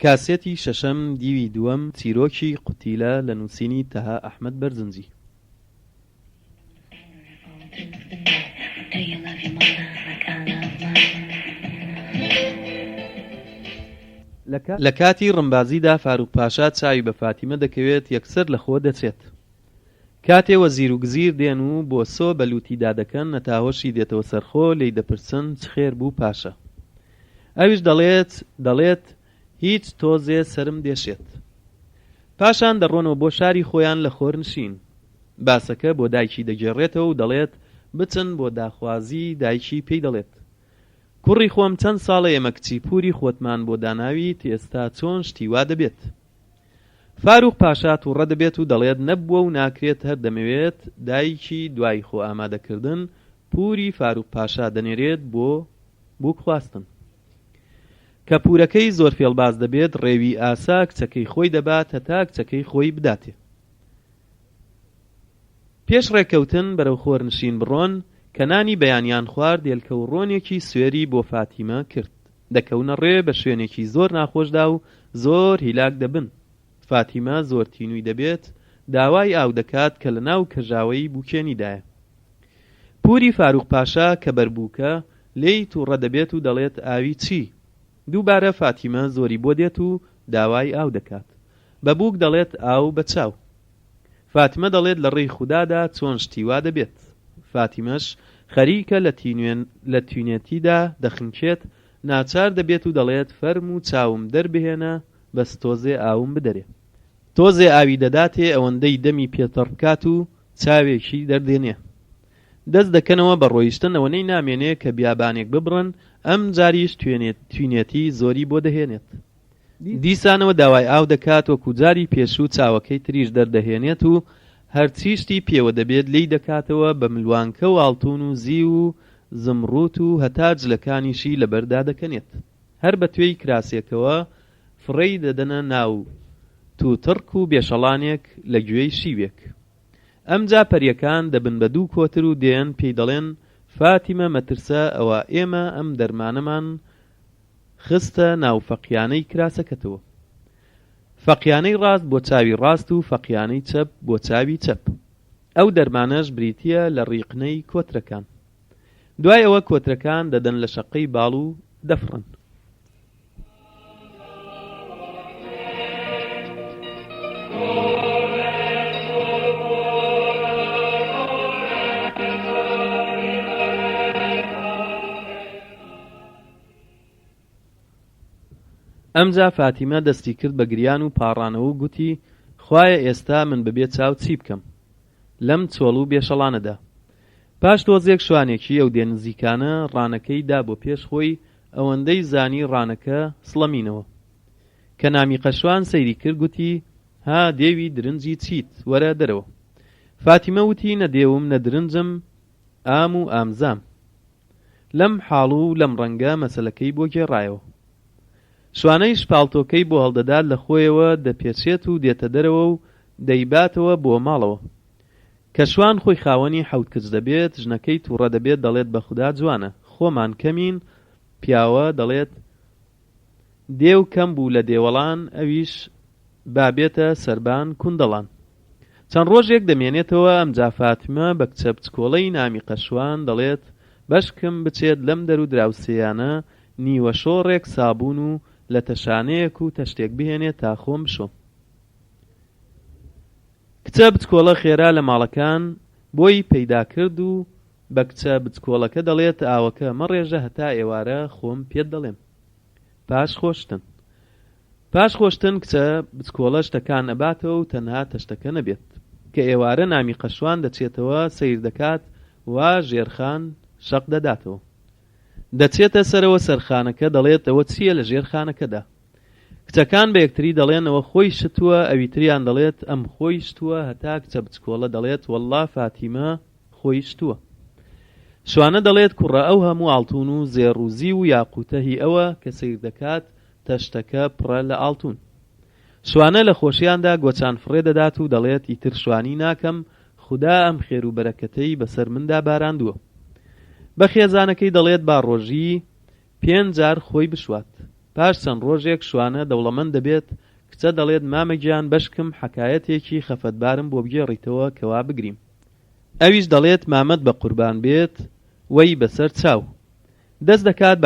کاسێتی شەشەم دیوی دووەم چیرۆکی قوتیلە لە نووسینی تەها ئەحمەد بەرزنجی. لە کاتی ڕمبازیدا فاروق پاشا چاوی بە فاتیمە دەکەوێت یەکسەر لە خۆ دەچێت. کاتێ وەزیر و گزیر دێن و بۆ سۆ بەلوتیدا دەکەن نەتاوەشی دێتەوە سەرخۆ لی دەپرسن چ خێر بوو پاشا. ئەویش دەڵێت هیچ تۆزێ سرم دێشێت. پاشان دەڕۆنەوە بۆ شاری خۆیان لە خۆرنشین. باسەکە بۆ دایکی دەگێڕێتەوە و دەڵێت بچن بۆ داخوازی. دایکی پێی دەڵێت کوڕی خۆم چەند ساڵە ئێمە کچی پووری خۆتمان بۆ داناویت، ئێستا چۆن شتی وا دەبێت؟ فاروق پاشا تووڕە دەبێت و دەڵێت نەبووە و ناکرێت هەر دەمەوێت. دایکی دوای خۆ ئامادەکردن پووری فاروق پاشا دەنێرێت بۆ خواستن. کە پوورەکەی زۆر فێڵباز دەبێت ڕێوی ئاسا کچەکەی خۆی دەبات هەتا کچەکەی خۆی بداتێ. پێش ڕێکەوتن بەرەو خۆرنشین بڕۆن کە نانی بەیانیان خوارد دێلکە و ڕۆنێکی سوێری بۆ فاتیمە کرد. دەکەونە ڕێ بە شوێنێکی زۆر ناخۆشدا و زۆر هیلاک دەبن. فاتیمە زۆر تینووی دەبێت، داوای ئاو دەکات کە لە ناو کەژاوەی بووکێنیدایە. پووری فاروق پاشا کە بەربووکە لێی تووڕە دەبێت و دەڵێت ئاوی چی؟ دووبارە فاتیمە زۆری بۆ دێت و داوای ئاو دەکات. بە بووک دەڵێت ئاو بە چاو. فاتیمە دەڵێت لە ڕێی خودادا چۆن شتی وا دەبێت. فاتیمەش خەریکە لە توینێتیدا دەخنکێت، ناچار دەبێت و دەڵێت فەرم و چاوم دەربهێنە بەس تۆزێ ئاوم بدەرێ. تۆزێ ئاوی دەداتێ ئەوەندەی دەمی پێتەڕ بکات و چاوێکی دەردێنێ. دەست دەکەنەوە بە ڕۆیشتن ئەوەنەی نامێنێ کە بیابانێک ببڕن، ئەم جاریش توینێتی زۆری بۆ دەهێنێت. دیسانەوە داوای ئاو دەکات وەکو جاری پێشوو چاوەکەی تریش دەردەهێنێت و هەرچیشتی پێوە دەبێت لی دەکاتەوە بە ملوانکە و ئاڵتون و زی و زمڕوت و هەتا جلەکانیشی لەبەردا دەکەنێت. هەر بە توێی کراسێکەوە فڕەی دەدەنە ناو تووتڕک و بێشەڵانێک لە گوێی شیوێک. ئەمجا پەریەکان دەبن بە دوو کۆتر و دێن پێی دەڵێن فاتیمە مەترسە ئەوە ئێمە ئەم دەرمانەمان خستە ناو فەقیانەی کراسەکەتەوە. فەقیانەی ڕاست بۆ چاوی ڕاست و فەقیانەی چەپ بۆ چاوی چەپ. ئەو دەرمانەش بریتیە لە ڕیقنەی کۆترەکان. دوای ئەوە کۆترەکان دەدەن لە شەقەی باڵ و دەفڕن. ئەمجا فاتیمە دەستی کرد بە گریان و پاڕانەوە و گوتی خوایە ئێستا من بەبێ چاو چی بکەم لەم چۆڵ و بێشەڵانەدا. پاش تۆزێک شوانێکی ئەو دێنزیکانە ڕانەکەی دا بۆ پێش خۆی ئەوەندەی زانی ڕانەکە سڵەمینەوە. کە نامی قەشوان سەیری کرد گوتی ها دێوی درنجی چیت وەرە دەرەوە. فاتیمە وتی نەدێوم نەدرنجم ئام و ئامزام. لەم حاڵ و لەم ڕەنگە مەسەلەکەی بۆ گێڕایەوە. شوانەی شپاڵتۆکەی بۆ هەڵدەدات لە خۆیەوە دەپێچێت و دێتە دەرەوە و دەیباتەوە بۆ ماڵەوە. کە شوان خۆی خاوەنی حەوت کچ دەبێت ژنەکەی تووڕە دەبێت دەڵێت بە خودا جوانە خۆمان کەمین. پیاوە دەڵێت دێو کەم بوو لە دێوەڵان ئەویش بابێتە سەربان کوندەڵان. چەند ڕۆژێک دەمێنێتەوە ئەمجا فاتیمە بە کچە بچکۆڵەی نامی قەشوان دەڵێت بەشکم بچێت لەم دەرو دراوسێیانە نیوە شۆڕێک سابوون و لە تەشانەیەک و تەشتێک بهێنێت تا خۆم بشۆم. کچە بچکۆڵە خێرا لە ماڵەکان بۆی پەیدا کرد و بە کچە بچکۆڵەکە دەڵێت ئاوەکە مەڕێژە هەتا ئێوارە خۆم پێت دەڵێم. پاش خۆشتن کچە بچکۆڵە شتەکان ئەباتەوە و تەنها تەشتەکە نەبێت. کە ئێوارە نامی قەشوان دەچێتەوە سەیر دەکات وا ژێرخان شەق دەداتەوە. دەچێتە سەرەوە سەرخانەکە دەڵێت ئەوە چییە لە ژێرخانەکەدا. کچەکان بە یەکتری دەڵێنەوە خۆی شتووە، ئەویتریان دەڵێت ئەم خۆی شتووە، هەتا کچە بچکۆڵە دەڵێت وەڵڵا فاتیمە خۆی شتووە. شوانە دەڵێت کوڕە ئەو هەموو ئاڵتون و زێڕوزی و یاقوتە هی ئەوە کە سیر دەکات تەشتەکە پڕە لە ئاڵتون. شوانە لە خۆشیاندا گۆچان فڕێ دەدات و دەڵێت ئیتر شوانی ناکەم، خودا ئەم خێر و بەرەکەتەی بەسەر مندا باراندووە. بە خێزانەکەی دەڵێت با ڕۆژی 5 جار خۆی بشوات. پاش چەند ڕۆژێک شوانە دەوڵەمەند دەبێت کچە دەڵێت مامەگیان بەشکم حەکایەتێکی خەفەتبارم بۆ بگێڕیتەوە کەوا بگریم. ئەویش دەڵێت مامەت بە قوربان بێت وەی بەسەر چاو. دەست دەکات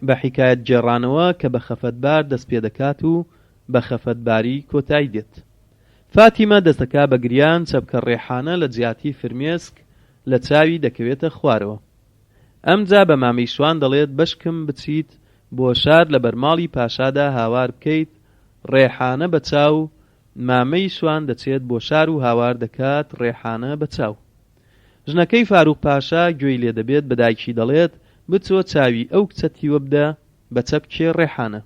بە حیکایەت گێڕانەوە کە بە خەفەتبار دەست پێ دەکات و بە خەفەتباری کۆتایی دێت. فاتیمە دەستەکا بە گریان چەپکە ڕێحانە لە جیاتی فرمێسک لە چاوی دەکەوێتە خوارەوە. ئەمجا بە مامەی شوان دەڵێت بەشکم بچیت بۆ شار لە بەرماڵی پاشادا هاوار بکەیت. ڕێحانە بە چاو. مامەی شوان دەچێت بۆ شار و هاوار دەکات ڕێحانە بە چاو. ژنەکەی فاروق پاشا گوێی لێ دەبێت بە دایکی دەڵێت بچۆ چاوی ئەو کچە تیوە بدە بە چەپکێ ڕێحانە.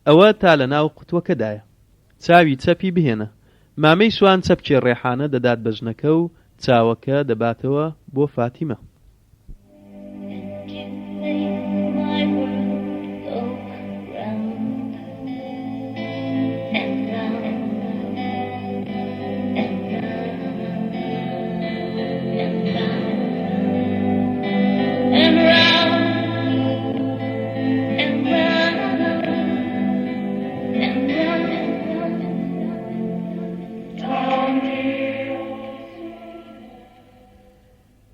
ئەوە تا لە ناو قوتوەکەدایە. چاوی چەپی بهێنە. مامەی شوان چەپکێ ڕێحانە دەدات بە ژنەکە و چاوەکە دەباتەوە بۆ فاتیمە.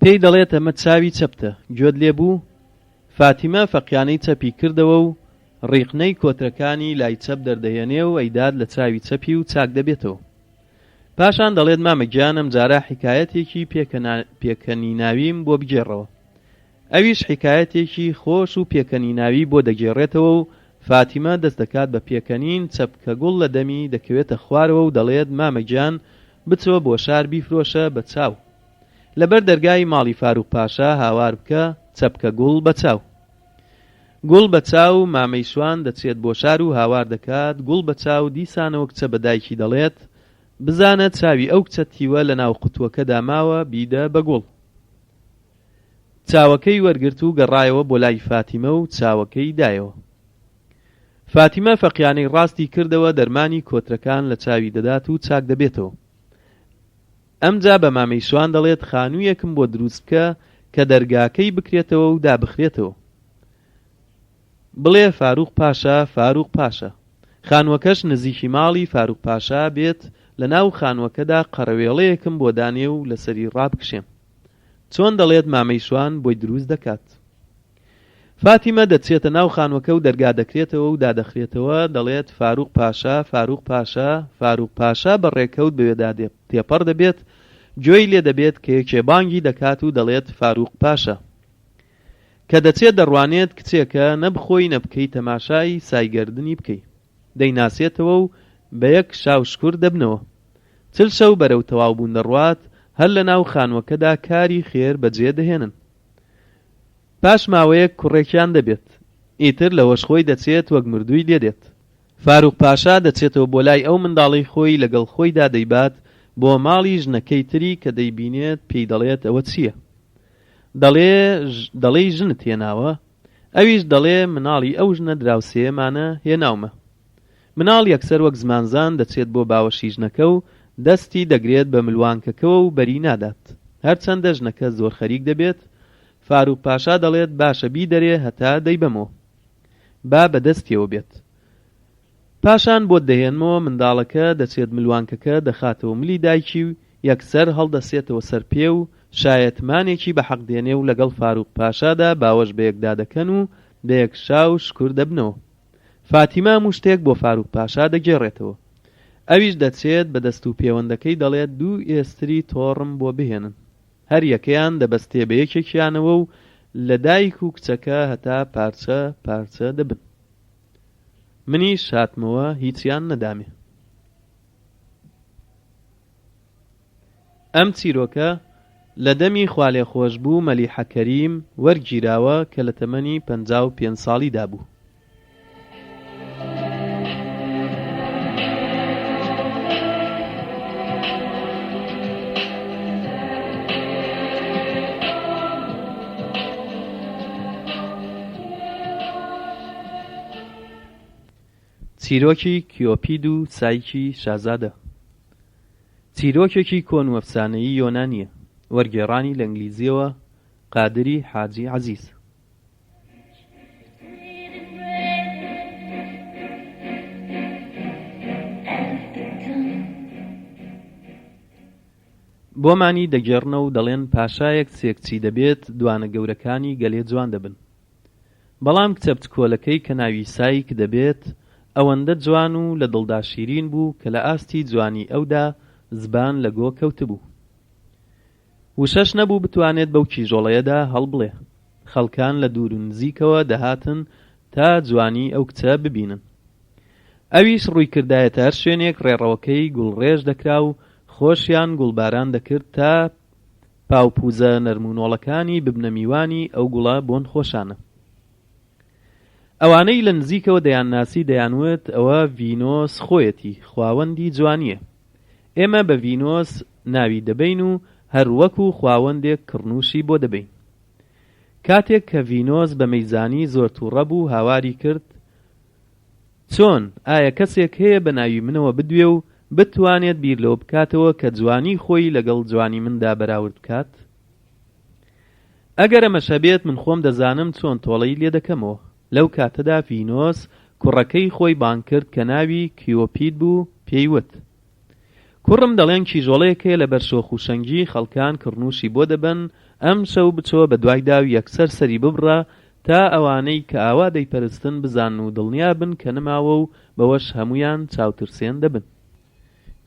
پێی دەڵێت ئەمە چاوی چەپتە گوێت لێ بوو. فاتیمە فەقیانەی چەپی کردەوە و ڕیقنەی کۆترەکانی لای چەپ دەردەهێنێ و ئەیداد لە چاوی چەپی و چاک دەبێتەوە. پاشان دەڵێت مامەگیانم جارە حیکایەتێکی پێکەنیناویم بۆ بگێڕەوە. ئەویش حیکایەتێکی خۆش و پێکەنیناوی بۆ دەگێڕێتەوە و فاتیمە دەست دەکات بە پێکەنین چەپکە گوڵ لە دەمی دەکەوێتە خوارەوە و دەڵێت مامەگیان بچۆ بۆ شار بیفرۆشە بە چاو. لەبەر دەرگای ماڵی فاروق پاشا هاوار بکە چەپکە گوڵ بە چاو. گوڵ بە چاو. مامەی شوان دەچێت بۆ شار و هاوار دەکات گوڵ بە چاو. دیسانەوە کچە بە دایکی دەڵێت بزانە چاوی ئەو کچە تیوە لە ناو قوتوەکەدا ماوە بیدە بە گوڵ. چاوەکەی وەرگرت و گەڕایەوە بۆ لای فاتیمە و چاوەکەی دایەوە. فاتیمە فەقیانەی ڕاستی کردەوە دەرمانی کۆترەکان لە چاوی دەدات و چاک دەبێتەوە. ئەمجا بە مامەی شوان دەڵێت خانوویەکم بۆ دروست بکە کە دەرگاکەی بکرێتەوە و دابخرێتەوە. بڵێ فاروق پاشا فاروق پاشا. خانووەکەش نزیکی ماڵی فاروق پاشا بێت. لە ناو خانووەکەدا قەرەوێڵەیەکم بۆ دانێ و لەسەری ڕابکشێم. چۆن دەڵێت مامەی شوان بۆی دروست دەکات. فاتیمە دەچێتە ناو خانووەکە و دەرگا دەکرێتەوە و دادەخرێتەوە. دەڵێت فاروق پاشا فاروق پاشا. فاروق پاشا بە ڕێکەوت بەوێدا تێپەڕ دەبێت. گوێی لێ دەبێت کە یەکێبانگی دەکات و دەڵێت فاروق پاشا. کە دەچێت دەڕوانێت کچێکە نەبخۆی نەبکەی تەماشای سایگەردنی بکەی. دەیناسێتەوە و بە یەک شاوشکور دەبنەوە. چل شەو بەرەو تەواوبوون دەڕوات. هەر لە ناو خانووەکەدا کاری خێر بەجێ دەهێنن. پاش ماوەیەک کوڕێکیان دەبێت. ئیتر لە وەشخۆی دەچێت وەک مردووی لێدێت. فاروق پاشا دەچێتەوە بۆ لای ئەو منداڵی خۆی لەگەڵ خۆیدا دەیبات بۆ ماڵی ژنەکەی تری کە دەیبینێت پێی دەڵێت ئەوە چییە؟ دەڵێ ژنت هێناوە؟ ئەویش دەڵێ مناڵی ئەو ژنە دراوسێمانە هێناومە. مناڵ یەکسەر وەک زمانزان دەچێت بۆ باوەشی ژنەکە و دەستی دەگرێت بە ملوانکەکەوە و بەری نادات. هەرچەندە ژنەکە زۆر خەریک دەبێت. فاروق پاشا دەڵێت باشە بی دەرێ هەتا دەیبەمەوە. با بەدەستیەوە بێت. پاشان بۆ دەهێنمەوە منداڵەکە دەچێت ملوانکەکە دەخاتەوە ملی دایکی و یەکسەر هەڵدەسێتەوە سەر پێ و شایەتمانێکی بە حەق دێنێ و لەگەڵ فاروق پاشادا باوەش بە یەکدا دەکەن و بە یەک شاو شکور دەبنەوە. فاتیمە هەموو شتێک بۆ فاروق پاشا دەگێڕێتەوە. ئەویش دەچێت بە دەست و پەیوەندەکەی دەڵێت دوو ئێستری تۆڕم بۆ بهێنن. هەر یەکەیان دەبەستێ بە یەکێکیانەوە و لە دایک و کچەکە هەتا پارچە پارچە دەبن. منیش هاتمەوە هیچیان نەدامێ. ئەم چیرۆکە لە دەمی خوالێ خۆش بوو مەلیحە کەریم وەرگیراوە کە لە تەمەنی 55 ساڵیدا بوو. چیرۆکی کیۆپید و سایکی شازادە. چیرۆکێکی کۆن و ئەفسانەیی یۆنانیە. وەرگێڕانی لە ئینگلیزیەوە قادری حاجی عەزیز. بۆمانی دەگێڕنەوە و دەڵێن پاشایەک سێکچی دەبێت دوانە گەورەکانی گەلێ جوان دەبن. بەڵام کچە بچکۆلەکەی کە ناوی سایک دەبێت ئەوەندە جوان و لە دڵدا شیرین بوو کە لە ئاستی جوانی ئەودا زبان لە گۆ کەوتبوو. وشەش نەبوو بتوانێت بەو کیژۆڵەیەدا هەڵبڵێ. خەڵکان لە دوور و نزیکەوە دەهاتن تا جوانی ئەو کچە ببینن. ئەویش ڕووی کردایەتە هەر شوێنێک ڕێڕەوەکەی گوڵڕێژ دەکرا و خۆشیان گوڵباران دەکرد تا پاوپوزە نەرمونۆڵەکانی ببنە میوانی ئەو گوڵە بۆن خۆشانە. ئەوانەی لە نزیکەوە دەیانناسی دەیانوت ئەوە ڤینۆس خۆیەتی خواوەندی جوانیە. ئێمە بە ڤینۆس ناوی دەبین و هەر وەکو خواوەندێک کڕنووشی بۆ دەبین. کاتێک کە ڤینۆس بە مەیزانی زۆر تووڕە بوو هاواری کرد چۆن ئایا کەسێک هەیە بە ناوی منەوە بدوێ و بتوانێت بیر لەوە بکاتەوە کە جوانی خۆی لەگەڵ جوانی مندا بەراورد بکات؟ ئەگەر ئەمەشە بێت من خۆم دەزانم چۆن تۆڵەی لێ دەکەمەوە. لەو کاتەدا ڤینۆس کوڕەکەی خۆی بان کرد کە ناوی کیۆپید بوو. پێیوت کوڕم دەڵێن کیژۆڵەیەکێ لە بەر شۆخوشەنگی خەڵکان کڕنووشی بۆ دەبن ئەم شەو بچۆ بە دوایدا و یەکسەر سەری ببڕە تا ئەوانەی کە ئاوا دەیپەرستن بزان و دڵنیا بن کە نەماوە و بەوەش هەمویان چاوترسێن دەبن.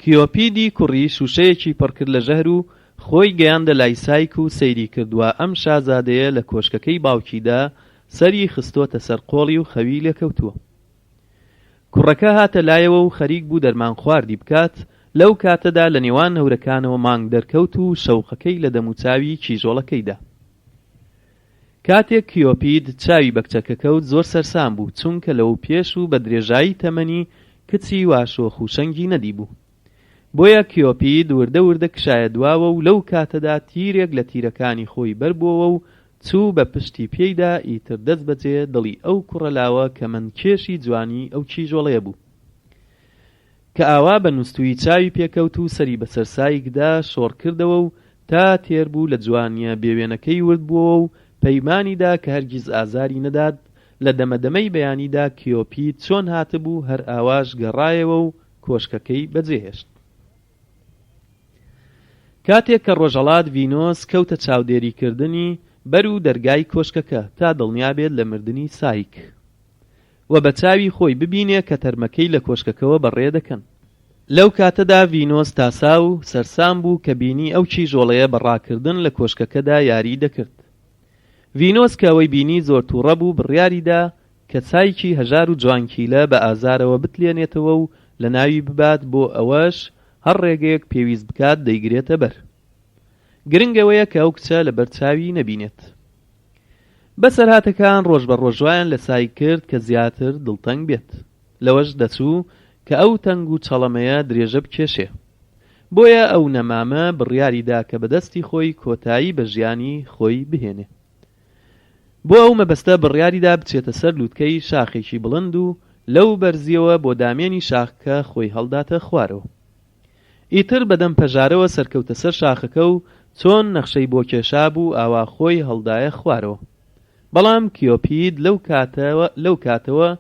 کیۆپیدی کوڕی شوشەیەکی پڕکرد لە ژەهر و خۆی گەیاندە لای سایک و سەیری کردووە ئەم شازادەیە لە کۆشکەکەی باوکیدا سەری خستۆتە سەر قۆڵی و خەوی لێکەوتووە. کوڕەکە هاتە لایەوە و خەریک بوو دەرمان خواردی بکات. لەو کاتەدا لە نێوان هەورەکانەوە مانگ دەرکەوت و شەوقەکەی لە دەموچاوی کیژۆڵەکەیدا. کاتێک کیۆپید چاوی بە کچەکە کەوت زۆر سەرسام بوو چونکە لەو پێش و بە درێژایی تەمەنی کچی واشۆخ و شەنگی نەدی بوو. بۆیە کیۆپید وردە وردە کشایە دواوە و لەو کاتەدا تیرێک لە تیرەکانی خۆی بەربووەوە و چوو بە پشتی پێیدا ئیتر دەست بەجێ دڵی ئەو کوڕەلاوە کە منکێشی جوانی ئەو کیژۆڵەیە بوو کە ئاوا بە نووستوی چاوی پێکەوت و سەری بەسەر سایکدا شۆڕ کردەوە و تا تێر بوو لە جوانیە بێوێنەکەی ورد بووە و پەیمانیدا کە هەرگیز ئازاری نەدات. لە دەمەدەمەی بەیانیدا کیۆپید چۆن هاتبوو هەر ئاواش گەڕایەوە و کۆشکەکەی بەجێهێشت. کاتێک کە ڕۆژەڵات ڤینۆس کەوتە چاودێریکردنی بەر و دەرگای کۆشکەکە تا دڵنیا بێت لە مردنی سایک و بە چاوی خۆی ببینێ کە تەرمەکەی لە کۆشکەکەوە بەڕێ دەکەن. لەو کاتەدا ڤینۆس تاسا و سەرسام بوو کە بینی ئەو کیژۆڵەیە بەڕاکردن لە کۆشکەکەدا یاری دەکرد. ڤینۆس کە ئەوەی بینی زۆر تووڕە بوو بڕیاریدا کە چایکی هەژار و جوانکیلە بە ئازارەوە بتلێنێتەوە و لە ناوی ببات بۆ ئەوەش هەر ڕێگەیەک پێویست بکات دەیگرێتە بەر. گرنگەوەیە کە ئەو کچە لە بەرچاوی نەبینێت. بەسەرهاتەکان ڕۆژ بە ڕۆژوایان لە سای کرد کە زیاتر دڵتەنگ بێت. لەوەش دەچوو کە ئەو تەنگ و چەڵەمەیە درێژە بکێشێ. بۆیە ئەو نەمامە بڕیاریدا کە بەدەستی خۆی کۆتایی بە ژیانی خۆی بهێنێ. بۆ ئەو مەبەستە بڕیاریدا بچێتە سەر لووتکەی شاخێکی بڵند و لەو بەرزیەوە بۆ دامێنی شاخکە خۆی هەڵداتە خوارەوە. ئیتر بەدەم پەژارەوە سەرکەوتە سەر شاخەکە و چۆن نەخشەی بۆ کێشا بوو ئاوا خۆی هەڵدایە خوارەوە. بەڵام کیۆپید لەو کاتەوە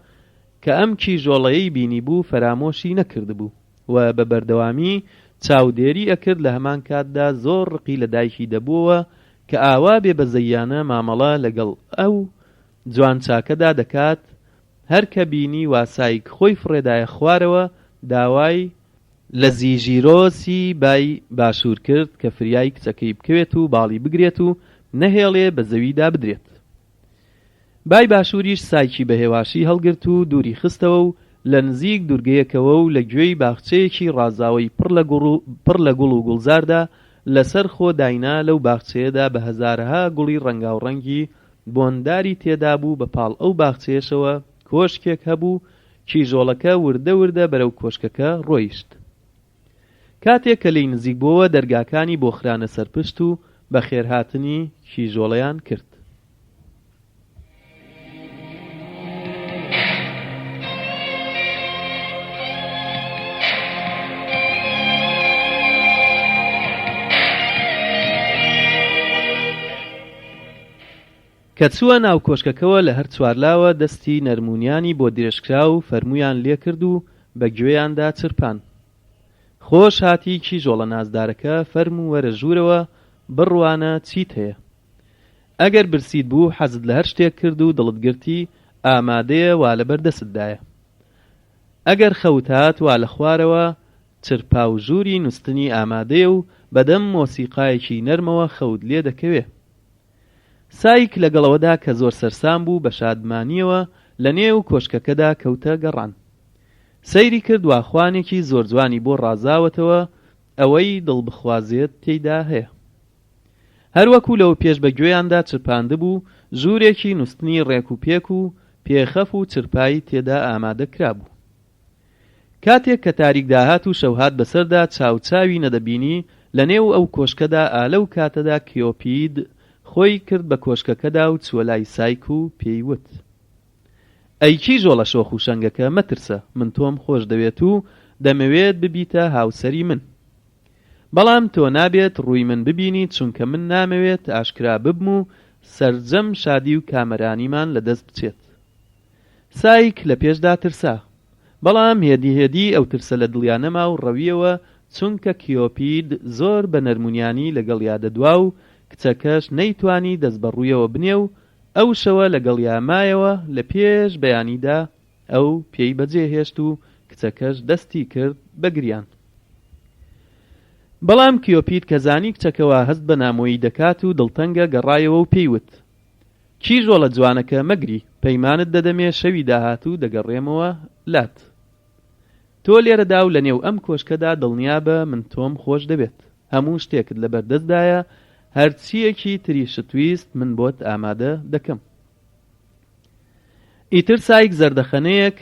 کە ئەم کیژۆڵەیەی بینی بوو فەرامۆشی نەکردبوو و بە بەردەوامی چاودێری ئەکرد. لە هەمان کاتدا زۆر ڕقی لە دایکی دەبووەوە کە ئاوا بێبەزەیانە مامەڵە لەگەڵ ئەو جوان چاکەدا دەکات. هەر کە بینی واسایک خۆی فڕێدایە خوارەوە داوای لە زیژیرۆسی بای باشوور کرد کە فریای کچەکەی بکەوێت و باڵی بگرێت و نەهێڵێ بە زەویدا بدرێت. بای باشووریش سایکی بە هێواشی هەڵگرت و دووری خستەوە و لە نزیک دوورگەیەکەوە و لە گوێی باخچەیەکی ڕازاوی پڕ لە گوڵ و گوڵزاردا لەسەر خۆ داینا. لەو باخچەیەدا بە هەزارەها گوڵی ڕەنگاوڕەنگی بۆنداری تێدا بوو. بە پاڵ ئەو باخچەیەشەوە کۆشکێک هەبوو. کیژۆڵەکە وردە وردە بەرەو کۆشکەکە ڕۆیشت. کاتێک کە لی نزیک بووەوە دەرگاکانی بۆ خرانە سەرپشت و بە خێرهاتنی کیژۆڵەیان کرد. کە چووە ناو کۆشکەکەوە لە هەر چوارلاوە دەستی نەرمونیانی بۆ درێژکرا و فەرمویان لێ کرد و بە گوێیاندا چرپان. خۆش هاتی کیژۆڵە نازدارەکە فەرموو وەرە ژوورەوە بڕوانە چیت هەیە. ئەگەر برسیت بوو حەزت لە هەر شتێک کرد و دڵت گرتی ئامادەیە وا لەبەر دەستتدایە. ئەگەر خەوت هات وا لە خوارەوە چرپا و ژووری نووستنی ئامادەیە و بەدەم مۆسیقایەکی نەرمەوە خەوت لێ دەکەوێ. سایک لەگەڵەوەدا کە زۆر سەرسام بوو بە شادمانیەوە لە نێو کۆشکەکەدا کەوتە گەڕان. سەیری کرد واخوانێکی زۆر جوانی بۆ ڕازاوەتەوە ئەوەی دڵبخوازێت تێیدا هەیە. هەروەکو لەو پێش بە گوێیاندا چرپاندە بوو ژوورێکی نووستنی ڕێک و پێک و پێخەف و چرپایی تێدا ئامادە کرابوو. کاتێک کە تاریک داهات و شەوهات بەسەردا چاوچاوی نەدەبینی لە نێو ئەو کۆشکەدا ئالە و کاتەدا کیۆپید خۆی کرد بە کۆشکەکەدا و چووە لای سایک و پێیوت: ئەی کیژۆڵە شۆخ و شەنگەکە مەترسە، من تۆم خۆش دەوێت و دەمەوێت ببیتە هاوسەری من. بەڵام تۆ نابێت ڕووی من ببینی چونکە من نامەوێت ئاشکرا ببم و سەرجەم شادی و کامەرانیمان لەدەست بچێت. سایک لە پێشدا ترسا، بەڵام هێدی ئەو ترسە لە دڵیا نەما و ڕەویەوە چونکە کیۆپید زۆر بە نەرمونیانی لەگەڵیا دەدوا و کچەکەش نەیتوانی دەست بەڕوویەوە بنێ و ئەو شەوە لەگەڵیا مایەوە. لە پێش بەیانیدا ئەو پێی بەجێهێشت و کچەکەش دەستی کرد بە گریان. بەڵام کیۆپید کە زانی کچەکەوە هەست بە نامۆیی دەکات و دڵتەنگە گەڕایەوە و پێیوت: کیژۆڵە جوانەکە مەگری، پەیمانت دەدەمێ شەوی داهات و دەگەڕێمەوە لات. تۆ لێرەدا و لە نێو ئەم کۆشکەدا دڵنیا بە من تۆم خۆش دەبێت، هەموو شتێکت لەبەردەستدایە، هەرچیەکی تریشت ویست من بۆت ئامادە دەکەم. ئیتر سایک زەردەخەنەیەک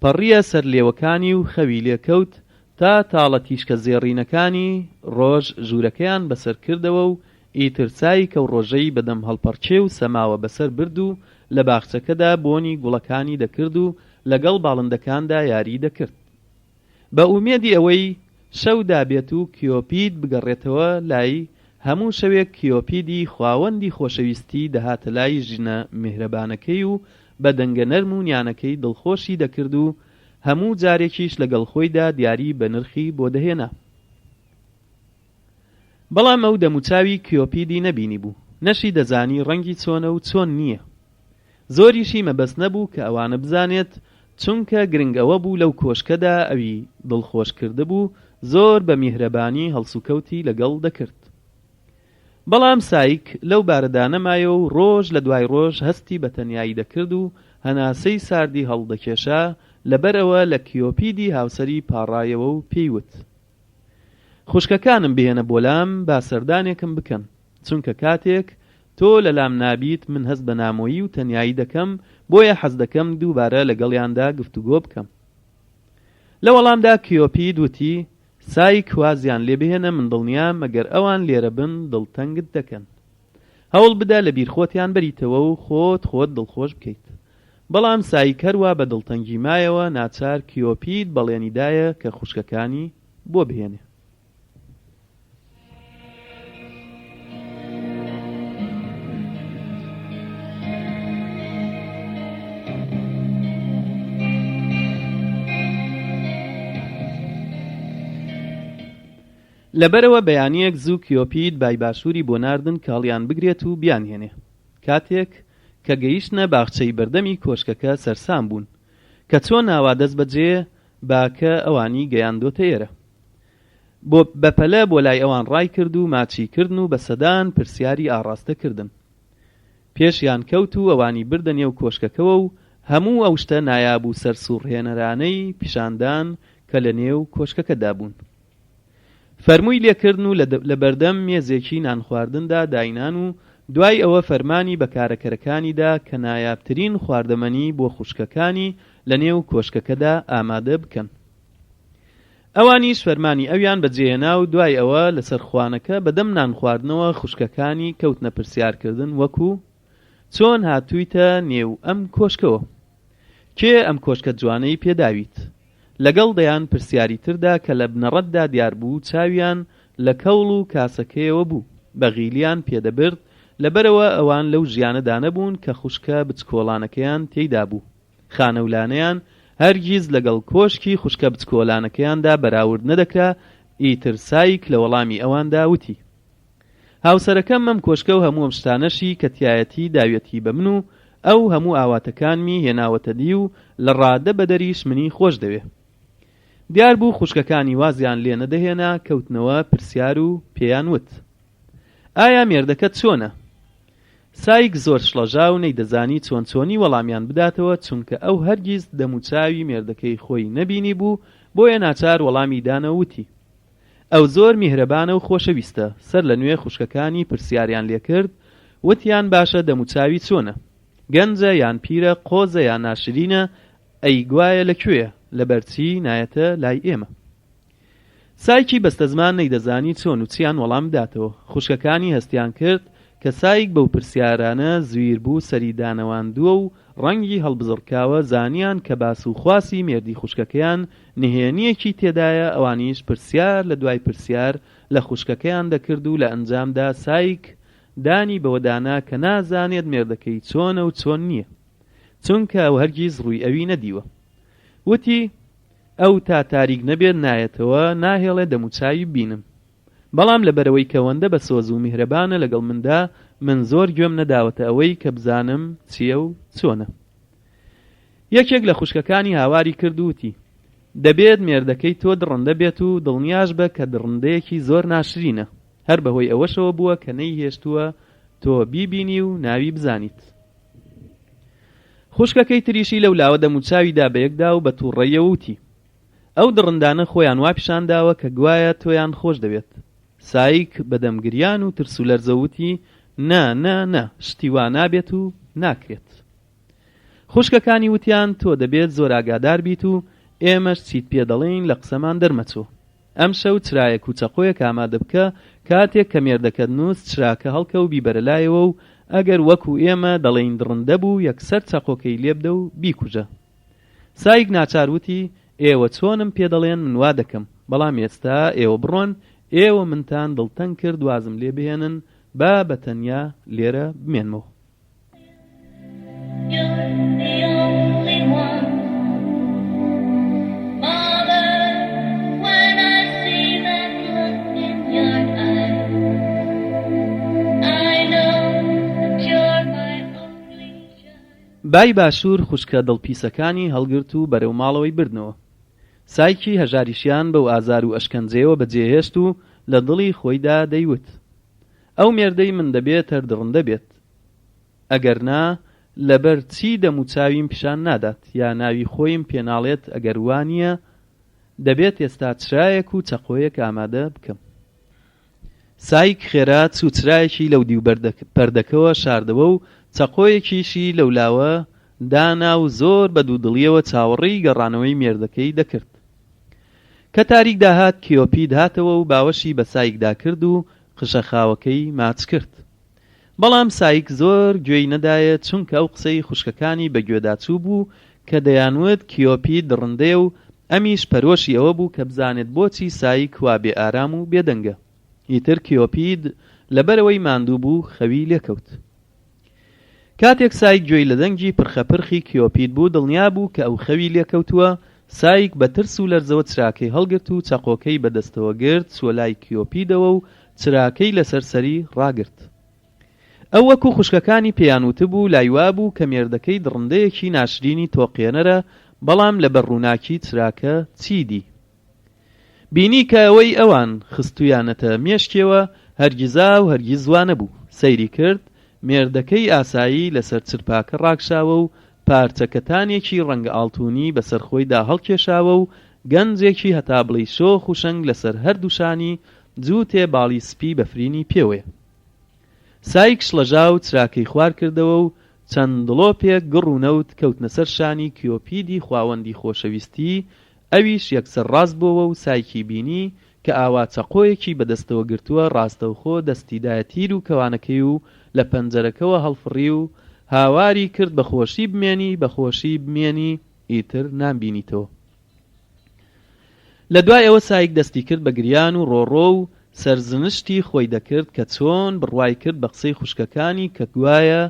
پەڕیە سەر لێوەکانی و خەوی لێکەوت تا تاڵە تیشکە زێڕینەکانی ڕۆژ ژوورەکەیان بەسەر کردەوە و ئیتر سایکە و ڕۆژەی بەدەم هەڵپەرچێ و سەماوە بەسەر برد و لە باخچەکەدا بۆنی گوڵەکانی دەکرد و لەگەڵ باڵندەکاندا یاری دەکرد بە ئومێدی ئەوەی شەو دابێت و کیۆپید بگەڕێتەوە لای. هەموو شەوێک کیۆپیدی خواوەندی خۆشەویستی دەهاتە لای ژنە میهرەبانەکەی و بە دەنگە نەرم و نیانەکەی دڵخۆشی دەکرد و هەموو جارێکیش لەگەڵ خۆیدا دیاری بە نرخی بۆ دەهێنا. بەڵام ئەو دەموچاوی کیۆپیدی نەبینی بوو، نەشی دەزانی ڕەنگی چۆنە و چۆن نییە. زۆریشی مەبەست نەبوو کە ئەوانە بزانێت، چونکە گرنگ ئەوە بوو لەو کۆشکەدا ئەوی دڵخۆش کرده بوو زۆر بە میهرەبانی هەڵسوکەوتی لەگەڵ دەکرد. بەڵام سایک لەو بارەدا نەمایە و ڕۆژ لە دوای ڕۆژ هەستی بە تەنیایی دەکرد و هەناسەی ساردی هەڵدەکێشا لەبەرەوە لە کیۆپیدی هاوسەری پاڕایەوە و پێیوت: خوشکەکانم بهێنە بۆلام با سەردانێکم بکەن، چونکە کاتێک تۆ لەلام نابیت من هەست بە نامۆیی و تەنیایی دەکەم، بۆیە حەز دەکەم دووبارە لەگەڵیاندا گفتوگۆ بکەم. لە وەڵامدا کیۆپید وتی: سایک وازیان لێ بهێنە، من دڵنیام ئەگەر ئەوان لێرە بن دڵتەنگت دەکەن. هەوڵ بدە لە بیرخۆتیان بەریتەوە و خۆت دڵخۆش بکەیت. بەڵام سایک هەروە بە دڵتەنگی مایەوە ناچار کیۆپید بەڵێنیدایە کە خوشکەکانی بۆ بهێنێ. لەبەرەوە بەیانیەک زوو کیۆپید بای باشووری بۆ ناردن کاڵیان بگرێت و بیانهێنێ. کاتێک کە گەیشتنە باخچەی بەردەمی کۆشکەکە سەرسام بوون کە چۆن ناوا دەست بەجێ باکە ئەوانی گەیاندۆتە ئێرە. بەپەلە بۆ لای ئەوان ڕای کرد و ماچی کردن و بە سەدان پرسیاری ئاڕاستە کردن. پێشیان کەوت و ئەوانی بردە نێو کۆشکەکەوە و هەموو ئەو شتە نایاب و سەرسوڕهێنەرانەی پیشاندان کە لە نێو کۆشکەکەدا بوون. فەرمووی لێکردن و لە بەردەم مێزێکی نان خواردندا داینان و دوای ئەوە فەرمانی بە کارەکەرەکانیدا کە نایابترین خواردەمەنی بۆ خوشکەکانی لە نێو کۆشکەکەدا ئامادە بکەن. ئەوانیش فەرمانی ئەویان بەجێهێنا و دوای ئەوە لەسەر خوانەکە بەدەم نان خواردنەوە خوشکەکانی کەوتنە پرسیارکردن وەکو: چۆن هاتوویتە نێو ئەم کۆشکەوە؟ کێ ئەم کۆشکە جوانەی پێداویت؟ لەگەڵ دەیان پرسیاری تردا کە لە بنەڕەتدا دیار بوو چاویان لە کەوڵ و کاسەکەیەوە بوو، بەغیلیان پێدەبرد لەبەرەوە ئەوان لەو ژیانەدا نەبوون کە خوشکە بچکۆڵانەکەیان تێیدا بوو. خانەولانەیان هەرگیز لەگەڵ کۆشکی خوشکە بچکۆلانەکەیاندا بەراورد نەدەکرا. ئیتر سایک لە وەڵامی ئەواندا وتی: هاوسەرەکەم ئەم کۆشکە و هەموو ئەم شتانەشی کە تایەتی داوێتی بە من و ئەو هەموو ئاواتەکانمی هێناوەتە دی و لە ڕادە بەدەریش منی خۆش دەوێ. دیار بوو خوشکەکانی وازیان لێ نەدەهێنا، کەوتنەوە پرسیار و پێیان وت: ئایا مێردەکەت چۆنە؟ سایک زۆر شڵەژا و نەیدەزانی چۆن چۆنی وەڵامیان بداتەوە، چونکە ئەو هەرگیز دەموچاوی مێردەکەی خۆی نەبینی بوو، بۆیە ناچار وەڵامی دانەوتی: ئەو زۆر میهرەبانە و خۆشەویستە. سەر لە نوێ خوشکەکانی پرسیاریان لێکرد، وتیان باشە دەموچاوی چۆنە؟ گەنجە یان پیرە، قۆزە یان ناشرینە؟ ئەی گوایە لەکوێیە؟ لەبەرچی نایەتە لای ئێمە؟ سایکی بەستە زمان نەیدەزانی چۆن و چیان وەڵام بداتەوە. خوشکەکانی هەستیان کرد کە سایک بەو پرسیارانە زویر بوو، سەری دانەواندووە و ڕەنگی هەڵبزڕکاوە، زانیان کە باس و خواسی مێردی خوشکەکەیان نهێنیەکی تێدایە. ئەوانیش پرسیار لە دوای پرسیار لە خوشکەکەیان دەکرد و لە ئەنجامدا سایک دانی بەوەدانا کە نازانێت مێردەکەی چۆنە و چۆن نییە، چونکە ئەو هەرگیز ڕووی ئەوی نەدیوە. وتی: ئەو تا تاریک نەبێت نایەتەوە، ناهێڵێ دەموچاوی بینم. بەڵام لەبەرەوەی کەوەندە بە سۆز و میهرەبانە لەگەڵ مندا، من زۆر گوێم نەداوەتە ئەوەی کە بزانم چییە و چۆنە. یەکێک لە خوشکەکانی هاواری کرد و وتی: دەبێت مێردەکەی تۆ دڕندە بێت و دڵنیاش بە کە دڕندەیەکی زۆر ناشرینە، هەر بەهۆی ئەوەشەوە بووە کە نەیهێشتووە تۆ بیبینی و ناوی بزانیت. خوشکەکەی تریشی لەولاوە دەموچاویدا بەیەکدا و بە تووڕەیە وتی: ئەو دڕندانە خۆیان وا پیشانداوە کە گوایە تۆیان خۆش دەوێت. سایک بەدەمگریان و ترس و لەرزەوتی: نا، شتی وا نابێت و ناکرێت. خوشکەکانی وتیان: تۆ دەبێت زۆر ئاگادار بیت و ئێمەش چیت پێ دەڵێین لە قسەمان دەرمەچۆ. ئەم شەو چرایەک و چەقۆیەک ئامادە بکە، کاتێک کە مێردەکەت نووس چراکە هەڵکە و بیبەرەلایەوە و ئەگەر وەکو ئێمە دەڵێین دڕندە بوو، یەکسەر چەقۆکەی لێبدە و بیکوژە. سایک ناچار وتی: ئێوە چۆنم پێ دەڵێن من وا دەکەم، بەڵام ئێستا ئێوە بڕۆن، ئێوە منتان دڵتەنگ کرد وازم لێ بهێنن با بەتەنیا لێرە بمێنمەوە. بای باشوور خوشکە دڵپیسەکانی هەڵگرت و بەرەو ماڵەوەی بردنەوە. سایکی هەژاریشیان بەو ئازار و ئەشکەنجەیەوە بەجێهێشت و لە دڵی خۆیدا دەیوت: ئەو مێردەی من دەبێت هەر دڕندە بێت، ئەگەر نا لەبەر چی دەموچاویم پیشان نادات، یا ناوی خۆیم پێناڵێت ئەگەر وانە دەبێت ئێستا چرایەک و چەقۆیەک ئامادە بکەم. سایک خێرا چوو چرایەکی لەو دیو پەردەکەوە شاردەوە و چەقۆیەکیشی لەولاوە دانا و زۆر بە دوودڵیەوە چاوەڕێی گەڕانەوەی مێردەکەی دەکرد. کە تاریک داهات، کیۆپید هاتەوە و باوەشی بە سایکدا کرد و قژەخاوەکەی ماچ کرد. بەڵام سایک زۆر گوێی نەدایە، چونکە ئەو قسەی خوشکەکانی بەگوێداچوو بوو کە دەیانوت کیۆپید دڕندەیە و ئەمیش پەرۆشی ئەوە بوو کە بزانێت بۆچی سایک وا بێ ئارام و بێدەنگە. ئیتر کیۆپید لەبەرەوەی ماندوو بوو خەوی لێکەوت. کاتێک سایک گوێی لە دەنگی پرخەپرخی کیۆپید بوو، دڵنیا بوو کە ئەو خەوی لێکەوتووە. سایک بە ترس و لەرزەوە چراکەی هەڵگرت و چەقۆکەی بەدەستەوە گرت، سوۆلای کیۆپیدەوە و چراکەی لەسەرسەری ڕاگرت. ئەو وەکو خوشکەکانی پێیانوت بوو لایوا بوو کە مێردەکەی دڕندەیەکی ناشرینی تۆقێنەرە، بەڵام لە بەرڕووناکی چراکە چیدی. بینی کە ئەوەی ئەوان خستویانەتە مێشکێوە هەرگیزا و هەرگیز وانە بوو. سەیری کرد، مێردەکەی ئاسایی لەسەر چرپاکە ڕاکشاوە و پارچەکەتانێکی ڕەنگە ئاڵتونی بەسەر خۆیدا هەڵکێشاوە و گەنجێکی هەتا بڵی شۆخ و شەنگ لەسەر هەردووشانی جووتێ باڵی سپی بەفرینی پێوەیە. سایک شڵەژا و چراکەی خوار کردەوە و چەند دڵۆپێک گڕ و نەوت کەوتنە سەر شانی کیۆپیدی خواوەندی خۆشەویستی. ئەویش یەکسەر ڕاست بووە و سایکی بینی کە ئاوا چەقۆیەکی بەدەستەوە گرتووە، ڕاستەوخۆ دەستیدایە تیر و کەوانەکەی و لە پەنجەرەکەوە هەڵفڕی و هاواری کرد بەخۆشی بمێنی، ئیتر نامبینیتەوە. لە دوای ئەوە سایک دەستی کرد بە گریان و ڕۆڕۆ و سەرزنشتی خۆی دەکرد کە چۆن بڕوای کرد بە قسەی خوشکەکانی کە گوایە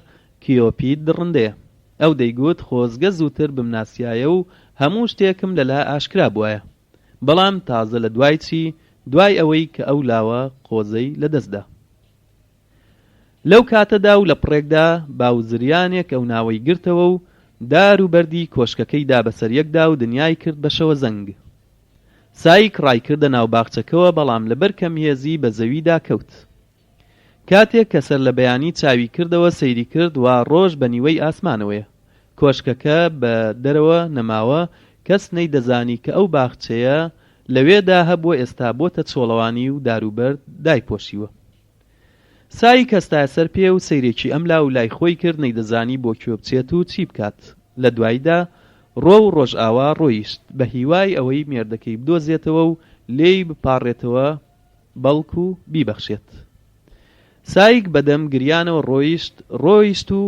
کیۆپید دڕندەیە. ئەو دەیگوت خۆزگە زووتر بمناسیایە و هەموو شتێکم لەلا ئاشکرا بووایە، بەڵام تازە لە دوای چی؟ دوای ئەوەی کە ئەو لاوە قۆزەی لەدەستدا. لەو کاتەدا و لە پڕێکدا باوزریانێک ئەو ناوەی گرتەوە و دار و بەردی کۆشکەکەی دا بەسەر یەکدا و دنیای کرد بە شەوە زەنگ. سایک ڕایکردە ناو باخچەکەوە، بەڵام لەبەر کەمهێزی بە زەویدا کەوت. کاتێک کە سەر لە بەیانی چاوی کردەوە سەیری کرد وا ڕۆژ بە نیوەی ئاسمانەوەیە. کۆشکەکە بە دەرەوە نەماوە، کەس نەیدەزانی کە ئەو باخچەیە لەوێدا هەبووە، ئێستا بۆتە چۆڵەوانی و داروبەرد دایپۆشیوە. سای کەستایە سەر پێ و سەیرێکی ئەملا و لای خۆی کرد، نەیدەزانی بۆ کوێ بچێت و چی بکات. لە دوایدا ڕۆ و ڕۆژئاوا ڕۆیشت بە هیوای ئەوەی مێردەکەی بدۆزێتەوە و لێی بپاڕێتەوە بەڵکو و بیبەخشێت. سایک بەدەم گریانەوە ڕۆیشت و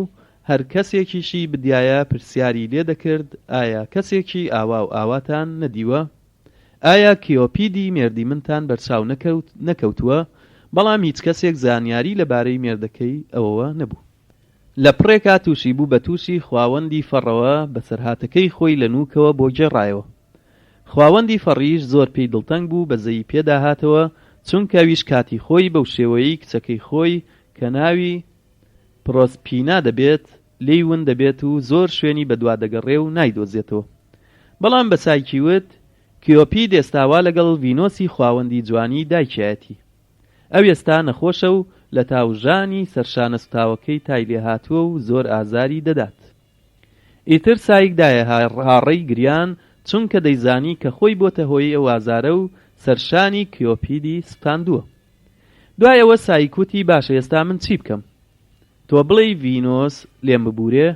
هەر کەسێکیشی بدیایە پرسیاری لێ دەکرد، ئایا کەسێکی ئاوا و ئاواتان نەدیوە؟ ئایا کیۆپیدی مێردی منتان بەرچاو نەکەوتووە؟ بەڵام هیچ کەسێک زانیاری لەبارەی مێردەکەی ئەوەوە نەبوو. لە پڕێکا تووشی بوو بە تووشی خواوەندی فەڕەوە بەسەرهاتەکەی خۆی لە نووکەوە بۆ گێڕایەوە. خواوەندی فەڕیش زۆر پێی دڵتەنگ بوو، بەزەی پێدا هاتەوە، چونکە ویش کاتی خۆی بەو شێوەیەی کچەکەی خۆی کە ناوی پرۆسپینا دەبێت لێی ون دەبێت و زۆر شوێنی بەدوا دەگەڕێ و نایدۆزێتەوە. بەڵام بە سایکی وت کیۆپید ئێستاوا لەگەڵ ڤینۆسی خواوەندی جوانی دایکایەتی. ئەو ئێستا نەخۆشە و لە تاوژانی سەرشانە سوتاوەکەی تای لێ هاتووە و زۆر ئازاری دەدات. ئیتر سایکدایە هاڕەی گریان، چونکە دەیزانی کە خۆی بۆتە هۆی ئەو ئازارە و سەرشانی کیۆپیدی سوتاندووە. دوای ئەوە سایکوتی باشە ئێستا من چی بکەم؟ تۆ بڵێ ڤینۆس لێم ببورێ؟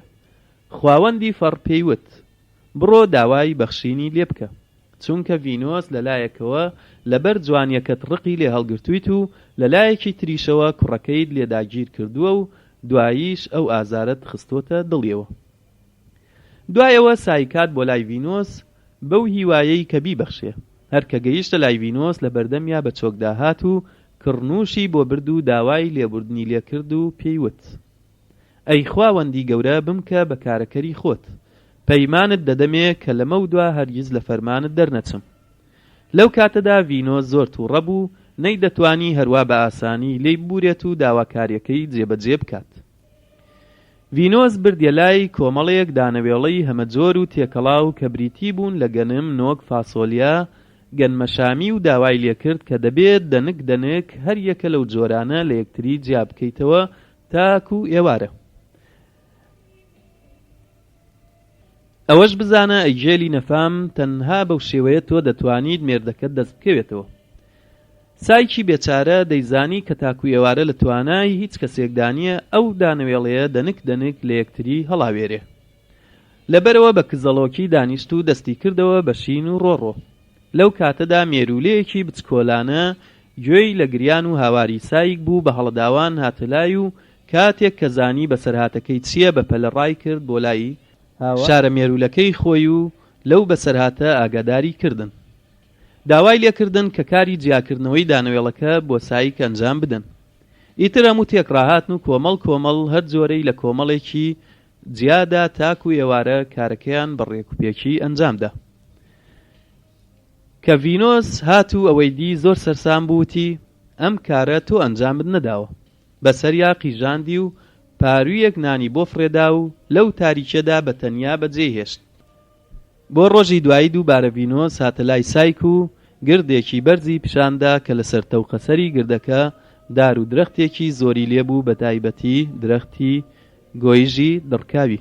خواوەندی فەڕ پێیوت بڕۆ داوای بەخشینی لێ بکە، چونکە ڤینۆس لەلایەکەوە لەبەر جوانیەکەت ڕقی لێ هەڵگرتوویت و لەلایەکی تریشەوە کوڕەکەیت لێداگیر کردووە و دواییش ئەو ئازارت خستۆتە دڵیەوە. دوایەوە سایکات بۆ لای ڤینۆس بەو هیوایەی کە بیبەخشێ. هەر کە گەیشتە لای ڤینۆس لە بەردەمیا بە چۆکدا هات و کڕنووشی بۆ برد و داوای لێبوردنی لێ کرد و پێیوت ئەی خواوەندی گەورە بمکە بە کارەکەری خۆت، پەیمانت دەدەمێ کە لەمە و دوا هەرگیز لە فەرمانت دەرنەچم. لەو کاتەدا ڤینۆس زۆر تووڕە بوو، نەیدەتوانی هەروە بە ئاسانی لێی ببورێت و داواکاریەکەی جێبەجێ بکات. ڤینۆس بردیە لای کۆمەڵێک دانەوێڵەی هەمەجۆر و تێکەڵاو کە بریتی بوون لە گەنم، نۆک، فاسۆلیا، گەنمەشامی و داوای لێکرد کە دەبێت دەنک هەر یەکە لەو جۆرانە لە یەکتری جیا بکەیتەوە تاکو ئێوارە. ئەوەش بزانە ئەیگێلی نەفام تەنها بەو شێوەیە تۆ دەتوانیت مێردەکەت دەست بکەوێتەوە. سایکی بێچارە دەیزانی کە تاکو ئێوارە لە توانای هیچ کەسێکدانیە ئەو دانەوێڵەیە دەنک لە یەکتری هەڵاوێرێ. لەبەرەوە بە کزەڵۆکی دانیشت و دەستی کردەوە بە شین و ڕۆڕۆ. لەو کاتەدا مێرولەیەکی بچکۆلانە گوێی لە گریان و هاواری سایک بوو، بە هەڵەداوان هاتەلای و کاتێک کە زانی بەسەرهاتەکەی چییە بەپەلەڕای کرد بۆ لای شارە مێرولەکەی خۆی و لەو بەسەرهاتە ئاگاداری کردن. داوای لێکردن کە کاری جیاکردنەوەی دانەوێڵەکە بۆ سایک ئەنجام بدەن. ئیتر هەموو تێکڕاهاتن و کۆمەڵ هەر جۆرەی لە کۆمەڵێکی جیادا تاکو ئێوارە کارەکەیان بە ڕێکوپێکی ئەنجامدا. کە ڤینۆس هات و ئەوەی دی زۆر سەرسام بووتی ئەم کارە تۆ ئەنجامت نەداوە. بەسەریا قیژاندی و پارویەک نانی بۆ فرێدا و لەو تاریکێدا بە تەنیا بەجێهێشت. بۆ ڕۆژی دوایی دووبارە ڤینۆس هاتە لای سایک و گردێکی بەرزی پیشاندا کە لەسەر تەوقەسەری گردەکە دار و درەختێکی زۆری لێبوو، بە تایبەتی درەختی گۆیژی دڕکاوی.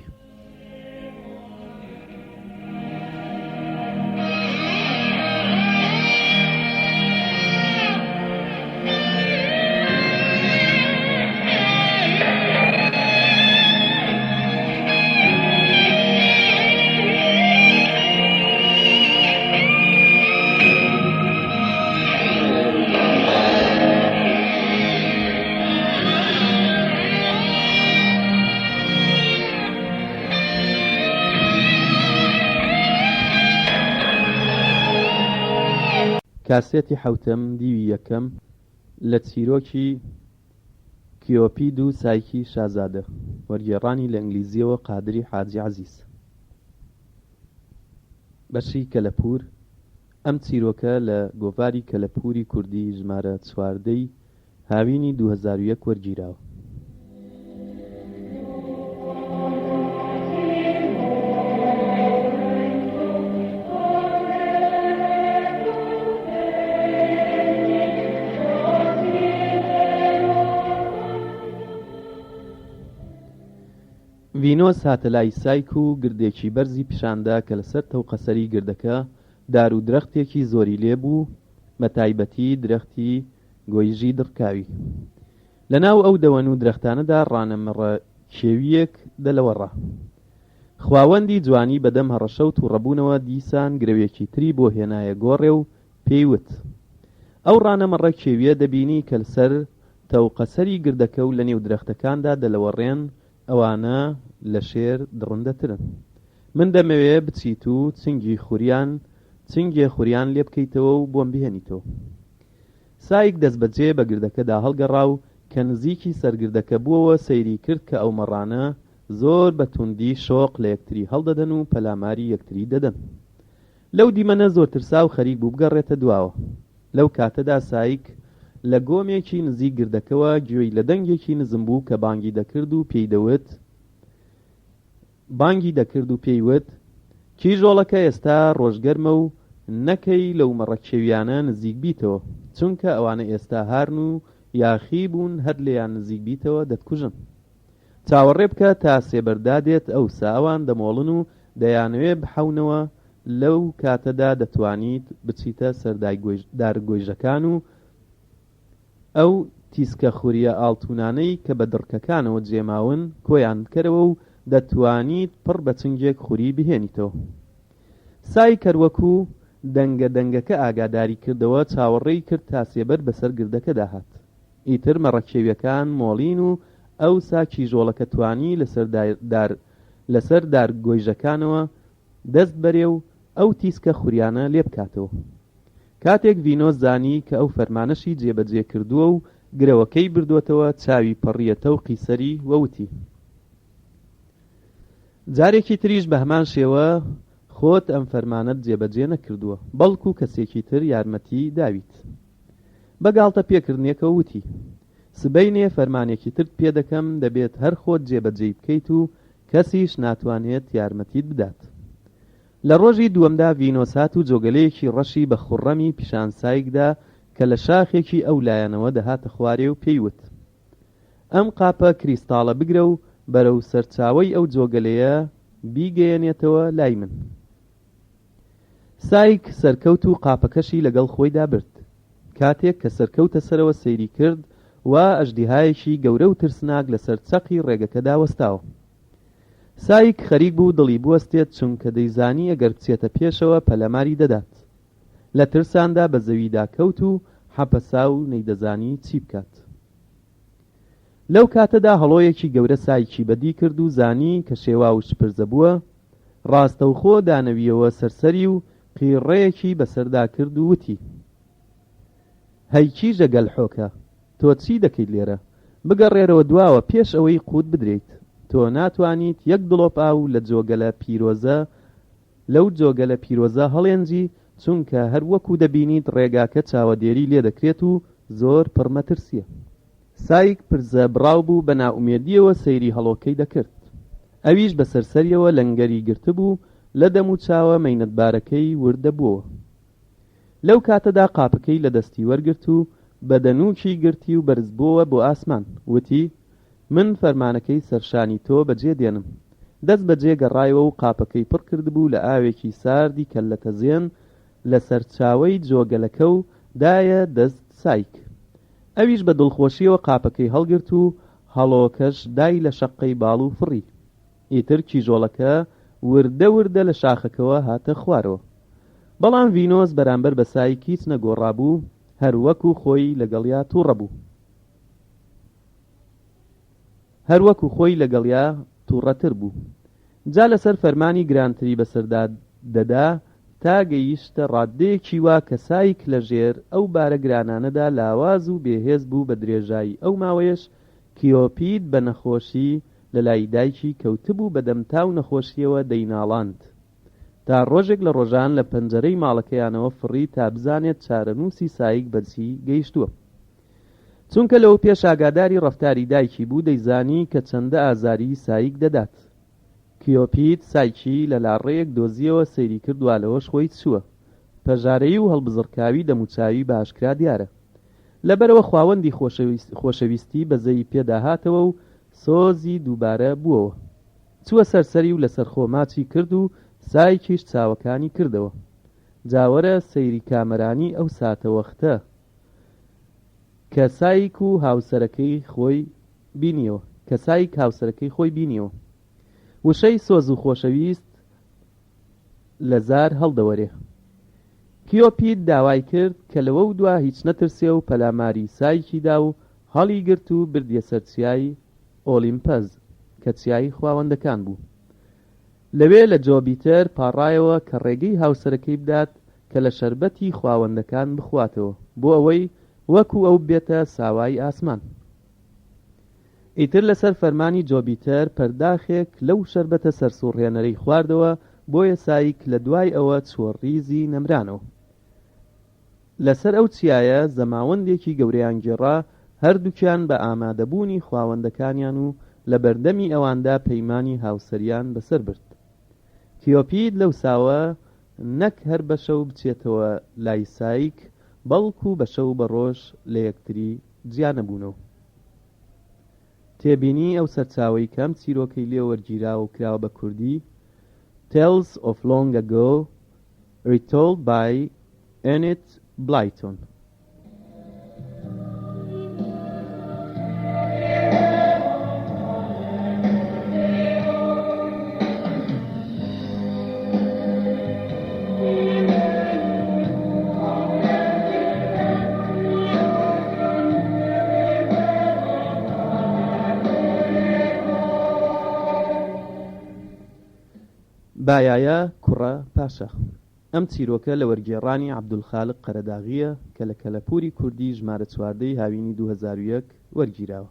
کاسێتی حەوتەم دیوی یەکەم لە چیرۆکی کیۆپید و سایکی شازادە، وەرگێڕانی لە ئینگلیزیەوە قادری حاجی عەزیز. بەشی کەلەپور. ئەم چیرۆکە لە گۆڤاری کەلەپوری کوردی ژمارە 14 هاوینی 2001 وەرگیراوە. ڤینۆس هاتە لای سایک و گردێکی بەرزی پیشاندا کە لەسەر تەوقەسەری گردەکە دار و درەختێکی زۆری لێبوو، بە تایبەتی درەختی گۆیژی دڕکاوی. لەناو ئەو دەوەن و درەختانەدا ڕانەمەڕە کێویەک دەلەوەڕا. خواوەندی جوانی بەدەم هەڕەشەوت و ڕەبوونەوە دیسان گرەوێکی تری بۆ هێنایە گۆڕێ و پێیوت: ئەو ڕانەمەڕە کێویە دەبینی کە لەسەر تەوقەسەری گردەکە و لە نێو درەختەکاندا دەلەوەڕێن، ئەوانە لە شێر دڕندەترن. من دەمەوێ بچیت و چنگێ خوریان لێ بکەیتەوە و بۆم بهێنیتەوە. سایک دەست بەجێ بە گردەکەدا هەڵگەڕا و کە نزیکی سەرگردەکە بووەوە سەیری کرد کە ئەو مەڕانە زۆر بە توندی شۆق لە یەکتری هەڵدەدەن و پەلاماری یەکتری دەدەن. لەو دیمەنە زۆر ترسا و خەریک بوو بگەڕێتە دواوە. لەو کاتەدا سایک لە گۆمێکی نزیک گردەکەوە گوێی لە دەنگێکی نزم بوو کە بانگی دەکرد و پێیوت: کیژۆڵەکە ئێستا ڕۆژگەرمە و نەکەی لەو مەڕەکێویانە نزیک بیتەوە، چونکە ئەوانە ئێستا هارن و یاخی بوون، هەر لێیان نزیک بیتەوە دەتکوژن. چاوەڕێ بکە تا سێبەردادێت ئەو ساوان دەمۆڵن و دەیانەوێ بحەونەوە. لەو کاتەدا دەتوانیت بچیتە سەر دارگۆیژەکان و ئەو تیسکە خوریە ئاڵتونانەی کە بە دڕکەکانەوە جێماون کۆیان بکەرەوە و دەتوانیت پڕ بە چنگێک خوری بهێنیتەوە. سای کەروەکو دەنگەکە ئاگاداری کردەوە، چاوەڕێی کرد تا سێبەر بەسەر گردەکە داهات. ئیتر مەڕەکێویەکان مۆڵین و ئەو ساکی ژۆڵەکە توانی لەسەر دارگۆیژەکانەوە دەست بەرێ و ئەو تیسکە خوریانە لێ بکاتەوە. کاتێک ڤینۆس زانی کە ئەو فەرمانەشی جێبەجێ کردووە و گرەوەکەی بردووەتەوە، چاوی پەڕیەتە و قیسەری وەوتی: جارێکی تریش بە هەمان شێوە خۆت ئەم فەرمانەت جێبەجێ نەکردووە، بەڵکو کەسێکی تر یارمەتی داویت. بەگاڵتە پێکردنێکە وتی: سبەینێ فەرمانێکی تر پێ دەکەم، دەبێت هەر خۆت جێبەجێ بکەیت و کەسیش ناتوانێت یارمەتیت بدات. لە ڕۆژی دووەمدا ڤینۆس هات و جۆگەلەیەکی ڕەشی بە خوڕەمی پیشان سایکدا کە لە شاخێکی ئەو لایەنەوە دەهاتە خوارێ و پێیوت: ئەم قاپە کریستاڵە بگرە و بەرەو سەرچاوەی ئەو جۆگەلەیە بیگەیەنێتەوە لای من. سایک سەرکەوت و قاپەکەشی لەگەڵ خۆیدا برد. کاتێک کە سەرکەوتە سەرەوە سەیری کرد، وا ئەژدیهایەکی گەورە و ترسناک لەسەر چەقی ڕێگەکەدا وەستاوە. سایک خەریک بوو دڵی بوەستێت، چونکە دەیزانی ئەگەر بچێتە پێشەوە پەلەماری دەدات. لە ترساندا بە زەویدا کەوت و حەپەسا و نەیدەزانی چی بکات. لەو کاتەدا هەڵۆیەکی گەورە سایکی بەدی کرد و زانی کە شێوا و شپرزە بووە. ڕاستەوخۆ دانەویەوە سەرسەری و قیڕەیەکی بەسەردا کرد و وتی: هەی کیژە گەلحۆکە، تۆ چی دەکەیت لێرە؟ بگەڕێرەوە دواوە پێش ئەوەی قوت بدرێیت. تۆ ناتوانیت یەک دڵۆپ ئاو لەو جۆگەلە پیرۆزە هەڵێنجی، چونکە هەر وەکو دەبینیت ڕێگاکە چاوەدێری لێ دەکرێت و زۆر پڕمەترسیە. سایک پرزە بڕاو بوو، بە ناومێدیەوە سەیری هەڵۆکەی دەکرد. ئەویش بە سەرسەریەوە لەنگەری گرتبوو، لە دەم و چاوە مەینەتبارەکەی وردەبووە. لەو کاتەدا قاپەکەی لە دەستی وەرگرت و بە دەنووکی گرتی و بەرزبووە بۆ ئاسمان. وتی: من فەرمانەکەی سەرشانی تۆ بەجێ دێنم. دەست بەجێ گەڕایەوە و قاپەکەی پڕ کردبوو لە ئاوێکی ساردی کەللەتەزێن لە سەرچاوەی جۆگەلەکە و دایە دەست سایک. ئەویش بە دڵخۆشیەوە قاپەکەی هەڵگرت و هەڵۆکەش دای لە شەقەی باڵ و فڕی. ئیتر کیژۆڵەکە وردە لە شاخەکەوە هاتە خوارەوە. بەڵام ڤینۆس بەرامبەر بە سایک هیچ نەگۆڕابوو، هەر وەکو خۆی لەگەڵیا تووڕەتر بوو. جا لەسەر فەرمانی گرانتری بەسەردا دەدا تا گەیشتە ڕادەیەکی وا کە سایک لە ژێر ئەو بارە گرانانەدا لاواز و بێهێز بوو. بە درێژایی ئەو ماوەیەش کیۆپید بە نەخۆشی لە لای دایکی کەوتبوو، بە دەمتا و نەخۆشیەوە دەیناڵاند. تا ڕۆژێک لە ڕۆژان لە پەنجەرەی ماڵەکەیانەوە فڕی تا بزانێت چارەنووسی سایک بەچی گەیشتووە. چونکە لەو پێش ئاگاداری ڕەفتاری دایکی بوو دەیزانی کە چەندە ئازاری سایک دەدات. کیۆپید سایکی لە لاڕەیەک دۆزیەوە سەیری کردووە لەوەش خۆی چووە. پەژارەیی و هەڵبزڕکاوی دەموچاوی بە ئاشکرا دیارە. لەبەرەوە خاوەندی خۆشەویستی بەزەی پێداهاتەوە و سۆزی دووبارە بووەوە. چووە سەرسەری و لەسەر خۆماچی کرد و سایکیش چاوەکانی کردەوە. جاوەرە سەیری کامەرانی ئەو ساتەوەختە کە سایک و هاوسەرەکەی خۆی بینیەوە. وشەی سۆز و خۆشەویست لە زار هەڵدەوەرێ. کیۆپید داوای کرد کە لەوە و دوا هیچ نەترسێ و پەلاماری سایکیدا و هەڵی گرت و بردیە سەر چیای ئۆلیمپەس کە چیای خواوەندەکان بوو. لەوێ لە جۆپیتەر پاڕایەوە کە ڕێگەی هاوسەرەکەی بدات کە لە شەربەتی خواوەندەکان بخواتەوە بۆ ئەوەی وەکو ئەو بێتە ساوای ئاسمان. ئیتر لەسەر فەرمانی جۆپیتەر پەرداخێک لەو شەربەتە سەرسوڕهێنەرەی خواردەوە بۆیە سایک لە دوای ئەوە چۆڕیزی نەمرانەوە. لەسەر ئەو چیایە زەماوەندێکی گەورەیان گێڕا هەردووکیان بە ئامادەبوونی خواوەندەکانیان و لە بەردەمی ئەواندا پەیمانی هاوسەریان بەسەر برد. کیۆپید لەو ساوە نەک هەر بە شەو بچێتەوە لای سایک بەڵکو بە شەو بە ڕۆژ لە یەکتری جیانەبوونەوە. تێبینی ئەو سەرچاوەی کەم چیرۆکەی لێ وەرگیراوە و کراوە بە کوردی Tales of Long Ago Retold by Enid Blyton. بایایە کوڕە پاشا. ئەم چیرۆکە لە وەرگێڕانی عەبدولخالق قەرەداغیە کە لە کەلەپوری کوردی ژمارە 14 هاوینی 2001 وەرگیراوە.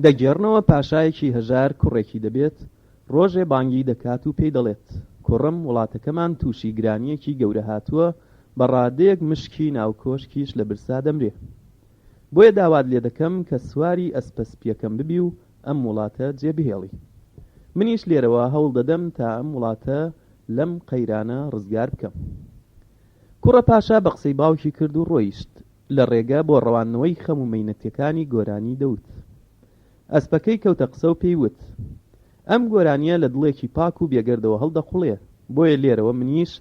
دەگێڕنەوە پاشایەکی هەژار کوڕێکی دەبێت ڕۆژێ بانگی دەکات و پێی دەڵێت کوڕم وڵاتەکەمان تووشی گرانیەکی گەورە هاتووە بە ڕادەیەک مشکی ناوکۆشکیش لە برسا دەمرێ. بۆیە داوات لێ دەکەم کە سواری ئەسپەسپیەکەم ببی و ئەم وڵاتە جێبهێڵی. منیش لێرەوە هەوڵ دەدەم تا ئەم وڵاتە لەم قەیرانە ڕزگار بکەم. کوڕە پاشا بە قسەی باوکی کرد و ڕۆیشت. لە ڕێگە بۆ ڕەوانەوەی خەم و مەینەتیەکانی گۆرانی دەوت. ئەسپەکەی کەوتە قسە و پێی وت ئەم گۆرانیە لە دڵێکی پاک و بێگەردەوە هەڵدەقوڵێ بۆیە لێرەوە منیش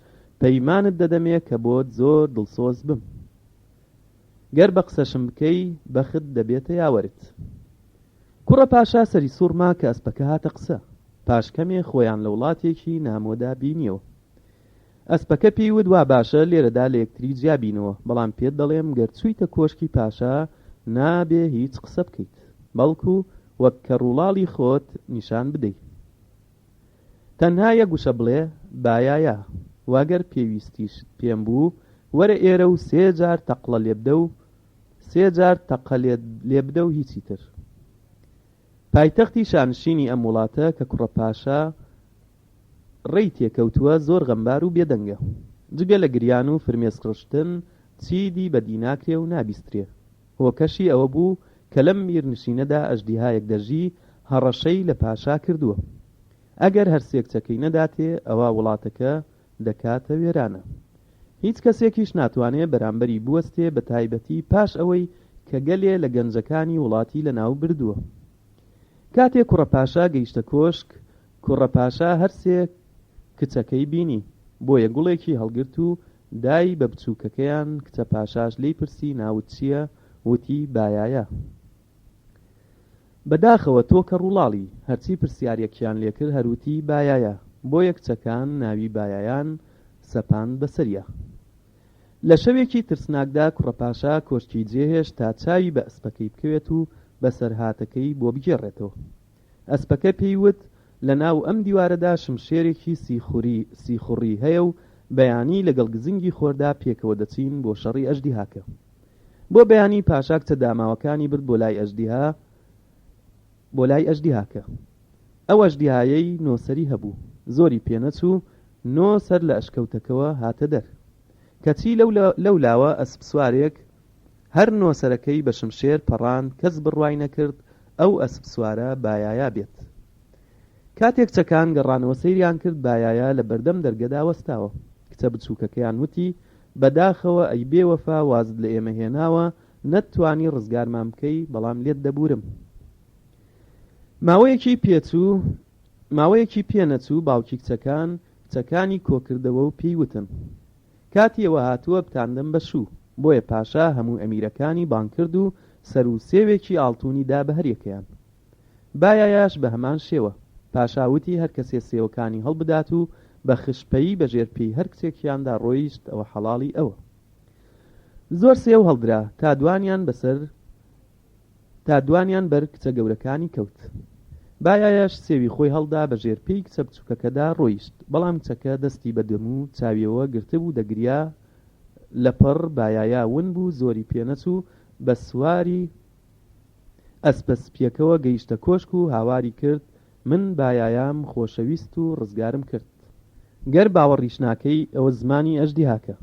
پەیمانت دەدەمێ کە بۆت زۆر دڵسۆز بم. گەر بە قسەشم بکەی بەخت دەبێتە یاوەرت. کوڕە پاشا سەری سوورما کە ئەسپەکە هاتە قسە. پاشکەمێ خۆیان لە وڵاتێکی نامۆدا بینیەوە. ئەسپەکە پێی وت وا باشە لێرەدا لە یەکتری جیابینەوە بەڵام پێت دەڵێم گەر چوویتە کۆشکی پاشا نابێ هیچ قسە بکەیت بەڵکو وەک کە ڕووڵاڵی خۆت نیشان بدەیت. تەنها یەک گوشە بڵێ بایایە واگەر پێویستیش پێم بوو وەرە ئێرە و 3 جار تەقڵە لێبدە و هیچی تر. پایتەختی شانشینی ئەم وڵاتە کە کوڕە پاشا ڕێی تێکەوتووە زۆر غەمبار و بێدەنگە. جگە لە گریان و فرمێسکڕشتن چیدی بەدی ناکرێ و نابیسترێ. هۆکەشی ئەوە بوو کە لەم میرنشینەدا ئەژدیهایەک دەژی هەڕەشەی لە پاشا کردووە. ئەگەر هەرسێک چەکەی نەداتێ ئەوە وڵاتەکە دەکاتە وێرانە. هیچ کەسێکیش ناتوانێت بەرامبەری بوەستێ بە تایبەتی پاش ئەوەی کە گەلێ لە گەنجەکانی وڵاتی لە ناو بردووە. کاتێک کوڕە پاشا گەیشتە کۆشک کوڕە پاشا هەرسێک کچەکەی بینی بۆیە گوڵێکی هەڵگرت و دای بە بچووکەکەیان کچە پاشاش لی پرسی ناوت چییە؟ وتی بایایە. بەداخەوە تۆ کە ڕووڵاڵی هەرچی پرسیارێکیان لێکرد هەروتی بایایە بۆیە کچەکان ناوی بایایان سەپان بەسەریە. لە شەوێکی ترسناکدا کوڕە پاشا کۆشکی جێهێشت تا چاوی بە ئەسپەکەی بکەوێت و بەسەرهاتەکەی بۆ بگێڕێتەوە. ئەسپەکە پێی وت لە ناو ئەم دیوارەدا شمشێرێکی سیخوڕی هەیە و بەیانی لەگەڵ گزنگی خۆردا پێکەوە دەچین بۆ شەڕی ئەژدیهاکە. بۆ بەیانی پاشا کچە داماوەکانی برد بۆ لای ئەژدیهاکە. ئەو ئەژدیهایەی نۆسەری هەبوو، زۆری پێنەچوو، نۆ سەر لە ئەشکەوتەکەوە هاتە دەر. کەچی لەولاوە ئەسپ سوارێک هەر نۆسەرەکەی بە شمشێر پەڕاند، کەس بڕوای نەکرد ئەو ئەسپ سوارە بایایا بێت. کاتێک کچەکان گەڕانەوە سەیریان کرد، بایایا لە بەردەم دەرگەدا وەستاوە. کچە بچووکەکەیان وتی بەداخەوە ئەی بێوەفا، وازت لە ئێمە هێناوە، نەتوانی ڕزگارمان بکەی، بەڵام لێت دەبورم. ماوەیەکی پێنەچوو باوکی کچەکانی کۆکردەوە و پێی وتن کاتی ئەوە هاتووە بتاندەم بەشوو. بۆیە پاشا هەموو ئەمیرەکانی بان کرد و سەر و سێوێکی ئاڵتوونی دا بە هەریەکەیان. بایایاش بە هەمان شێوە. پاشا وتی هەر کەسێ سێوەکانی هەڵبدات و بە خشپەیی بە ژێرپێی هەر کچێکیاندا ڕۆیشت، ئەوە حەڵاڵی ئەوە. زۆر سێو هەڵدرا تا دوانیان بەر کچە گەورەکانی کەوت. بایایاش سێوی خۆی هەڵدا بە ژێرپێی کچە بچووکەکەدا ڕۆیشت، بەڵام کچەکە دەستی بە دەم و چاویەوە گرتبوو دەگریا. لەپەڕ بایایا ون بوو، زۆری پێنەچوو، بە سواری ئەسپەسپیەکەوە گەیشتە کۆشک و هاواری کرد من بایایام خۆشەویست و ڕزگارم کرد. گەر باوەڕیش ناکەی ئەوە زمانی ئەژدیهاکە.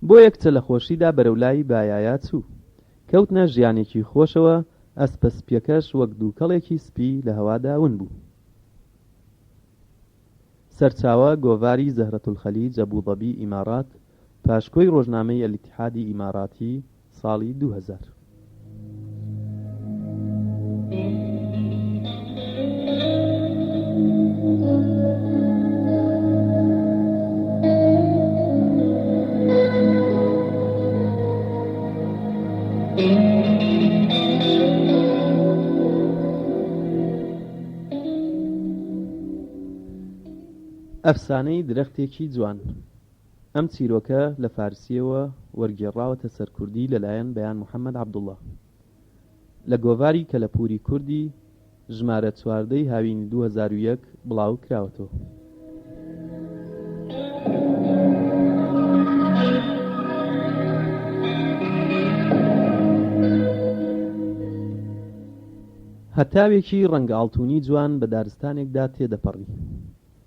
بۆ یەک کچە لە خۆشیدا بەرەولای بایایا چوو، کەوتنە ژیانێکی خۆشەوە. ئەسپەسپیەکەش وەک دووکەڵێکی سپی لە هەوادا ون بوو. سەرچاوە گۆڤاری زەهرەتولخەلیج، ئەبوظەبی، ئیمارات، پاشکۆی ڕۆژنامەی ئەلئیتیحادی ئیماراتی، ساڵی 2000. ئەفسانەی درەختێکی جوان. ئەم چیرۆکە لە فارسیەوە وەرگێڕاوەتە سەر کوردی لەلایەن بەیان محەممەد عەبدوڵڵا لە گۆڤاری کەلەپوری کوردی ژمارە 14 هاوینی 2001 بڵاو کراوەتەوە. هەتاوێکی ڕەنگە ئاڵتوونی جوان بە دارستانێکدا تێدەپەڕی.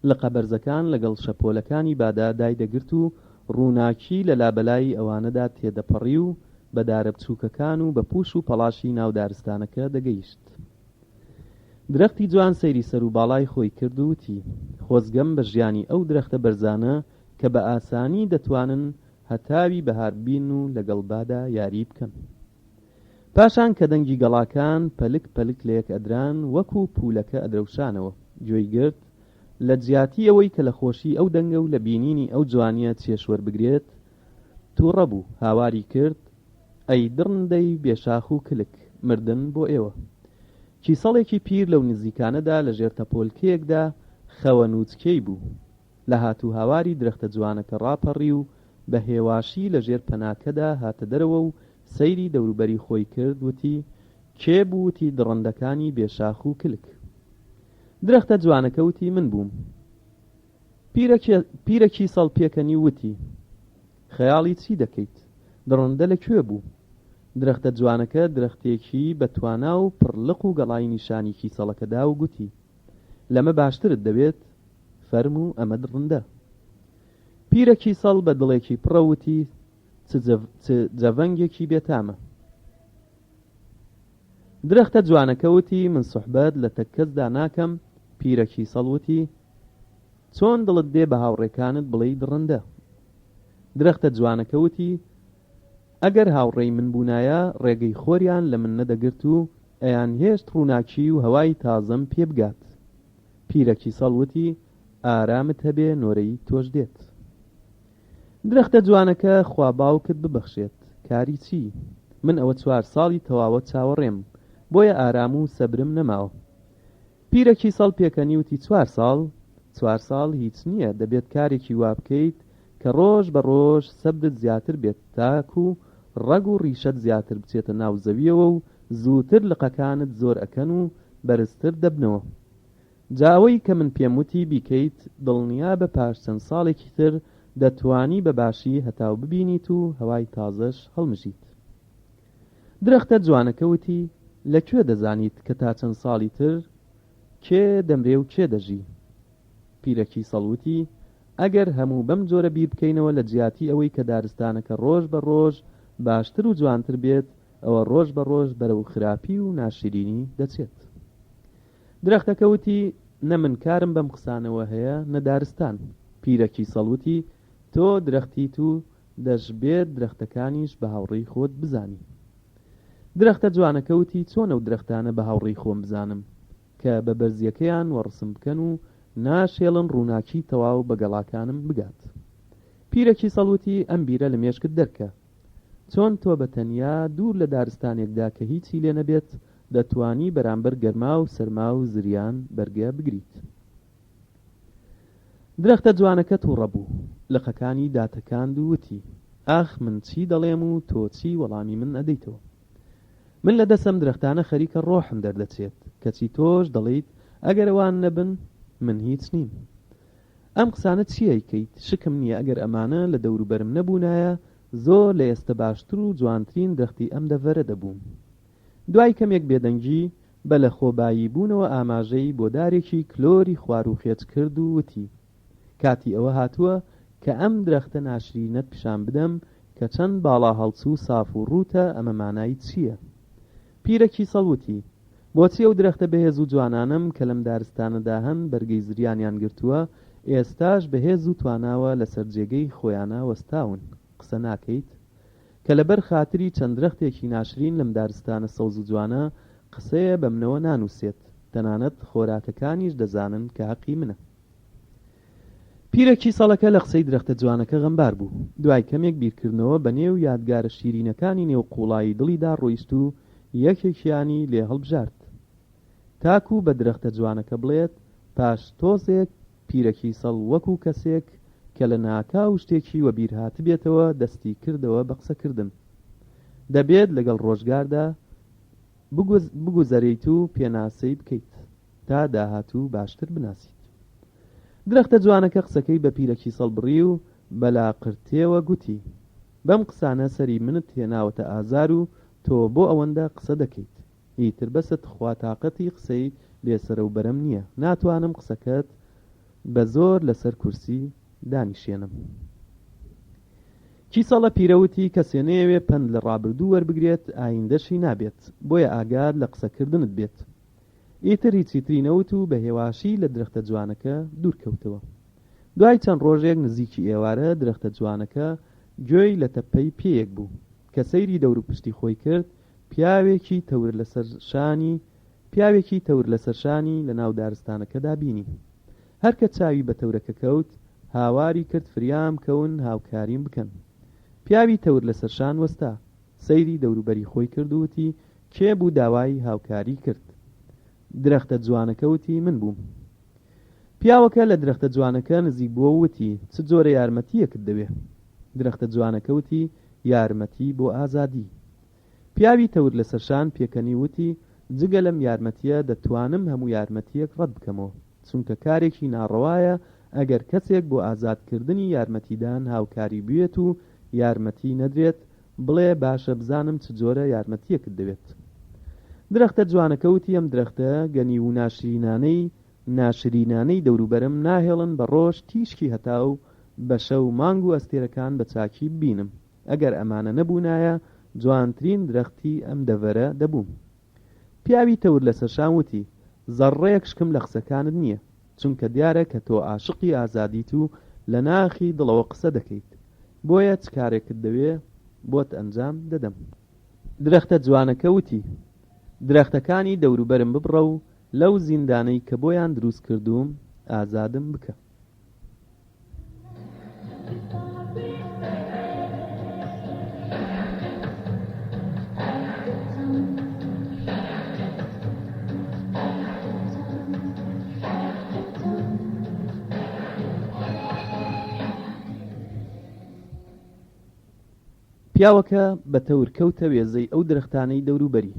لە قەبەرزەکان لەگەڵ شەپۆلەکانی بادا دایدەگرت و ڕووناکی لە لابەلای ئەوانەدا تێدەپەڕی و بە دارە بچووکەکان و بە پوش و پەڵاشی ناو دارستانەکە دەگەیشت. درەختی جوان سەیری سەر و باڵای خۆی کرد و وتی خۆزگەم بە ژیانی ئەو درەختە بەرزانە کە بە ئاسانی دەتوانن هەتاوی بەهاربین و لەگەڵ بادا یاری بکەن. پاشان کە دەنگی گەڵاکان پەلک پەلک لە یەک ئەدران وەکو پولەکە ئەدرەوشانەوە، گوێی گرت لە جیاتی ئەوەی کە لە خۆشی ئەو دەنگە و لە بینینی ئەو جوانیە چێشوەر بگرێت تووڕە بوو. هاواری کرد ئەی دڕندەی بێشاخ و کلک، مردن بۆ ئێوە. کیسەڵێکی پیر لەو نزیکانەدا لە ژێر تەپۆلکەیەکدا خەوە نووچکەی بوو. لە هاتوو هاواری درەختە جوانەکە ڕاپەڕی و بە هێواشی لە ژێر پەناکەدا هاتە دەرەوە و سەیری دەوروبەری خۆی کرد. وتی کێ بوو؟ وتی دڕندەکانی بێشاخ و کلک. درەختە جوانەکە وتی من بووم. پیرەکی سەڵ پێکەنی وتی خەیاڵی چی دەکەیت؟ دڕندە لەکوێ بوو؟ درەختە جوانەکە درەختێکی بەتوانا و پڕلق و گەڵای نیشانی کیسەڵەکەدا و گوتی لەمە باشترت دەوێت؟ فەرموو ئەمە دڕندە. پیرەکی سەڵ بە دڵێکی پڕەوتی چ جەڤەنگێکی بێتامە. درەختە جوانەکە وتی من سوحبەت لە تەککەسدا ناکەم. پیرەکی سەڵ وتی چۆن دڵت دێ بە هاوڕێکانت بڵێی دڕندە؟ درەختە جوانەکە وتی ئەگەر هاوڕێی من بوونایە ڕێگەی خۆریان لە من نەدەگرت و ئەیان هێشت ڕووناکی و هەوای تازەم پێ بگات. پیرەکی سەڵ وتی ئارامت هەبێ نۆرەی تۆش دێت. درەختە جوانەکە خوا باوکت ببەخشێت. کاری چی؟ من ئەوە 4 ساڵی تەواوە چاوەڕێم، بۆیە ئارام و سەبرم نەماوە. پیرەکی سەڵ پێکەنی وتی 4 ساڵ؟ 4 ساڵ هیچ نییە، دەبێت کارێکی وا بکەیت کە ڕۆژ بە ڕۆژ سەبرت زیاتر بێت تاکو ڕەگ و ڕیشەت زیاتر بچێتە ناو زەویەوە و زووتر لقەکانت زۆر ئەکەن و بەرزتر دەبنەوە. جاوەی کە من پێم وتی بیکەیت دڵنیا بە پاش چەند ساڵێکی تر دەتوانی بەباشی هەتاو ببینیت و هەوای تازەش هەڵمژیت. درەختە جوانەکە وتی لەکوێ دەزانیت کە تا چەند ساڵی تر کێ دەمرێ و کێ دەژی؟ پیرەکی سەڵوتی ئەگەر هەموو بەم جۆرە بیر بکەینەوە لە جیاتی ئەوەی کە دارستانەکە ڕۆژ بە ڕۆژ باشتر و جوانتر بێت، ئەوە ڕۆژ بە ڕۆژ بەرەو خراپی و ناشرینی دەچێت. درەختەکە وتی نە من کارم بەم قسانەوە هەیە نە دارستان. پیرەکی سەڵوتی تۆ درەختیت و دەشبێت درەختەکانیش بە هاوڕێی خۆت بزانی. درەختە جوانەکە وتی چۆنە و درەختانە بە هاوڕێی خۆم بزانم کە بە بەرزیەکەیان وەڕسم بکەن و ناشێڵن ڕووناکی تەواو بە گەڵاکانم بگات. پیرەکی سەڵوتی ئەم بیرە لە مێشکت دەرکە. چۆن تۆ بە تەنیا دوور لە دارستانێکدا کە هیچی لێ نەبێت دەتوانی بەرامبەر گەرما و سەرما و زریان بەرگە بگریت. درەختە جوانەکە تووڕە بوو، لقەکانی داتەکاند و وتی ئاخ من چی دەڵێم و تۆ چی وەڵامی من ئەدەیتەوە؟ من لە دەسەم درەختانە خەریکە ڕۆحم دەردەچێت، کەچی تۆش دەڵێیت ئەگەر ئەوان نەبن من هیچ نیم. ئەم قسانە چیەکەیت؟ شکم نییە ئەگەر ئەمانە لە دەوروبەرم نەبوونایە زۆر لە ئێستا باشتر و جوانترین درەختی ئەم دەڤەرە دەبووم. دوای کەمێک بێدەنگی بە لە خۆبایی بوونەوە ئاماژەی بۆ دارێکی کلۆری خوار و خێچ کرد و وتی کاتی ئەوە هاتووە کە ئەم درەختە ناشرینەت پیشان بدەم کە چەند باڵا هەڵچوو ساف و ڕوتە ئەمە مانای چییە؟ پیرەکی سەڵوتی بۆچی ئەو درەختە بەهێز و جوانانم کە لەم دارستانەدا هەن بەرگەی زریانیان گرتووە ئێستاش بەهێز و تواناوە لەسەر جێگەی خۆیانە وەستاون قسە ناکەیت؟ کە لەبەر خاتری چەند درەختێکی ناشرین لەم دارستانە سەوز و جوانە قسەیە بە منەوە نانووسێت، تەنانەت خۆراکەکانیش دەزانن کە حەقی منە. پیرەکی سەڵەکە لە قسەی درەختە جوانەکە غەمبار بوو. دوای کەمێک بیرکردنەوە بە نێو یادگارە شیرینەکانی نێو قوڵایی دڵیدا ڕۆیشت و یەکێکیانی لێ هەڵبژارد. تاکو بە درەختە جوانەکە بڵێت پاش تۆزێک پیرەکی سەڵ وەکو کەسێک کە لە ناکاو شتێکی وە بیرهات بێتەوە دەستی کردەوە بە قسەکردن. دەبێت لەگەڵ ڕۆژگاردا بگوزەرێت و پێناسەی بکەیت تا داهاتوو باشتر بناسیت. درەختە جوانەکە قسەکەی بە پیرەکی سەڵ بڕی و بەلاقرتێوە گوتی بەم قسانە سەری منت هێناوەتە ئازار و تۆ بۆ ئەوەندە قسە دەکەیت. ئیتر بەست خوا تااقەتی قسەی بێسەرە و بەرەم نییە، ناتوانم قسەکەت بە زۆر لەسەر کورسی دانیشێنم. کیسەڵە پیرەوتی کەسێ نەیەوێ پند لە ڕابردوو وەربگرێت ئایندەشی نابێت، بۆیە ئاگاد لە قسەکردنت بێت. ئیتر هیچی تری نەوت و بە هێواشی لە درەختە جوانەکە دوورکەوتەوە. دوای چەند ڕۆژێک نزیکی ئێوارە درەختە جوانەکە گوێی لە تەپەی پێیەک بوو کە سەیری دەور و پشتی خۆی کرد. پیاوێکی تەور لەسەر شانی لە ناو دارستانەکەدا بینی. هەرکە چاوی بە تەورەکە کەوت هاواری کرد فریام کەون هاوکاریم بکەن. پیاوی تەور لەسەر شان وەستا، سەیری دەوروبەری خۆی کرد و وتی کێ بوو داوای هاوکاری کرد؟ درەختە جوانەکە وتی من بووم. پیاوەکە لە درەختە جوانەکە نزیک بووە و وتی چ جۆرە یارمەتیەکت دەوێ؟ درەختە جوانەکە وتی یارمەتی بۆ ئازادی. پیاوی تەور لەسەر شان پێکەنی وتی جگە لەم یارمەتیە دەتوانم هەموو یارمەتیەک ڕەت بکەمەوە، چونکە کارێکی ناڕەوایە ئەگەر کەسێک بۆ ئازادکردنی یارمەتیدان هاوکاری بوێت و یارمەتی نەدرێت بڵێ باشە بزانم چ جۆرە یارمەتیەکت دەوێت. درەختە جوانەکە وتی ئەم درەختە گەنی و ناشرینانەی دەوروبەرم ناهێڵن بە ڕۆژ تیشکی هەتاو بە شەو مانگ و ئەستێرەکان بە چاکی ببینم. ئەگەر ئەمانە نەبوونایە جوانترین درەختی ئەم دەڤەرە دەبووم. پیاوی تەور لەسەر شان وتی زەڕڕەیەک شکم لە قسەکانت نییە، چونکە دیارە کە تۆ عاشقی ئازادیت و لە ناخی دڵەوە قسە دەکەیت، بۆیە چ کارێکت دەوێ بۆت ئەنجام دەدەم. درەختە جوانەکە وتی درەختەکانی دەوروبەرم ببڕە و لەو زیندانەی کە بۆیان دروست کردووم ئازادم بکە. پیاوەکە بە تەور کەوتە وێزەی ئەو درەختانەی دەوروبەری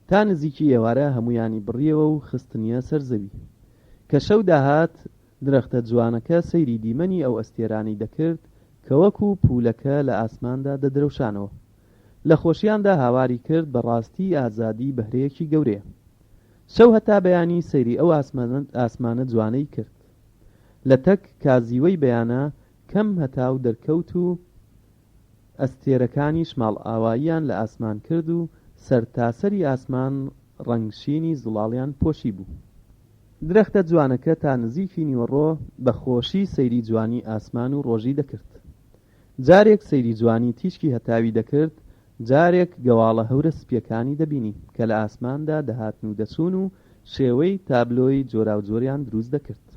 تا نزیکی ئێوارە هەمویانی بڕیەوە و خستنیە سەر زەوی. کە شەو داهات درەختە جوانەکە سەیری دیمەنی ئەو ئەستێرانەی دەکرد کە وەکو پولەکە لە ئاسماندا دەدرەوشانەوە. لە خۆشیاندا هاواری کرد بەڕاستی ئازادی بەهرەیەکی گەورەیە. شەو هەتا بەیانی سەیری ئەو ئاسمانە جوانەی کرد. لە تەک کازیوەی بەیانە کەم هەتاو دەرکەوت و ئەستێرەکانی شماڵ ئاواییان لە ئاسمان کرد و سەرتاسەری ئاسمان ڕەنگشینی زوڵاڵیان پۆشی بوو. درەختە جوانەکە تا نزیکی نیوەڕۆ بە خۆشی سەیری جوانی ئاسمان و ڕۆژی دەکرد. جارێک سەیری جوانی تیشکی هەتاوی دەکرد، جارێک گەواڵە هەورە سپیەکانی دەبینی کە لە ئاسماندا دەهاتن و دەچوون و شێوەی تابلۆی جۆراوجۆریان دروست دەکرد.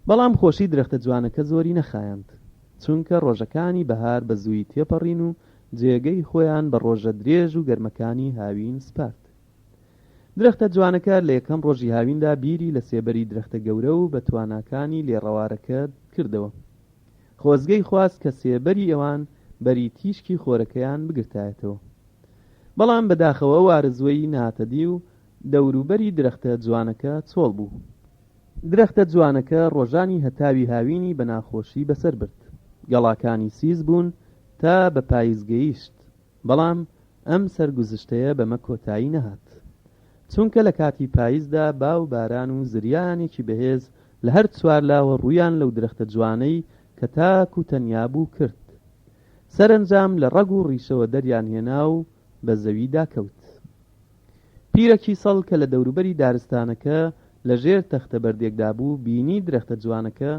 بەڵام خۆشی درەختە جوانەکە زۆری نەخایاند، چونکە ڕۆژەکانی بەهار بە زووی تێپەڕین و جێگەی خۆیان بە ڕۆژە درێژ و گەرمەکانی هاوین سپارد. درەختە جوانەکە لە یەکەم ڕۆژی هاویندا بیری لە سێبەری درەختە گەورە و بە تواناکانی لێڕەوارەکە کردەوە. خۆزگەی خواست کە سێبەری ئەوان بەری تیشکی خۆرەکەیان بگرتایەتەوە. بەڵام بەداخەوە وارزوەی ناتەدی و دەوروبەری درەختە جوانەکە چۆڵ بوو. درەختە جوانەکە ڕۆژانی هەتاوی هاوینی بە ناخۆشی بەسەر برد. گەڵاکانی سیز بوون تا بە پاییزگەیشت، بەڵام ئەم سەرگوزشتەیە بەمە کۆتایی نەهات، چونکە لە کاتی پاییزدا باو باران و زریانێکی بەهێز لە هەر چوار لاوە ڕوویان لەو درەختە جوانەی کە تاک و تەنیا بوو کرد. سەرنجام لە ڕەگ و ڕیشەوە دەریان هێنا و بە زەوی داکەوت. پیرەکی سەڵ کە لە دەوروبەری دارستانەکە لە ژێر تەختە بەردێکدا بوو بینی درەختە جوانەکە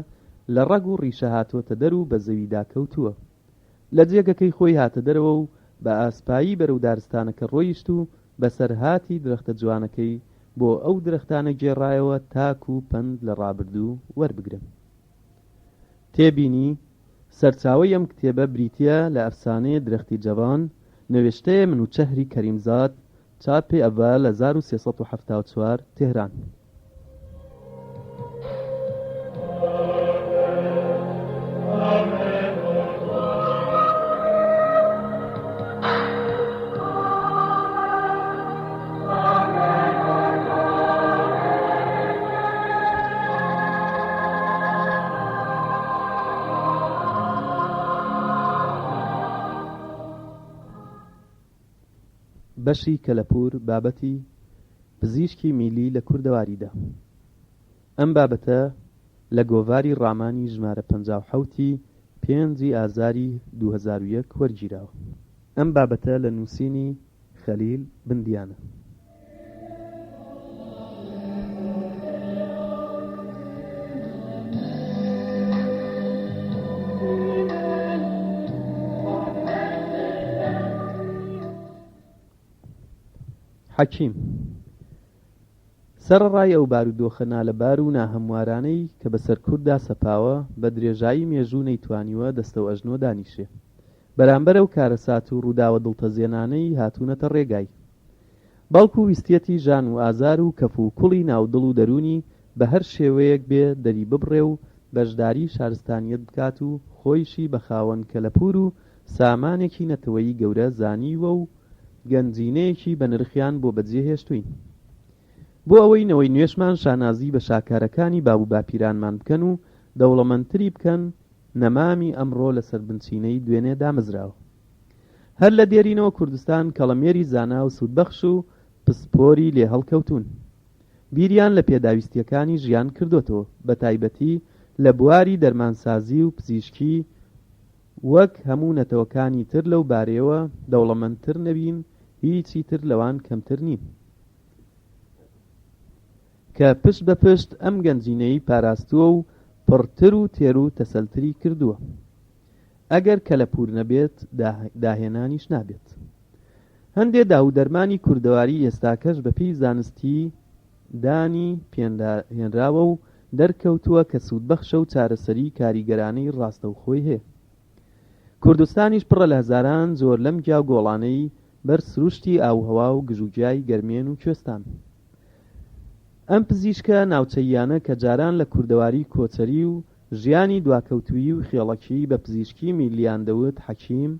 لە ڕەگ و ڕیشە هاتۆتە دەر و بە زەوی داکەوتووە. لە جێگەکەی خۆی هاتە دەرەوە و بە ئاسپایی بەرەو دارستانەکە ڕۆیشت و بەسەرهاتی درەختە جوانەکەی بۆ ئەو درەختانە گێڕایەوە تاک و پند لە ڕابردوو وەربگرن. تێبینی سەرچاوەی ئەم کتێبە بریتیە لە ئەفسانەیە درەختی جەوان، نوێشتەیە منوچەهری کەریمزاد، چاپی ئەڤا لە 1374 تێهران. بەشی کەلەپور بابەتی پزیشکی میلی لە کوردەواریدا. ئەم بابەتە لە گۆڤاری ڕامانی ژمارە 57 5 ئازاری 2001 وەرگیراوە. ئەم بابەتە لە نووسینی خەلیل بندیانە. حەکیم سەرڕای ئەو بارودۆخە نالەبار و ناهەموارانەی کە بەسەر کووردا سەپاوە بە درێژایی مێژوو نەیتوانیوە دەستە و ئەژنۆ دانیشێ. بەرامبەر ئەو کارەسات و ڕووداوە دڵتەزێنانەی هاتوونەتە ڕێگای. بەڵکو ویستەتی ژان و ئازار و کەف و کوڵی ناودڵ و دەرونی بە هەر شێوەیەک بێ دەری ببڕێ و بەشداری شارستانیەت بکات و خۆیشی بە خاوەن کەلەپور و سامانێکی نەتەوەیی گەورە زانیوە و گەنجینەیەکی بە نرخیان بۆ بەجێهێشتوین. بۆ ئەوەی نەوەی نوێشمان شانازی بە شاکارەکانی باب و باپیرانمان بکەن و دەوڵەمەندتری بکەن، نەمامی ئەمڕۆ لەسەر بنچینەی دوێنێ دامەزراوە. هەر لە دێرینەوە کوردستان کەڵەمێری زانا و سوودبەخش و پسپۆری لێ هەڵکەوتون. بیریان لە پێداویستیەکانی ژیان کردوتەوە، بە تایبەتی لە بواری دەرمانسازی و پزیشکی. وەک هەموو نەتەوەکانی تر لەو بارەیەوە دەوڵەمەندتر نەبین، هیچی تر لەوان کەمتر نین، کە پشت بە پشت ئەم گەنجینەی پاراستووە و پڕتر و تێر و تەسەلتری کردووە. ئەگەر کەلەپور نەبێت داهێنانیش نابێت. هەندێ داو دەرمانی کوردەواری ئێستاکەش بەپێی زانستی دانی پێهێنراوە و دەرکەوتووە کە سوودبەخشە و چارەسەری کاریگەرانەی ڕاستەوخۆی هەیە. کوردستانیش پڕە لە هەزاران زۆر لەم گیاو گۆڵانەی بەر سروشتی ئاوهەوا و گژوگیای گەرمێن و کوێستان. ئەم پزیشکە ناوچەییانە کە جاران لە کوردەواری کۆچەری و ژیانی دواکەوتویی و خێڵەکی بە پزیشکی میلیان دەوت حەکیم،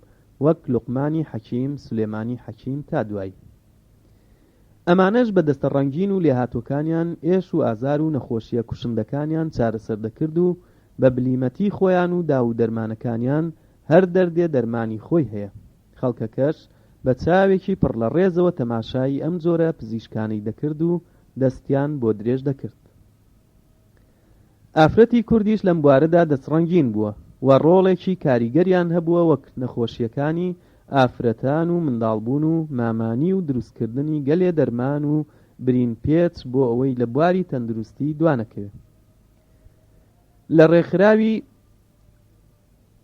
وەک لوقمانی حەکیم، سولێمانی حەکیم تا دوای. ئەمانەش بە دەستە ڕەنگین و لێهاتووەکانیان ئێش و ئازار و نەخۆشیە کوشندەکانیان چارەسەر دەکرد و بە بلیمەتی خۆیان و داو دەرمانەکانیان هەر دەردێ دەرمانی خۆی هەیە. خەڵکەکەش بە چاوێکی پڕ لە ڕێزەوە تەماشای ئەم جۆرە پزیشکانەی دەکرد و دەستیان بۆ درێژ دەکرد. ئافرەتی کوردیش لەم بوارەدا دەستڕەنگین بووە و ڕۆڵێکی کاریگەریان هەبووە وەک نەخۆشیەکانی ئافرەتان و منداڵبوون و مامانی و دروستکردنی گەلێ دەرمان و برین پێچ بۆ ئەوەی لە بواری تەندروستی دوانەکەوێت. لە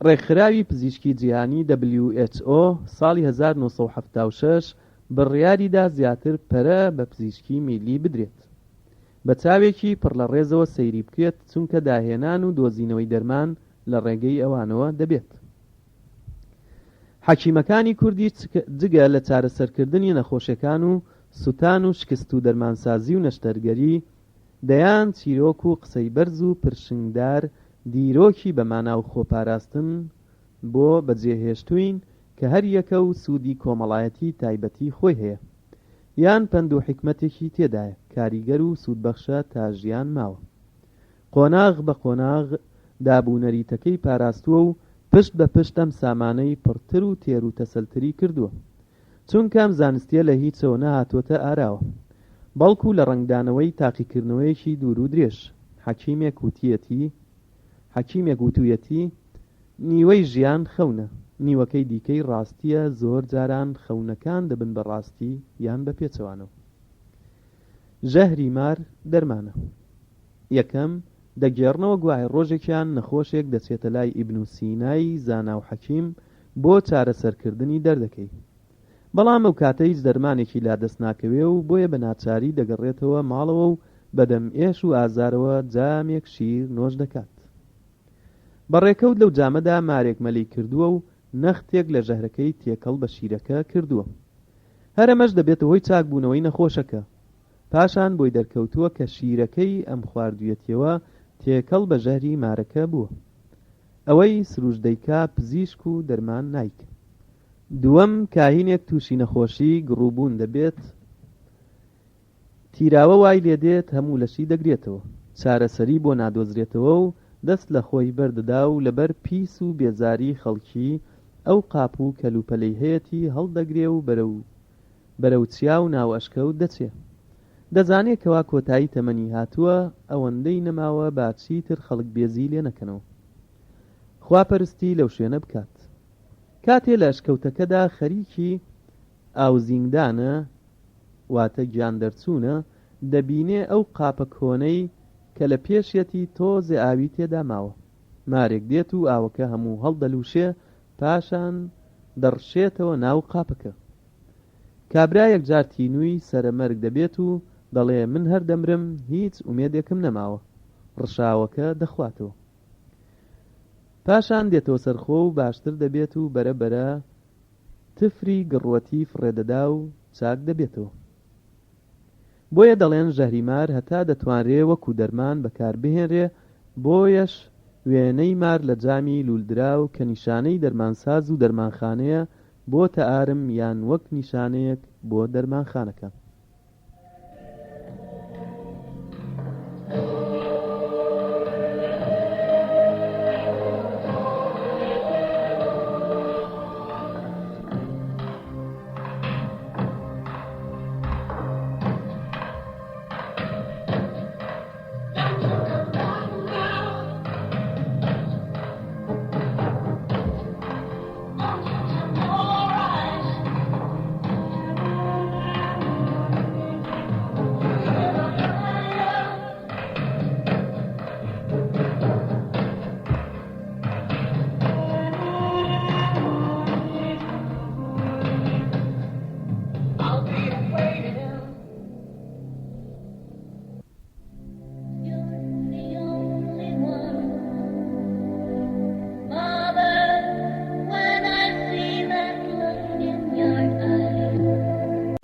ڕێکخراوی پزیشکی جیهانی WHO ساڵی 1976 بڕیاریدا زیاتر پەرە بە پزیشکی میلی بدرێت، بە چاوێکی پڕ لە ڕێزەوە سەیری بکرێت، چونکە داهێنان و دۆزینەوەی دەرمان لە ڕێگەی ئەوانەوە دەبێت. حەکیمەکانی کوردی جگە لە چارەسەرکردنی نەخۆشیەکان و سوتان و شکست و دەرمانسازی و نەشتەرگەری دەیان چیرۆک و قسەی بەرز و پرشنگدار دیرۆکی بەمانا و خۆپاراستن بۆ بەجێهێشتوین کە هەر یەکە و سوودی کۆمەڵایەتی تایبەتی خۆی هەیە، یان پند و حکمەتێکی تێدایە کاریگەر و سوودبەخشە تا ژیان ماوە. قۆناغ بە قۆناغ دابوونەریتەکەی پاراستووە و پشت بە پشت ئەم سامانەی پڕتر و تێر و تەسەلتری کردووە، چونکە ئەم زانستیە لە هیچەوە نەهاتوۆتە ئاراوە، بەڵکو لە ڕەنگدانەوەی تاقیکردنەوەیەکی دوور و درێژ. حەکیمێک وتوویەتی نیوەی ژیان خەونە، نیوەکەی دیکەی ڕاستیە. زۆر جاران خەونەکان دەبن بە ڕاستی یان بە پێچەوانەوە. ژەهری مار دەرمانە. یەکەم، دەگێڕنەوە گوایە ڕۆژێکیان نەخۆشێک دەچێتە لای ئیبن سینای زانا و حەکیم بۆ چارەسەرکردنی دەردەکەی، بەڵام ئەو کاتە هیچ دەرمانێکی لادەست ناکەوێ و بۆیە بە ناچاری دەگەڕێتەوە ماڵەوە و بەدەم ئێش و ئازارەوە جامێک شیر نۆش دەکات. بەڕێکەوت لەو جامەدا مارێک مەلی کردووە و نەختێک لە ژەهرەکەی تێکەڵ بە شیرەکە کردووە. هەرەمەش دەبێتە هۆی چاکبوونەوەی نەخۆشەکە. پاشان بۆی دەرکەوتووە کە شیرەکەی ئەم خواردوویەتیەوە تێکەڵ بە ژەهری مارەکە بووە. ئەوەی سروشدەیکا پزیشک و دەرمان نایک. دووەم، کاهینێک تووشی نەخۆشی گڕووبوون دەبێت، تیراوە وای لێدێت هەموو لەشی دەگرێتەوە، چارەسەری بۆ نادۆزرێتەوە و دەست لە خۆی بەردەدا و لەبەر پیس و بێزاری خەڵکی ئەو قاپ و کەلوپەلەی هەیەتی هەڵدەگرێ و بەرەو چیا و ناو ئەشکەوت دەچێ. دەزانێت کەوا کۆتایی تەمەنی هاتووە، ئەوەندەی نەماوە باچی تر خەڵک بێزی لێ نەکەنەوە، خواپەرستی لەو شوێنە بکات. کاتێ لە ئەشکەوتەکەدا خەریکی ئاوزینگدانە واتە گیان دەرچوونە، دەبینێ ئەو قاپە کۆنەی کە لە پێشەتی تۆزێ ئاوی تێدا ماوە. مارێک دێت و ئاوەکە هەموو هەڵدەلووشێ، پاشان دەڕشێتەوە ناو قاپەکە. کابرا یەکجار تینووی سەرەمەرگ دەبێت و دەڵێ من هەر دەمرم، هیچ ئومێدێکم نەماوە، ڕشاوەکە دەخواتەوە. پاشان دێتەوە سەرخۆ و باشتر دەبێت و بەرەبەرە تفری گڕوەتی فڕێدەدا و چاک دەبێتەوە. بۆیە دەڵێن ژەهریمار هەتا دەتوانرێ وەکو دەرمان بەکاربهێنرێ، بۆیەش وێنەی مار لە جامی لولدراو کە نیشانەی دەرمانساز و دەرمانخانەیە بۆتە ئارم یان وەک نیشانەیەک بۆ دەرمانخانەکە.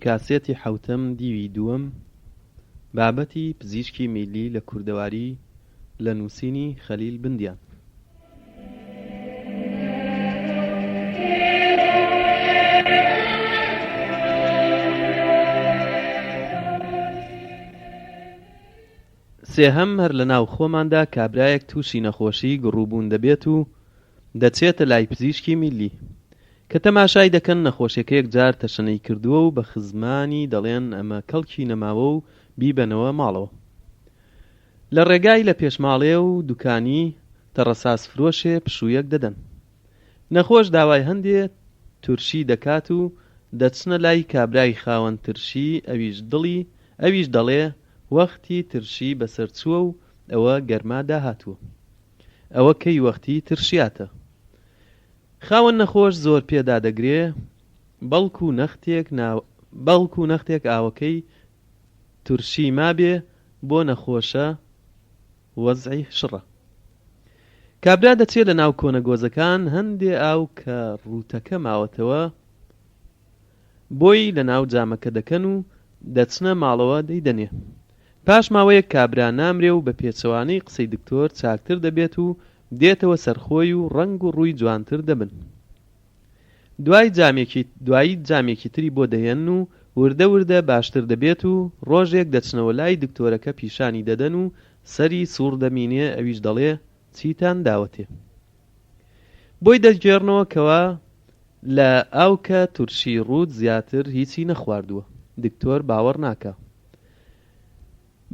کاسێتی حەوتەم دیوی دووەم، بابەتی پزیشکی میلی لە کوردەواری، لە نووسینی خەلیل بندیان. سێهەم هەر لە ناو خۆماندا کابرایەک تووشی نەخۆشی گڕووبوون دەبێت و دەچێتە لای پزیشکی میلی کە تەماشای دەکەن نەخۆشیەکە یەکجار تەشەنەی کردووە و بە خزمانی دەڵێن ئەمە کەڵکی نەماوە و بیبەنەوە ماڵەوە. لە ڕێگای لە پێشماڵێ و دوکانی تەڕەساس فرۆشێ پشوویەک دەدەن. نەخۆش داوای هەندێ تورشی دەکات و دەچنە لای کابرای خاوەن ترشی ئەویش دەڵێ وەختی ترشی بەسەرچووە و ئەوە گەرما داهاتووە. ئەوە کەی وەختی ترشیاتە. خاوەن نەخۆش زۆر پێدا دەگرێ بەڵکو نەختێک ئاوەکەی تورشی مابێ بۆ نەخۆشە وەزعی شڕە. کابرا دەچێت لە ناو کۆنەگۆزەکان هەندێ ئاو کە ڕووتەکە ماوەتەوە بۆی لە ناو جامەکە دەکەن و دەچنە ماڵەوە دەیدەنێ. پاش ماوەیەک کابرا نامرێ و بە پێچەوانەی قسەی دکتۆر چاکتر دەبێت و دێتەوە سەرخۆی و ڕەنگ و ڕووی جوانتر دەبن. دوایی جامێکی تری بۆ دەهێن و وردە وردە باشتر دەبێت و ڕۆژێک دەچنەوە لای دکتۆرەکە پیشانی دەدەن و سەری سوور دەمینێ. ئەویش دەڵێ چیتان داوەتێ. بۆی دەگێڕنەوە کەوا لە ئاوکە تورشی ڕوود زیاتر هیچی نەخواردووە. دکتۆر باوەڕ ناکە.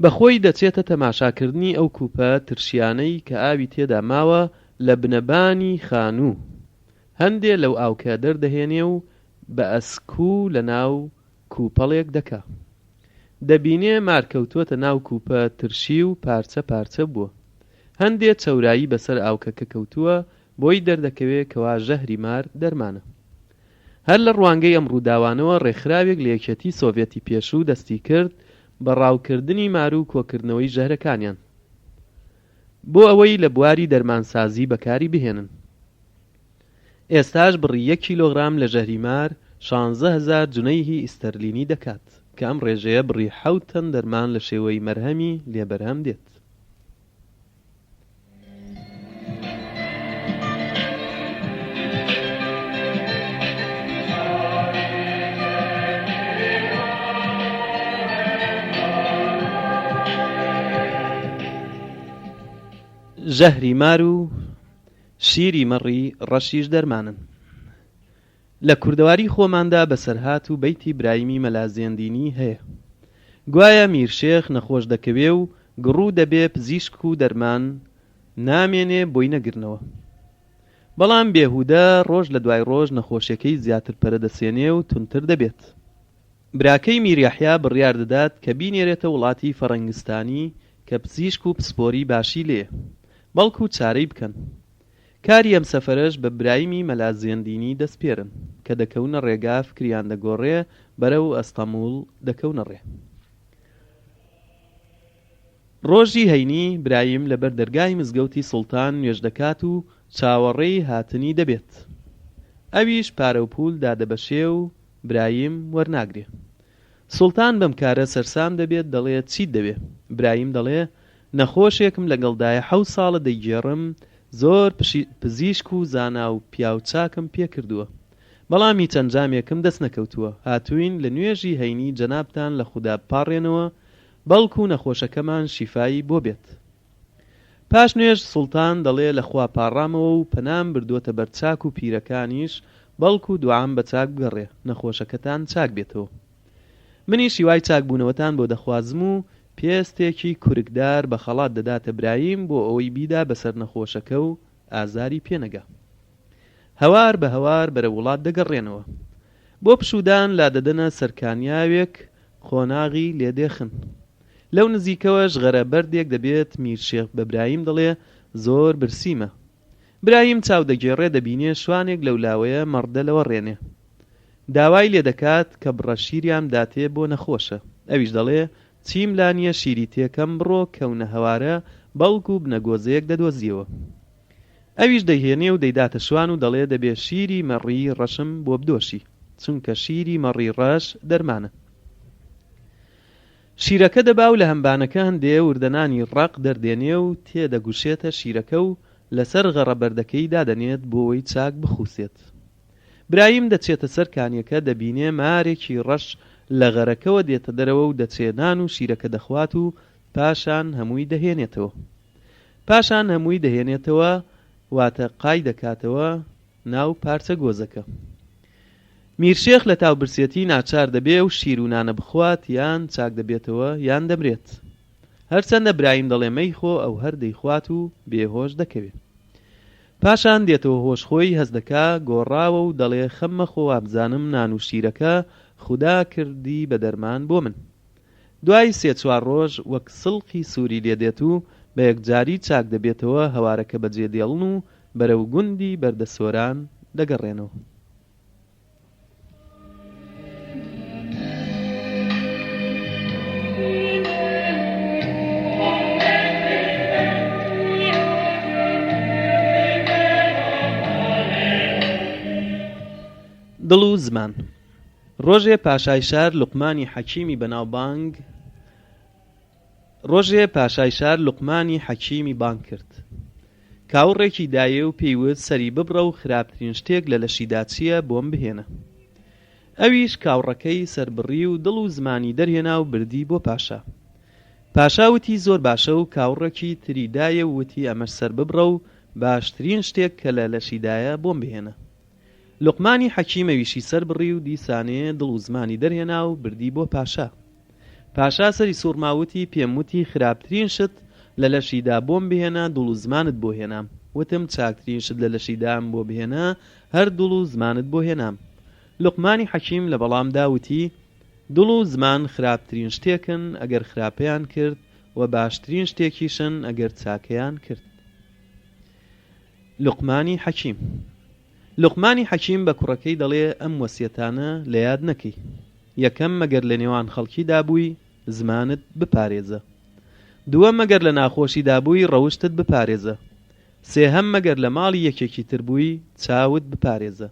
بەخۆی دەچێتە تەماشاکردنی ئەو کوپە ترشیانەی کە ئاوی تێدا ماوە لە بنەبانی خانوو. هەندێ لەو ئاوکە دەردەهێنێ و بە ئەسکوو لە ناو کوپەڵێک دەکا. دەبینێ مارکەوتووەتە ناو کوپە ترشی و پارچە پارچە بووە. هەندێ چەورایی بەسەر ئاوکەکە کەوتووە بۆی دەردەکەوێ کەوا ژەهری مار دەرمانە. هەر لە ڕوانگەی ئەم ڕووداوانەوە ڕێکخراوێک لە یەکێتی سۆڤێتی پێشوو دەستی کرد بە ڕاوکردنی مار و کۆکردنەوەی ژەهرەکانیان بۆ ئەوەی لە بواری دەرمانسازی بەکاری بهێنن. ئێستاش بڕی 1 کیلۆغرام لە ژەهری مار 16,000 جونەیهی ئیستەرلینی دەکات کە ئەم ڕێژەیە بڕی 7 تەن دەرمان لە شێوەی مەرهەمی لێبەرهەم دێت. ژەهری مار و شیری مەڕی ڕەشیش دەرمانن. لە کوردەواری خۆماندا بەسەرهات و بەیتی برایمی مەلازێندینی هەیە. گوایە میرشێخ نەخۆش دەکەوێ و گڕوو دەبێ پزیشک و دەرمان نامێنێ بۆی نەگرنەوە. بەڵام بێهودە ڕۆژ لە دوای ڕۆژ نەخۆشیەکەی زیاتر پەرە دەسێنێ و تونتر دەبێت. براکەی میریەحیا بڕیار دەدات کە بینێرێتە وڵاتی فەڕەنگستانی کە پزیشک و پسپۆری باشی لێ بەڵکو چارەی بکەن. کاری ئەم سەفەرەش بە برایمی مەلازێندینی دەستپێرن کە دەکەونە ڕێگا فکریان دەگۆڕێ بەرەو ئەستەموڵ دەکەونە ڕێ. ڕۆژی هەینی برایم لەبەر دەرگای مزگەوتی سوڵتان نوێژ دەکات و چاوەڕێی هاتنی دەبێت. ئەویش پارە و پول دادەبەشێ و برایم وەرناگرێ. سوڵتان بەم کارە سەرسام دەبێت دەڵێ چیت دەوێ. برایم دەڵێ نەخۆشێکم لەگەڵدایە 7 ساڵە دەیگێڕم زۆر پزیشک و زانا و پیاو چاکم پێ کردووە بەڵامی چەند جامێکم دەست نەکەوتووە. هاتوین لە نوێژی هەینی جەنابتان لە خودا پاڕێنەوە بەڵکو نەخۆشەکەمان شیفایی بۆ بێت. پاش نوێژ سوڵتان دەڵێ لە خوا پاڕامەوە و پەنام بردووەتە بەر چاک و پیرەکانیش بەڵکو دوعام بە چاک بگەڕێ نەخۆشەکەتان چاک بێتەوە. منی شیوای چاکبوونەوەتان بۆ دەخوازم و پێستێکی کورکدار بە خەڵات دەداتە برایم بۆ ئەوەی بیدا بەسەر نەخۆشەکە و ئازاری پێنەگا. هەوار بە هەوار بەرە وڵات دەگەڕێنەوە. بۆ پشودان لا دەدەنە سەرکانیاوێک خۆناغی لێدێخن. لەو نزیکەوەش غەرە بەردێک دەبێت میرشێخ بە برایم دەڵێ زۆر برسیمە. برایم چاو دەگێڕێ دەبینێ شوانێک لەو لاوەیە مەڕدە لەوە ڕێنێ. داوای لێ دەکات کە بڕە شیریان داتێ بۆ نەخۆشە. ئەویش دەڵێ چیم لانیە شیری تێکەم بڕۆ کەونە هەوارە بەڵکو بنەگۆزەیەک دەدۆزیەوە. ئەویش دەیهێنێ و دەیداتە شوان و دەڵێ دەبێ شیری مەڕی ڕەشم بۆ بدۆشی چونکە شیری مەڕی ڕەش دەرمانە. شیرەکە دەبا و لە هەمبانەکە هەندێ وردەنانی ڕق دەردێنێ و تێدەگوشێتە شیرەکە و لەسەر غەڕەبەردەکەی دادەنێت بۆەوەی چاک بخوسێت. برایم دەچێتە سەر کانیەکە دەبینێ مارێکی ڕەش لە غەرەکەوە دێتە دەرەوە و دەچێنان و شیرەکە دەخوات و پاشان هەمووی دەهێنێتەوە واتە قای دەکاتەوە ناو پارچە گۆزەکە. میرشێخ لە تاوبرسێتی ناچار دەبێ و شیر و نانە بخوات یان چاک دەبێتەوە یان دەمرێت. هەرچەندە برایم دەڵێ مەیخۆ ئەو هەر دەیخوات و بێهۆش دەکەوێت. پاشان دێتەوە هۆش خۆی هەز دەکا گۆڕاوە و دەڵێ خەممە خۆ وابزانم نان و شیرەکە خودا کردی بە دەرمان بۆ من. دوای 3-4 ڕۆژ وەک سڵقی سووری لێدێت و بە یەکجاری چاک دەبێتەوە هەوارەکە بەجێ دێڵن و بەرەو گوندی بەردەسۆران دەگەڕێنەوە. دڵ و زمان. ڕۆژێ پاشای شار لوقمانی حەکیمی بانگ کرد. کاوڕێکی دایە و پێیوت سەری ببڕە و خراپترین شتێک لە لەشیدا چییە بۆم بهێنە. ئەویش کاوڕەکەی سەربڕی و دڵ و زمانی دەرهێنا و بردی بۆ پاشا. پاشا وتی زۆر باشە و کاوڕێکی تری دایە و وتی ئەمەش سەر ببڕە و باشترین شتێک کە لە لەشیدایە بۆم بهێنە. لوقمانی حەکیمەویشی سەر بڕی و دیسانێ دڵ و زمانی دەرهێنا و بردی بۆ پاشا. پاشا سەری سوورماوتی پێم وتی خراپترین شت لە لەشیدا بۆم بهێنە دڵ و زمانت بۆ هێنام. وتم چاکترین شت لە لەشیدام بۆ بهێنە هەر دڵ و زمانت بۆ هێنام. لوقمانی حەکیم لە بەڵامدا وتی دڵ و زمان خراپترین شتێکن ئەگەر خراپەیان کرد و باشترین شتێکیشن ئەگەر چاکەیان کرد. لوقمانی حەکیم بە کوڕەکەی دەڵێ ئەم وەسیەتانە لە یاد نەکەی. یەکەم مەگەر لە نێوان خەڵکیدا بووی زمانت بپارێزە. دووەم مەگەر لە ناخۆشیدا بووی ڕەوشتت بپارێزە. سێهەم مەگەر لە ماڵی یەکێکی تر بووی چاوت بپارێزە.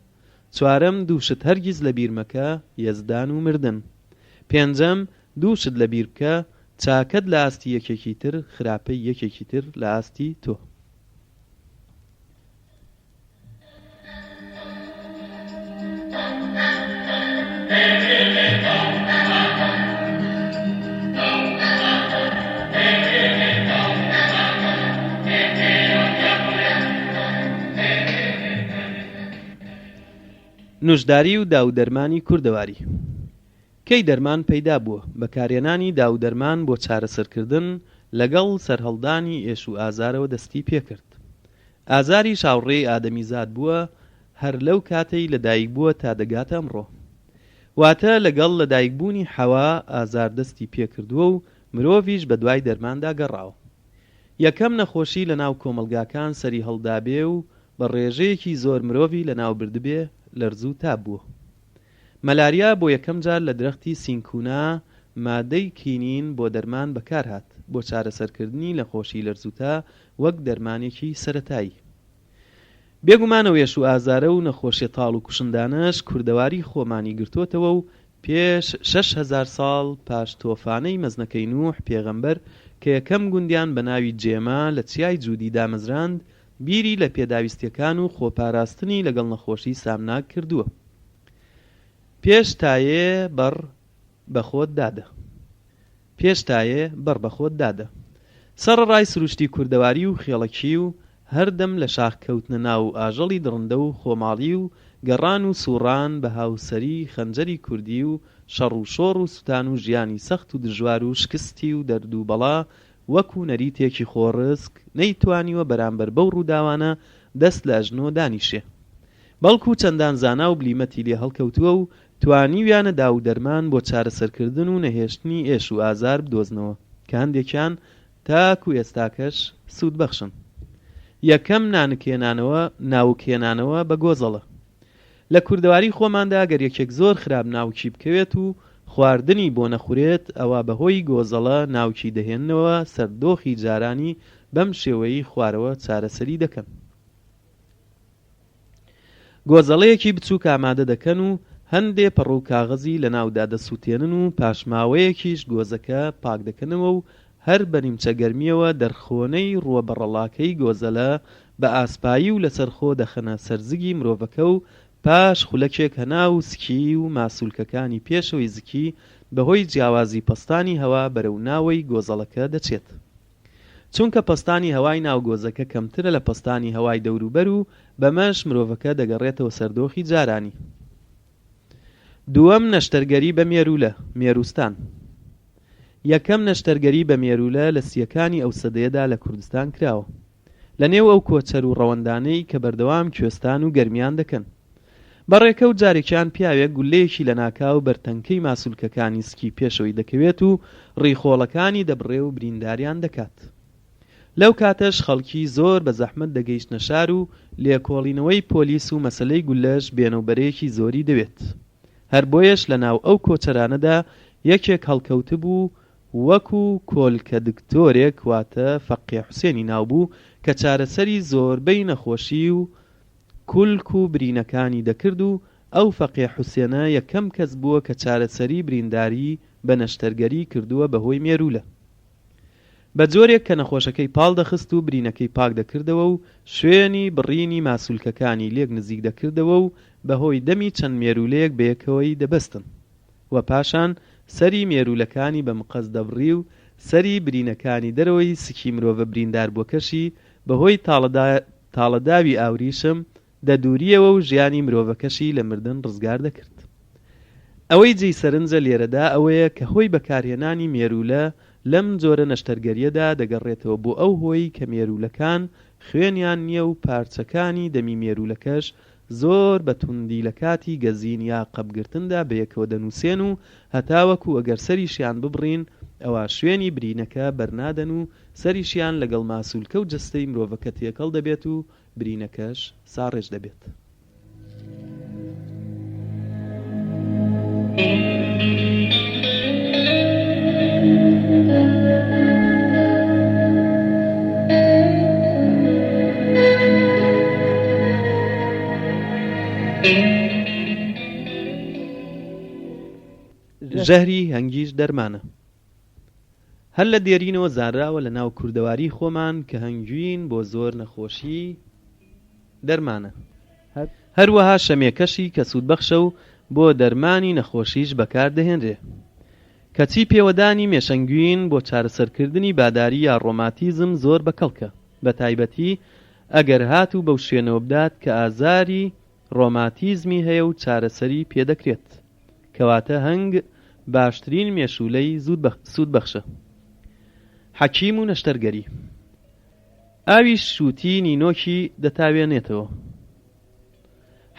چوارەم دووشت هەرگیز لە بیر مەکە یەزدان و مردن. پێنجەم دووشت لە بیر بکە چاکەت لە ئاستی یەکێکی تر خراپەی یەکێکی تر لە ئاستی تۆ. نوشداری و داودەرمانی کوردەواری. کەی دەرمان پەیدا بووە بەکارهێنانی داودەرمان بۆ چارەسەرکردن لەگەڵ سەرهەڵدانی ئێش و ئازارەوە دەستی پێکرد. ئازاری شاوڕێی ئادەمیزاد بووە هەر لەو کاتەی لەدایک بووە تا دەگاتە ئەمڕۆ. واتە لەگەڵ لەدایکبوونی حەوا ئازار دەستی پێکردووە و مرۆڤیش بە دوای دەرماندا گەڕاوە. یەکەم نەخۆشی لە ناو کۆمەلگاکان سەری هەڵدابێ و بە ڕێژەیەکی زۆر مرۆڤی لە ناو بردبێ لەرزوو تا بووە. مەلاریا بۆ یەکەم جار لە درەختی سینکونا مادەی کینین بۆ دەرمان بەکارهات بۆ چارەسەرکردنی لە خۆشی لەرزووتا وەک دەرمانێکی سەرەتایی. بێگومانەوە ئێش و ئازارە و نەخۆشیە تاڵ و کوشندانەش کوردەواری خۆمانی گرتوتەوە و پێش 6,000 ساڵ پاش تۆفانەی مەزنەکەی نوح پێغەمبەر کە یەکەم گوندیان بە ناوی جێما لە چیای جوودی دامەزراند بیری لە پێداویستیەکان و خۆپاراستنی لەگەڵ نەخۆشی سامناک کردووە. پێشتایێ بەڕ بەخۆت دادە. سەرڕای سروشتی کوردەواری و خێڵەکی و هەردەم لە شاخکەوتنە ناو ئاژەڵی دڕندە و خۆماڵی و گەڕان و سوڕان بە هاوسەری خەنجەری کوردی و شەڕ و شۆڕ و سوتان و ژیانی سەخت و دژوار و شکستی و دەرد و بەڵا وەکو نەریتێکی خۆڕسک نەیتوانیوە بەرامبەر بەو ڕووداوانە دەست لە ئەژنۆ دانیشێ. بەڵکو چەندان زانا و بلیمەتی لێ هەڵکەوتووە و توانیویانە داو دەرمان بۆ چارەسەرکردن و نەهێشتنی ئێش و ئازار بدۆزنەوە کە هەندێکیان تاکو ئێستاکەش سوود بەخشن. یەکەم ناوکێنانەوە بە گۆزەڵە. لە کوردەواری خۆماندا گەر یەکێک زۆر خراپ ناوکی بکەوێت و خواردنی بۆ نەخورێت ئەوە بەهۆی گۆزەڵە ناوکی دەهێننەوە سەردۆخی جارانی بەم شێوەی خوارەوە چارەسەری دەکەن. گۆزەڵەیەکی بچووک ئامادە دەکەن و هەندێ پەڕ و کاغەزی لە ناودا دەسووتێنن و پاشماوەیەکیش گۆزەکە پاک دەکەنەوە و هەر بە نیمچە گەرمیەوە دەرخۆنەی ڕووە بەڕەڵاکەی گۆزەلە بە ئاسپایی و لەسەر خۆ دەخەنە سەرزگی مرۆڤەکە و پاش خولەکێک هەنا و سکی و ماسوولکەکانی پێشەوەی زکی بەهۆی جیاوازی پەستانی هەوا بەرەو ناوەی گۆزەڵەکە دەچێت. چونکە پەستانی هەوای ناو گۆزەکە کەمترە لە پەستانی هەوای دەوروبەر و بەمەش مرۆڤەکە دەگەڕێتەوە سەردۆخی جارانی. دووەم نەشتەرگەری بە مێرولە مێروستان. یەکەم نەشتەرگەری بە مێرولە لە سیەکانی ئەو سەدەیەدا لە کوردستان کراوە، لە نێو ئەو کۆچەر و ڕەوەندانەی کە بەردەوام کوێستان و گەرمیان دەکەن. بەڕێکەوت جارێکیان پیاوێک گولەیەکی لە ناکاو بەرتەنکەی ماسوولکەکانی سکی پێشەوەی دەکەوێت و ڕیخۆڵەکانی دەبڕێ و برینداریان دەکات. لەو کاتەش خەڵکی زۆر بە زەحمەت دەگەیشتنە شار و لێکۆڵینەوەی پۆلیس و مەسەلەی گولەش بێنەوبەرێکی زۆری دەوێت. هەر بۆیەش لە ناو ئەو کۆچەرانەدا یەکێک هەڵکەوت بوو وەکو کۆلکە دکتۆرێک واتە فەقێ حوسێنی ناوبوو کە چارەسەری زۆربەی نەخۆشی و کولک و برینەکانی دەکرد و ئەو فەقێ حوسێنە یەکەم کەس بووە کە چارەسەری برینداری بە نەشتەرگەری کردووە بەهۆی مێرولە. بە جۆرێک کە نەخۆشەکەی پاڵ دەخست و برینەکەی پاک دەکردەوە و شوێنی بڕینی ماسوولکەکانی لێک نزیک دەکردەوە و بەهۆی دەمی چەند مێرولەیەک بەیەکەوەی دەبەستن و پاشان سەری مێرولەکانی بە مقەس دەبڕی و سەری برینەکانی دەرەوەی سکی مرۆڤە بریندار بۆکەشی بەهۆی تاڵەداوی ئاوریشم دەدووریەوە و ژیانی مرۆڤەکەشی لە مردن ڕزگار دەکرد. ئەوەی جێی سەرنجە لێرەدا ئەوەیە کە هۆی بەکارهێنانی مێرولە لەم جۆرە نەشتەرگەریەدا دەگەڕێتەوە بۆ ئەو هۆی کە مێرولەکان خوێنیان نییە و پارچەکانی دەمی مێرولەکەش زۆر بە توندی لە کاتی گەزین یا قەبگرتندا بەیەکەوە دەنووسێن و هەتاوەکو ئەگەر سەریشیان ببڕین ئەوە شوێنی برینەکە بەرنادەن و سەریشیان لەگەڵ ماسوولکە و جستەی مرۆڤەکە تێکەڵ دەبێت و برینەکەش ساڕێژ دەبێت. ژەهری هەنگیش دەرمانە. هەر لە دێرینەوە زانراوە لە ناو کوردەواری خۆمان کە هەنگوین بۆ زۆر نەخۆشی دەرمانە. هەروەها شەمێکەشی کە سوودبەخشە و بۆ دەرمانی نەخۆشیش بەکار دەهێنرێ. کەچی پێوەدانی مێشەنگوین بۆ چارەسەرکردنی باداری یا ڕۆماتیزم زۆر بەکەڵکە، بە تایبەتی ئەگەر هات و بەو شوێنەوە بدات کە ئازاری ڕۆماتیزمی هەیە و چارەسەری پێدەکرێت، کەواتە هەنگ باشترین مێشولەی سوودبەخشە. حەکیم و نەشتەرگەری. ئاوی شووتی نینۆکی دەتاوێنێتەوە.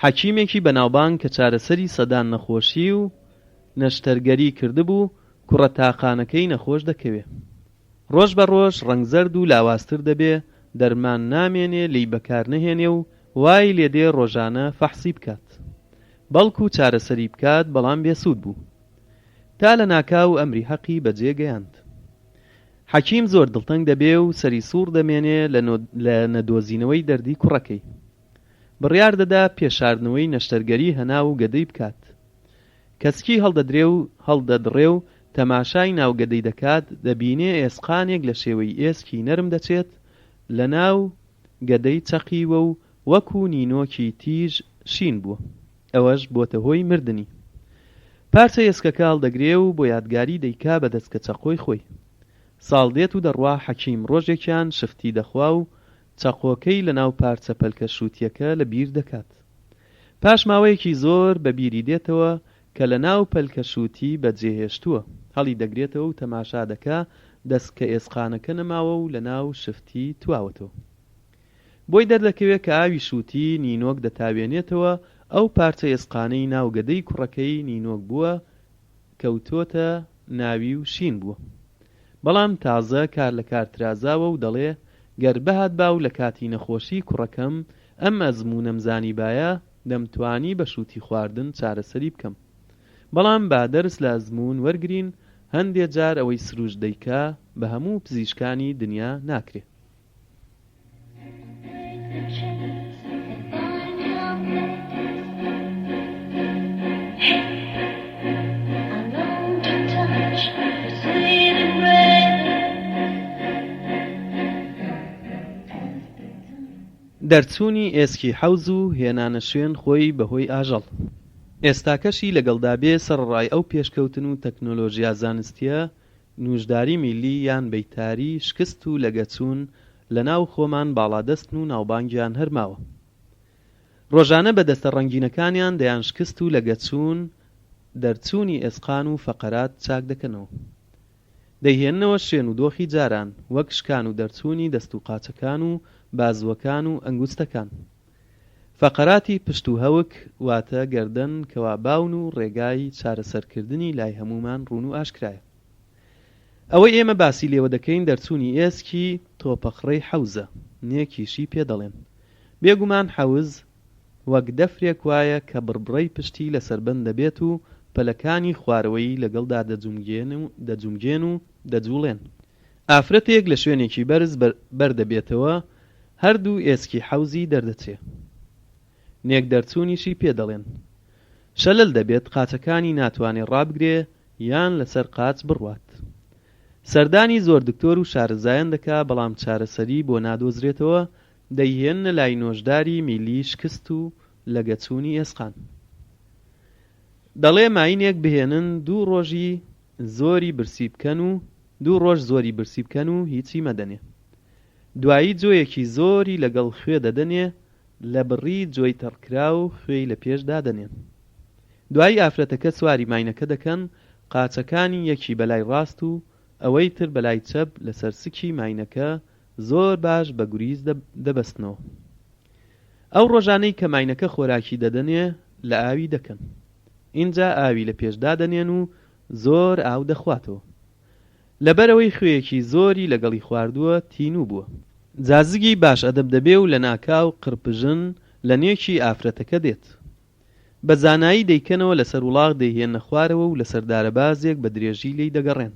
حەکیمێکی بەناوبانگ کە چارەسەری سەدان نەخۆشی و نەشتەرگەری کردبوو کوڕە تاقانەکەی نەخۆش دەکەوێ. ڕۆژ بە ڕۆژ ڕەنگزەرد و لاواستر دەبێ، دەرمان نامێنێ لی بەکار نەهێنێ و وای لێدێ ڕۆژانە فەحسی بکات، بەڵکو چارەسەری بکات، بەڵام بێسوود بوو. تا لە ناکاو ئەمری حەقی بەجێ گەیاند. حەکیم زۆر دڵتەنگ دەبێ و سەری سوور دەمێنێ لە نەدۆزینەوەی دەردی کوڕەکەی. بڕیار دەدا پێشاردنەوەی نەشتەرگەری هەنا و گەدەی بکات. کەسکی هەڵدەدڕێ و تەماشای ناوگەدەی دەکات، دەبینێ ئێسقانێک لە شێوەی ئێسکی نەرم دەچێت لە ناو گەدەی چەقیوە و وەکو نینۆکی تیژ شین بووە. ئەوەش بۆتە هۆی مردنی. پارچە ئێسکەکە هەڵدەگرێ و بۆ یادگاری دەیکا بە دەستکە چەقۆی خۆی. ساڵ دێت و دەڕوا حەکیم ڕۆژێکیان شفتی دەخوا و چەقۆکەی لە ناو پارچە پەلکە شووتیەکە لە بیر دەکات. پاش ماوەیەکی زۆر بەبیری دێتەوە کە لە ناو پەلکە شووتی بەجێهێشتووە، هەڵی دەگرێتەوە و تەماشا دەکا دەستکە ئێسقانەکە نەماوە و لە ناو شفتی تواوەتەوە. بۆی دەردەکەوێت کە ئاوی شووتی نینۆک دەتاوێنێتەوە، ئەو پارچە ئێسقانەی ناو گەدەی کوڕەکەی نینۆک بووە کەوتۆتە ناوی و شین بووە. بەڵام تازە کار لە کار ترازاوە و دەڵێ گەر بەهات باو لە کاتی نەخۆشی کوڕەکەم ئەم ئەزموونەم زانی باە دەمتوانی بە شووتی خواردن چارەسەری بکەم. بەڵام با دەرس لە ئەزموون وەرگرین، هەندێک جار ئەوەی سروش دەیکا بە هەموو پزیشکانی دنیا ناکرێت. دەرچوونی ئێسکی حەوز و هێنانە شوێن خۆی بەهۆی ئاژەڵ. ئێستاکەشی لەگەڵدابێ سەرڕای ئەو پێشکەوتن و تەکنۆلۆژیا زانستیە نوژداری میلی یان بەیتاری شکست و لەگەچوون لەناو خۆمان باڵادەستن و ناوبانگیان هەرماوە. ڕۆژانە بەدەستە ڕەنگینەکانیان دەیان شکست و لەگەچوون دەرچوونی ئێسقان و فەقەرات چاک دەکەنەوە. دەیهێننەوە شوێن و دۆخی جاران وەک شکان و دەرچوونی دەست و قاچەکان و بازوەکان و ئەنگوستەکان. فەقەراتی پشت و هەوک واتە گەردەن کەوا باون و ڕێگای چارەسەرکردنی لای هەمومان ڕوون و ئاشکرایە. ئەوەی ئێمە باسی لێوە دەکەین دەرچوونی ئێسکی تۆپەخڕەی حەوزە، نێکیشی پێ دەڵێن. بێگومان حەوز وەک دەفرێک وایە کە بڕبڕەی پشتی لەسەربەند دەبێت و پەلەکانی خوارەوەی لەگەڵدا دەجومگێن و دەجوڵێن. ئافرەتێک لە شوێنێکی بەرز بەردەبێتەوە هەردوو ئێسکی حەوزی دەردەچێ. نێک دەرچوونیشی پێ دەڵێن. شەلل دەبێت قاچەکانی ناتوانێت ڕابگرێ یان لەسەر قاچ بڕوات. سەردانی زۆر دکتۆر و شارەزایان دەکا بەڵام چارەسەری بۆ نادۆزرێتەوە دەیهێنە لای نۆژداری میلی شکست و لەگەچوونی ئێسقان. دەڵێ ماینێک بهێنن دوو ڕۆژ زۆری برسی بکەن و هیچی مەدەنێ. دوایی جۆیەکی زۆری لەگەڵ خوێ دەدەنێ لە بڕی جۆی تەڕکرا و خوێی لە پێش دادەنێن. دوایی ئافرەتەکە سواری ماینەکە دەکەن، قاچەکانی یەکی بەلای ڕاست و ئەوەی تر بەلای چەپ لەسەر سکی ماینەکە زۆر باش بە گوریز دەبەستنەوە. ئەو ڕۆژانەی کە ماینەکە خۆراکی دەدەنێ لە ئاوی دەکەن. اینجا ئاوی لە پێشدا دەنێن و زۆر ئاو دەخواتەوە. لەبەرەوەی خوێیەکی زۆری لەگەڵی خواردووە تینوو بووە. جازگی باش ئەدەب دەبێ و لە ناکاو قڕپژن لە نێکی ئافرەتەکە دێت. بە زانایی دەیکەنەوە لەسەر وڵاغ دەیهێنە خوارەوە و لەسەر دارەبازێک بە درێژی لی دەگەڕێن.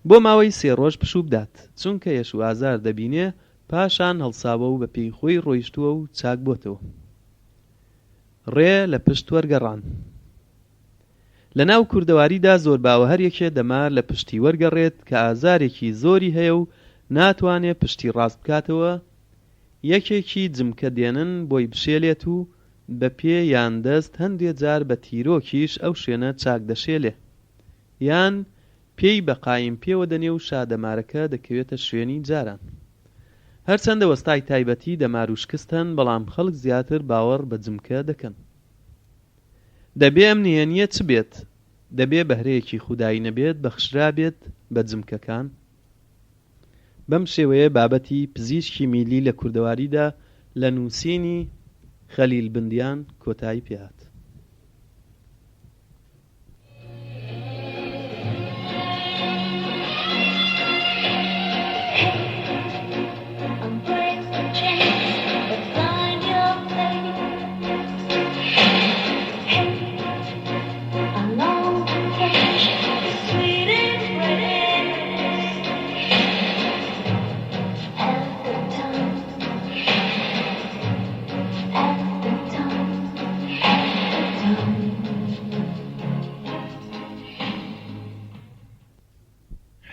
بۆ ماوەی 3 ڕۆژ پشوو بدات، چونکە ئێش و ئازار دەبینێ پاشان هەڵساوە و بە پێی خۆی ڕۆیشتووە و چاک بۆتەوە. ڕێ لە پشت وەرگەڕان. لە ناو کوردەواریدا زۆر باوەهەرێکێ دەمار لە پشتی وەرگەڕێت کە ئازارێکی زۆری هەیە و ناتوانێ پشتی ڕاست بکاتەوە. یەکێکی جمکە دێنن بۆی بشێلێت و بە پێ یان دەست هەندێک جار بە تیرۆکیش ئەو شوێنە چاک دەشێلێ، یان پێی بە قایم پێوە دەنێ و شادەمارەکە دەکەوێتە شوێنی جاران. هەرچەندە وەستای تایبەتی دەمار و شکستن، بەڵام خەڵک زیاتر باوەڕ بە جمکە دەکەن. دەبێ ئەم نهێنیە چ بێت؟ دەبێ بەهرەیەکی خودایی نەبێت، بەخشرا بێت بە جمکەکان. بەم شێوەیە بابەتی پزیشکی میلی لە کوردەواریدا لە نووسینی خەلیل بندیان کۆتایی پێهات.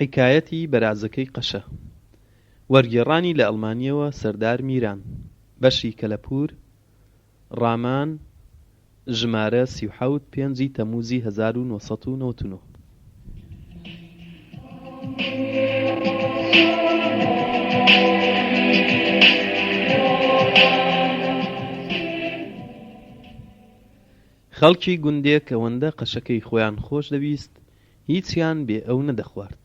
حکایەتی بەرازەکەی قەشە. وەرگێڕانی لە ئەڵمانیەوە سەردار میران. بەشی کەلەپور. ڕامان. ژمارە 37 5 تەموزی 1999. خەڵکی گوندێک ئەوەندە قەشەکەی خۆیان خۆش دەویست هیچیان بێ ئەو نەدەخوارد.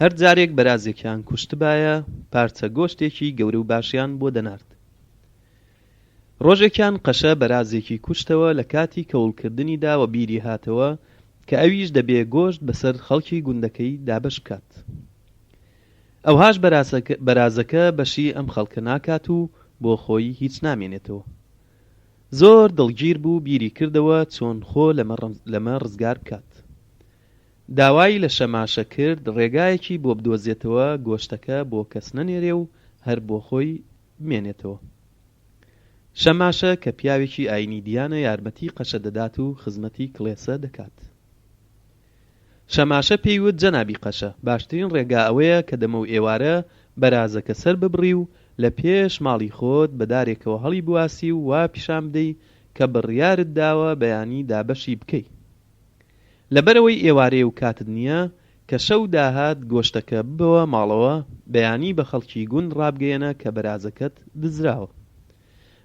هەر جارێک بەرازێکیان کوشتبایە پارچە گۆشتێکی گەورە و باشیان بۆ دەنارد. ڕۆژێکیان قەشە بەرازێکی کوشتەوە لە کاتی کەوڵکردنیدا و بیری هاتەوە کە ئەویش دەبێ گۆشت بەسەر خەڵکی گوندەکەی دابەش بکات. ئەوهاش بەرازەکە بەشی ئەم خەڵکە ناکات و بۆ خۆی هیچ نامێنێتەوە. زۆر دڵگیر بوو، بیری کردەوە چۆن خۆ لەمە ڕزگار بکات. داوای لە شەماشە کرد ڕێگایەکی بۆ بدۆزێتەوە گۆشتەکە بۆ کەس نەنێرێ و هەر بۆ خۆی بمێنێتەوە. شەماشە کە پیاوێکی ئاینی دیانە یارمەتی قەشە دەدات و خزمەتی کڵێسە دەکات. شەماشە پێیوت جەنابی قەشە، باشترین ڕێگا ئەوەیە کە دەمە و ئێوارە بەرازەکە سەر ببڕی و لە پێش ماڵی خۆت بە دارێکەوە هەڵی بواسی و وا پیشان بدەی کە بڕیارت داوە بەیانی دابەشی بکەی. لەبەرەوەی ئێوارەیە و کاتت نییە کە شەو داهات گۆشتەکە ببەوە ماڵەوە بەیانی بە خەڵکی گوند ڕابگەیەنە کە بەرازەکەت دزراوە.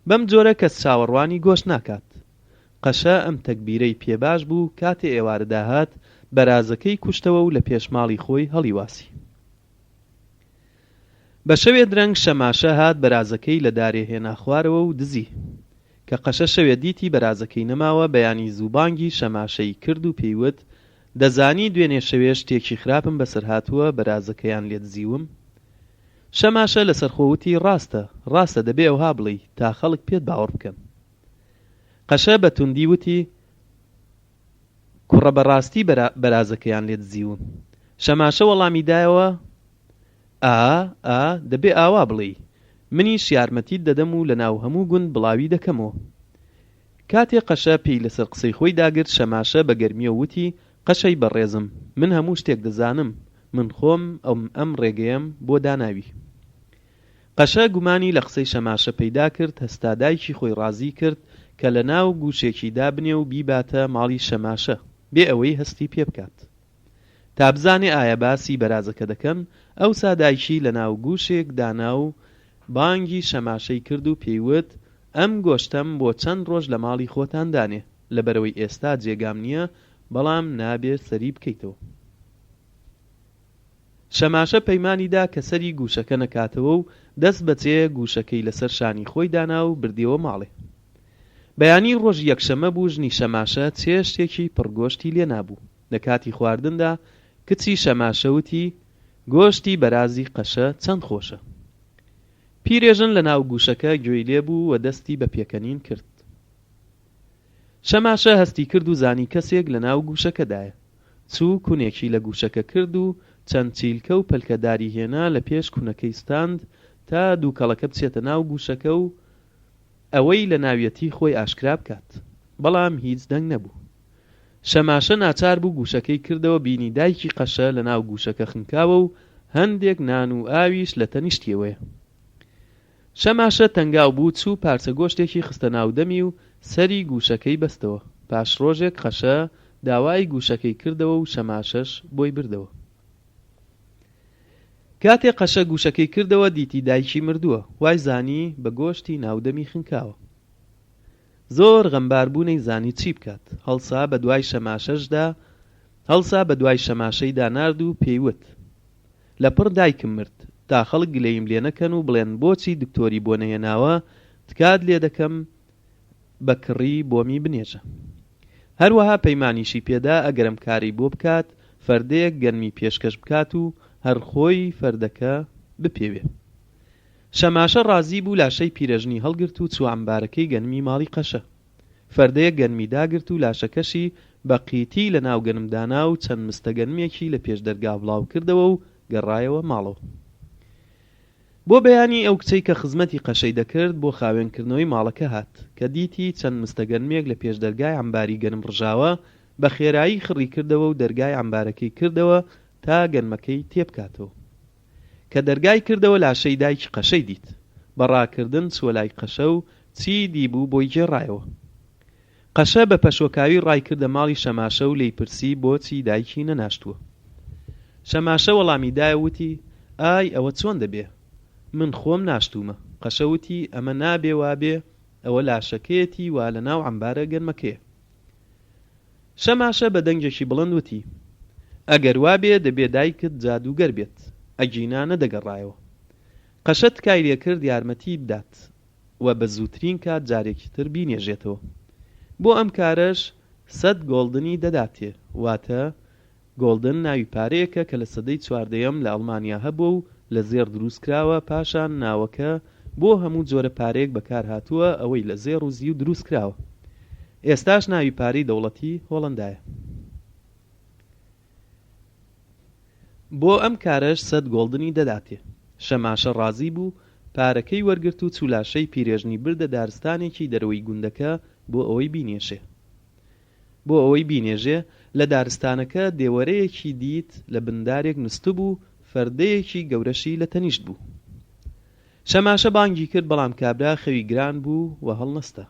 بەم جۆرە کەس چاوەڕوانی گۆشت ناکات. قەشە ئەم تەکبیرەی پێباش بوو کاتێ ئێوارە داهات بەرازەکەی کوشتەوە و لە پێشماڵی خۆی هەڵیواسی. بە شەوێ درەنگ شەماشە هات بەرازەکەی لە دارێ هێنا خوارەوە و دزی. کە قەشە شەوێ دیتی بەرازەکەی نەماوە بەیانی زووبانگی شەماشەی کرد و پێیوت دەزانی دوێنێ شەوێ شتێکی خراپم بەسەر هاتووە بەرازەکەیان لێ دزیوم. شەماشە لەسەر خۆوتی ڕاستە دەبێ ئەوها بڵێ تا خەڵک پێت باوەڕ بکەن. قەشە بە توندی وتی کوڕە بەڕاستی بەرازەکەیان لێ دزیوم. شەماشە وەڵامی دایەوە دەبێ ئاوا بڵێ منیش یارمەتیت دەدەم و لە ناو هەموو گوند بڵاوی دەکەمەوە. کاتێ قەشە پێی لەسەر قسەی خۆی داگرت شەماشە بە گەرمیە وتی قەشەی بەڕێزم من هەموو شتێک دەزانم من خۆم ئەم ڕێگەیەم بۆ داناوی. قەشە گومانی لە قسەی شەماشە پەیدا کرد هەستا دایکی خۆی ڕازی کرد کە لە ناو گوشێکی دابنێ و بیباتە ماڵی شەماشە بێ ئەوەی هەستی پێ بکات. تا بزانێ ئایا باسی بەرازەکە دەکەن ئەوسا دایکی لە ناو گوشێک دانا و بانگی شەماشەی کرد و پێیوت ئەم گۆشتەم بۆ چەند ڕۆژ لە ماڵی خۆتان دانێ لەبەرەوەی ئێستا جێگام نییە بەڵام نابێت سەری بکەیتەوە. شەماشە پەیمانیدا کە سەری گوشەکە نەکاتەوە و دەست بەجێ گوشەکەی لەسەر شانی خۆی دانا و بردیەوە ماڵێ. بەیانی ڕۆژ یەکشەمە بوو ژنی شەماشە چێشتێکی پڕگۆشتی لێ نابوو. لە کاتی خواردندا کچی شەماشە وتی گۆشتی بەرازی قەشە چەند خۆشە. پیرێژن لە ناو گوشەکە گوێی لێ بوو و دەستی بە پێکەنین کرد. شەماشە هەستی کرد و زانی کەسێک لە ناو گوشەکەدایە. چوو کونێکی لە گوشەکە کرد و چەند چیلکە و پەلکەداری هێنا لە پێش کونەکەی ستاند تا دووکەڵەکە بچێتە ناو گوشەکە و ئەوەی لە ناویەتی خۆی ئاشکرا بکات. بەڵام هیچ دەنگ نەبوو. شەماشە ناچار بوو گوشەکەی کردەوە بینی دایکی قەشە لە ناو گوشەکە خنکاوە و هەندێک نان و ئاویش لە تەنیشتیەوەیە. شەماشە تەنگاو بوو چوو پارچە گۆشتێکی خستە ناودەمی و سەری گوشەکەی بەستەوە. پاش ڕۆژێک قەشە داوای گوشەکەی کردەوە و شەماشەش بۆی بردەوە. کاتێ قەشە گوشەکەی کردەوە دیتی دایکی مردووە وای زانی بە گۆشتی ناودەمی خنکاوە. زۆر غەمبار بوو نەیزانی چی بکات. هەڵسا بە دوای شەماشەیدا نارد و پێیوت لەپڕ دایکم مرد تا خەڵک گلەیم لێ نەکەن و بڵێن بۆچی دکتۆری بۆ نەهێناوە تکات لێ دەکەم بە کڕی بۆمی بنێژە. هەروەها پەیمانیشی پێدا ئەگەرم کاری بۆ بکات فەردەیەک گەرمی پێشکەش بکات و هەر خۆی فەردەکە بپێوێ. شەماشە ڕازی بوو لاشەی پیرەژنی هەڵگرت و چوو عەمبارەکەی گەنمی ماڵی قەشە. فەردەیەک گەنمی داگرت و لاشەکەشی بە قیتی لە ناو گەنمدانا و چەند مستە گەنمێکی لە پێش دەرگا بڵاو کردەوە و گەڕایەوە ماڵەوە. بۆ بەیانی ئەو کچەی کە خزمەتی قەشەی دەکرد بۆ خاوێنکردنەوەی ماڵەکە هات کە دیتی چەند مستە گەنمێک لە پێش دەرگای عەمباری گەنم ڕژاوە بە خێرایی خڕی کردەوە و دەرگای عەمبارەکەی کردەوە تا گەنمەکەی تێبکاتەوە. کە دەرگای کردەوە لاشەی دایکی قەشەی دیت. بەڕاکردن چووە لای قەشە و چی دیبوو بۆی گێڕایەوە. قەشە بە پەشۆکاوی ڕای کردە ماڵی شەماشە و لێی پرسی بۆچی دایکی نەناشتووە. شەماشە وەڵامی دایە وتی ئای ئەوە چۆن دەبێ من خۆم ناشتومە. قەشە وتی ئەمە نابێ وابێ ئەوە لاشەکەیەتی وا لە ناو عەمبارە گەنمەکەیە. شەماشە بە دەنگێکی بڵند وتی ئەگەر وابێ دەبێ دایکت جادوگەر بێت ئەگینا نەدەگەڕایەوە. قەشە تکای لێ کرد یارمەتی بدات و بە زووترین کات جارێکی تر بینێژێتەوە. بۆ ئەم کارەش 100 گۆڵدنی دەداتێ واتە گۆڵدن ناوی پارەیەکە کە لە سەدەی 14ەم لە ئەڵمانیا هەبووە و لە زێر دروستکراوە پاشان ناوەکە بۆ هەموو جۆرە پارەیەک بەکار هاتووە ئەوەی لە زێر و زیو دروست کراوە. ئێستاش ناوی پارەی دەوڵەتی هۆڵەندایە. بۆ ئەم کارەش 100 گۆڵدنی دەداتێ. شەماشە ڕازی بوو پارەکەی وەرگرت و چولاشەی پیرێژنی بردە دارستانێکی دەرەوەی گوندەکە بۆ ئەوەی بینێژێ. لە دارستانەکە دێوەرەیەکی دیت لە بندارێک نووسبوو فەردەیەکی گەورەشی لە تەنیشت بوو. شەماشە بانگی کرد بەڵام کابرا خەوی گران بوو و هەڵنەستە.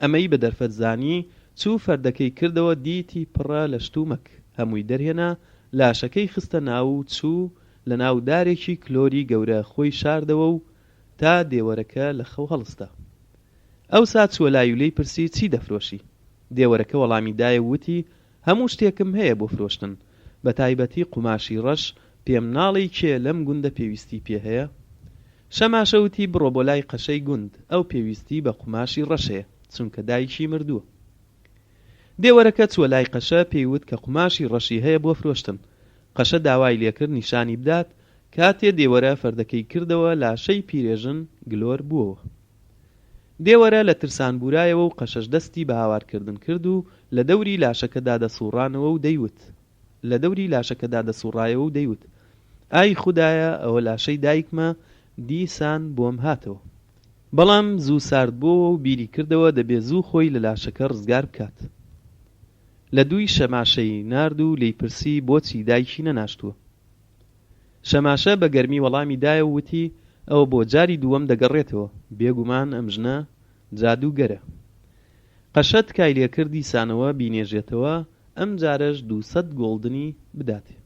ئەمەی بە دەرفەتزانی چوو فەردەکەی کردەوە دیتی پڕە لە شتومەک هەمووی دەرهێنا لاشەکەی خستە ناو و چوو لە ناو دارێکی کلۆری گەورە خۆی شاردەوە و تا دێوەرەکە لە خەو هەڵستە. ئەوسا چووە لای و لێی پرسی چی دەفرۆشی؟ دێوەرەکە وەڵامی دایە وتی هەموو شتێکم هەیە بۆ فرۆشتن، بە تایبەتی قوماشی ڕەش پێم ناڵی کێ لەم گوندە پێویستی پێ هەیە؟ شەماشە وتی بڕۆ بۆ لای قەشەی گوند، ئەو پێویستی بە قوماشی ڕەشەیە چونکە دایکی مردووە. دێوەرەکە چووە لای قەشە پێیوت کە قوماشی ڕەشی هەیە بۆ فرۆشتن. قەشە داوای لێکرد نیشانی بدات. کاتێ دێوەرە فەردەکەی کردەوە لاشەی پیرێژن گلۆر بووەوە. دێوەرە لە ترسان بورایەوە و قەشەش دەستی بە هاوارکردن کرد و لە دەوری لاشەکەدا دەسوڕانەوە و دەیوت ئای خودایە ئەوە لاشەی دایکمە دیسان بۆم هاتەوە. بەڵام زوو سارد بووە و بیری کردەوە دەبێ زوو خۆی لە لاشەکە ڕزگار بکات. لە دووی شەماشەی نارد و لێی پرسی بۆچی دایکی نەناشتووە. شەماشە بە گەرمی وەڵامی دایە و وتی ئەوە بۆ جاری دووەم دەگەڕێتەوە، بێگومان ئەم ژنە جادوگەرە. قەشە تکای لێکرد دیسانەوە بینێژێتەوە، ئەم جارەش 200 گۆڵدنی بداتێ.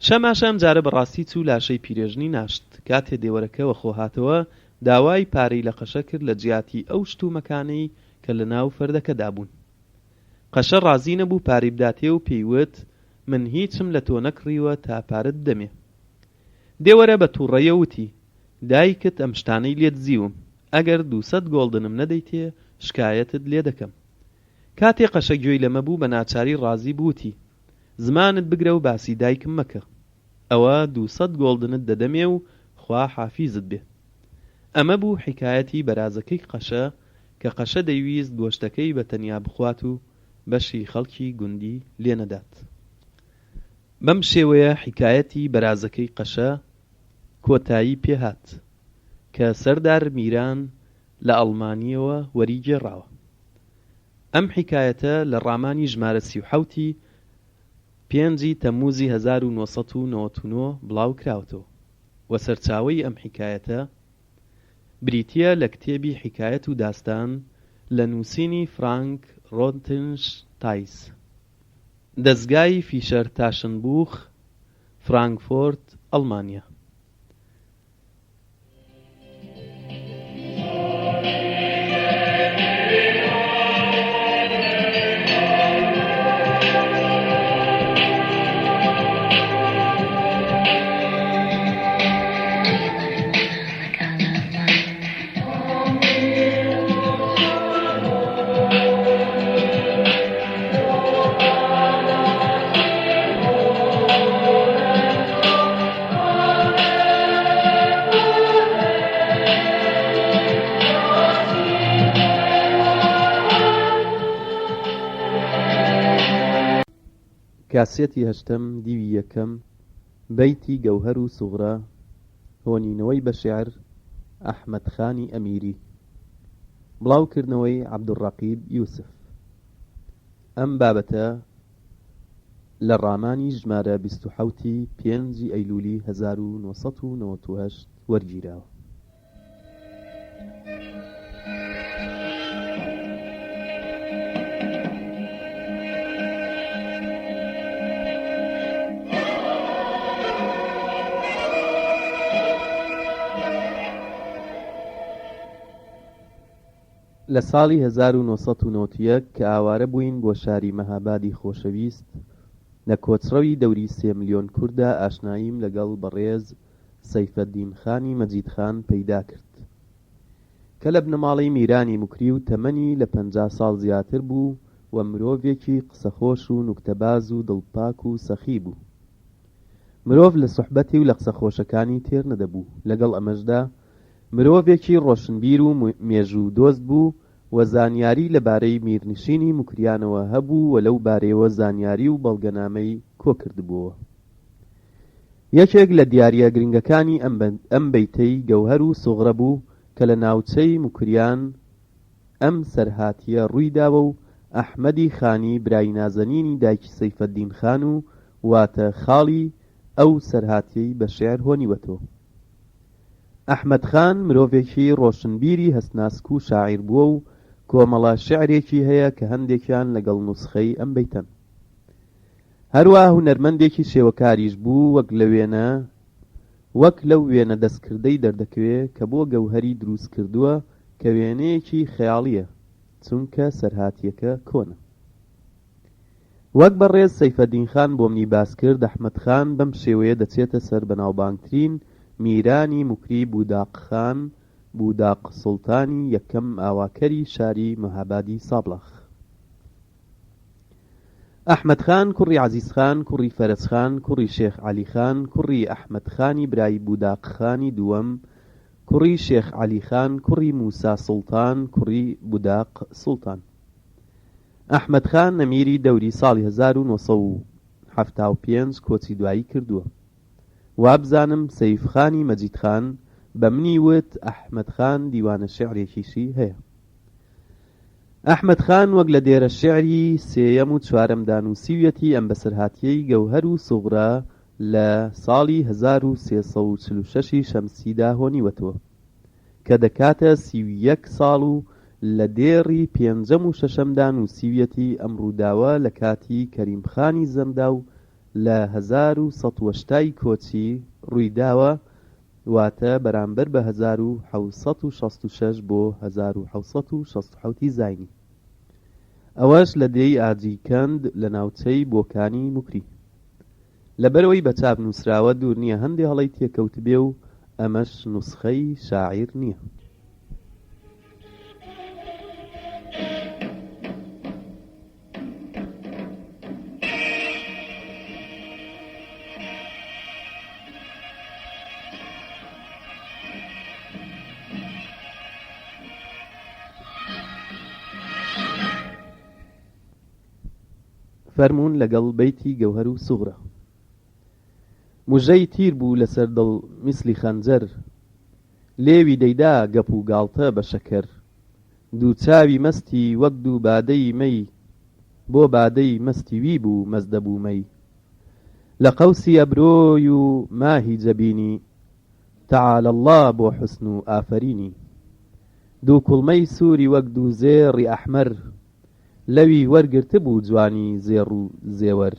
شەماشە ئەم جارە بەڕاستی چوو لاشەی پیرێژنی ناشت. کاتێ دێوەرەکەوە خۆ هاتەوە داوای پارەی لە قەشە کرد لە جیاتی ئەو شتومەکانەی کە لە ناو فەردەکەدا بوون. قەشە ڕازی نەبوو پارەی بداتێ و پێیوت من هیچم لە تۆ نەکڕیوە تا پارەت دەمێ. دێوەرە بە تووڕەیە وتی دایکت ئەم شتانەی لێت زیوم، ئەگەر 200 گۆڵدنم نەدەیتێ شکایەتت لێ دەکەم. کاتێ قەشە گوێی لەمە بوو بە ناچاری ڕازی بووتی زمانت بگرە و باسی دایکم مەکە، ئەوە 200 گۆڵدنت دەدەمێ و خوا حافیزت بێ. ئەمە بوو حیکایەتی بەرازەکەی قەشە کە قەشە دەیویست گۆشتەکەی بە تەنیا بخوات و بەشی خەڵکی گوندی لێ نەدات. بەم شێوەیە حیکایەتی بەرازەکەی قەشە کۆتایی پێهات کە سەردار میران لە ئەڵمانیەوە وەریگێڕاوە. ئەم حیکایەتە لە ڕامانی ژمارە 37 5 تەمووزی 1999 بڵاو کراوەتەوە و سەرچاوەی ئەم حیکایەتە بریتیە لە کتێبی حیکایەت و داستان لە نووسینی فرانک ڕۆنتنشتایس، دەزگای فیشەر تاشنبوخ، فرانکفۆرت، ئەڵمانیا. کاسێتی هەشتم دیوی یەکەم بەیتی گەوهەر و سوغرا، هۆنینەوەی بە شێعر ئەحمەدخانی ئەمیری، بڵاوکردنەوەی عەبدوڕەقیب یوسف. ئەم بابەتە لە ڕامانی ژمارە 27 5 ئەیلولی 1998 وەرگیراوە. لە ساڵی 1991 کە ئاوارە بووین بۆ شاری مەهابادی خۆشەویست، لە کۆچڕەوی دەوری 3 ملیۆن کووردا ئاشناییم لەگەڵ بەڕێز سەیفەددین خانی مەجیدخان پەیدا کرد کە لە بنەماڵەی میرانی موکری و تەمەنی لە 50 ساڵ زیاتر بوو و مرۆڤێکی قسەخۆش و نوکتەباز و دڵپاک و سەخی بوو. مرۆڤ لە سوحبەتی و لە قسەخۆشەکانی تێر نەدەبوو. لەگەڵ ئەمەشدا مرۆڤێکی ڕۆشنبیر و مێژوو دۆست بوو و زانیاری لەبارەی میرنشینی موکریانەوە هەبوو و لەو بارەیەوە زانیاری و بەڵگەنامەی کۆکردبووە. یەکێک لە دیاریە گرنگەکانی ئەم بەیتەی گەوهەر و سوغرە بوو کە لە ناوچەی موکریان ئەم سەرهاتیە ڕوویداوە و ئەحمەدی خانی برای نازەنینی دایکی سەیفەددین خان و واتە خاڵی ئەو سەرهاتیەی بە شێعر هۆنیوەتەوە. ئەحمەد خان مرۆڤێکی ڕۆشنبیری هەستناسک و شاعیر بووە و کۆمەڵە شیعرێکی هەیە کە هەندێکیان لەگەڵ نوسخەی ئەم بەیتەن. هەروەها هونەرمەندێکی شێوەکاریش بوو، وەک لەو وێنە دەستکردەی دەردەکەوێ کە بۆ گەوهەری دروست کردووە کە وێنەیەکی خەیاڵیە چونکە سەرهاتیەکە کۆنە. وەک بەڕێز سەیفەدین خان بۆمنی باس کرد، ئەحمەد خان بەم شێوەیە دەچێتە سەر بەناوبانگترین میرانی موکری بوداق خان، بوداق سوڵتانی یەکەم ئاواکەری شاری مەهابادی سابڵاغ. ئەحمەد خان کوڕی عەزیز خان کوڕی فەرەج خان کوڕی شێخ عەلی خان کوڕی ئەحمەد خانی برای بوداق خانی دووەم کوڕی شێخ عەلی خان کوڕی موسا سوڵتان کوڕی بوداق سوڵتان. ئەحمەد خان نەمیری دەوری ساڵی 1975 کۆچی دوایی کردووە. وابزانم سەیف خانی مەجید خان بە منی وت ئەحمەد خان دیوانە شیعرێکیشی هەیە. ئەحمەد خان وەک لە دێرە شیعری سێیەم و چوارەمدا نووسیویەتی ئەم بەسەرهاتیەی گەوهەر و سوغرا لە ساڵی 1346 شەمسیدا هۆنیوەتەوە کە دەکاتە 31 ساڵ و لە دێڕی پێنجەم و شەشەمدا نووسیویەتی ئەم ڕووداوە لە کاتی کەریمخانی زەمدا و لە 1970 کۆچی ڕوویداوە، واتە بەرامبەر بە 1766 بۆ 1767 زاینی. ئەوەش لە دێی ئاجیکەند لە ناوچەی بۆکانی موکری. لەبەرەوەی بە چاپ نووسراوە دوور نییە هەندێ هەڵەی تێکەوت بێ و ئەمەش نوسخەی شاعیر نییە. فەرموون لەگەڵ بەیتی گەوهەر و سوغرا. موژەی تیر بوو لەسەر دڵ میسلی خەنجەر، لێوی دەیدا گەپ و گاڵتە بە شەکەر، دوو چاوی مەستی وەک دوو بادەی مەی، بۆ بادەی مەستی وی بوو مەزدەبوو مەی، لە قەوسی ئەبرۆی و ماهی جەبینی، تەعالە الله بۆ حوسن و ئافەرینی، دوو کوڵمەی سووری وەک دوو زێڕی ئەحمەر، لەوی وەرگرتە بوو جوانی زێڕ و زێوەر،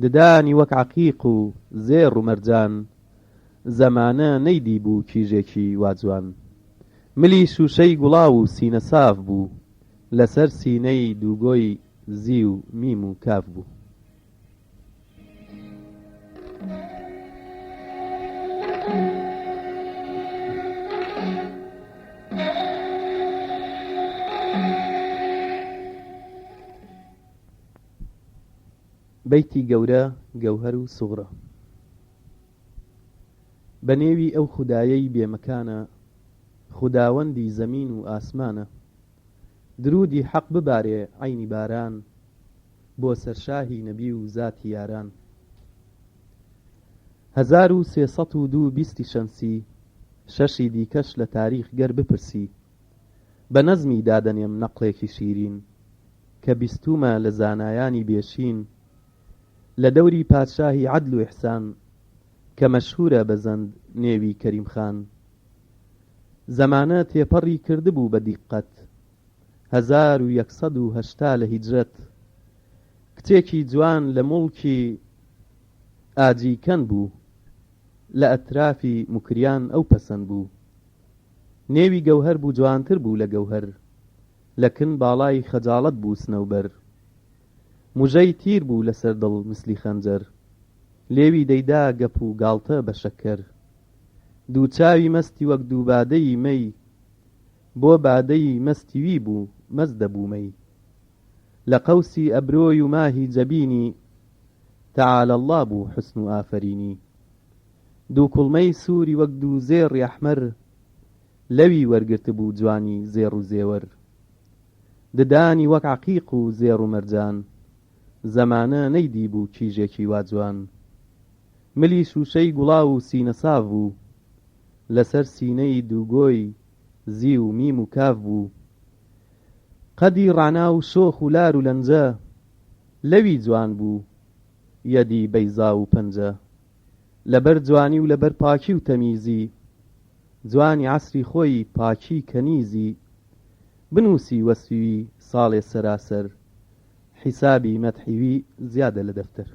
ددانی وەک عەقیق و زێڕ و مەرجان، زەمانە نەیدی بوو کیژێکی واجوان، ملی شوشەی گوڵاو و سینە ساف بوو، لەسەر سینەی دووگۆی زی و میم و کاف بوو. بەیتی گەورە گەوهەر و سوغرا. بە نێوی ئەو خودایەی بێمەکانە، خوداوەندی زەمین و ئاسمانە، درودی حەق ببارێ عەینی باران، بۆ سەرشاهی نەبی و زاتی یاران. 1320 شەمسی، شەشی دیکەش لە تاریخ گەر بپرسی، بە نەزمی دادەنێم نەقڵێکی شیرین، کە بیستومە لە زانایانی بێشین، لە دەوری پادشاهی عەدل و ئیحسان، کە مەشهورە بە زەند نێوی کەریم خان. زەمانە تێپەڕی کردبوو بە دیقەت، 1180 لە هیجرەت، کچێکی جوان لە موڵکی ئاجیکەند بوو، لە ئەترافی موکریان ئەو پەسەند بوو، نێوی گەوهەر بوو جوانتر بوو لە گەوهەر، لەکن باڵای خەجاڵەت بوو سنەوبەر، موژەی تیر بوو لەسەر دڵ میسلی خەنجەر، لێوی دەیدا گەپ و گاڵتە بە شەکەر، دوو چاوی مەستی وەک دوو بادەی مەی، بۆ بادەی مەستی وی بوو مەزدەبوو مەی، لە قەوسی ئەبرۆی و ماهی جەبینی، تەعالە الله بوو حوسن و ئافەرینی، دوو کوڵمەی سووری وەک دوو زێڕی ئەحمەر، لەوی وەرگرتە بوو جوانی زێڕ و زێوەر، ددانی وەک عەقیق و زێڕ و مەرجان، زەمانە نەیدی بوو کیژێکی واجوان، ملی شوشەی گوڵاو و سینە ساف بوو، لەسەر سینەی دووگۆی زی و میم و کاف بوو، قەدی ڕانا و شۆخ و لار و لەنجە، لەوی جوان بوو یەدی بەیزا و پەنجە، لەبەر جوانی و لەبەر پاکی و تەمیزی، جوانی عەسری خۆی پاکی کەنیزی بنووسی وەسفیوی ساڵێ سەراسەر حیسابی مەدحیوی زیادە لە دەفتەر.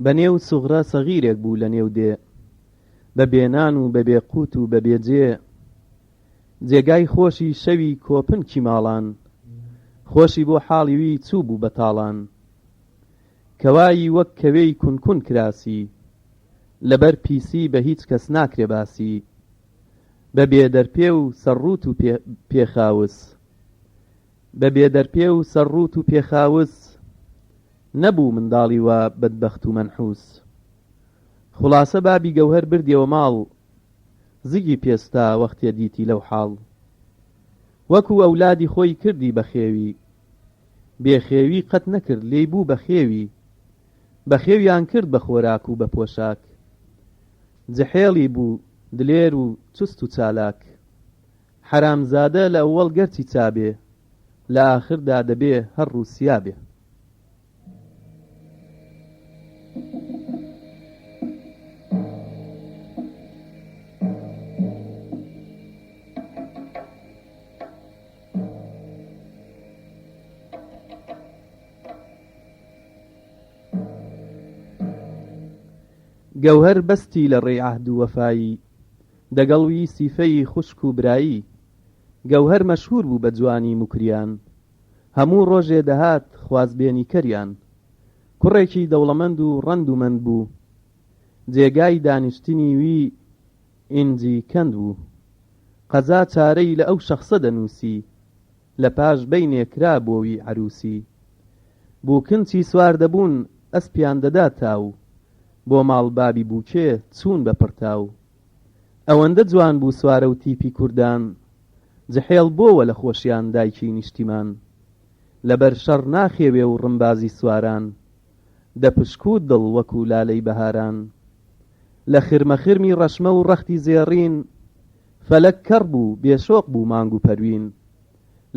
بەنێو سوغرە سەغیرێک بوو لە نێو دێ، بە بێنان و بە بێقوت و بە بێجێ، جێگای خۆشی شەوی کۆپنکی ماڵان، خۆشی بۆ حاڵی وی چوو بوو بەتاڵان، کەوایی وەک کەوێی کونکون کراسی، لەبەر پیسی بە هیچ کەس ناکرێ باسی، بە بێدەرپێ و سەرڕوت و پێخاوس، بە بێدەرپێ و سەرڕوت و پێخاوس، نەبوو منداڵی وە بەدبەخت و مەنحوس. خولاسە بابی گەوهەر بردیەوە ماڵ، زگی پێستا وەختێ دیتی لەو حاڵ، وەکو ئەولادی خۆی کردی بەخێوی، بێخێوی قەت نەکرد لێی بوو بەخێوی، بەخێویان کرد بە خۆراک و بە پۆشاک، جەحێڵی بوو دلێر و چست و چالاک، حەرامزادە لە ئەوەڵ گەرچی چابێ، لە ئاخردا دەبێ هەر ڕووسیابێ. گەوهەر بەستی لە ڕێی عەهد و وەفایی، دەگەڵوی سیفەی خوشک و برایی، گەوهەر مەشهوور بوو بە جوانی موکریان، هەموو ڕۆژێ دەهات خوازبێنی کەریان، کوڕێکی دەوڵەمەند و ڕەند و مەند بوو، جێگای دانیشتنی وی ئینجی کەند بوو، قەزا چارەی لە ئەو شەخسە دەنووسی، لە پاش بەینێ کرا بۆوی عەروسی، بوو کنچی سوار دەبوون ئەسپیان دەدا تاو، بۆ ماڵ بابی بووکێ چوون بە پڕتاو، ئەوەندە جوان بوو سوارە و تیپی کوردان، جەحێڵ بۆوە لە خۆشیان دایکی نیشتیمان، لەبەر شەڕ ناخێوێ و ڕمبازی سواران، دەپشکوت دڵ وەکو لالەی بەهاران، لە خرمەخرمی ڕەشمە و ڕەختی زێڕین، فەلەک کەڕ بوو بێشۆق بوو مانگ و پەروین،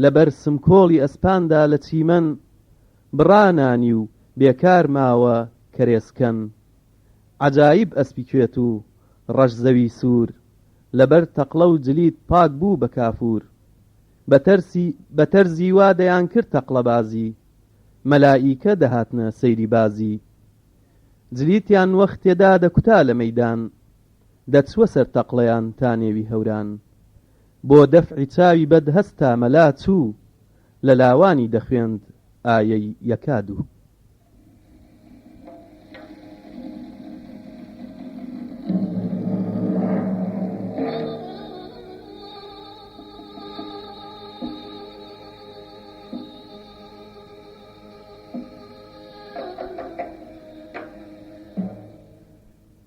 لەبەر سمکۆڵی ئەسپاندا لە چیمەن، بڕانانی و بێکار ماوە کەرێسکەن، عەجایب ئەسپی کوێت و ڕەش زەوی سوور، لەبەر تەقلە و جلیت پاک بوو بە کافور، بە تەرزی وا دەیان کرد تەقلە بازی، مەلائیکە دەهاتنە سەیری بازی، جلیتیان وەختێدا دەکوتا لە مەیدان، دەچوە سەر تەقلەیان تا نێوی هەوران، بۆ دەفعی چاوی بەد هەستا مەلا چوو، لە لاوانی دەخوێند ئایەی یەکادوو.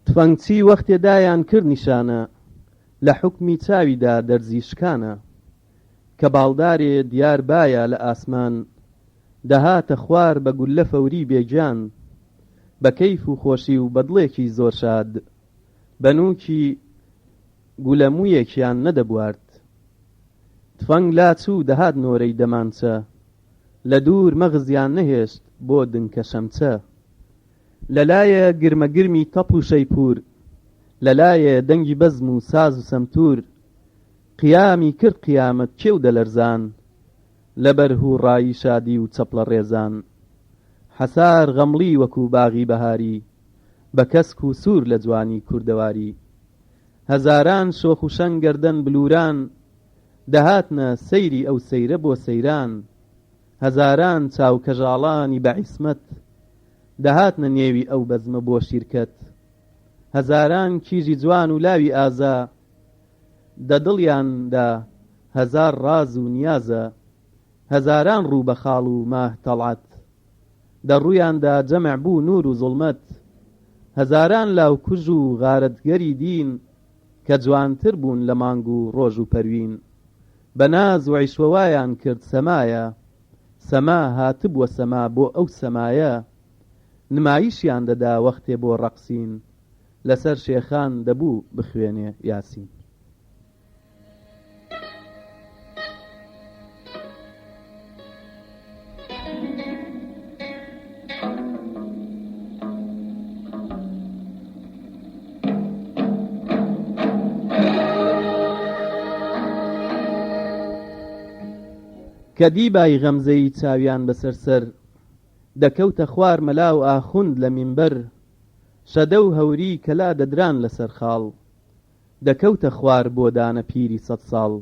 تفەنگچی وەختێدایان کرد نیشانە، لە حوکمی چاویدا دەرزی شکانە، کە باڵدارێ دیار باە لە ئاسمان، دەهاتە خوار بە گولە فەوری بێگیان، بە کەیف و خۆشی و بەدڵێکی زۆر شاد، بەنووکی گولەموویەکیان نەدەبوارد، تفەنگ لاچوو دەهات نۆرەی دەمانچە، لە دوور مەغزیان نەهێشت بۆ دنکە شەمچە، لەلایە گرمەگرمی تەپڵ و شەیپور، لەلایە دەنگی بەزم و ساز و سەمتور، قیامی کرد قیامەت کێو دەلەرزان، لەبەر هووڕایی شادی و چەپڵە ڕێزان، حەسار غەمڵی وەکو باغی بەهاری، بە کەسک و سوور لە جوانی کوردەواری، هەزاران شۆخ و شەنگ گەردەن بلوران، دەهاتنە سەیری ئەو سەیرە بۆ سەیران، هەزاران چاو کەژاڵانی بەعیسمەت، دەهاتنە نێوی ئەو بەزمە بۆ شیرکەت، هەزاران کیژی جوان و لاوی ئازا، دەدڵیاندا هەزار ڕاز و نیازە، هەزاران ڕوو بە خاڵ و ماه تەڵعەت، دەڕوویاندا جەمع بوو نور و زوڵمەت، هەزاران لاوکوژ و غارەتگەری دین، کە جوانتر بوون لە مانگ و ڕۆژ و پەروین، بەناز و عیشوەوایان کرد سەمایە سەما هاتبووە سەما بۆ ئەو سەمایە نمایشیان دەدا وەختێ بۆ ڕەقسین لەسەر شێخان دەبوو بخوێنێ یاسین کە دیبای غەمزەی چاویان بەسەرسەر دەکەوتە خوار مەلا و ئاخوند لە مینبەر شەدە و هەوری کەلا دەدران لەسەر خاڵ دەکەوتە خوار بۆ دانە پیری 100 ساڵ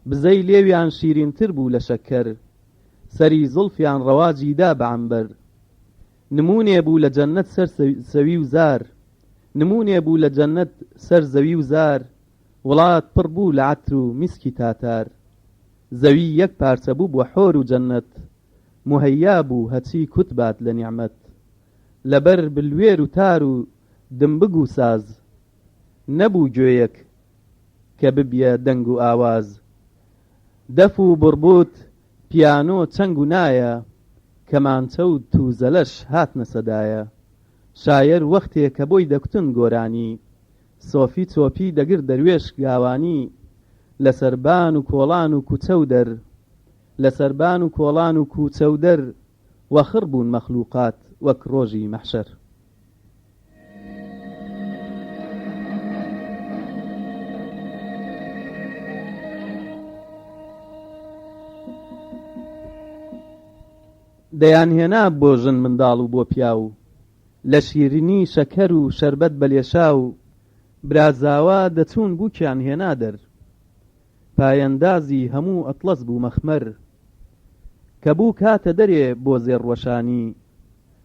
بزەی لێویان شیرینتر بوو لە شەکەر سەری زوڵفیان ڕەواجی دا بە عەمبەر نمونێ بوو لە جەننەت سەر سەوی و زار نمونێ بوو لە جەننەت سەر زەوی و زار وڵات پڕ بوو لە عەتر و میسکی تاتار زەوی یەک پارچە بوو بۆ حۆر و جەننەت مهەیا بوو هەچی کوتبات لە نیعمەت لەبەر بلوێر و تار و دمبگ و ساز نەبوو گوێیەک کە ببیە دەنگ و ئاواز دەف و بڕبوت پیانۆ چەنگ و نایە کەمانچە و تووزەلەش هاتنە سەدایە شاعیر وەختێ کە بۆی دەکوتن گۆرانی سۆفی چۆپی دەگرت دەروێش گاوانی لەسەربان و کۆڵان و کوچە و دەر لەسەربان و کۆڵان و کوچە و دەر وەخڕ بوون مەخلووقات وەک ڕۆژی مەحشەر دەیانهێنا بۆ ژن منداڵ و بۆ پیاو لە شیرینی شەکەر و شەربەت بەلێشا و برازاوا دەچوون بووکیان هێنا دەر پایەندازی هەموو ئەتڵەس بوو مەخمەر کە بوو کاتە دەرێ بۆ زێڕوەشانی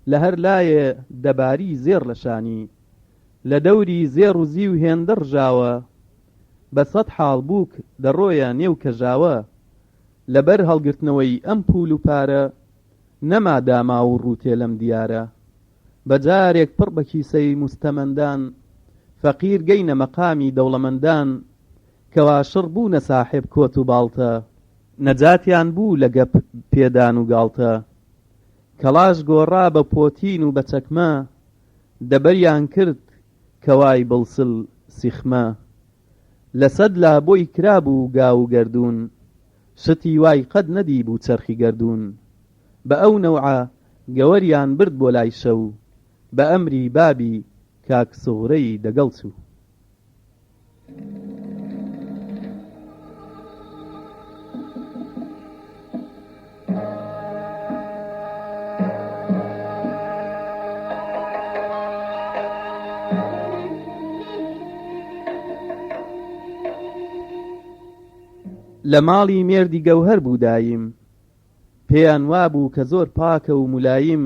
لە هەر لایێ دەباری زێڕ لە شانی لە دەوری زێڕ و زی و هێندە ڕژاوە بە 100 حاڵ بووک دەڕۆیە نێو کەژاوە لەبەر هەڵگرتنەوەی ئەم پول و پارە نەما داما و ڕووتێ لەم دیارە بەجارێک پڕ بە کیسەی موستەمەندان فەقیر گەینە مەقامی دەوڵەمەندان کەواشڕ بوونە ساحێب کۆت و باڵتە نەجاتیان بوو لە گەپ پێدان و گاڵتە کەڵاش گۆڕا بە پۆتین و بە چەکمە دەبەریان کرد کەوای بڵسل سیخمە لە 100 لا بۆی کرابوو گاو و گەردوون شتی وای قەت نەدی بوو چەرخی گەردوون بە ئەو نەوعە گەوەریان برد بۆ لای شەو بە ئەمری بابی کاک سوغرەی دەگەڵ چوو لە ماڵی مێردی گەوهەر بوو دایم پێیان وابوو کە زۆر پاکە و مولاییم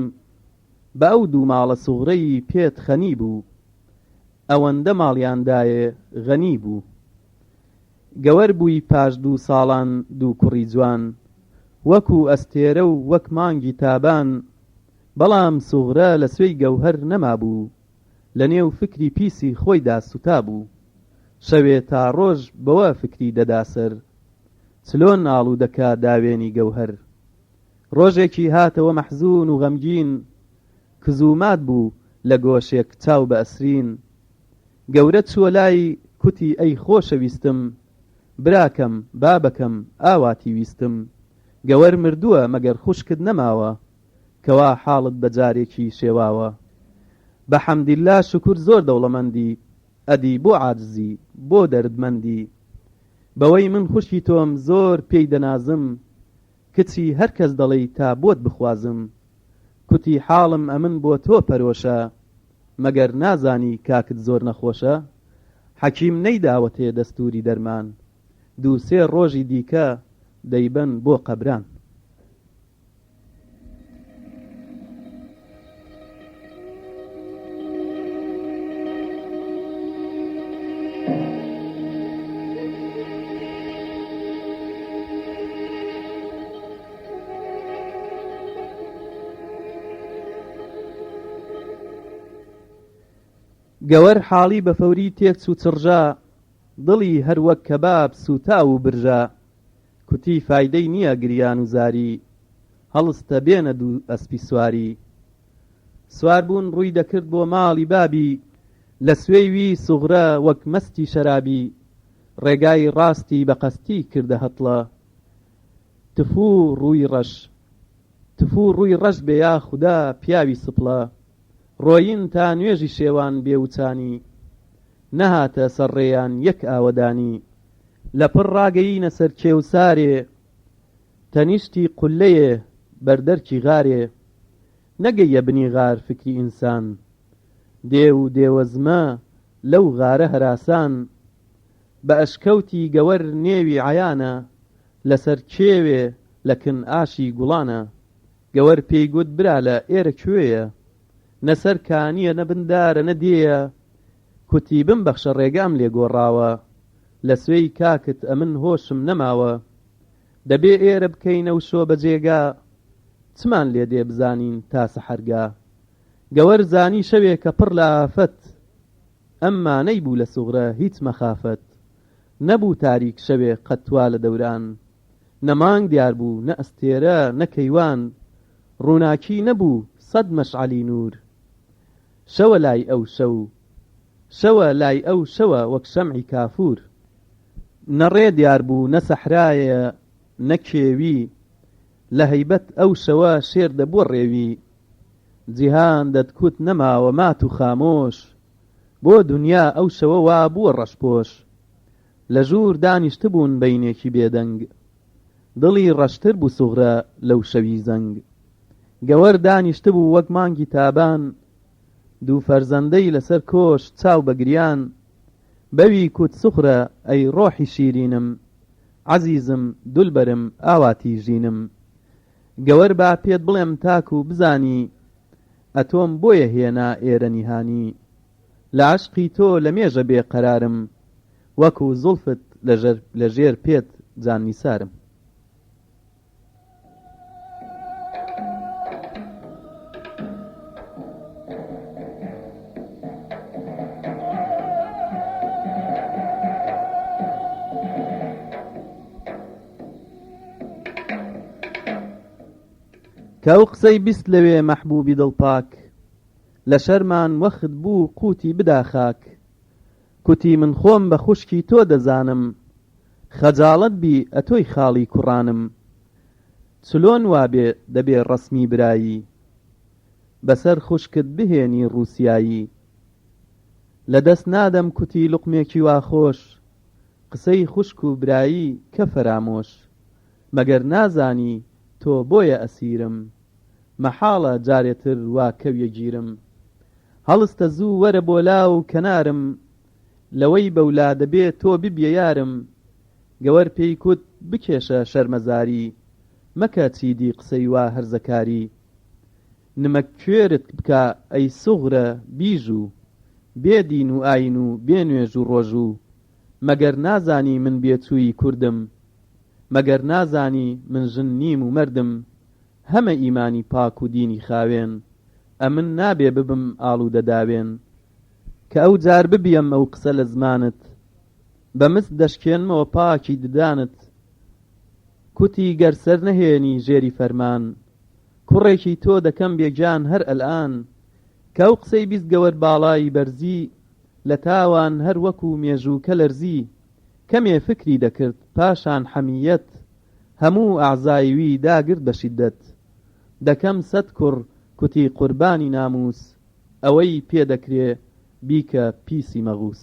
بە ئەو دوو ماڵە سوغرەی پێت خەنی بوو ئەوەندە ماڵیاندایە غەنی بوو گەوەر بووی پاش 2 ساڵان 2 کوڕی جوان وەکو ئەستێرە و وەک مانگی تابان بەڵام سوغرە لە سوێی گەوهەر نەما بوو لە نێو فکری پیسی خۆیدا سوتا بوو شەوێ تا ڕۆژ بەوە فکری دەدا سەر چلۆن ئاڵوو دەکا داوێنی گەوهەر ڕۆژێکی هاتەوە مەحزون و غەمگین کزومات بوو لە گۆشێک چاو بە ئەسرین گەورە چووە لای کوتی ئەی خۆشەویستم براکەم بابەکەم ئاواتی ویستم گەوەر مردووە مەگەر خوشکت نەماوە کەوا حاڵت بە جارێکی شێواوە بە حەمدیللا شکر زۆر دەوڵەمەندی ئەدی بۆ عاجزی بۆ دەردمەندی بەوەی من خوشکی تۆم زۆر پێی دەنازم کچی هەر کەس دەڵێی تا بۆت بخوازم کوتی حاڵم ئەمن بۆ تۆ پەرۆشە مەگەر نازانی کاکت زۆر نەخۆشە حەکیم نەیداوەتێ دەستوری دەرمان 2-3 ڕۆژی دیکە دەیبەن بۆ قەبران گەوەر حاڵی بە فەوری تێکچوو چڕژا دڵی هەر وەک کەباب سوتا و برژا کوتی فایدەی نییە گریان و زاری، هەڵستە بێنە دوو ئەسپی سواری. سوار بوون ڕووی دەکرد بۆ ماڵی بابی، لە سوێی وی سوغرە وەک مەستی شەرابی، ڕێگای ڕاستی بە قەستی کردە هەتڵە. تفو ڕووی ڕەش بێ یا خودا پیاوی سپڵە، ڕۆیین تا نوێژی شێوان بێوچانی، نەهاتە سەرڕێیان یەک ئاوەدانی. لەپڕ ڕاگەیینە سەر کێوسارێ، تەنیشتی قولەیێ بەردەرکی غارێ، نەگەیە بنی غار فکری ئینسان، دێ و دێوەزمە لەو غارە هەراسان. بە ئەشکەوتی گەوەر نێوی عەیانە، لەسەر کێوێ لەکن ئاشی گوڵانە. گەوەر پێی گوت برا لە ئێرە کوێیە، نەسەر کانیە نەبندارە نەدێیە، کوتی بمبەخشە ڕێگام لێ گۆڕاوە، لە سوێی کاکت ئەمن هۆشم نەماوە. دەبێ ئێرە بکەینە و شۆ بەجێگا، چمان لێ دێ بزانین تا سەحەرگا. گەوەر زانی شەوێ کە پڕ لە ئافەت، ئەمما نەیبوو لە سوغرە هیچ مەخافەت. نەبوو تاریک شەوێ قەتوا لە دەوران، نەمانگ دیار بوو نە ئەستێرە نە کەیوان، ڕووناکی نەبوو سەد مەشعەلی نور. شەوە لای ئەو شەوە وەک شەمعی کافور، نەڕێ دیار بوو نە سەحرایە نە کێوی، لە هەیبەت ئەو شەوە شێر دەبووە ڕێوی. جیهان دەتکوت نەماوە مات و خامۆش، بۆ دونیا ئەو شەوە وا بووە ڕەشپۆش. لە ژوور دانیشتبوون بەینێکی بێدەنگ، دڵی ڕەشتر بوو سوغرە لەو شەوی زەنگ. گەوەر دانیشتبوو وەک مانگی تابان، دوو فەرزەندەی لەسەر کۆش چاو بەگریان. بەوی کوت سوخرە ئەی ڕۆحی شیرینم، عەزیزم دولبەرم ئاواتی ژینم. گەوەر با پێت بڵێم تاکو بزانی، ئەتۆم بۆیە هێنا ئێرە نیهانی. لە عەشقی تۆ لە مێژە بێ قەرارم، وەکو زوڵفت لە ژێر پێت جان نیسارم. کە ئەو قسەی بیست لەوێ مەحبوبی دڵپاک، لە شەرمان وەخت بوو قوتی بدا خاک. کوتی من خۆم بە خوشکی تۆ دەزانم، خەجاڵەت بی ئەتۆی خاڵی کوڕانم. چلۆن وابێ دەبێ ڕەسمی برایی، بەسەر خوشکت بهێنی ڕووسیایی. لە دەست نادەم کوتی لوقمێکی وا خۆش، قسەی خوشک و برایی کە فەرامۆش. مەگەر نازانی تۆ بۆیە ئەسیرم، مەحاڵە جارێتر وا کەویە گیرم. هەڵستە زوو وەرە بۆ لاو کەنارم، لەوەی بەولا دەبێ تۆ ببیە یارم. گەوەر پێی کوت بکێشە شەرمەزاری، مەکە چیدی قسەی وا هەرزەکاری. نمەک کوێرت بکە ئەی سوغرە بیژوو، بێدین و ئاین و بێ نوێژ و ڕۆژ و. مەگەر نازانی من بێچووی کوردم، مەگەر نازانی من ژن نیم و مەردم. هەمە ئیمانی پاک و دینی خاوێن، ئەمن نابێ ببم ئاڵوودە داوێن. کە ئەو جار ببیەم ئەو قسە لە زمانت، بەمست دەشکێنمەوە پاکی ددانت. کوتی گەر سەر نەهێنی ژێری فەرمان، کوڕێکی تۆ دەکەم بێگیان هەر ئەلئان. کە ئەو قسەی بیست گەوەر باڵای بەرزی، لە تاوان هەر وەکو مێژووکە لەرزی. کەمێ فکری دەکرد پاشان حەمیەت، هەموو ئەعزایوی داگرت بە شیدەت. دەکەم سەد کوڕ کوتی قوربانی ناموس، ئەوەی پێدەکرێ بیکە پیسی مەغووس.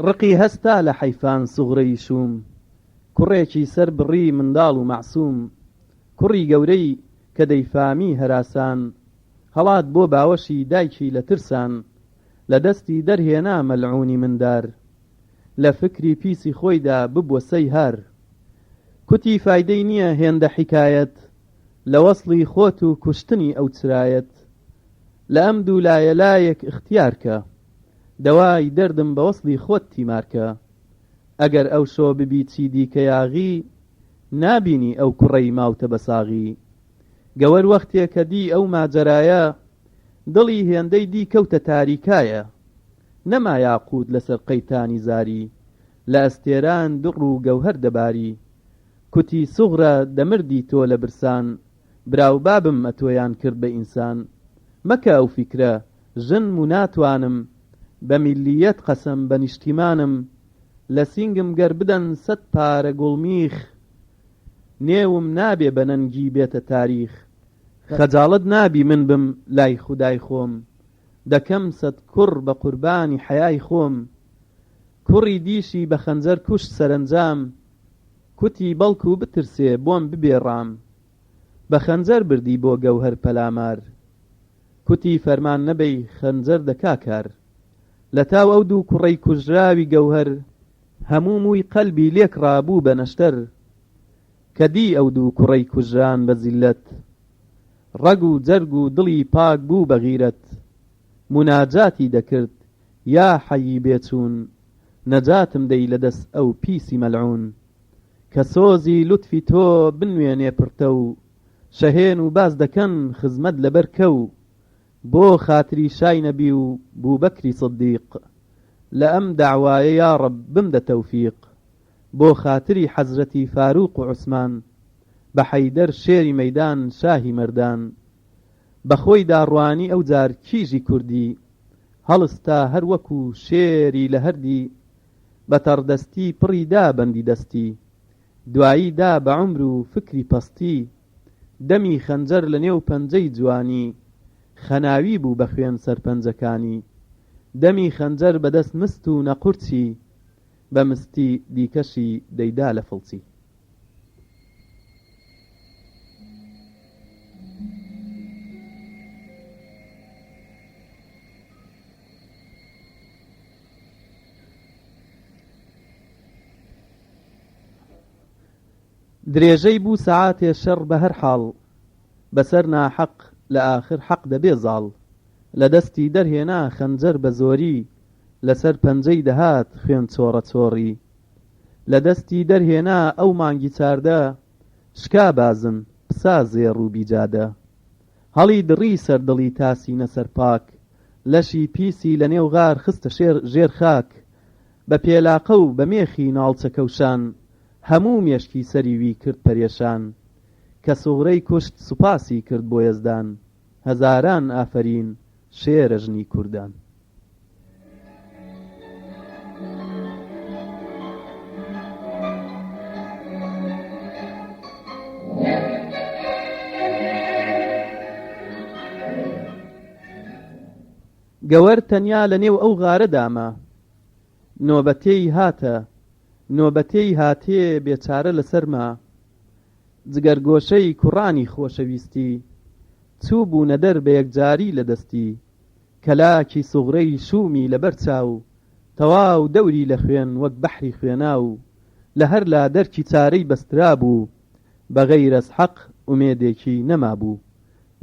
ڕقی هەستا لە حەیفان سوغرەی شوم، کوڕێکی سەر بڕی منداڵ و مەعسووم. کوڕی گەورەی کە دەیفامی هەراسان، هەڵات بۆ باوەشی دایکی لە ترسان. لە دەستی دەرهێنا مەلعونی مندار، لە فکری پیسی خۆیدا ببووە سەی هار. کوتی فایدەی نییە هێندە حیکایەت، لە وەسڵی خۆت و کوشتنی ئەو چرایەت. لە ئەم دوو لایە لایەک اختیارکە، دەوای دەردم بە وەسڵی خۆت تیمارکە ئەگەر ئەو شۆ ببیچی دیکە یاغی نابینی ئەو کوڕەی ماوتە بە ساغی گەوەر وەختێک کە دی ئەو ماجەرایە دڵی هێندەی دی کەوتە تاریکایە نەما یاقوت لەسەر قەیتانی زاری لە ئەستێران دڕ و گەوهەر دەباری کوتی سوغرە دەمردی تۆ لە برسان براو بابم ئەتۆیان کرد بە ئینسان مەکە ئەو فیکرە ژنم و ناتوانم بە میلیەت قەسەم بە نیشتیمانم لە سینگم گەر بدەن 100 پارە گوڵمیخ نێوم نابێ بە نەنگی بێتە تاریخ خەجاڵت نابی من بم لای خودای خۆم دەکەم 100 کوڕ بە قوربانی حەیای خۆم کوڕی دیشی بە خەنجەر کوشت سەرنجام کوتی بەڵکو بترسێ بۆم ببێڕام بە خەنجەر بردی بۆ گەوهەر پەلامار کوتی فەرمان نەبەی خەنجەر دەکا کار لە تاو ئەو دوو کوڕەی کوژراوی گەوهەر هەموو مووی قەلبی لێک ڕابوو بە نەشتەر کە دی ئەو دوو کوڕەی کوژران بە زیلەت ڕەگ و جەرگ و دڵی پاک بوو بە غیرەت مناجاتی دەکرد یا حەیی بێچوون نەجاتم دەی لەدەست ئەو پیسی مەلعون کە سۆزی لوتفی تۆ بنوێنێ پڕتە و شەهێن و باز دەکەن خزمەت لەبەر کەو بۆ خاتری شای نەبی و بووبەکری سدیق لە ئەم داوایە یا ڕەب بمدە تەوفیق بۆ خاتری حەزرەتی فاروق و عوسمان بە حەیدەر شێری مەیدان شاهی مەردان بەخۆی داڕوانی ئەو جار کیژی کوردی هەڵستا هەر وەکو شێری لە هەردی بە تەڕدەستی پڕی دا بەندی دەستی دوایی دا بە عومر و فکری پەستی دەمی خەنجەر لە نێو پەنجەی جوانی خەناوی بوو بە خوێن سەرپەنجەکانی دەمی خەنجەر بەدەست مست و نەقورچی بە مستی دیکەشی دەیدا لە فڵچی درێژەی بوو سەعاتێ شەڕ بە هەر حاڵ بەسەر ناحەق لە ئاخر حەق دەبێ زاڵ لە دەستی دەرهێنا خەنجەر بە زۆری لەسەر پەنجەی دەهات خوێن چۆڕە چۆڕی لە دەستی دەرهێنا ئەو مانگی چاردە شکا بازن پسا زێڕ و بیجادە هەڵی دڕی سەردڵی تاسینە سەر پاک لەشی پیسی لە نێو غار خستە ژێر خاک بە پێلاقە و بە مێخی ناڵچەکەوشان هەموو مێشکی سەریوی کرد پەرێشان کە سوغرەی کوشت سوپاسی کرد بۆ یەزدان هەزاران ئافەرین شێرە ژنی کوردان گەوەر تەنیا لە نێو ئەو غارە داما نۆبەتەی هاتێ بێچارە لەسەرما جگەرگۆشەی کوڕانی خۆشەویستی چوو بوونە دەر بە یەکجاری لە دەستی کەلاکی سوغرەی شومی لەبەر چاو تەواو دەوری لە خوێن وەک بەحری خوێناو لە هەر لا دەرکی چارەی بەسترا بوو بە غەیرە حەق ئومێدێکی نەما بوو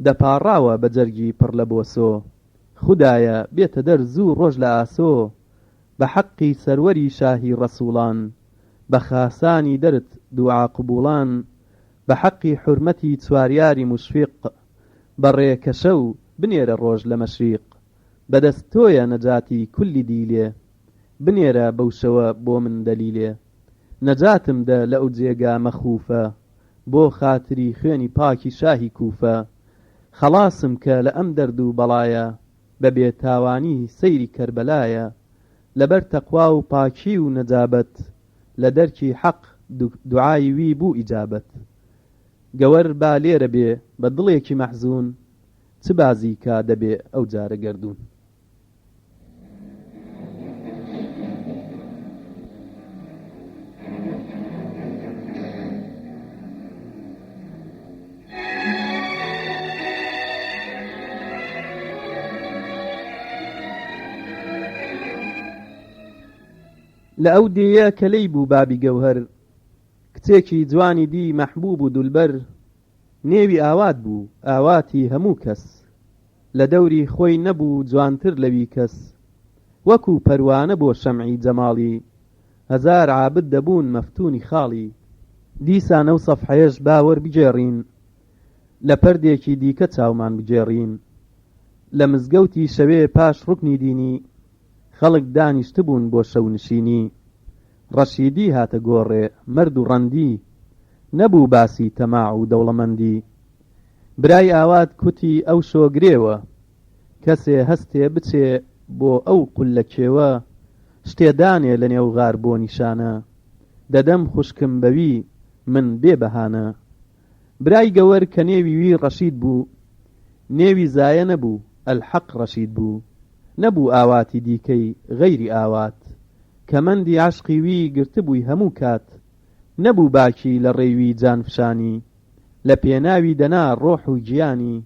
دەپاڕاوە بە جەرگی پڕ لە بۆسۆ خودایە بێتە دەر زوو ڕۆژ لە ئاسۆ بە حەقی سەروەری شاهی ڕەسوڵان بە خاسانی دەرت دوعا قبوڵان بە حەقی حورمەتی چواریاری مشفیق بە ڕێکەشە و بنێرە ڕۆژ لە مەشریق بەدەست تۆیە نەجاتی کولی دیلێ بنێرە بەوشەوە بۆ من دەلیلێ نەجاتم دە لە ئەو جێگا مەخوفە بۆ خاتری خوێنی پاکی شاهی کوفە خەڵاسم کە لە ئەم دەرد و بەڵایە بە بێتاوانی سەیری کەربەلایە لەبەر تەقوا و پاکی و نەجابەت لە دەرکی حەق دوعای وی بوو ئیجابەت گەوەر با لێرە بێ بە دڵێکی مەحزون چ بازی کا دەبێ ئەو جارە گەردوون لە ئەو دێیە کەلەی بوو بابی گەوهەر کچێکی جوانی دی مەحبوب و دولبەر نێوی ئاوات بوو ئاواتی هەموو کەس لە دەوری خۆی نەبوو جوانتر لەوی کەس وەکو پەروانە بۆ شەمعی جەماڵی هەزار عابد دەبوون مەفتونی خاڵی دیسانە و سەفحەیەش باوەڕ بجێڕین لە پەردێکی دیکە چاومان بجێڕین لە مزگەوتی شەوێ پاش ڕوکنی دینی خەڵک دانیشتبوون بۆ شەونشینی ڕەشیدی هاتە گۆڕێ مەرد و ڕەندی نەبوو باسی تەماع و دەوڵەمەندی برای ئاوات کوتی ئەو شۆگرێوە کەسێ هەستێ بچێ بۆ ئەو قولە کێوە شتێدانێ لە نێو غار بۆ نیشانە دەدەم خوشکم بەوی من بێ بەهانە برای گەوەر کە نێوی وی ڕەشید بوو نێوی زایە نەبوو ئەلحەق ڕەشید بوو نەبوو ئاواتی دیکەی غەیری ئاوات کەمەندی عاشقی وی گرتبووی هەموو کات نەبوو باکی لە ڕێوی جانفشانی لە پێناوی دەنا ڕۆح و گیانی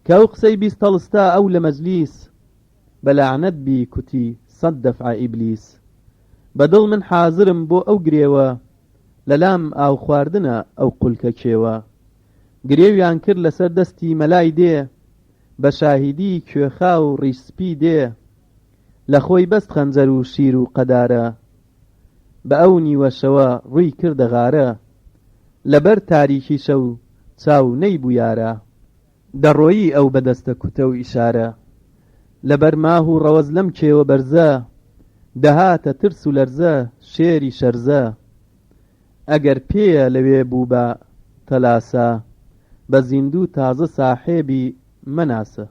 کە ئەو قسەی بیست هەڵستا ئەو لە مەجلیس بەلعنەت بی کوتی سەد دەفعە ئیبلیس بەدڵ من حازرم بۆ ئەو گرێوە لەلام ئاو خواردنە ئەو قولکە کێوە گرێویان کرد لەسەر دەستی مەلای دێ بە شاهیدی کوێخا و ڕیسپی دێ لە خۆی بەست خەنجەر و شیر و قەدارە بە ئەو نیوەشەوە ڕووی کردە غارە لەبەر تاریکی شەو چاو نەیبوو یارە دەڕۆیی ئەو بەدەستە کوتە و ئیشارە لەبەر ماه و ڕەوەز لەم کێوە بەرزە دەهاتە ترس و لەرزە شێری شەرزە ئەگەر پێیە لەوێ بوو بە تەلاسە بە زیندوو تازە ساحێبی مەناسە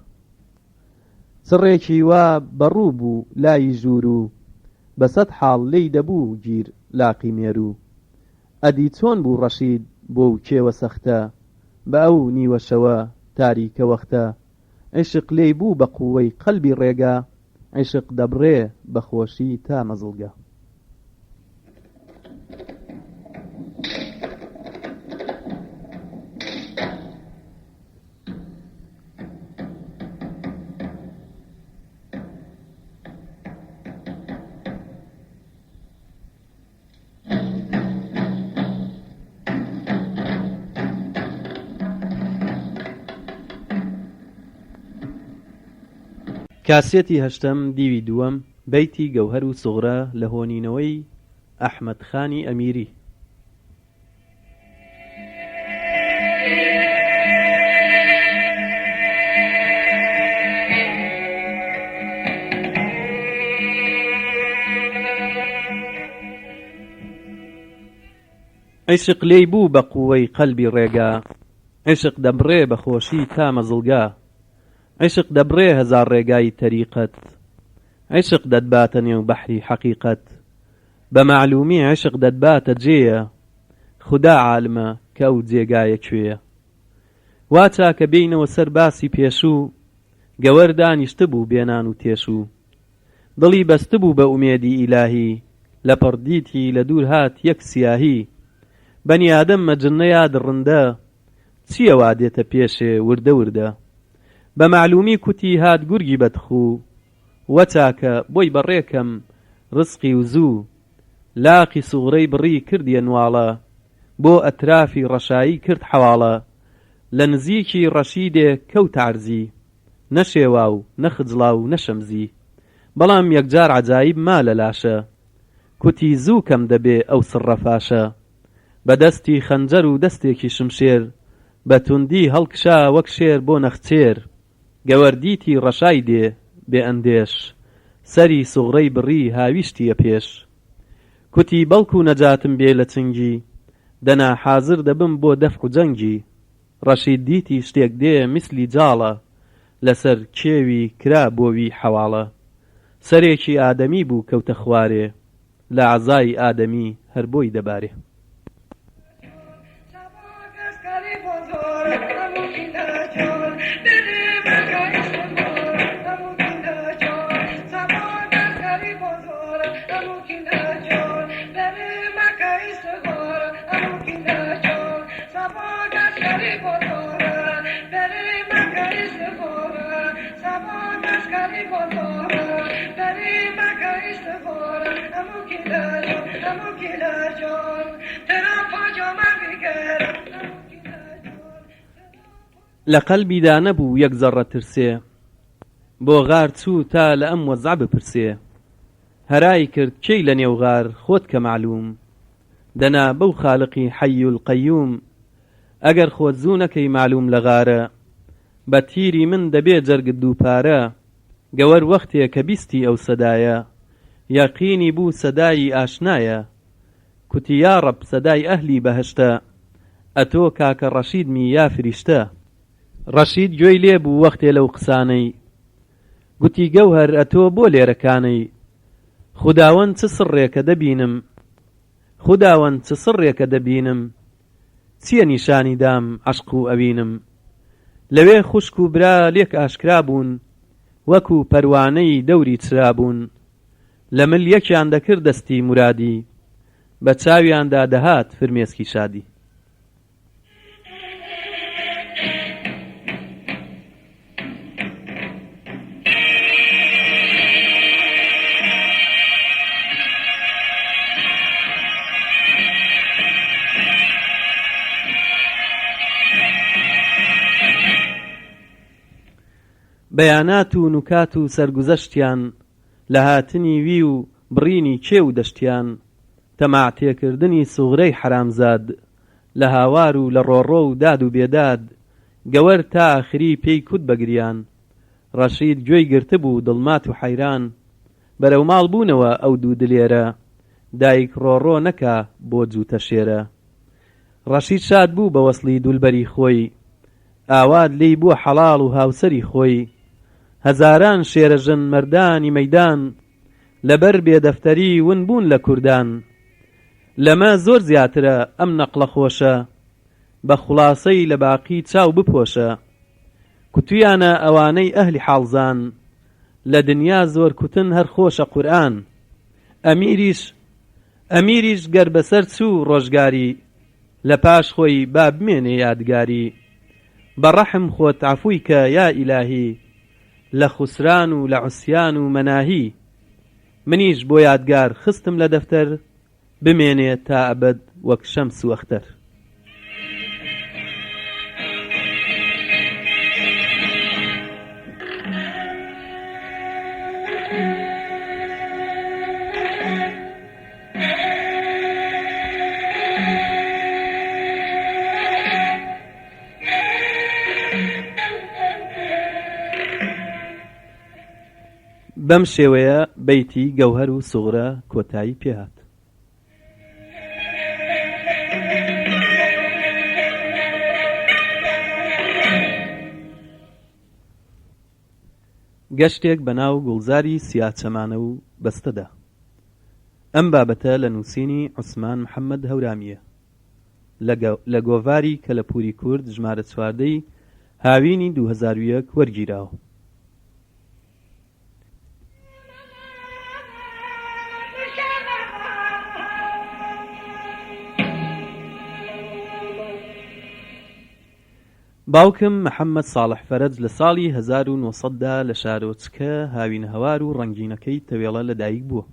سڕێکی وا بەڕوو بوو لای ژوور و بەسەد حاڵ لێی دەبوو گیر لاقی مێرو ئەدی چۆن بوو ڕەشید بۆ و کێوە سەختە بە ئەو نیوەشەوە تاریکە وەختە عیشق لێی بوو بە قووەی قەلبی ڕێگا عیشق دەبڕێ بە خۆشی تا مەزڵگە کاسێتی هەشتم دیوی دووەم بەیتی گەوهەر و سوغرە لە هۆنینەوەی ئەحمەد خانی ئەمیری عیشق لێی بوو بە قووەی قەلبی ڕێگا عیشق دەبڕێ بە خۆشی تا مەزڵگا عیشق دەبڕێ هەزار ڕێگای تەریقەت عیشق دەدباتە نێو بەحری حەقیقەت بە معلومی عیشق دەدباتە جێیە خودا عالمە کە ئەو جێگایە کوێیە وا چاکە بینەوە سەر باسی پێشوو گەوەر دانیشتبوو بێنان و تێشوو دڵی بەستبوو بە ئومێدی ئیلاهی لە پڕدیتی لە دوور هات یەک سیاهی بەنی ئادەم مەجننە یا دڕندە چییە وا دێتە پێشێ وردە وردە بە معلومی کوتی هات گورگی بەدخوو وە چاکە بۆی بەڕێکەم ڕزقی و زوو لاقی سوغرەی بڕی کردیە نواڵە بۆ ئەترافی ڕەشایی کرد حەواڵە لە نزیکی ڕەشیدێ کەوت عەرزی نەشێوا و نەخجڵا و نەشەمزی بەڵام یەکجار عەجایب ما لە لاشە کوتی زوو کەم دەبێ ئەو سڕە فاشە بە دەستی خەنجەر و دەستێکی شمشێر بە توندی هەڵکشا وەک شێر بۆ نەخچێر گەوەردیتی ڕەشای دێ بێ ئەندێش سەری سوغرەی بڕی هاویشتیە پێش کوتی بەڵکو نەجاتم بێ لە چنگی دەنا حازر دەبم بۆ دەفع و جەنگی ڕەشید دیتی شتێک دێ میسلی جاڵە لەسەر کێوی کرا بۆوی حەواڵە سەرێکی ئادەمی بوو کەوتە خوارێ لە عەزای ئادەمی هەر بۆی دەبارێ لە قەلبیدا نەبوو یەک زەڕە ترسێ بۆ غار چوو تا لە ئەم وەزع بپرسێ هەرای کرد کەی لە نێو غار خۆت کە معلوم دەنا بەو خالقی حەی القەیوم ئەگەر خۆت زوو نەکەی معلوم لە غارە بە تیری من دەبێ جەرگت دووپارە گەوەر وەختێ کە بیستی ئەو سەدایە یەقینی بوو سەدایی ئاشنایە کوتی یا ڕەب سەدای ئەهلی بەهشتە ئەتۆ کاکە ڕەشیدمی یا فریشتە ڕەشید گوێی لێ بوو وەختێ لەو قسانەی گوتی گەوهەر ئەتۆ بۆ لێرەکانەی خوداوەند چ سڕێکە دەبینم چییە نیشانی دام عەشق و ئەوینم لەوێ خوشک و برا لێک ئاشکرا بوون وەکو پەروانەی دەوری چرا بوون لە مل یەکیان دەکرد دەستی مرادی بە چاویاندا دەهات فرمێسکی شادی بەیانات و نوکات و سەرگوزەشتیان لە هاتنی وی و بڕینی کێو و دەشتیان تەماع تێکردنی سوغرەی حرامزاد لە هاوار و لە ڕۆڕۆ و داد و بێداد گەوەر تا ئاخری پێی کود بەگریان ڕەشید گوێی گرتبوو دڵمات و حەیران بەرەو ماڵ بوونەوە ئەو دوو دلێرە دایک ڕۆڕۆ نەکا بۆ جووتە شێرە ڕەشید شاد بوو بە وەسڵی دولبەری خۆی ئاوات لێی بووە حەڵاڵ و هاوسەری خۆی هەزاران شێرەژن مەردانی مەیدان لەبەر بێدەفتەری ون بوون لە کوردان لەمە زۆر زیاترە ئەم نەقڵە خۆشە بە خوڵاسەی لە باقی چاو بپۆشە کوتویانە ئەوانەی ئەهلی حاڵزان لە دنیا زۆر کوتن هەر خۆشە قورئان ئەمیریش گەر بەسەر چوو ڕۆژگاری لە پاش خۆی با بمێنێ یادگاری بەڕەحم خۆت عەفوی کە یا ئیلاهی لە خوسران و لە عوسیان و مەناهی منیش بۆ یادگار خستم لە دەفتەر بمێنێ تا ئەبەد وەک شەمس و ئەختەر بەم شێوەیە بەیتی گەوهەر و سوغرە کۆتایی پێهات گەشتێک بەناو گوڵزاری سیاچەمانە و بەستەدا ئەم بابەتە لە نووسینی عوسمان محەممەد هەورامیە لە گۆڤاری کەلەپوری کورد ژمارە 14 هاوینی 2001 وەرگیراوە باوکم محەممەد ساڵح فەرەج لە ساڵی 1970دا لە شارۆچکە هاوین هەوار و ڕەنگینەکەی تەوێڵە لەدایک بووە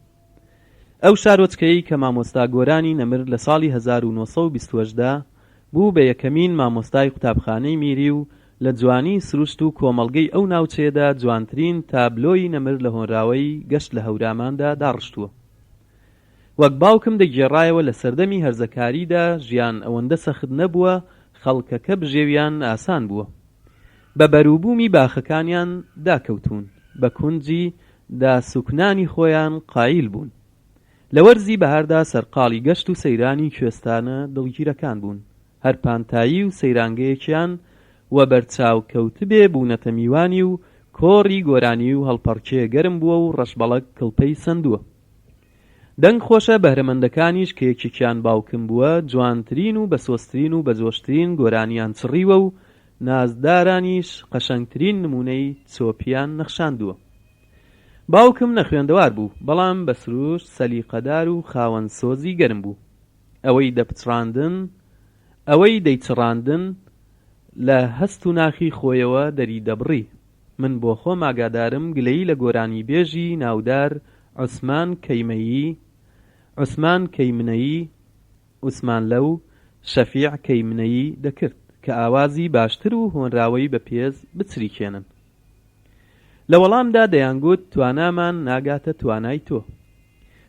ئەو شارۆچکەی کە مامۆستا گۆرانی نەمر لە ساڵی 1920دا بوو بە یەکەمین مامۆستای قوتابخانەی میری و لە جوانی سروشت و کۆمەڵگەی ئەو ناوچەیەدا جوانترین تابلۆی نەمر لە هۆنراوەی گەشت لە هەوراماندا داڕشتووە وەک باوکم دەگێڕایەوە لە سەردەمی هەرزەکاریدا ژیان ئەوەندە سەخت نەبووە خەڵکەکە بژێویان ئاسان بووە بە بەرووبوومی باخەکانیان داکەوتون بە کونجی داسوکنانی خۆیان قایل بوون لە وەرزی بەهاردا سەرقاڵی گەشت و سەیرانی کوێستانە دڵگیرەکان بوون هەر پانتایی و سەیرانگەیەکیان وە بەرچاو کەوتبێ بوونەتە میوانی و کۆڕی گۆرانی و هەڵپەڕکێ گەرم بووە و ڕەشبەڵەک کڵپەی سندووە دەنگ خۆشە بەهرەمەندەکانیش کە یەکێکیان باوکم بووە جوانترین و بەسۆسترین و بەجۆشترین گۆرانیان چڕیوە و نازدارانیش قەشەنگترین نمونەی چۆپیان نەخشاندووە باوکم نەخوێندەوار بوو بەڵام بە سروشت سەلیقەدار و خاوەن سۆزی گەرم بوو ئەوەی دەیچڕاندن لە هەست و ناخی خۆیەوە دەری دەبڕی من بۆ خۆم ئاگادارم گلەیی لە گۆرانی بێژی ناودار عوسمان کەیمنەیی عوسمان لەو شەفیع کەیمنەیی دەکرد کە ئاوازی باشتر و هۆنراوەی بە پێز بچریکێنن لە وەڵامدا دەیانگوت توانامان ناگاتە توانای تۆ.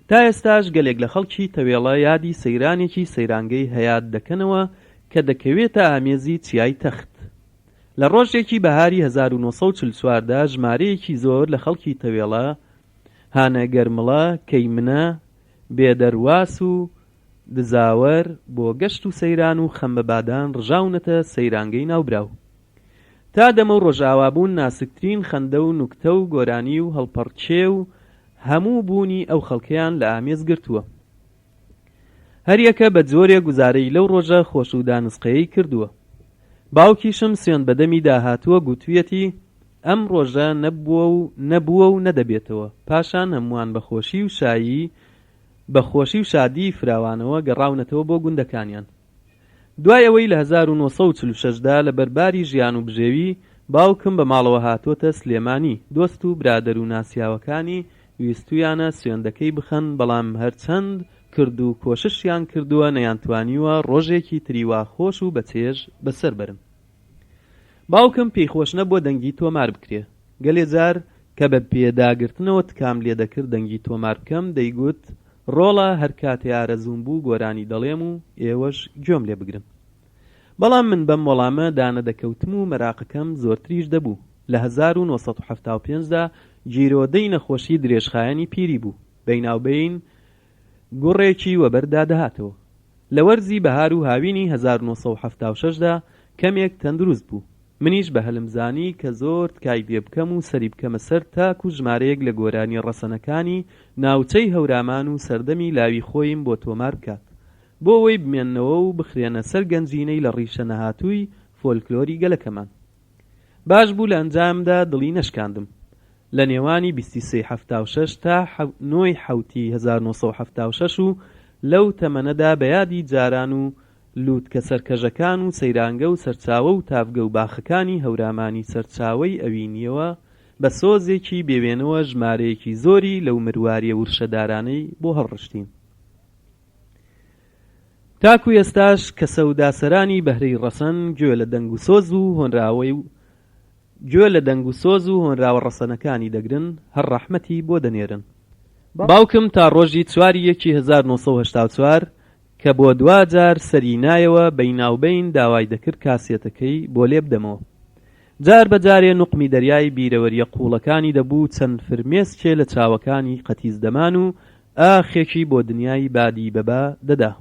تا ئێستاش گەلێک لە خەڵکی تەوێڵە یادی سەیرانێکی سەیرانگەی هەیات دەکەنەوە کە دەکەوێتە ئامێزی چیای تەخت. لە ڕۆژێکی بەهاری 1944دا ژمارەیەکی زۆر لە خەڵکی تەوێڵە هانەگەرمڵە کەیمنە بێدەرواس و دزاوەر بۆ گەشت و سەیران و خەمبەبادان ڕژاونەتە سەیرانگەی ناوبراو. تا دەمە و ڕۆژاوابوون ناسکترین خەندە و نوکتە و گۆرانی و هەڵپەڕکێ و هەموو بوونی ئەو خەڵکەیان لە ئامێز گرتووە. هەریەکە بە جۆرێک گوزارەی لەو ڕۆژە خۆش و دانسقەیەی کردووە. باوکیشم سوێن بەدەمی داهاتووە گوتوویەتی ئەم ڕۆژە نەبووە و نەدەبێتەوە. پاشان هەمووان بەخۆشی و شادی فراوانەوە گەڕاونەتەوە بۆ گوندەکانیان. دوای ئەوەی لە 1946دا لە بەرباری ژیان و بژێوی باوکم بە ماڵەوە هاتوۆتە سلێمانی. دۆست و برادەر و ناسیاوەکانی ویستویانە سوێندەکەی بخەن، بەڵام هەرچەند کرد و کۆششیان کردووە نەیانتوانیوە ڕۆژێکی تریوا خۆش و بەچێژ بەسەر بەرن. باوکم پێیخۆش نەبووە دەنگی تۆمار بکرێ. گەلێ جار کە بە پێداگرتنەوە تکام لێ دەکرد دەنگی تۆمار بکەم دەیگوت ڕۆڵە هەر کاتێ ئارەزوم بوو گۆرانی دەڵێم و ئێوەش گوێم لێ بگرن. بەڵام من بەم وەڵامە دانە دەکەوتم و مەراقەکەم زۆرتریش دەبوو. لە 1975دا گیرۆدەی نەخۆشی درێژخایەنی پیری بوو. بەیناوبەین گوڕێکی وەبەردا دەهاتەوە. لە وەرزی بەهار و هاوینی 1976دا کەمێک تەندروست بوو. منیش بە هەلمزانی کە زۆر تکای پێ بکەم و سەری بکەمە سەر تاک و ژمارەیەک لە گۆرانی ڕەسەنەکانی ناوچەی هەورامان و سەردەمی لاوی خۆیم بۆ تۆمار بکات بۆ ئەوەی بمێننەوە و بخرێنە سەر گەنجینەی لە ڕیشە نەهاتووی فۆلکلۆری گەلەکەمان. باش بوو لە ئەنجامدا دڵی نەشکاندم. لە نێوانی 2376 تا 9 حوتی 1976 و لەو تەمەنەدا بەیادی جاران و لووتکە سەرکەژەکان و سەیرانگە و سەرچاوە و تافگە و باخەکانی هەورامانی سەرچاوەی ئەوینیەوە بە سۆزێکی بێوێنەوە ژمارەیەکی زۆری لەو مرواریە ورشەدارانەی بۆ هەڵڕشتین. تاکو ئێستاش کە سەوداسەرانی بەهرەی ڕەسەن گوێ لە دەنگ و سۆز و هۆنراوە ڕەسەنەکانی دەگرن هەر ڕەحمەتی بۆ دەنێرن. باوکم تا ڕۆژی 4/1/1984 کە بۆ دوجار سەری نایەوە بەیناوبەین داوای دەکرد کاسێتەکەی بۆ لێ بدەمەوە. جار بەجارێ نوقمی دەریای بیرەوەریە قوڵەکانی دەبوو چەند فرمێسکێ لە چاوەکانی قەتیز دەمان و ئاخێکی بۆ دنیای بادی بەبا دەدا.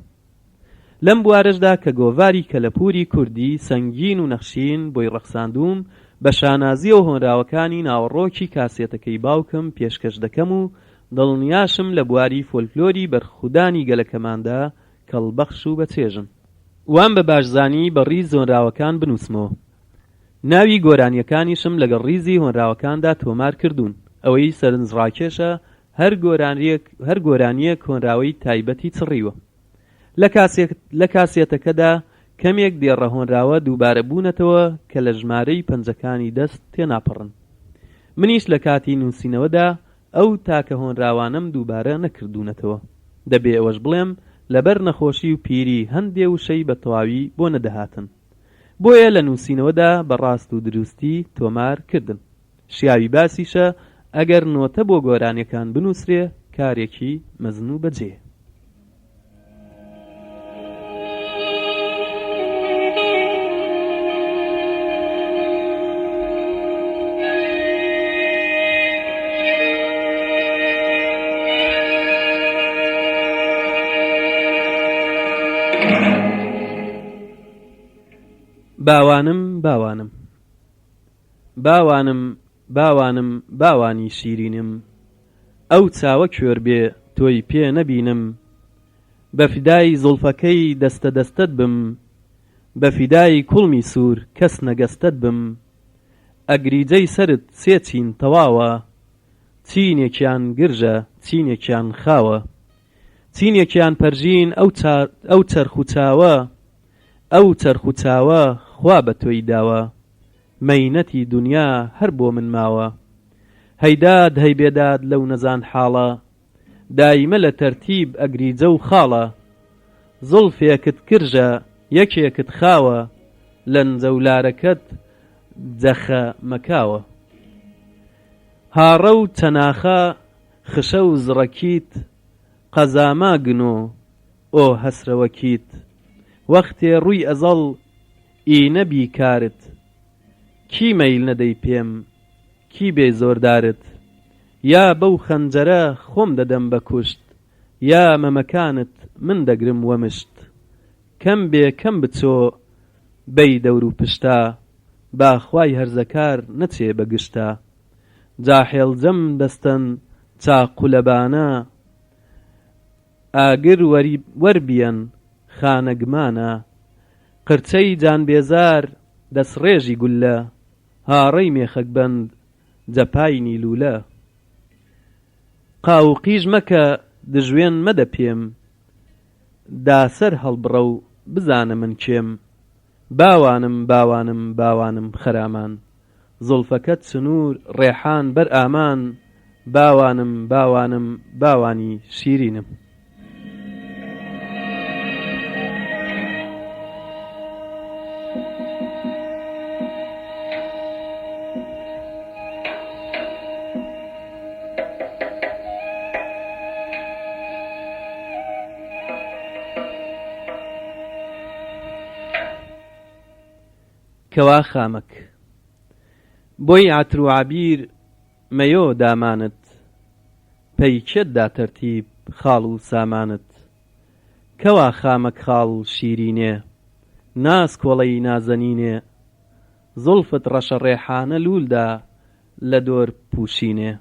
لەم بوارەشدا کە گۆڤاری کەلەپوری کوردی سەنگین و نەخشین بۆی ڕەخساندوم بە شانازی و هۆنراوەکانی ناوەڕۆکی کاسێتەکەی باوکم پێشکەش دەکەم و دڵنیاشم لە بواری فۆلکلۆری بەرخودانی گەلەکەماندا کەڵبەخش و بەچێژن. وان بە باشزانی بە ڕیز هۆنراوەکان بنووسمەوە. ناوی گۆرانیەکانیشم لەگەڵ ڕیزی هۆنراوەکاندا تۆمار کردوون. ئەوەی سەرنجڕاکێشە هەر گۆرانیەک هۆنراوەی تایبەتی چڕیوە. لە کاسێتەکەدا کەمێک دێڕە هۆنراوە دووبارە بوونەتەوە کە لە ژمارەی پەنجەکانی دەست تێناپەڕن. منیش لە کاتی نووسینەوەدا ئەو تاکە هۆنراوانم دووبارە نەکردوونەتەوە. دەبێ ئەوەش بڵێم لەبەر نەخۆشی و پیری هەندێ وشەی بە تەواوی بۆ نەدەهاتن. بۆیە لە نووسینەوەدا بەڕاست و دروستی تۆمار کردن. شیاوی باسیشە ئەگەر نۆتە بۆ گۆرانیەکان بنووسرێ کارێکی مەزن و بەجێ. باوانم باوانی شیرینم ئەو چاوە کوێر بێ تۆی پێ نەبینم بە فیدای زوڵفەکەی دەستە دەستت بم بە فیدای کوڵمی سوور کەس نەگەستت بم ئەگریجەی سرت سێ چین تەواوە چینێکیان گرژە چینێکیان خاوە چینێکیان پەرژین ئەو چەرخ و چاوە خوا بە تۆی داوە مەینەتی دنیا هەر بۆ من ماوە هەیداد هەیبێداد لەو نەزان حاڵە دایمە لە تەرتیب ئەگریجە و خاڵە زوڵفێکت کرژە یەکێکت خاوە لەنجەولارەکەت جەخە مەکاوە هاڕە و تەناخە خشە و زڕەکیت قەزاما گنۆ ئۆ هەسرەوەکیت وەختێ ڕووی ئەزەڵ ئینە بیکارت کی مەیل نەدەی پێم کی بێ زۆردارت یا بەو خەنجەرە خۆم دەدەم بە کوشت یا مەمەکانت من دەگرم وەمشت کەم بێ کەم بچۆ بەی دەور و پشتا با خوای هەرزەکار نەچێ بەگشتا جا حێڵجەم دەستەن چاقولەبانە ئاگر وەربیەن خانەگمانە قرچەی جانبێزار دەسڕێژی گولە هاڕەی مێخەکبەند جەپاینی لولە قاو قیژ مەکە دژوێن مەدە پێم داسەر هەڵبڕە و بزانە من کێم باوانم باوانم باوانم خەرامان زوڵفەکەت سنوور ڕێحان بەر ئامان باوانم باوانم باوانی شیرینم کەوا خامک بۆی عاتر و عەبیر مەیۆ دامانت پەی کێت دا تەرتیب خاڵ و سامانت کەوا خامک خاڵ و شیرینێ ناز کۆڵەی نازەنینێ زوڵفت ڕەشە ڕێحانە لولدا لە دۆر پوشینێ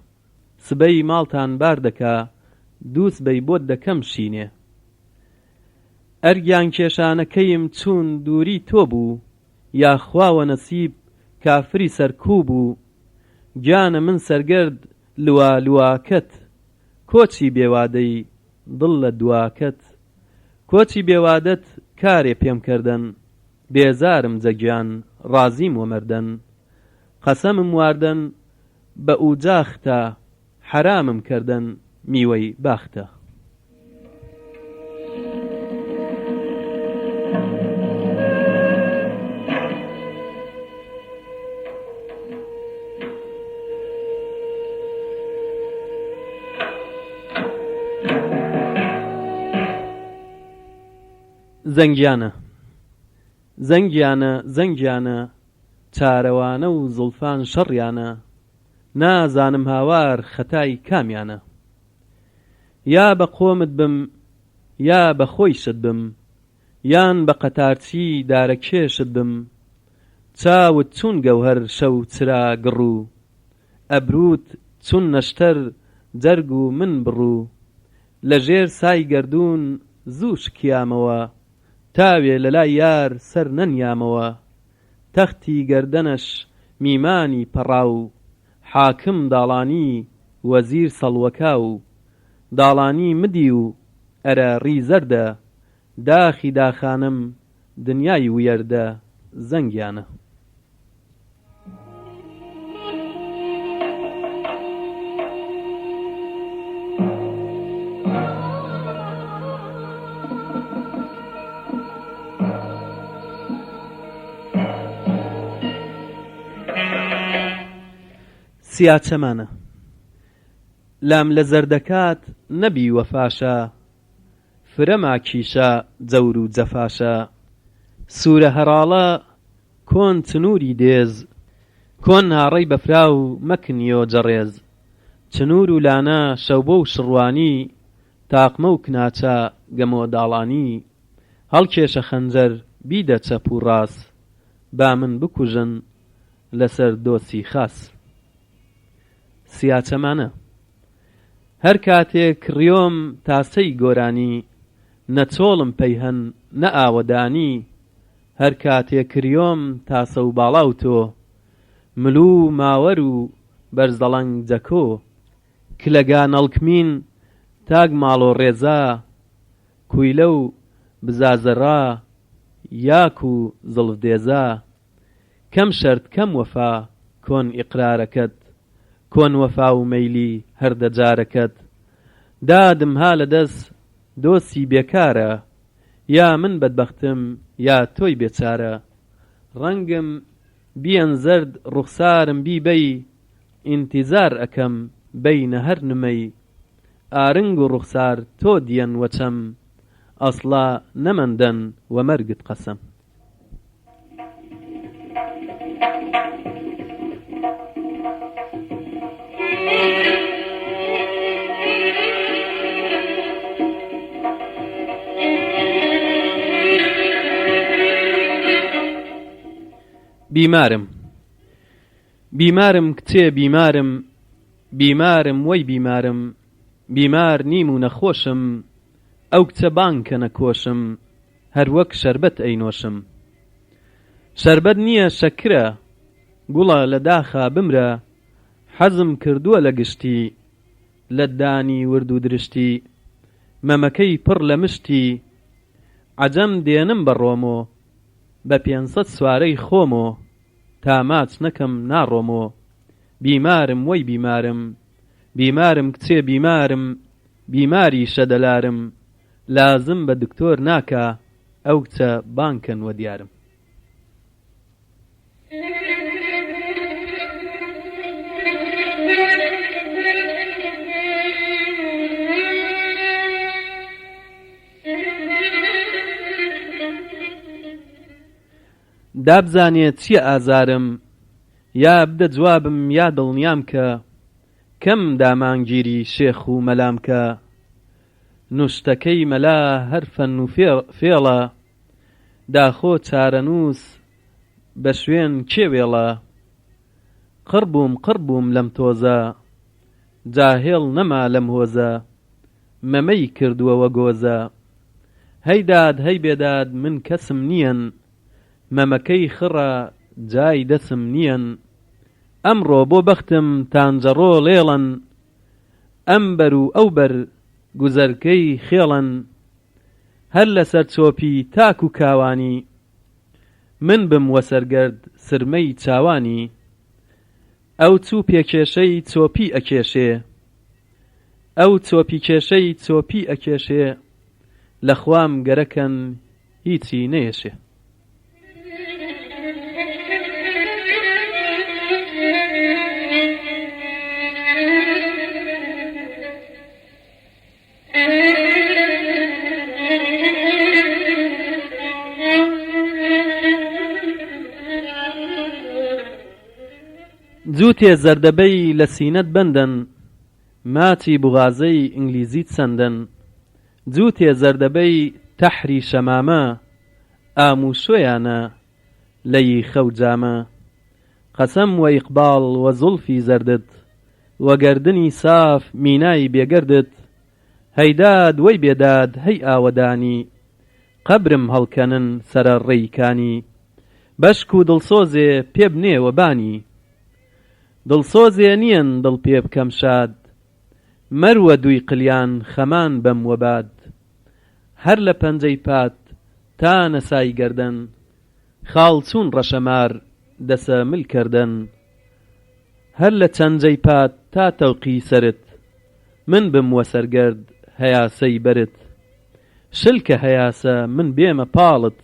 سبەی ماڵتان بار دەکا دووس بەی بۆت دەکەم شینێ ئەرگیان کێشانەکەیم چوون دووری تۆ بوو یا خواوە نەسیب کافری سەرکوو بوو گیانە من سەرگەرد لوا لواکەت کۆچی بێوادەی دڵ لە دواکەت کۆچی بێوادەت کارێ پێم کردن بێزارم جەگیان ڕازیم وەمەردەن قەسەمم واردن بە ئوجاختە حرامم کردن میوەی باختە زەنگیانە زەنگیانە زەنگیانە چارەوانە و زوڵفان شەڕیانە نازانم هاوار خەتای کامیانە یا بە قۆمت بم یا بە خۆیشت بم یان بە قەتارچی دارەکێشت بم چاوت چون گەوهەر شەو چرا گڕوو ئەبروت چون نەشتەر جەرگ و من بڕوو لەژێر سای گەردوون زوو شکیامەوە تاوێ لەلای یار سەر نەنیامەوە تەختی گەردەنەش میمانی پەڕاو حاکم داڵانی وەزیر سەڵوەکاو داڵانی مدی و ئەرە ڕیزەردە داخی داخانم دنیای ویەردە زەنگیانە سیاچەمانە لام لە زەردەکات نەبی وەفاشە فرەما کیشە جەور و جەفاشە سوورە هەراڵە کۆن چنووری دێز کۆن ناڕەی بەفرا و مەکنیۆ جەڕێز چنوور و لانە شەوبە و شڕوانی تاقمە و کناچە گەمۆ داڵانی هەڵکێشە خەنجەر بیدە چەپ و ڕاست با من بکوژن لەسەر دۆسی خاس سیاچەمانە هەر کاتێک ڕیۆم تاسەی گۆرانی نەچۆڵم پەی هەن نە ئاوەدانی هەر کاتێک کریۆم تاسە و باڵاو تۆ ملوو ماوەر و بەرزەڵەنگ جەکۆ کلەگا نەڵکمین تاگ ماڵۆ ڕێزا کویلە و بزازەڕا یاک و زڵفدێزا کەم شەرت کەم وەفا کۆن ئیقرارەکەت کۆن وەفا و مەیلی هەردە جارەکەت دادم ها لە دەست دۆسی بێکارە یا من بەدبەختم یا تۆی بێچارە ڕەنگم بیەن زەرد ڕوخسارم بیبەی ئینتیزار ئەکەم بەینە هەر نمەی ئارنگ و ڕوخسار تۆ دیەن وەچەم ئەسڵا نەمەندەن وە مەرگت قەسەم. بیمارم کچێ بیمارم، بیمارم وەی بیمارم، بیمار نیم و نەخۆشم، ئەو کچە بانکە نەکۆشم، هەر وەک شەربەت ئەینۆشم. شەربەت نییە شەکرە، گوڵە لە داخا بمرە، حەزم کردووە لە گشتی، لە دانی ورد و درشتی، مەمەکەی پڕ لە مشتی، عەجەم دێنم بە ڕۆمۆ، بە 500 سوارەی خۆمۆ، تا ماچ نەکەم ناڕۆمۆ. بیمارم وەی بیمارم، بیمارم کچێ بیمارم، بیماری شەدەلارم، لازم بە دکتۆر ناکا، ئەو کچە بانکەن وە دیارم. دابزانێت چییە ئازارم، یا بدە جوابم یا دڵنیام کە، کەم دامانگیری شێخ و مەلام کە. نوشتەکەی مەلا هەر فەن و فێڵە، داخۆ چارەنووس بە شوێن کێوێڵە. قڕبووم لەم تۆزە، جاهێڵ نەما لەم هۆزە، مەمەی کردووەوە گۆزە. هەیداد هەی بێداد من کەسم نیەن، مەمەکەی خڕە جای دەسم نیەن. ئەمڕۆ بۆ بەختم تانجەڕۆ لێڵن، ئەم بەر و ئەو بەر گوزەرکەی خێڵن. هەر لەسەر چۆپی تاک و کاوانی، من بم وەسەرگەرد سرمەی چاوانی. ئەو چوو پێکێشەی چۆپی ئەکێشێ، ئەو چۆپی کێشەی چۆپی ئەکێشێ، لە خوام گەرەکەن هیچی نەیەشێ. جووتێ زەردەبەی لە سینەت بەندەن، ماچی بوغازەی ئینگلیزیت سەندەن. جووتێ زەردەبەی تەحری شەمامە، ئاموشۆیانە لەی خەوجامە. قەسەم وە ئیقباڵ وە زوڵفی زەردت، وە گەردنی ساف مینای بێگەردت. هەیداد وەی بێداد هەی ئاوەدانی، قەبرم هەڵکەنن سەرە ڕێیکانی. بەشک و دڵسۆزێ پێ بنێوە بانی، دڵسۆزێ نیەن دڵ پێ بکەم شاد. مەروە دووی قلیان خەمان بەم وەباد. هەر لە پەنجەی پات تا نەسای گەردەن، خاڵ چوون ڕەشەمار دەسە مل کردن. هەر لە چەنجەی پات تا تەوقی سەرت، من بم وەسەرگەرد هەیاسەی بەرت. شلکە هەیاسە من بێمە پاڵت،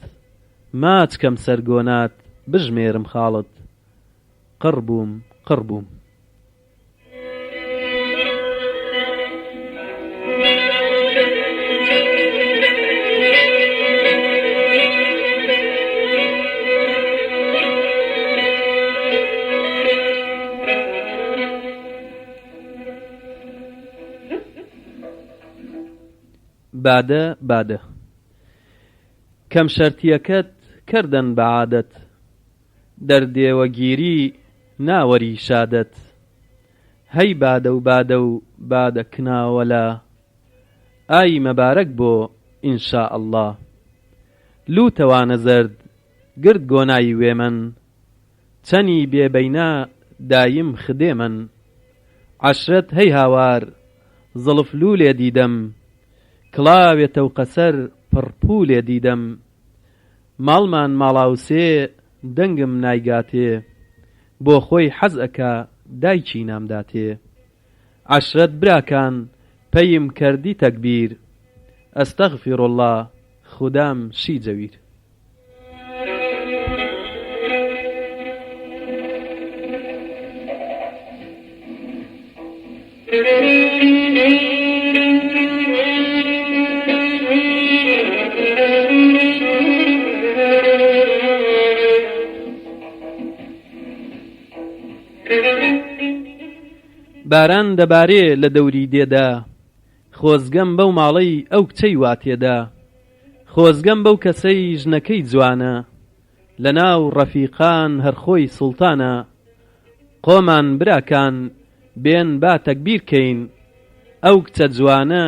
ماچکەم سەرگۆنات بژمێرم خاڵت. قڕبووم. بادە کەم شەرتیەکەت کردن بە عادەت، دەردێوەگیری ناوەری شادەت. هەی بادە و بادە کناوەلا، ئای مەبارەک بۆ ئینشا ئەڵڵا. لوتەوانە زەرد گرد گۆنایی وێمن، چەنی بێبەینا دایم خدێمن. عەشرەت هەی هاوار زڵف لولێ دیدەم، کڵاوێتە و قەسەر پڕپولێ دیدەم. ماڵمان ماڵاوسێ دەنگم نایگاتێ، بۆ خۆی حەز ئەکا دایکی نامداتێ. عەشرەت براکان پەیم کەردی تەکبیر، ئەستەغفیڕوڵڵا خودام شی جەویر. باران دەبارێ لە دەوری دێدا، خۆزگەم بەو ماڵەی ئەو کچەی وا تێدا. خۆزگەم بەو کەسەی ژنەکەی جوانە، لەناو ڕەفیقان هەرخۆی سوڵتانە. قۆمان براکان بێن با تەکبیرکەین، ئەو کچە جوانە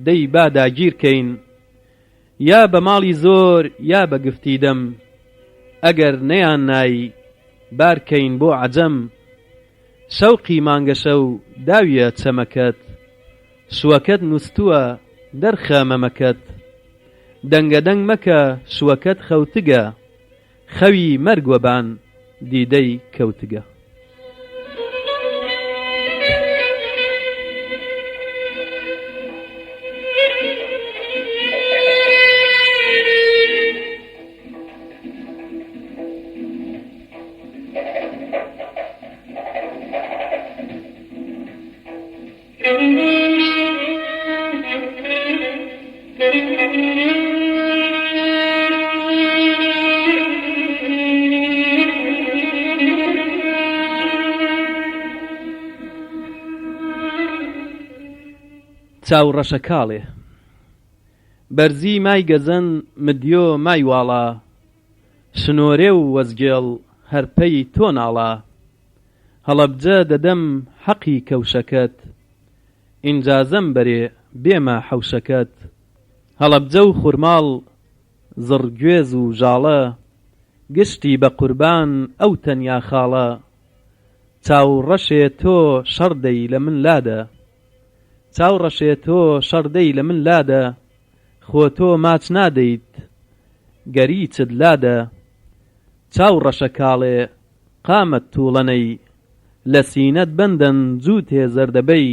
دەی با داگیرکەین. یا بە ماڵی زۆر یا بە گفتی دەم، ئەگەر نەیان نایی بارکەین بۆ عەجەم. شەوقی مانگە شەو داویە چەمەکەت، شووەکەت نووستووە دەرخە مەمەکەت. دەنگەدەنگ مەکە شووەکەت خەوتگە، خەوی مەرگ وەبان دیدەی کەوتگە. چاوڕەشەکاڵێ بەرزی مای گەزەن مدیۆ مای واڵا، شنۆرێ و وەزگێڵ هەرپەی تۆ ناڵا. هەڵەبجە دەدەم حەقی کەوشەکەت، ئینجازەم بەرێ بێمە حەوشەکەت. هەڵەبجە و خورماڵ زڕگوێز و ژاڵە، گشتی بە قوربان ئەو تەنیا خاڵە. چاوڕەشێ تۆ شەڕدەی لە من لادە، چاوڕەشێ تۆ شەڕدەی لە من لادە. خۆ تۆ ماچ نادەیت گەریچت لادە. چاوڕەشەکاڵێ قامەت تووڵەنەی، لە سینەت بەندەن جووتێ زەردەبەی.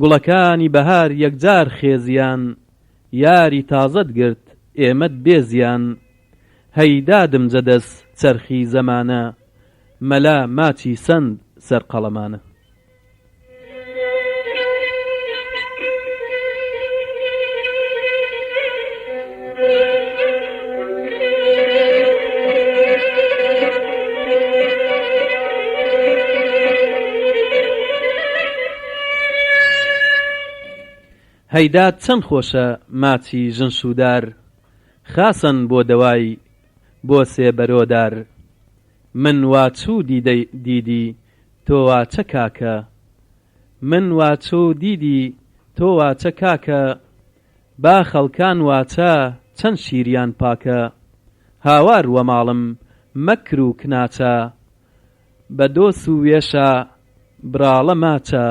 گوڵەکانی بەهار یەکجار خێزیان، یاری تازەت گرت ئێمەت بێزیان. هەیدادم جەدەس چەرخی زەمانە، مەلا ماچی سەند سەرقەڵەمانە. هەیداد چەند خۆشە ماچی ژنشودار، خاسن بۆ دەوای بۆ سێبەرۆدار. من واچوو دیدی تۆ واچە کاکە، من واچوو دیدی تۆ واچە کاکە. با خەڵکان واچە چەند شیریان پاکە، هاوار وە ماڵم مەکر و کناچە. بە دۆس و وێشە براڵە ماچە،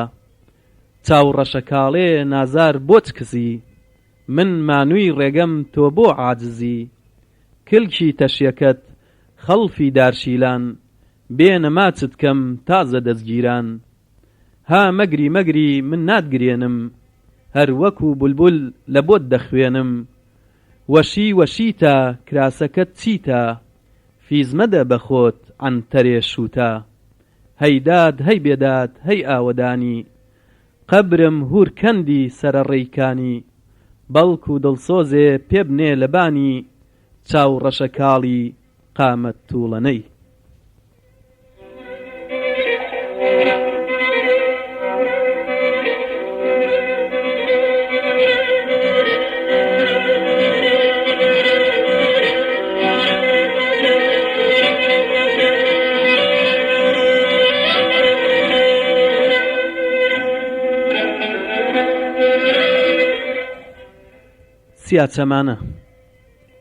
چاوڕەشەکاڵێ نازار بۆچ کزی. من مانووی ڕێگەم تۆ بۆ عاجزی. کلکی تەشیەکەت خەڵفی دارشیلان، بێنە ماچت کەم تازە دەستگیران. ها مەگری مەگری من ناتگرێنم، هەر وەکو بولبول لە بۆت دەخوێنم. وەشی وەشیتە کراسەکەت چیتە، فیزمەدە بە خۆت عەنتەرێ شوتە. هەیداد هەی بێداد هەی ئاوەدانی، قەبرم هورکەندی سەرەڕێیکانی. بەڵکو دڵسۆزێ پێ بنێ لەبانی، چاوڕەشەکاڵی قامەت تووڵەنەی. سیاچەمانە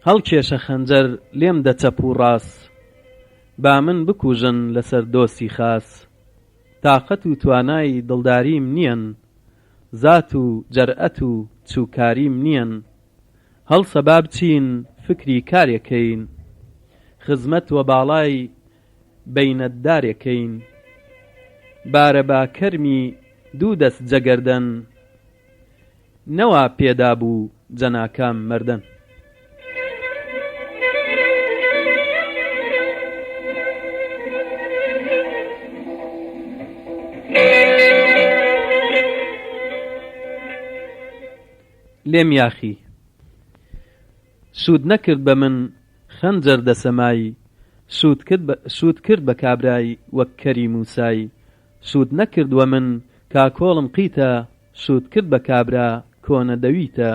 هەڵکێشە خەنجەر لێم دەچەپ و ڕاست، با من بکوژن لەسەر دۆستی خاس. تاقەت و توانای دڵداریم نیەن، زات و جەرئەت و چووکاریم نیەن. هەڵسەبا بچین فکری کارێکەین، خزمەت وە باڵای بەینەتدارێکەین. بارە با کەرمی دوو دەست جەگەردەن، نەوا پێدا بوو جەناکام مەردەن. لێم یاخی سوود نەکرد بە من خەنجەر دەسەمایی سوود کرد بە کابرای وەک کەری موسایی سوود نەکردووە من کاکۆڵم قیتە سوود کرد بە کابرا کۆنە دەویتە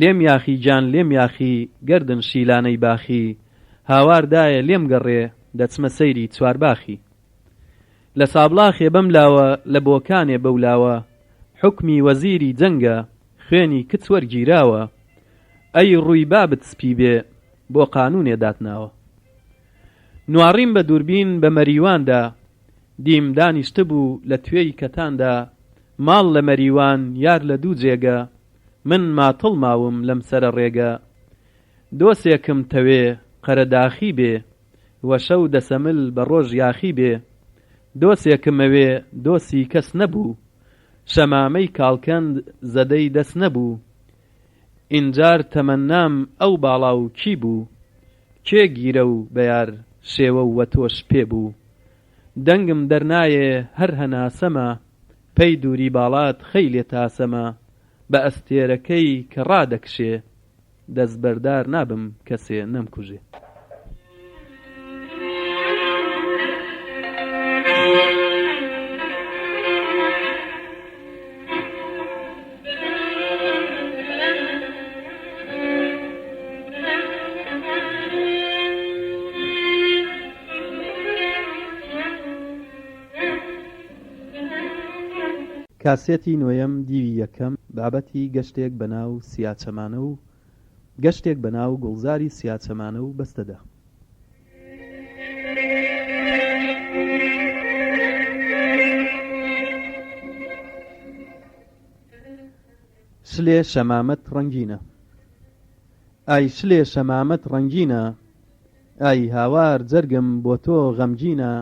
لێم یاخی جان لێم یاخی گەردن شیلانەی باخی هاواردایە لێم گەڕێ دەچمە سەیری چوارباخی لە سابڵاخێ بەم لاوە لە بۆکانێ بەولاوە حوکمی وەزیری جەنگە خوێنی کچ وەرگیراوە ئەی ڕووی بابت سپی بێ بۆ قانونێ داتناوە نواریم بە دووربین بە مەریواندا دیم دانیشتە بوو لە توێی کەتاندا ماڵ لە مەریوان یار لە دوو جێگە من ماتڵ ماوم لەم سەرە ڕێگە دۆسێکم تەوێ قەرەداخی بێ وە شەو دەسەمل بە ڕۆژ یاخی بێ دۆسێکم ئەوێ دۆسی کەس نەبوو شەمامەی کاڵکەند زەدەی دەست نەبوو ئینجار تەمەنام ئەو باڵاو کی بوو کێ گیرە و بەیار شێوە و وەتۆش پێ بوو دەنگم دەرنایێ هەر هەناسەمە پەی دووری باڵات خەیلێ تاسەمە بە ئەستێرەکەی کە ڕادەکشێ دەستبەردار نابم کەسێ نەمکوژێ کاسێتی نوێیەم دیوی یەکەم بابەتی گەشتێک بەناو سیاچەمانە و گەشتێک بەناو گوڵزاری سیاچەمانە و بەستەدا شلێ شەمامەت ڕەنگینە ئای شلێ شەمامەت ڕەنگینە ئای هاوار جەرگم بۆ تۆ غەمگینە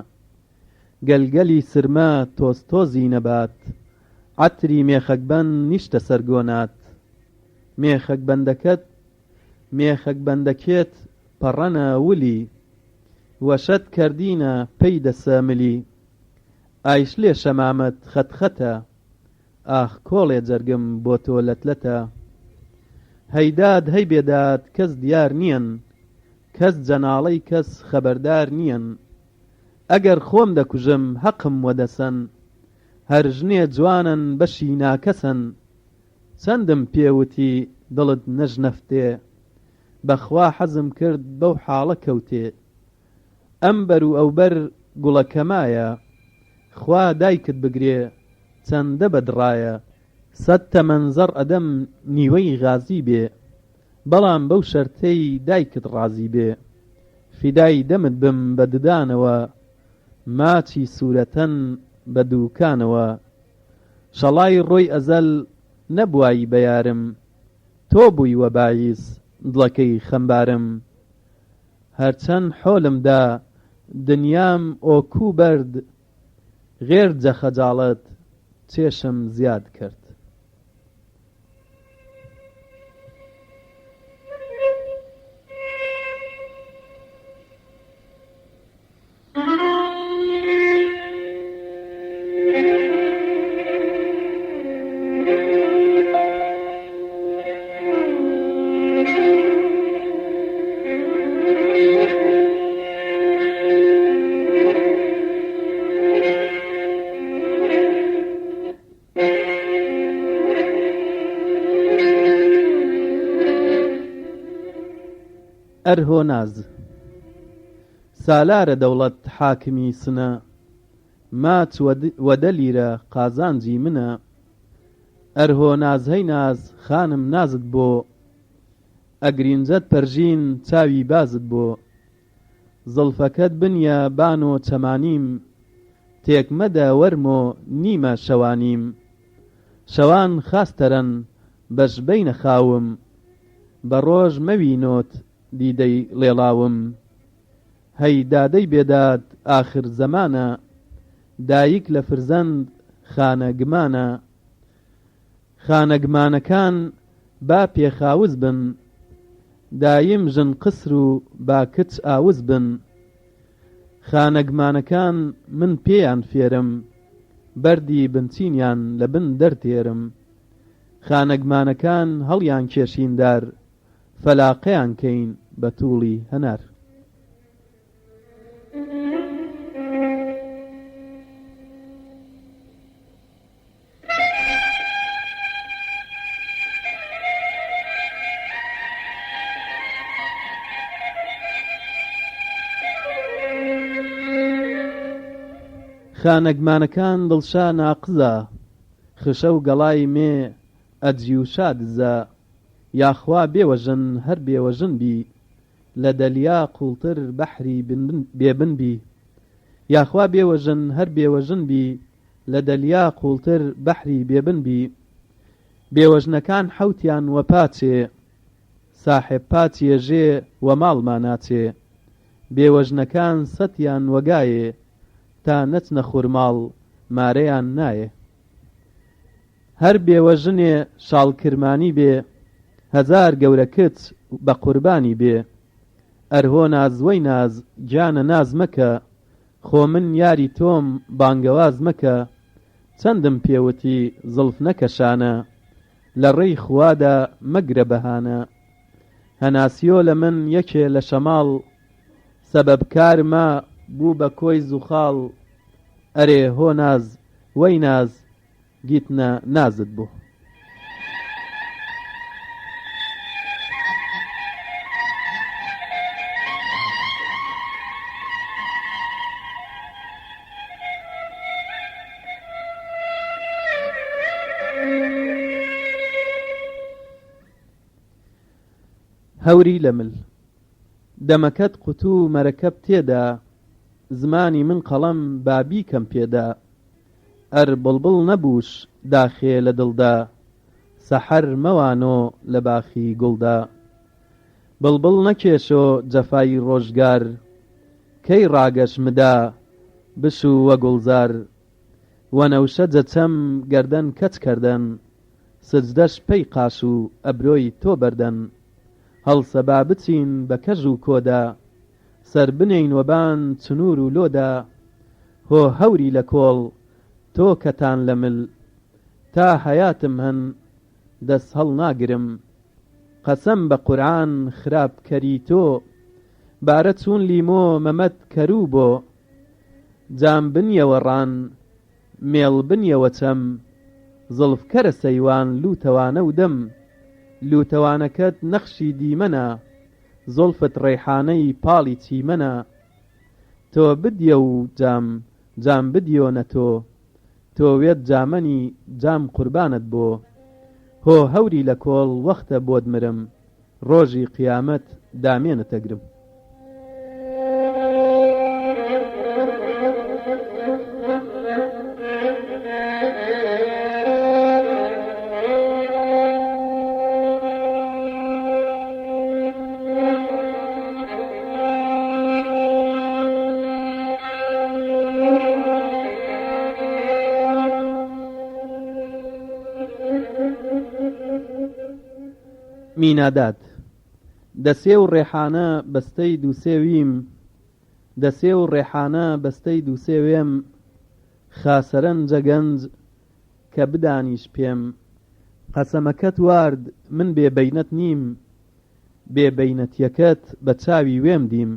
گەلگەلی سرمە تۆزتۆزی نەبات عەتری مێخەکبەن نیشتە سەرگۆنات مێخەکبەندەکێت پەڕەنە ولی وەشەت کەردینە پەی دەسەملی ئایشلێ شەمامەت خەتخەتە ئاخ کۆڵێ جەرگم بۆ تۆ لەتلەتە هەیداد هەی بێداد کەس دیار نییەن کەس جەناڵەی کەس خەبەردار نییەن ئەگەر خۆم دەکوژم حەقم وەدەسەن هەر ژنێ جوانن بەشی ناکەسن چەندم پێوتی دڵت نەژنەفتێ بەخوا حەزم کرد بەو حاڵە کەوتێ ئەم بەر و ئەوبەر گوڵەکەمایە خوا دایکت بگرێ چەندە بەدڕایە سەد تەمەن زەڕ ئەدەم نیوەی غازی بێ بەڵام بەو شەرتەی دایکت ڕازی بێ فیدای دەمت بم بە ددانەوە ماچی سوورەتەن بە دووکانەوە شەڵای ڕۆی ئەزەل نەبوایی بەیارم تۆ بووی وە باعیس دڵەکەی خەمبارم هەرچەند حۆلمدا دنیام ئۆکوو بەرد غێرجە خەجاڵەت چێشم زیاد کرد ئەرهۆ ناز سالارە دەوڵەت حاکمی سنە ماچ وەدە لیرە قازانجی منە ئەرهۆ ناز هەی ناز خانم نازت بۆ ئەگرینجەت پەرژین چاوی بازت بۆ زڵفەکەت بنیە بان و چەمانیم تێکمەدە وەرمۆ نیمە شەوانیم شەوان خاستەرەن بەشبەینە خاوم بە ڕۆژ مەوینۆت دیدەی لێڵاوم هەی دادەی بێداد ئاخر زەمانە دایک لە فرزەند خانەگمانە خانەگمانەکان با پێخاوز بن دایم ژن قسر و با کچ ئاوز بن خانەگمانەکان من پێیان فێرم بەردی بنچینیان لە بن دەرتێرم خانەگمانەکان هەڵیان کێشیندار فەلاقەیان کەین بە تووڵی هەنار. خانەگمانەکان دڵشا ناقزە، خشە و گەڵای مێ ئەجی و شادزە، یاخوا بێوەژن هەر بێوەژن بی، لە دەلیا قوڵتر بەحری بێبن بی. یاخوا بێوەژن هەر بێوەژن بی، لە دەلیا قوڵتر بەحری بێبن بی. بێوەژنەکان حەوتیان وە پاچێ، ساحێب پاچی ێژێ وە ماڵمان ناچێ. بێوەژنەکان سەتیان وەگایێ، تا نەچنە خوورماڵ مارەیان نایێ. هەر بێوەژنێ شاڵکرمانی بێ، هەزار گەورە کچ بە قوربانی بێ. ئەرهۆ ناز وەی ناز گیانە ناز مەکە، خۆ من یاری تۆم بانگەواز مەکە. چەندم پێوتی زڵف نەکەشانە، لە ڕێی خوادا مەگرە بەهانە. هەناسیۆ لە من یەکێ لە شەماڵ، سەبەبکارما بوو بە کۆی زوخاڵ. ئەرێ هۆ ناز وەی ناز گیتنە نازت بوو. هەوری لە مل دەمەکەت قوتوو مەرەکەب تێدا، زمانی من قەڵەم بابی کەم پێدا. ئەر بڵبڵ نەبووش داخێ لە دڵدا، سەحەر مەوانۆ لە باخی گوڵدا. بڵبڵ نەکێشۆ جەفای ڕۆژگار، کەی ڕاگەش مدا بشوو وە گوڵزار. وەنەوشە جەچەم گەردەن کەچ کەردەن، سجدەش پەی قاش و ئەبرۆی تۆ بەردەن. هەڵسەبا بچین بە کەژ و کۆدا، سەر بنێین وەبان چنوور و لۆدا. هۆ هەوری لە کۆڵ تۆ کەتان لە مل، تا حەیاتم هەن دەست هەڵ ناگرم. قەسەم بە قورعان خراپ کەری تۆ، بارە چوون لیمۆ مەمەد کەروو بۆ. جام بنیەوە ڕان مێڵ بنیەوە چەم، زڵفکەرە سەیوان لوتەوانە و دەم. لوتەوانەکەت نەخشی دیمەنە، زۆڵفت ڕێحانەی پاڵی چیمەنە. تۆ بدیە و جام بدیۆنە تۆ، تۆوێت جامەنی جام قوربانت بۆ. هۆ هەوری لە کۆڵ وەختە بۆت مرم، ڕۆژی قیامەت دامێنتەگرم. مینادات دەسێ و ڕێحانە بەستەی دووسێویم، دەسێ و ڕێحانە بەستەی دووسێوێم. خاسەرەنجە گەنج کە بدانیش پێم، قەسەمەکەت وارد من بێبەینەت نیم. بێبەینەتیەکەت بە چاوی وێم دیم.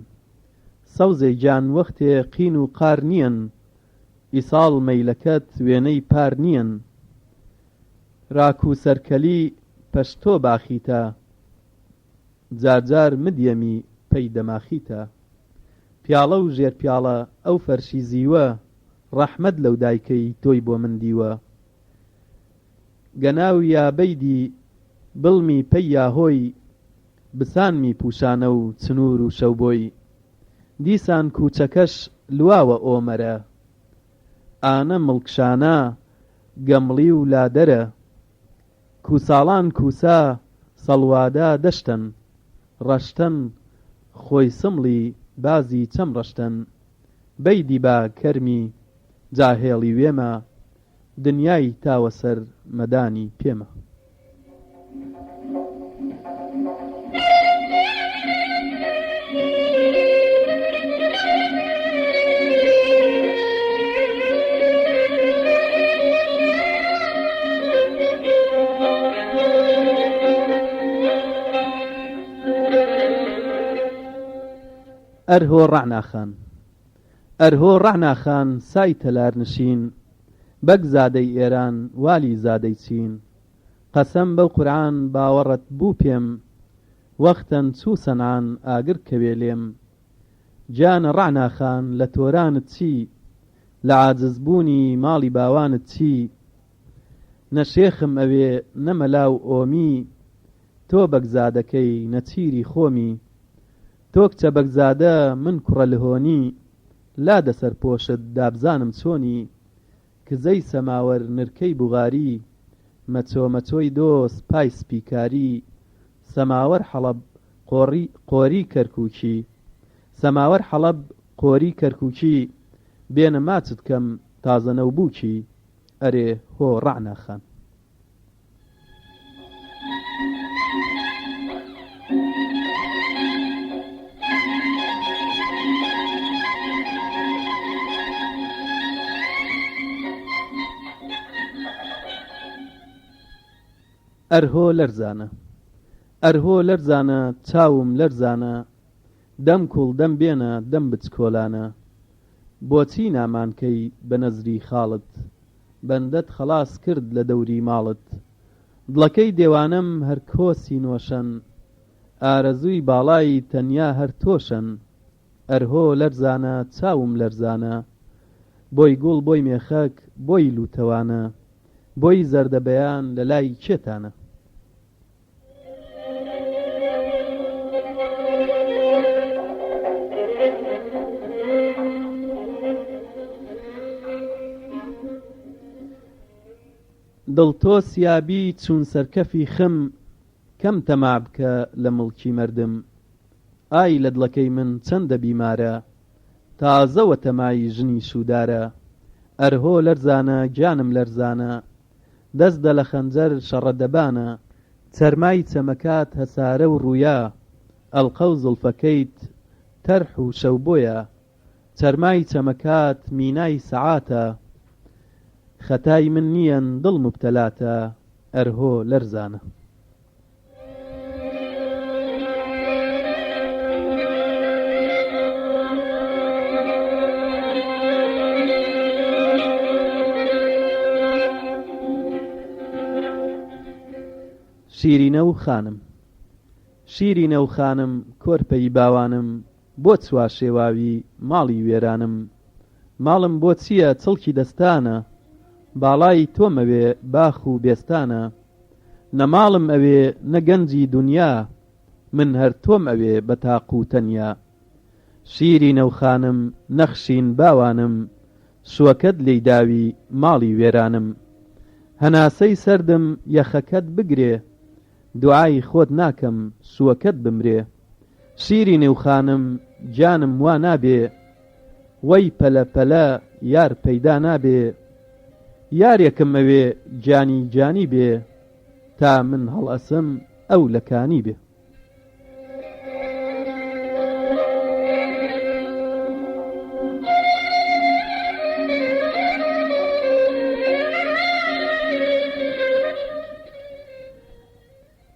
سەوزەی گیان وەختێ قین و قار نیەن، ئیساڵ مەیلەکەت وێنەی پار نیەن. ڕاک و سەرکەلی پەشتۆ باخیتە، جارجار مدیەمی پەی دەماخیتە. پیاڵە و ژێر پیاڵە ئەو فەرشی زیوە، ڕەحمەت لەو دایکەی تۆی بۆ من دیوە. گەناو یا بەیدی بڵمی پەی یاهۆی، بسانمی پوشانە و چنوور و شەوبۆی. دیسان کوچەکەش لواوە ئۆمەرە، ئانە مڵکشانە گەمڵی و لادەرە. کوساڵان کوسا سەڵوادا دەشتن، ڕەشتن خۆی سمڵی بازی چەم ڕەشتن. بەیدی با کەرمی جاهێڵی وێمە، دنیای تاوە سەر مەدانی پێمە. ئەرهۆ ڕعناخان ئەرهۆ ڕعناخان سای تەلار نشین بەک زادەی ئێران والی زادەی چین قەسەم بەو قورعان باوەڕەت بوو پێم وەختەن چوو سەنعان ئاگر کەوێ لێم گیانە ڕعناخان لە تۆرانت چی لە عاجزبوونی ماڵی باوانت چی نەشێخم ئەوێ نەمەلاو ئۆمی تۆ بەگزادەکەی نەچیری خۆمی تۆ کچە بەگزادە من کوڕە لهۆنی لا دەسەر پۆشت دابزانم چۆنی کزەی سەماوەر نرکەی بوغاری مەچۆ مەچۆی دۆست پای سپیکاری سەماوەر حەڵەب قۆری کەرکووکی سەماوەر حەڵەب قۆری کەرکووکی بێنە ماچت کەم تازە نەوبووکی ئەرێ هۆ ڕعناخان ئەرهۆ لەرزانە ئەرهۆ لەرزانە چاوم لەرزانە دەم کوڵ دەم بێنە دەم بچکۆلانە بۆچی نامانکەی بە نەزری خاڵت بەندەت خەلاس کرد لە دەوری ماڵت دڵەکەی دێوانەم هەر کۆسی نۆشەن ئارەزووی باڵای تەنیا هەر تۆشەن ئەرهۆ لەرزانە چاوم لەرزانە بۆی گوڵ بۆی مێخەک بۆی لوتەوانە بۆی زەردەبەیان لە لای کێتانە دڵتۆسیابی چوون سەرکەفی خم کەم تەماع بکە لە مڵکی مەردم ئای لە دڵەکەی من چەندە بیمارە تازەوە تەمای ژنی سوودارە ئەرهۆ لەرزانە گیانم لەرزانە دەستدە لە خەنجەر شەڕەدەبانە چەرمای چەمەکات هەسارە و ڕوویا ئەڵقە و زڵفەکەیت تەرح و شەوبۆیە چەرمای چەمەکات مینای سەعاتە خەتای من نیەن دڵ مبتەلاتە ئەرهۆ لەرزانە شیرینە و خانم شیرینە و خانم کۆرپەی باوانم بۆ چوا شێواوی ماڵی وێرانم ماڵم بۆ چییە چڵکی دەستانە باڵای تۆمەوێ باخ و بێستانە نەماڵم ئەوێ نەگەنجی دونیا من هەر تۆم ئەوێ بە تاق و تەنیا شیرینە و خانم نەخشین باوانم سووەکەت لێی داوی ماڵی وێرانم هەناسەی سەردم یەخەکەت بگرێ دوعای خۆت ناکەم سووەکەت بمرێ شیرینە و خانم گیانم وا نابێ وەی پەلە پەلە یار پەیدا نابێ یارێکم ئەوێ گیانی گیانی بێ تا من هەڵئەسم ئەو لەکانی بێ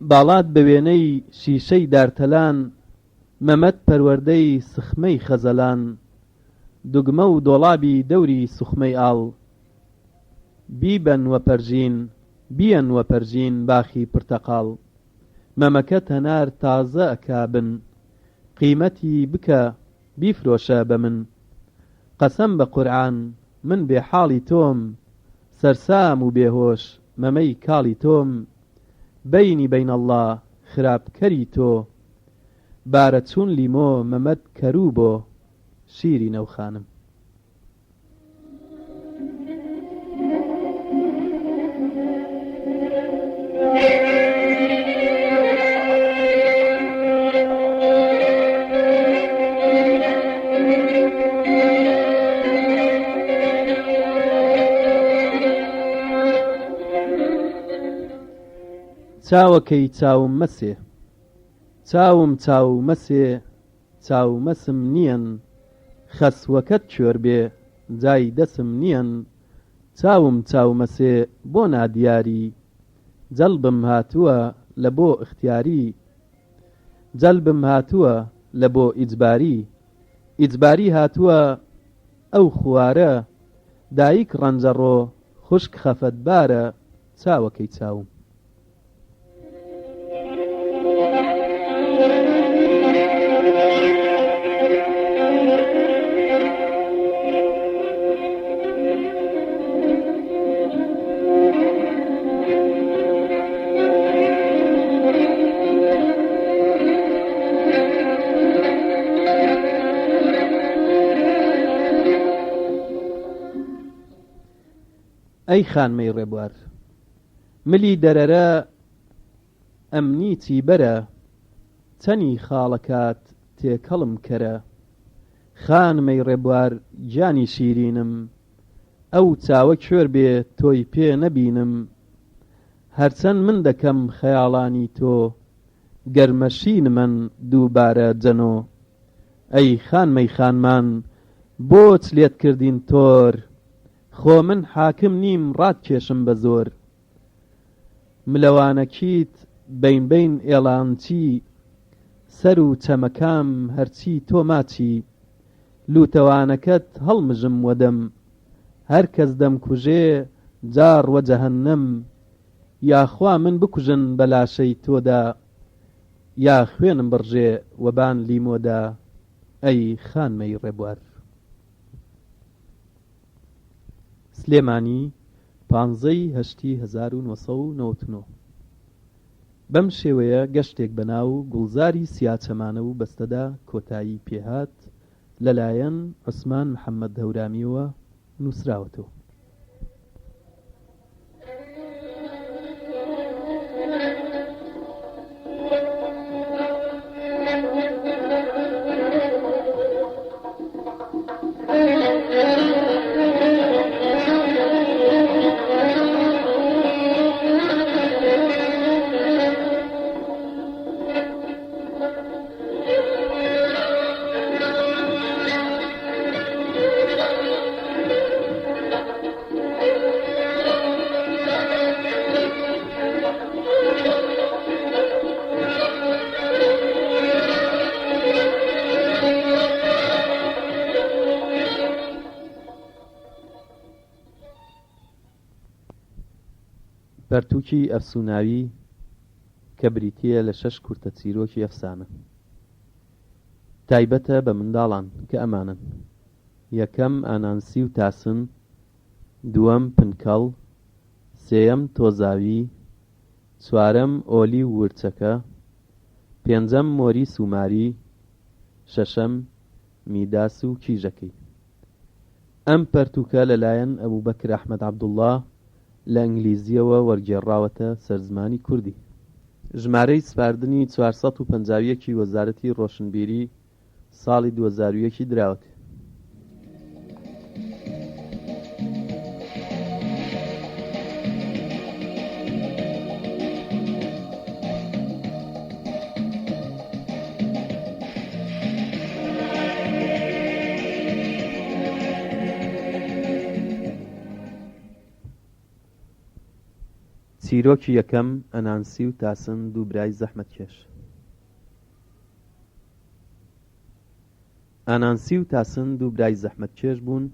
باڵات بە وێنەی شیشەی دارتەلان مەمەد پەروەردەی سخمەی خەزەلان دوگمە و دۆڵابی دەوری سوخمەی ئاڵ بیبەن وەپەرژین بیەن وەپەرژین باخی پرتەقاڵ مەمەکەت هەنار تازە ئەکابن قیمەتی بکە بیفرۆشە بە من قەسەم بە قورعان من بێ حاڵی تۆم سەرسام و بێهۆش مەمەی کاڵی تۆم بەینی بەین ئەڵڵا خراپکەری تۆ بارە چوون لیمۆ مەمەد کەروو بۆ شیرینە و خانم چاوەکەی چاوم مەسێ چاوم چاو مەسێ چاو مەسم نیەن خەسوەکەت کوێر بێ جای دەسم نیەن چاوم چاو مەسێ بۆ نادیاری جەلبم هاتووە لە بۆ ئختیاری جەلبم هاتووە لە بۆ ئیجباری ئیجباری هاتووە ئەو خوارە، دایک ڕەنجەڕۆ خوشک خەفەتبارە، چاوەکەی چاوم. ئەی خانمەی ڕێبوار، ملی دەرەرە ئەمنی چیبەرە، چەنی خاڵەکات تێکەڵم کەرە. خانمەی ڕێبوار گیانی شیرینم، ئەو چاوە کوێر بێ تۆی پێ نەبینم. هەرچەند من دەکەم خەیاڵانی تۆ، گەرمەشینمەن دووبارە جەنۆ. ئەی خانمەی خانمان بۆچ لێت کردین تۆر، خۆ من حاکم نیم ڕاتکێشم بە زۆر. ملەوانەکیت بین بین ئێڵانچی، سەر و چەمەکام هەرچی تۆ ماچی. لوتەوانەکەت هەڵمژم وەدەم، هەر کەس دەمکوژێ جار وە جەهەنەم. یاخوا من بکوژن بە لاشەی تۆدا، یا خوێنم بڕژێ وەبان لیمۆدا. ئەی خانمەی ڕێبوار. سلێمانی 15/8/1999. بەم شێوەیە گەشتێک بەناو گوڵزاری سیاچەمانە و بەستەدا کۆتایی پێهات لەلایەن عوسمان محەممەد هەورامیەوە نووسراوەتەوە. پەرتووکی ئەفسوناوی کە بریتیە لە 6 کورتە چیرۆکی ئەفسانە، تایبەتە بە منداڵان کە ئەمانن: یەکەم ئانانسی و تاسن، دووەم پنکەڵ، سێیەم تۆزاوی، چوارەم ئۆلی و ورچەکە، پێنجەم مۆری سوماری، شەشەم میداس و کیژەکەی. ئەم پەرتووکە لەلایەن ئەبوبەکر ئەحمەد عەبدوڵڵا لە ئینگلیزیەوە وەرگێڕاوەتە سەر زمانی کوردی. ژمارەی سپاردنی 451 وەزارەتی ڕۆشنبیری ساڵی 2001 دراوەت. چیرۆکی یەکەم ئەنانسی و تاسن، دوو برای زەحمەتکێش. ئانانسی و تاسن دوو برای زەحمەتکێش بوون،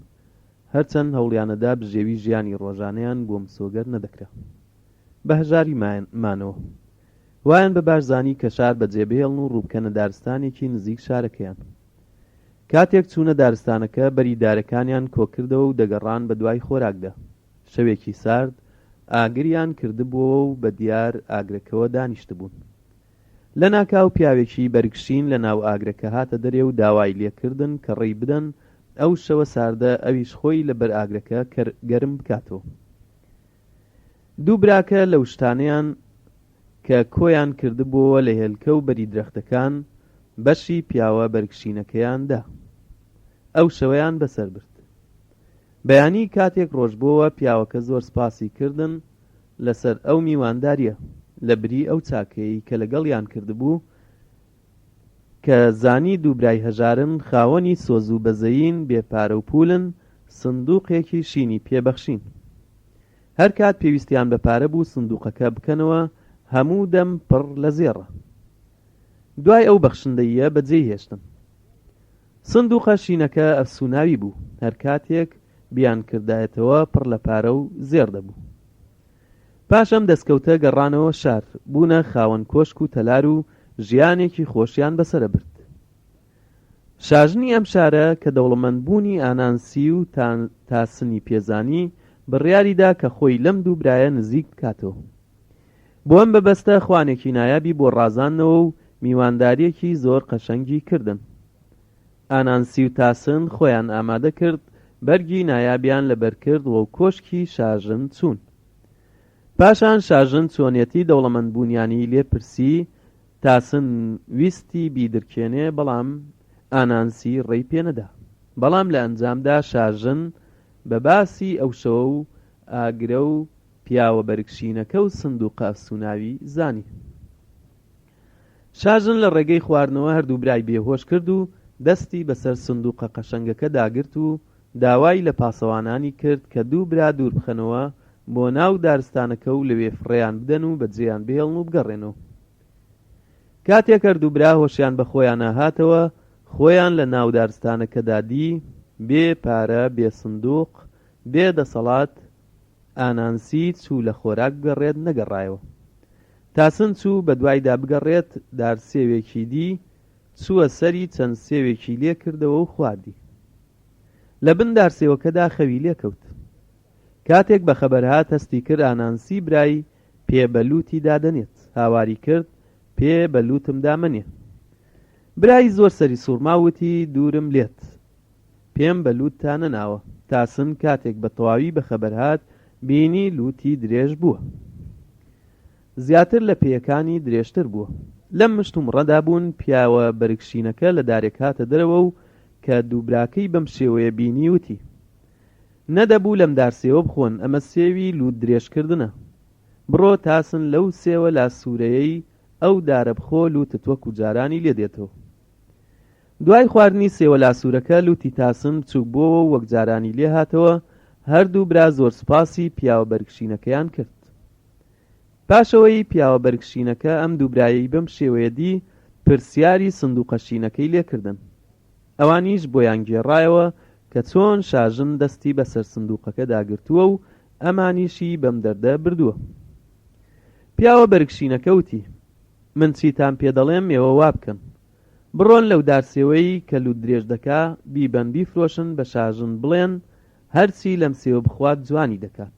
هەرچەند هەوڵیانەدا بژێوی ژیانی ڕۆژانەیان بۆ مسۆگەر نەدەکرا. بە هەژاری مانەوە وایان بە باشزانی کە شار بەجێبهێڵن و ڕووبکەنە دارستانێکی نزیک شارەکەیان. کاتێک چوونە دارستانەکە بەریدارەکانیان کۆکردەوە و دەگەڕان بە دوای خۆراکدا. شەوێکی سارد ئاگریان کردبووەوە و بە دیار ئاگرەکەوە دانیشت بوون. لە ناکاو پیاوێکی بەرگشین لە ناو ئاگرەکە هاتە دەرێ و داوای لێکردن کە ڕێی بدەن ئەو شەوە ساردە ئەویش خۆی لەبەر ئاگرەکە گەرم بکاتەوە. دوو براکە لەو شتانەیان کە کۆیان کردبووەوە لە هێلکە و بەری درەختەکان بەشی پیاوە بەرگشینەکەیان دا. ئەو شەوەیان بەسەر برد. بەیانی کاتێک ڕۆژ بووەوە پیاوەکە زۆر سپاسی کردن لەسەر ئەو میوانداریە لە بری ئەو چاکەی کە لەگەڵیان کردبوو، کە زانی دوو برای هەژارن خاوەنی سۆز و بەزەیین بێپارە و پولن سندووقێکی شینی پێبەخشین. هەر کات پێویستیان بە پارە بوو سندووقەکە بکەنەوە، هەموو دەم پڕ لە زێڕە. دوای ئەو بەخشندەیە بەجێی هێشتن. سندوقە شینەکە ئەفسوناوی بوو، هەر کاتێک بیان کردایەتەوە پڕ لە پارە و زێر دەبوو. پاشەم دەستکەوتە گەڕانەوە شار، بوونە خاوەن کۆشک و تەلار و ژیانێکی خۆشیان بەسەرە برد. شاژنی ئەم شارە کە دەوڵەمەندبوونی ئانانسی و تاسنی پێزانی بڕیاریدا کە خۆی لەم دوو برایە نزیک بکاتەوە. بۆ ئەم بەبەستە خوانێکی نایابی بۆ ڕازاندنەوە و میوانداریەکی زۆر قەشەنگی کردن. ئانانسی و تاسن خۆیان ئامادە کرد، بەرگی نایابیان لەبەر کرد و کۆشکی شاژن چوون. پاشان شاژن چۆنیەتی دەوڵەمەندبوونیانی لێپرسی. تاسن ویستی بیدرکێنێ، بەڵام ئانانسی ڕێی پێنەدا. بەڵام لە ئەنجامدا شاژن بە باسی ئەو شەوە و ئاگرە و پیاوە بەرگشینەکە و سندوقە ئەفسوناوی زانی. شاژن لە ڕێگەی خواردنەوە هەردوو برای بێهۆش کرد و دەستی بەسەر سندوقە قەشەنگەکە داگرت و داوای لە پاسەوانانی کرد کە دوو برا دوور بخەنەوە بۆ ناو دارستانەکە و لەوێ فڕێیان بدەن و بەجێیان بهێڵن و بگەڕێنەوە. کاتێک هەردوو برا هۆشیان بە خۆیان ناهاتەوە، خۆیان لە ناو دارستانەکەدا دی، بێ پارە، بێ سندوق، بێ دەسەڵات. ئانانسی چوو لە خۆراک بگەڕێت، نەگەڕایەوە. تاسن چوو بە دوایدا بگەڕێت، دارسێوێکی دی، چووە سەری چەند سێوێکی لێ کردەوە و خواردی. لە بن دارسێوەکەدا خەوی لێکەوت. کاتێک بە خەبەر هات، هەستی کرد ئانانسی برای پێ بەلوتی دادەنێت. هاواری کرد، پێ بەلوتم دامەنێ. برای زۆر سەری سوورماوتی، دوورم لێت، پێم بەلوتتان نەناوە. تاسن کاتێک بە تەواوی بە خەبەر هات، بینی لوتی درێژ بووە، زیاتر لە پێیەکانی درێژتر بووە. لەم مشتوم ڕەدا بوون، پیاوە بەرگشینەکە لە دارێک هاتە دەرەوە و کە دووبراکەی بەم شێوەیە بینی وتی: نەدەبوو لەم دارسێوە بخۆن، ئەمە سێوی لوت درێژکردنە. بڕۆ تاسن لەو سێوە لاسوورەیەی ئەو دارە بخۆ، لوتت وەکو جارانی لێ دێتەوە. دوای خواردنی سێوە لاسوورەکە لوتی تاسن بچووک بۆەوە و وەک جارانی لێ هاتەوە. هەردوو برا زۆر سوپاسی پیاوە بەرگشینەکەیان کرد. پاشەوەی پیاوە بەرگشینەکە ئەم دوو برایی بەم شێوەیە دی، پرسیاری سندوقە شینەکەی لێکردن. ئەوانیش بۆیان گێڕایەوە کە چۆن شاژن دەستی بەسەر سندوقەکە داگرتووە و ئەمانیشی بەم دەردە بردووە. پیاوە بەرگشینەکە وتی: من چیتان پێ دەڵێم، ئێوە وا بکەن. بڕۆن لەو دارسێوەی کە لوت درێژ دەکا، بیبەن بیفرۆشن، بە شاژن بڵێن هەرچی لەم سێوە بخوات جوانی دەکات.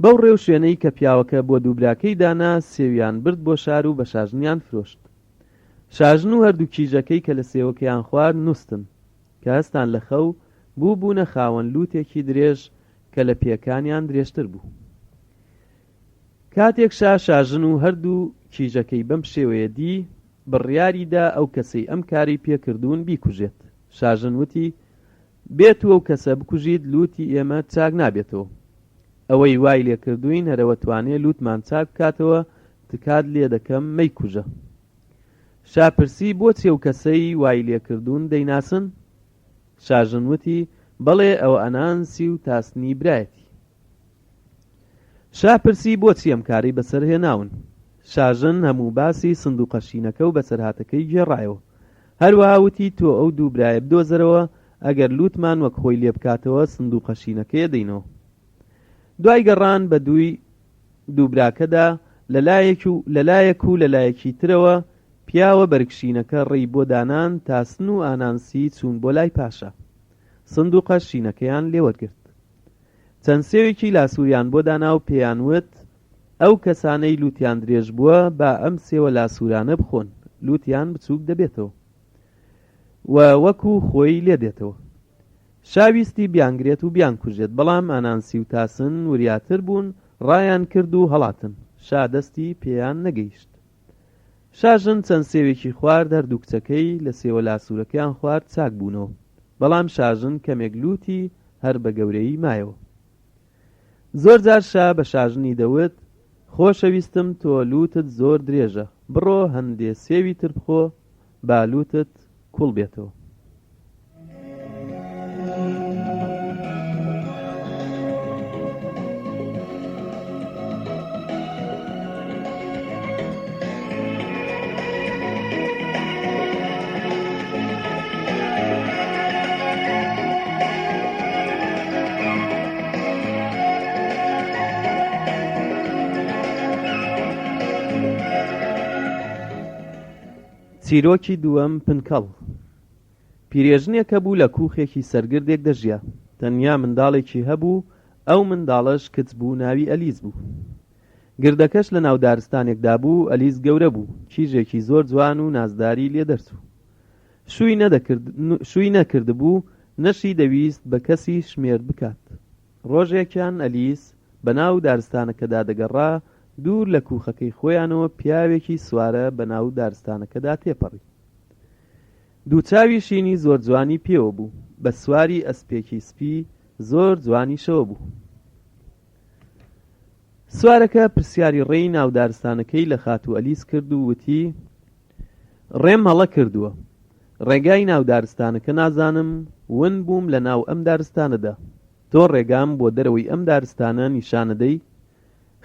بەو ڕێو شوێنەی کە پیاوەکە بۆ دووبراکەی دانا، سێویان برد بۆ شار و بە شاژنیان فرۆشت. شاژن و هەردوو کیژەکەی کە لە سێوەکەیان خوارد نووستن، کە هەستان لە خەو بوو بوونە خاوەن لوتێکی درێژ کە لە پێکانیان درێژتر بوو. کاتێک شاژن و هەردوو کیژەکەی بەم شێوەیە دی، بڕیاریدا ئەو کەسەی ئەم کاری پێکردوون بیکوژێت. شاژن وتی: بێت و ئەو کەسە بکوژیت، لوتی ئێمە چاک نابێتەوە. ئەوەی وای لێکردوین هەرەوە توانێ لوتمان چاک بکاتەوە، تکات لێ دەکەم مەیکوژە. شاپرسی: بۆچی ئەو کەسەی وای لێکردوون دەیناسن؟ شاژن وتی: بەڵێ، ئەوە ئەنانسی و تاسنی برایەتی. شاپرسی: بۆچی ئەم کاری بەسەر هێناون؟ شاژن هەموو باسی سندوقە شینەکە و بەسەرهاتەکەی گێڕایەوە. هەروەها وتی: تۆ ئەو دوو برایە بدۆزەرەوە، ئەگەر لوتمان وەک خۆی لێ بکاتەوە، سندوقە شینەکەیە دەینەوە. دوای گەڕان بە دووی دووبراکەدا، لەلایەک و لەلایەکی ترەوە، پیاوە بەرگشینەکە ڕێی بۆ دانان. تاسن و ئانانسی چوون بۆ لای پاشا. سندوقە شینەکەیان لێوەرگرت. چەند سێوێکی لاسووریان بۆ دانا و پێیان وت: ئەو کەسانەی لوتیان درێژ بووە، با ئەم سێوە لاسوورانە بخۆن، لوتیان بچووک دەبێتەوە و وەکو خۆی لێ دێتەوە. شاویستی بیانگرێت و بیانکوژێت، بەڵام ئانانسی و تاسن وریاتر بوون، ڕایان کرد و هەڵاتن. شا دەستی پێیان نەگەیشت. شاژن چەند سێوێکی خوارد، هەردوو کچەکەی لە سێوە لاسوورەکەیان خوارد، چاک بوونەوە. بەڵام شاژن کەمێک لوتی هەر بە گەورەی مایەوە. زۆر جار شا بە شاژنی دەوت: خۆشەویستم، تۆ لوتت زۆر درێژە، بڕۆ هەندێ سێوی تر بخۆ، با لوتت کوڵ بێتەوە. چیرۆکی دووەم پنکەڵ. پیرێژنێکە بوو لە کووخێکی سەرگردێک دەژیا. تەنیا منداڵێکی هەبوو، ئەو منداڵەش کچ بوو، ناوی ئەلیس بوو. گردەکەش لە ناو دارستانێکدا بوو. ئەلیس گەورە بوو، کیژێکی زۆر جوان و نازداری لێ دەرچوو. شووی نەکردبوو، نەشی دەویست بە کەسی شمێر بکات. ڕۆژێکیان ئەلیس بە ناو دارستانەکەدا دەگەڕا، دوور لە کووخەکەی خۆیانەوە پیاوێکی سوارە بە ناو دارستانەکەدا تێپەڕی. دووچاوی شینی زۆر جوانی پێوە بوو، بە سواری ئەسپێکی سپی زۆر جوانیشەوە بوو. سوارەکە پرسیاری ڕێی ناو دارستانەکەی لە خاتوو ئەلیس کرد و وتی: ڕێم هەڵە کردووە، ڕێگای ناو دارستانەکە نازانم، ون بووم لە ناو ئەم دارستانەدا. تۆ ڕێگام بۆ دەرەوەی ئەم دارستانە نیشانەدەی؟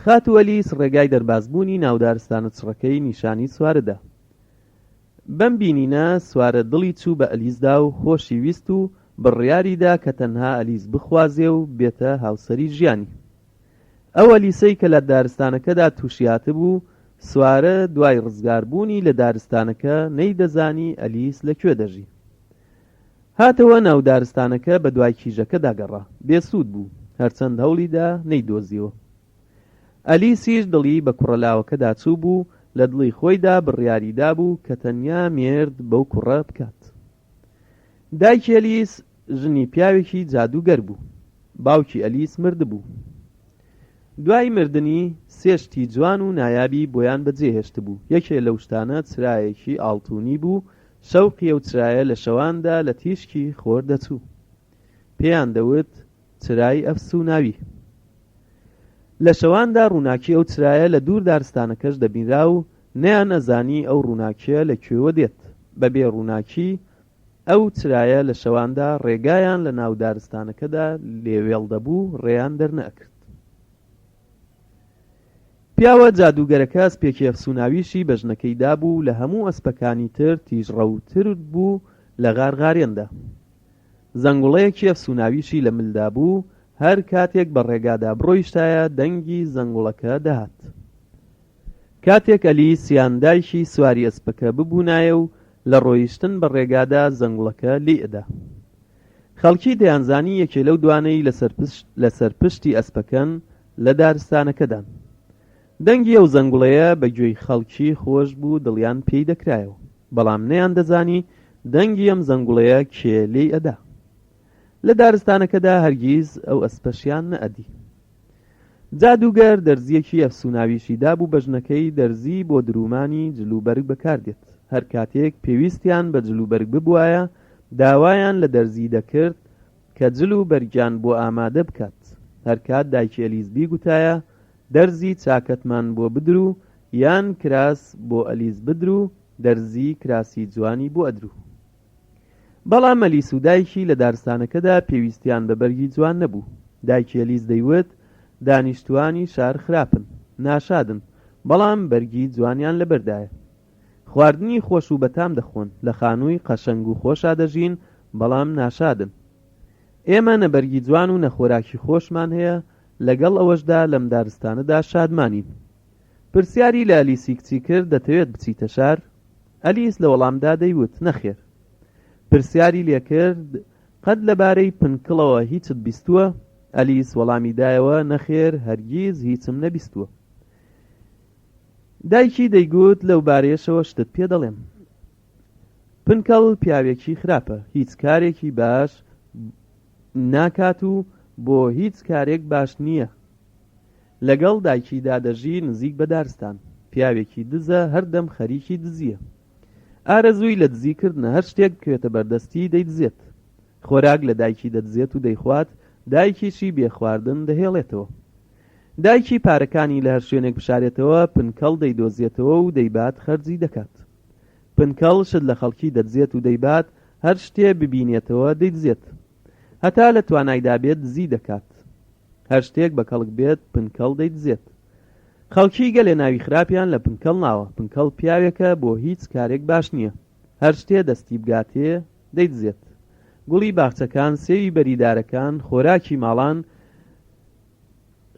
خاتوو ئەلیس ڕێگای دەربازبوونی ناو دارستانە چڕەکەی نیشانی سوارەدا. بەم بینینە سوارە دڵی چوو بە ئەلیسدا و خۆشی ویست و بڕیاریدا کە تەنها ئەلیس بخوازێ و بێتە هاوسەری ژیانی. ئەو ئەلیسەی کە لە دارستانەکەدا تووشیاتە بوو، سوارە دوای ڕزگاربوونی لە دارستانەکە نەیدەزانی ئەلیس لەکوێ دەژی. هاتەوە ناو دارستانەکە بە دوای کیژەکە داگەڕا. بێسوود بوو، هەرچەند هەوڵیدا نەیدۆزیەوە. ئەلیسیش دڵی بە کوڕەلاوەکەدا چوو بوو، لە دڵی خۆیدا بڕیاریدا بوو کە تەنیا مێرد بەو کوڕە بکات. دایکی ئەلیس ژنی پیاوێکی جادوگەر بوو. باوکی ئەلیس مردبوو. دوای مردنی سێشتی جوان و نایابی بۆیان بەجێهێشت بوو. یەکێ لەو شتانە چرایەکی ئاڵتوونی بوو. شەوقی ئەو چرایە لە شەواندا لە تیشکی خۆر دەچوو. پێیان دەوت چرای ئەفسوناوی. لە شەواندا ڕووناکی ئەو چرایە لە دوور دارستانەکەش دەبینرا و نەیان ئەزانی ئەو ڕووناکیە لەکوێوە دێت. بەبێ ڕووناکی ئەو چرایە لە شەواندا ڕێگایان لە ناو دارستانەکەدا لێوێڵ دەبوو، ڕێیان دەرنەئەکرد. پیاوە جادوگەرەکە ئەسپێکی ئەفسوناویشی بە ژنەکەیدا بوو، لە هەموو ئەسپەکانی تر تیژڕەوتر بوو لە غارغارێندا. زەنگوڵەیەکی ئەفسوناویشی لە ملدا بوو. هەر کاتێک بە ڕێگادا بڕۆیشتایە دەنگی زەنگوڵەکە دەهات. کاتێک ئەلیس یان دایکی سواری ئەسپەکە ببوونایە و لە ڕۆیشتن بە ڕێگادا زەنگوڵەکە لێئدا. خەڵکی دەیانزانی یەکێ لەو دوانەی لەسەر پشتی ئەسپەکەن لە دارستانەکەدان. دەنگی ئەو زەنگوڵەیە بە گوێی خەڵکی خۆش بوو، دڵیان پێی دەکرایەوە، بەڵام نەیان دەزانی دەنگی ئەم زەنگوڵەیە کێ لێی ئەدا. لە دارستانەکەدا هەرگیز ئەو ئەسپەشیان نەئەدی. جادوگەر دەرزیەکی ئەفسوناویشیدا بوو، بە ژنەکەی دەرزی بۆ درومانی جلوبەرگ بەکاردێت. هەر کاتێک پێویستیان بە جلوبەرگ ببوایە، داوایان لە دەرزی دەکرد کە جلوبەرگیان بۆ ئامادە بکات. هەر کات دایکی ئەلیس بیگوتایە دەرزی چاکەتمان بۆ بدرو یان کراس بۆ ئەلیس بدرو، دەرزی کراسی جوانی بۆ ئەدرو. بەڵام ئەلیس و دایکی لە دارستانەکەدا پێویستیان بە بەرگی جوان نەبوو. دایکی ئەلیس دەیوت دانیشتوانی شار خراپن، ناشادن، بەڵام بەرگی جوانیان لەبەردایە. خواردنی خۆش و بەتام دەخۆن، لە خانووی قەشەنگ و خۆشا دەژین، بەڵام ناشادن. ئێمە نەبەرگی جوان و نەخۆراکی خۆشمان هەیە، لەگەڵ ئەوەشدا لەم دارستانەدا شادمانین. پرسیاری لە ئەلیسی کچی کرد دەتەوێت بچیتە شار؟ ئەلیس لە وەڵامدا دەیوت نەخێر. پرسیاری لێکرد قەت لەبارەی پنکڵەوە هیچت بیستووە؟ ئەلیس وەڵامی دایەوە نەخێر، هەرگیز هیچم نەبیستووە. دایکی دەیگوت لەو بارەیەشەوە شتت پێ دەڵێم. پنکەڵ پیاوێکی خراپە، هیچ کارێکی باش ناکات و بۆ هیچ کارێک باش نییە. لەگەڵ دایکیدا دەژی نزیک بە دارستان. پیاوێکی دزە، هەردەم خەریکی دزیە. ئارەزووی لە دزیکردنە، هەر شتێک بکوێتە بەردەستی دەیدزێت. خۆراک لە دایکی دەدزێت و دەیخوات، دایکیشی بێخواردن دەهێڵێتەوە. دایکی پارەکانی لە هەر شوێنێک بشارێتەوە، پنکەڵ دەیدۆزیێتەوە و دەیبات خەرجی دەکات. پنکەڵ شت لە خەڵکی دەدزێت و دەیبات، هەر شتێ ببینێتەوە دەیدزێت. هەتا لە توانایدا بێت دزی دەکات. هەر شتێک بە کەڵک بێت پنکەڵ دەیدزێت. خەڵکی گەلێ ناوی خراپیان لە پنکەڵ ناوە. پنکەڵ پیاوێکە بۆ هیچ کارێک باش نییە. هەر شتێ دەستی بگاتێ دەیدزێت. گوڵی باخچەکان، سێوی بەریدارەکان، خۆراکی ماڵان.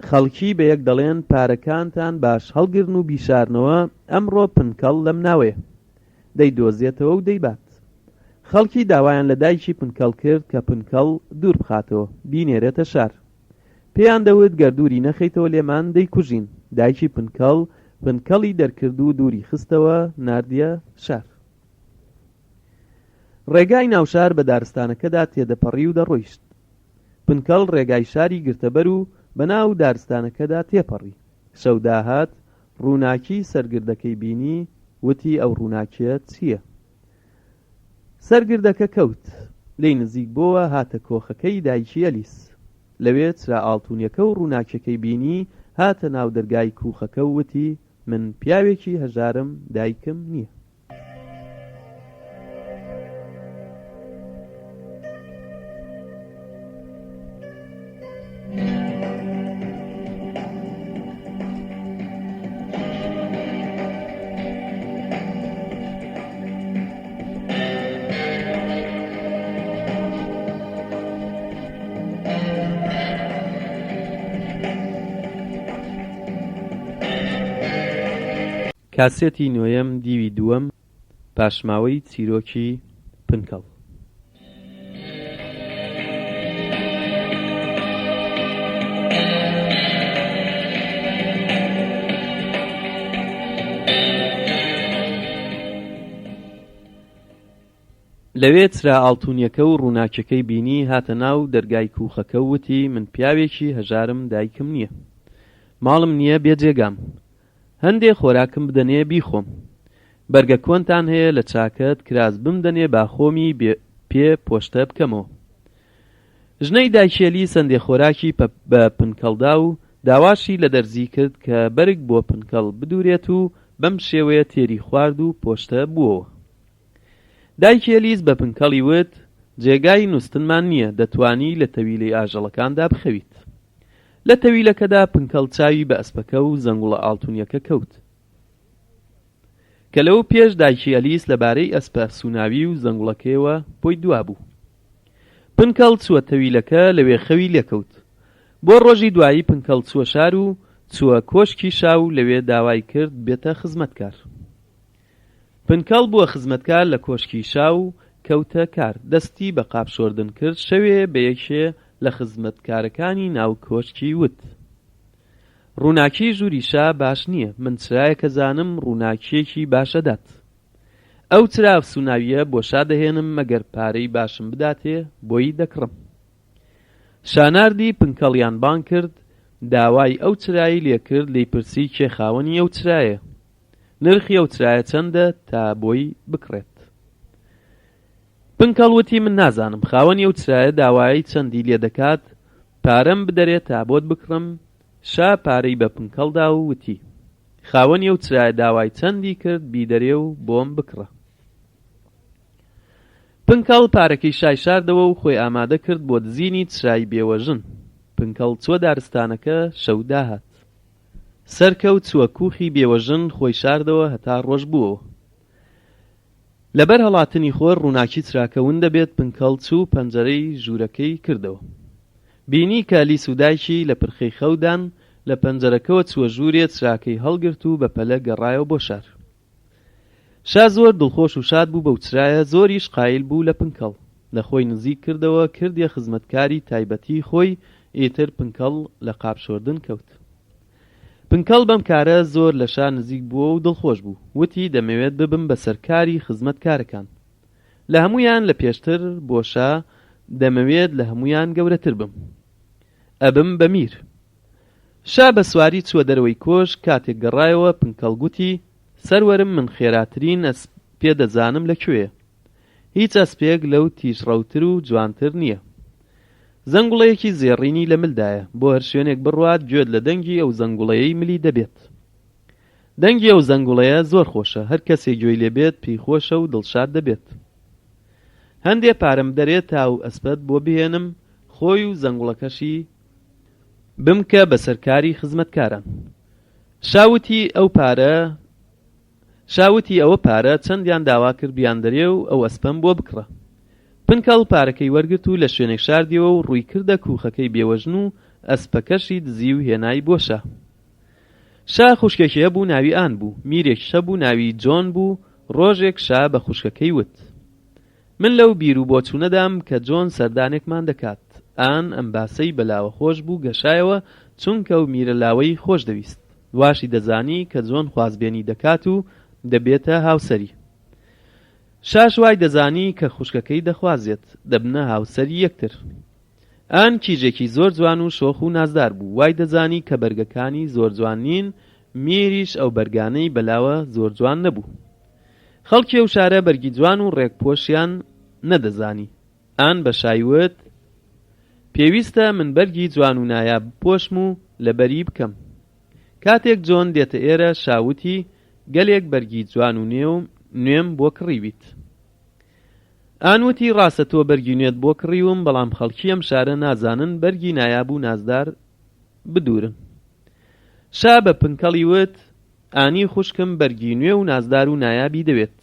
خەڵکی بە یەک دەڵێن پارەکانتان باش هەڵگرن و بیشارنەوە، ئەمڕۆ پنکەڵ لەم ناوەیە. دەیدۆزێتەوە و دەیبات. خەڵکی داوایان لە دایکی پنکەڵ کرد کە پنکەڵ دوور بخاتەوە بینێرێتە شار. پێیان دەوت گەردووری نەخەیتەوە لێمان دەیکوژین. دایکی پنکەڵی دەرکرد و دووری خستەوە ناردیە شار. ڕێگای ناوشار بە دارستانەکەدا تێدەپەڕی و دەڕۆیشت. پنکەڵ ڕێگای شاری گرتەبەر و بەناو دارستانەکەدا تێپەڕی. شەو داهات، ڕووناکی سەرگردەکەی بینی، وتی ئەو ڕووناکیە چییە؟ سەرگردەکە کەوت، لێی نزیک بۆوە هاتە کۆخەکەی دایکی ئەلیس. لەوێ چرا ئاڵتونیەکە و ڕووناکیەکەی بینی، هاتە ناو دەرگای کوخەکە و وتی من پیاوێکی هەژارم، دایکم نییە. کاسێتی نوێیەم دیوی دووەم، پاشماوەی چیرۆکی پنکەڵ. لەوێ چرا ئاڵتونیەکە و ڕووناکیەکەی بینی، هاتە ناو دەرگای کوخەکە و وتی من پیاوێکی هەژارم، دایکم نییە. ماڵم نییە بێجێگام، هەندێک خۆراکم بدەنێ بیخۆم. بەرگە کۆنتان هەیە لە چاکەت، کراس بمدەنێ باخۆمی پێ پۆشتە بکەمەوە. ژنەی دایکێلی سەندێ خۆراکی بە پنکەڵدا و داواشی لە دەرزی کرد کە بەرگ بۆ پنکەڵ بدورێت و بەم شێوەیە تێری خوارد و پۆشتە بووەوە. دایکێلیز بە پنکەڵی وت جێگای نووستنمان نییە، دەتوانی لە تەویلەی ئاژەڵەکاندا بخەویت. لە تەویلەکەدا پنکەڵ چاوی بە ئەسپەکە و زەنگوڵە ئاڵتونیەکە کەوت کە لەو پێش دایکی ئەلیس لەبارەی ئەسپە سوناوی و زەنگوڵەکەیەوە بۆی دوابوو. پنکەڵ چووە تەویلەکە، لەوێ خەوی لێکەوت. بۆ ڕۆژی دوایی پنکەڵ چووە شار و چووە کۆشکی شاو، لەوێ داوای کرد بێتە خزمەتکار. پنکەڵ بووە خزمەتکار لە کۆشکی شاو، کەوتە کار، دەستی بە قاپ شۆردن کرد. شەوێ بە یەکشێ لە خزمەتکارەکانی ناو کۆشکی وت ڕووناکی ژووریشا باش نییە، من چرایەکە زانم ڕووناکیەکی باشەدات. ئەو چرا سوناویە بۆ شا دەهێنم، مەگەر پارەی باشم بداتێ بۆی دەکڕم. شاناردی پنکەڵیان بان کرد، داوای ئەو چرایی لێکرد، لی پرسی کێ خاوەنی ئەو چرایە، نرخی ئەو چرایە چەندە تا بۆی بکڕێت. پنکەڵ وتی من نازانم، خاوەنی ئەو چرایە داوایی چەندی لێ دەکات، پارەم بدەرێت تا بۆت بکڕم. شا پارەی بە پنکەڵدا و وتی خاوەنی ئەو چرایە داوای چەندی کرد، بیدەرێ و بۆم بکڕە. پنکەڵ پارەکەی شای شاردەوە و خۆی ئامادە کرد بۆ دزینی چرای بێوەژن. پنکەڵ چووە دارستانەکە، شەو داهات. سەرکەوت چووە کوخی بێوەژن، خۆی شاردەوە هەتا ڕۆژ بووەوە. لەبەر هەڵاتنی خۆر ڕووناکی چراکەون دەبێت. پنکەڵ چوو پەنجەرەی ژوورەکەی کردەوە. بینی کە ئەلیس و دایکی لە پرخەی خەودان، لە پەنجەرەکەوە چووە ژوورێ، چراکەی هەڵگرت و بە پەلە گەڕایەوە بۆ شار. شا زۆر دڵخۆش و شاد بوو بەو چرایە، زۆریش قایل بوو لە پنکەڵ. لە خۆی نزیک کردەوە، کردیە خزمەتکاری تایبەتی خۆی. ئیتر پنکەڵ لە قاپ شۆردن کەوت. پنکەڵ بەم کارە زۆر لە شا نزیک بووە و دڵخۆش بوو. وتی دەمەوێت ببم بە سەرکاری خزمەتکارەکان. لە هەمویان لە پێشتر بۆ شا دەمەوێت لە هەمویان گەورەتر بم، ئەبم بە میر. شا بە سواری چووە دەرەوەی کۆش. کاتێک گەڕایەوە پنکەڵ گوتی سەروەرم، من خێراترین ئەسپێ دەزانم لەکوێیە. هیچ ئەسپێک لەو تیژڕەوتر و جوانتر نییە. زەنگوڵەیەکی زێڕینی لە ملدایە، بۆ هەر شوێنێک بڕوات گوێت لە دەنگی ئەو زەنگوڵەیەی ملی دەبێت. دەنگی ئەو زەنگوڵەیە زۆر خۆشە، هەر کەسێک گوێی لێبێت پێی خۆشە و دڵشاد دەبێت. هەندێ پارەم دەرێت تا و ئەسپەت بۆ بهێنم، خۆی و زەنگوڵەکەشی بمکە بە سەرکاری خزمەتکاران. شاوتی ئەوە پارە چەندیان داوا کرد بیان دەرێ و ئەو ئەسپەم بۆ بکڕە. پنکەڵ پارەکەی وەرگرت و لە شوێنێک شاردیەوە و ڕووی کردە کوخەکەی بێوەژن و ئەسپەکەشی دزی و هێنای بۆ شا. شا خوشکێکی هەبوو ناوی ئان بوو، میرێکیش هەبوو ناوی جۆن بوو، ڕۆژێک شا بە خوشکەکەی وت: من لەو بیر و بۆچوونەدام کە جۆن سەردانێکمان دەکات. ئان ئەم باسەی بەلاوە خۆش بوو گەشایەوە چونکە و میرە لاوەی خۆش دەویست. واشی دەزانی کە جۆن خوازبێنی دەکات و دەبێتە هاوسەری. شاش وای دەزانی کە خوشکەکەی دەخوازێت دەبنە هاوسەری یەکتر. ئان کیژێکی زۆر جوان و شۆخ و نازدار بوو. وای دەزانی کە بەرگەکانی زۆر جوان نین، میریش ئەو بەرگانەی بەلاوە زۆر جوان نەبوو. خەڵکی ئەو شارە بەرگی جوان و ڕێکپۆشیان نەدەزانی. ئان بە شایوت: پێویستە من بەرگی جوان و نایاب پۆشم و لەبەری بکەم. کاتێک جۆن دێتە ئێرە شاوتی: گەلێک بەرگی جوان و نوێم بۆ کڕیویت. ئانوتی: ڕاستە تۆ بەرگی نوێت بۆ کڕیوم، بەڵام خەڵکی ئەم شارە نازانن بەرگی نایاب و نازدار بدورن. شا بە پنکەڵی وت: ئانی خوشکم بەرگی نوێ و نازدار و نایابی دەوێت.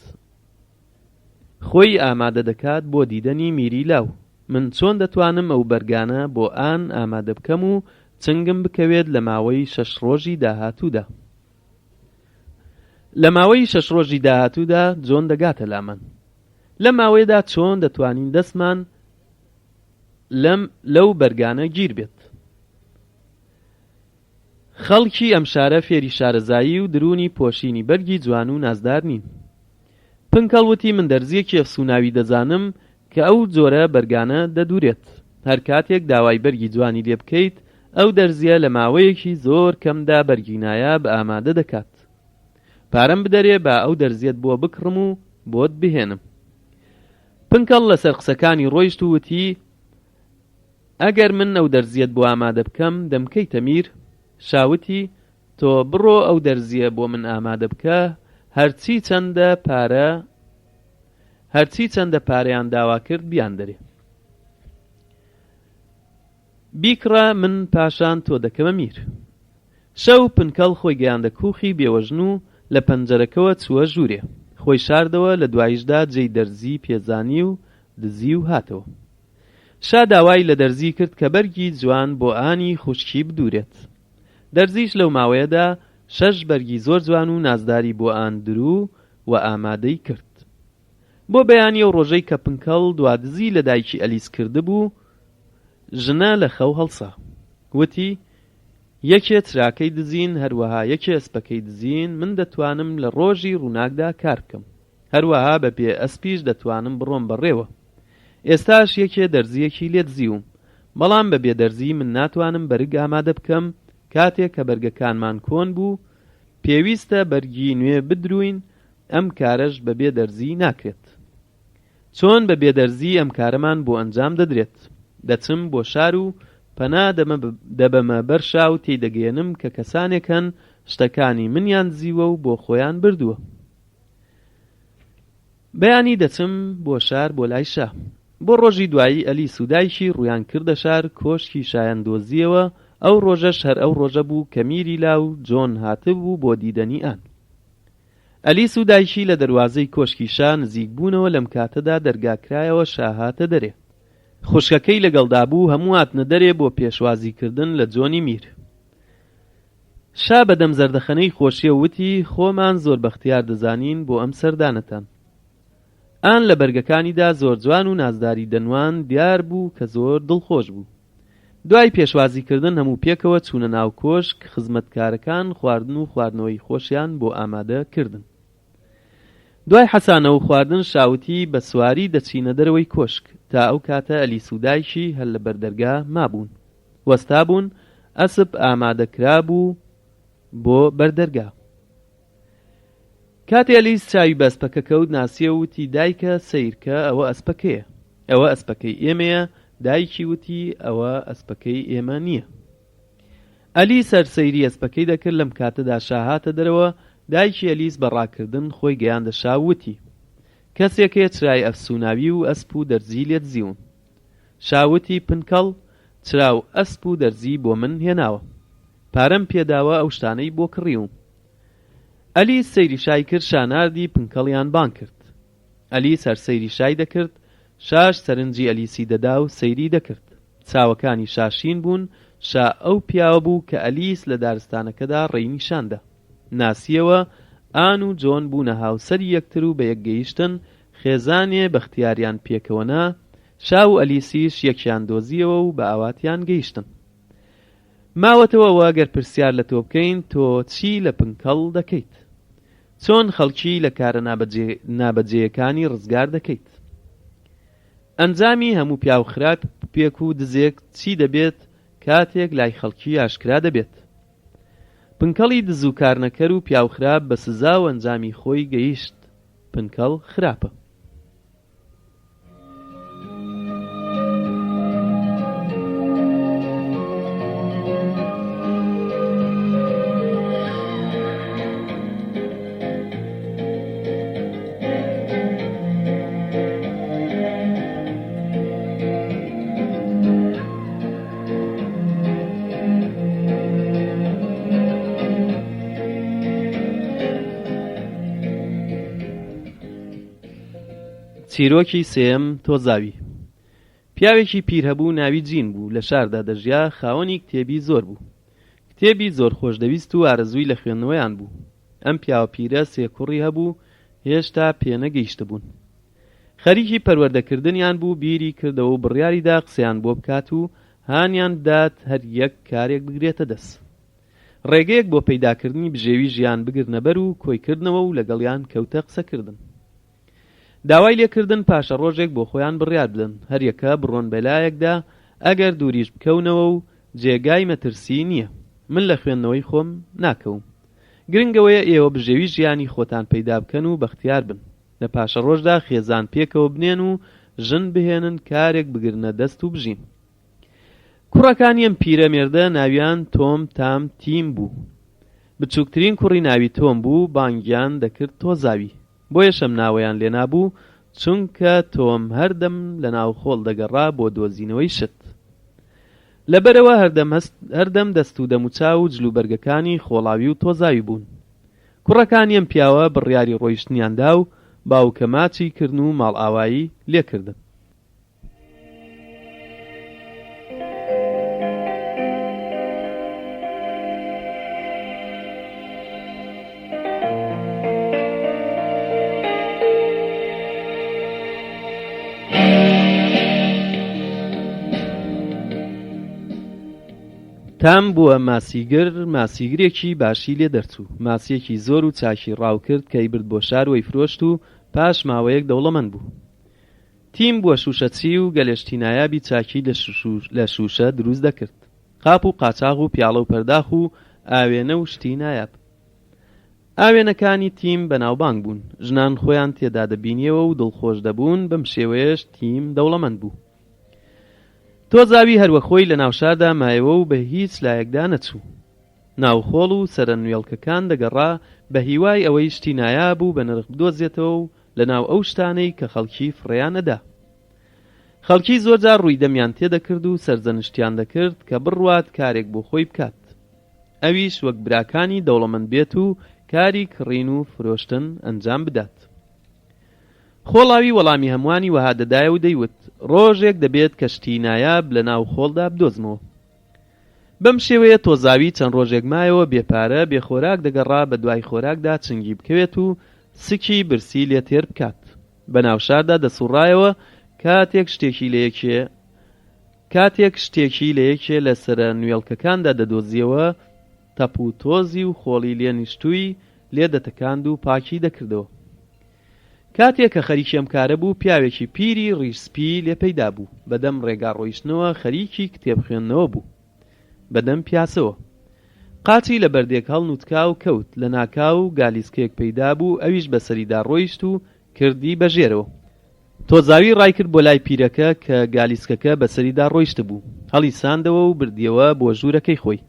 خۆی ئامادە دەکات بۆ دیدەنی میری لاو. من چۆن دەتوانم ئەو بەرگانە بۆ ئان ئامادە بکەم و چنگم بکەوێت لە ماوەی 6 ڕۆژی داهاتوودا. لە ماوەی 6 ڕۆژی داهاتوودا جۆن دەگاتە لامان. لە ماوەیەدا چۆن دەتوانین دەستمان لەو بەرگانە گیر بێت. خەڵکی ئەم شارە فێری شارەزایی و درونی پۆشینی بەرگی جوان و نازدار نین. پنکەڵوتی: من دەرزیەکی ئەفسوناوی دەزانم کە ئەو جۆرە بەرگانە دەدورێت. هەر کاتێک داوای بەرگی جوانی لێ بکەیت، ئەو دەرزیە لە ماوەیەکی زۆر کەمدا بەرگی نایاب ئامادە دەکات. پارەم بدەرێ با ئەو دەرزیەت بۆ بکڕم و بۆت بهێنم. پنکەڵ لەسەر قسەکانی ڕۆیشت و وتی: ئەگەر من ئەو دەرزیەت بۆ ئامادە بکەم دەمکەیتە میر؟ شاوتی: تۆ بڕۆ ئەو دەرزیە بۆ من ئامادە بکە، هەرچی چەندە پارەیان داوا کرد بیان دەرێ. بیکڕە، من پاشان تۆ دەکەمە میر. شەو پنکەڵ خۆی گەیاندە کوخی بێوەژن و لە پەنجەرەکەوە چووە ژوورێ. خۆی شاردەوە، لە دوایشدا جێی دەرزی پێزانی و دزی و هاتەوە. شا داوای لە دەرزی کرد کە بەرگی جوان بۆ ئانی خوشکی بدورێت. دەرزیش لەو ماوەیەدا 6 بەرگی زۆر جوان و نازداری بۆ ئان درو و ئامادەی کرد. بۆ بەیانی ئەو ڕۆژەی کە پنکەڵ دوادزی لە دایکی ئەلیس کرده بوو، ژنە لە خەو هەڵسا. وتی: یەکێ چراکەی دزین، هەروەها یەکێ ئەسپەکەی دزین. من دەتوانم لە ڕۆژی ڕووناکدا کار بکەم، هەروەها بە پێ ئەسپیش دەتوانم بڕۆم بەڕێوە. ئێستاش یەکێ دەرزیەکی لێ دزیوم، بەڵام بە بێدەرزی من ناتوانم بەرگ ئامادە بکەم. کاتێک کە بەرگەکانمان کۆن بوو، پێویستە بەرگی نوێ بدروین. ئەم کارەش بە بێدەرزی ناکرێت. چۆن بە بێدەرزی ئەم کارەمان بۆ ئەنجام دەدرێت؟ دەچم بۆ شار و پەنا دەبەمە بەرشا و تێدەگەێنم کە کەسانێک هەن شتەکانی منیان دزیوە و بۆ خۆیان بردووە. بەیانی دەچم بۆ شار بۆ لای شا. بۆ ڕۆژی دوایی ئەلیس و دایکی ڕویان کردە شار، کۆشکی شایان دۆزیەوە. ئەو ڕۆژەش هەر ئەو ڕۆژە بوو کە میری لاو جۆن هاتبوو بۆ دیدەنی ئان. ئەلیس و دایکی لە دەروازەی کۆشکی شا نزیک بوونەوە. لەم کاتەدا دەرگاکرایەوە شا هاتە دەرێ. خوشکەکەی لەگەڵدا بوو، هەموو هاتنە دەرێ بۆ پێشوازیکردن لە جۆنی میر. شا بەدەم زەردەخەنەی خۆشیە وتی: خۆمان زۆر بەختیار دەزانین بۆ ئەم سەردانەتان. ئان لە بەرگەکانیدا زۆر جوان و نازداری دەنوان دیار بوو کە زۆر دڵخۆش بوو. دوای پێشوازیکردن هەموو پێکەوە چوونە ناو کۆشک. خزمەتکارەکان خواردن و خواردنەوەی خۆشیان بۆ ئامادە کردن. دوای حەسانە و خواردن شاوتی بە سواری دەچینە دەرەوەی کۆشک. تا ئەو کاتە ئەلیس و دایکی هەر لە بەردەرگا مابوون. وەستا بوون، ئەسپ ئامادەکرا بوو بۆ بەردەرگا. کاتێ ئەلیس چاوی بە ئەسپەکە کەوت، ناسیە وتی: دایکە سەیرکە، ئەوە ئەسپەکەیە. ئەوە ئەسپەکەی ئێمەیە. دایکی وتی: ئەوە ئەسپەکەی ئێمە نییە. ئەلیس سەرسەیری ئەسپەکەی دەکرد. لەم کاتەدا شا هاتە دەرەوە. دایکی ئەلیس بەڕاکردن خۆی گەیاندە شا وتی: کەسێکێ چرای ئەفسوناوی و ئەسپ و دەرزی لێ دزیون. شاوتی: پنکەڵ چرا و ئەسپ و دەرزی بۆ من هێناوە، پارەم پێداوە ئەو شتانەی بۆ کڕیوم. ئەلیس سەیری شای کرد. شاناردی پنکەڵیان بان کرد. ئەلیس هەر سەیری شای دەکرد. شاش سەرنجی ئەلیسی دەدا و سەیری دەکرد. چاوەکانی شاشین بوون. شا ئەو پیاوە بوو کە ئەلیس لە دارستانەکەدا ڕێی نیشاندا. ناسیەوە ئان و جۆن بوونە هاوسەری یەکتر و بە یەکگەیشتن خێزانێ بەختیاریان پێکەوەنا. شاو و ئەلیسیش یەکیان دۆزیەوە و بە ئاواتیان گەیشتن. ماوەتەوە ئەگەر پرسیار لە تۆ بکەین تۆ چی لە پنکەڵ دەکەیت؟ چۆن خەڵکی لە کارە نابەجێیەکانی ڕزگار دەکەیت؟ ئەنجامی هەموو پیاو خراپ پێک و دزێک چی دەبێت کاتێک لای خەڵکی ئاشکرا دەبێت؟ پنکەڵی دز و کارنەکەر و پیاو خراپ بە سزا و ئەنجامی خۆی گەیشت. پنکەڵ خراپە. چیرۆکی سێم تۆزاوی. پیاوێکی پیر هەبوو ناوی جین بوو. لە شاردا دەژیا، خاوەنی کتێبی زۆر بوو. کتێبی زۆر خۆشدەویست و ئارەزووی لە خوێندنەوەیان بوو. ئەم پیاوە پیرە سێ کوڕی هەبوو، هێشتا پێنەگەیشتە بوون. خەریکی پەروەردەکردنیان بوو، بیری کردەوە و بڕیاریدا قسەیان بۆ بکات و هانیان دات هەر یەک کارێک بگرێتە دەست. ڕێگەیەک بۆ پەیداکردنی بژێوی ژیان بگرنەبەر و کۆیکردنەوە و لەگەڵیان کەوتە قسەکردن. داوای لێکردن پاشە ڕۆژێک بۆ خۆیان بڕیار بدەن هەر یەکە بڕۆن بەلایەکدا ئەگەر دووریش بکەونەوە و جێگای مەترسی نییە. من لە خوێندنەوەی خۆم ناکەوم. گرنگەوەیە ئێوە بژێوی ژیانی خۆتان پەیدا بکەن و بەختیار بن. لە پاشە ڕۆژدا خێزان پێکەوە بنێن و ژن بهێنن کارێک بگرنە دەست و بژین. کوڕەکانی ئەم پیرەمێردە ناویان تۆم، تام، تیم بوو. بچووکترین کوڕی ناوی تۆم بوو، بانگیان دەکرد تۆزاوی. بۆیە شەم ناوەیان لێ نابوو، چونکە تۆم هەردەم لە ناو خۆڵ دەگەڕا بۆ دۆزینەوەی شت. لەبەرەوە هەردەم دەست و دەموچاو و جلوبەرگەکانی خۆڵاوی و تۆزاوی بوون. کوڕەکانی ئەم پیاوە بڕیاری ڕۆیشتنیاندا و باوکە ماچی کردن و ماڵ ئاوایی لێکردن. تام بووە ماسیگرێکی باشی لێ دەرچوو. ماسیەکی زۆر و چاکی ڕاو کرد کە ئیبرد بۆ شار وەی فرۆشت و پاش ماوەیەک دەوڵەمەند بوو. تیم بووە شوشەچی و گەلێشتی نایابی چاکی لە شوشە دروست دەکرد. قاپ و قاچاغ و پیاڵە و پەرداخ و ئاوێنە و شتی نایاب. ئاوێنەکانی تیم بەناوبانگ بوون. ژنان خۆیان تێدا دەبینیەوە و دڵخۆش دەبوون. بەم شێوەیەش تیم دەوڵەمەند بوو. تۆزاوی هەروە خۆی لە ناوشاردا مایەوە و بە هیچ لایەکدا نەچوو. ناوخۆڵ و سەرە نوێڵکەکان دەگەڕا بە هیوای ئەوەی شتی نایاب و بە نرخ بدۆزێتەوە و لە ناو ئەو شتانەی کە خەڵکی فڕێیان نەدا. خەڵکی زۆرجار ڕووی دەمیان تێدەکرد و سەرجەنشتیان دەکرد کە بڕوات کارێک بۆ خۆی بکات. ئەویش وەک براکانی دەوڵەمەند بێت و کاری کڕین و فرۆشتن ئەنجام بدات. خۆڵاوی وەڵامی هەمووانی وەها دەدایە و دەیوت ڕۆژێک دەبێت کە شتی نایاب لە ناو خۆڵدا بدۆزمەوە. بەم شێوەیە تۆزاوی چەند ڕۆژێک مایەوە بێپارە بێخۆراک دەگەڕا، بە دوای خۆراکدا چنگی بکەوێت و سکی برسی لێ تێر بکات. بە ناوشاردا دەسوڕایەوە کاتێک شتێکی لە یەکێ لە سەرە نوێڵکەکاندا دەدۆزیەوە تەپ و تۆزی و خۆڵی لێ نیشتووی لێ دەتەکاند و پاکی دەکردەوە. کاتێک کە خەریکی ئەم کارە بوو، پیاوێکی پیری ڕیشسپی لێ پەیدا بوو. بەدەم ڕێگا ڕۆیشتنەوە خەریکی کتێب خوێندنەوە بوو. بەدەم پیاسەوە قاچی لە بەردێک هەڵنووتکا و کەوت. لە ناکاو گالیسکەیەک پەیدا بوو، ئەویش بەسەریدا ڕۆیشت و کردی بەژێرەوە. تۆزاوی ڕای کرد بۆ لای پیرەکە کە گالیسکەکە بەسەریدا ڕۆیشت بوو. هەڵی ساندەوە و بردیەوە بۆ ژوورەکەی خۆی.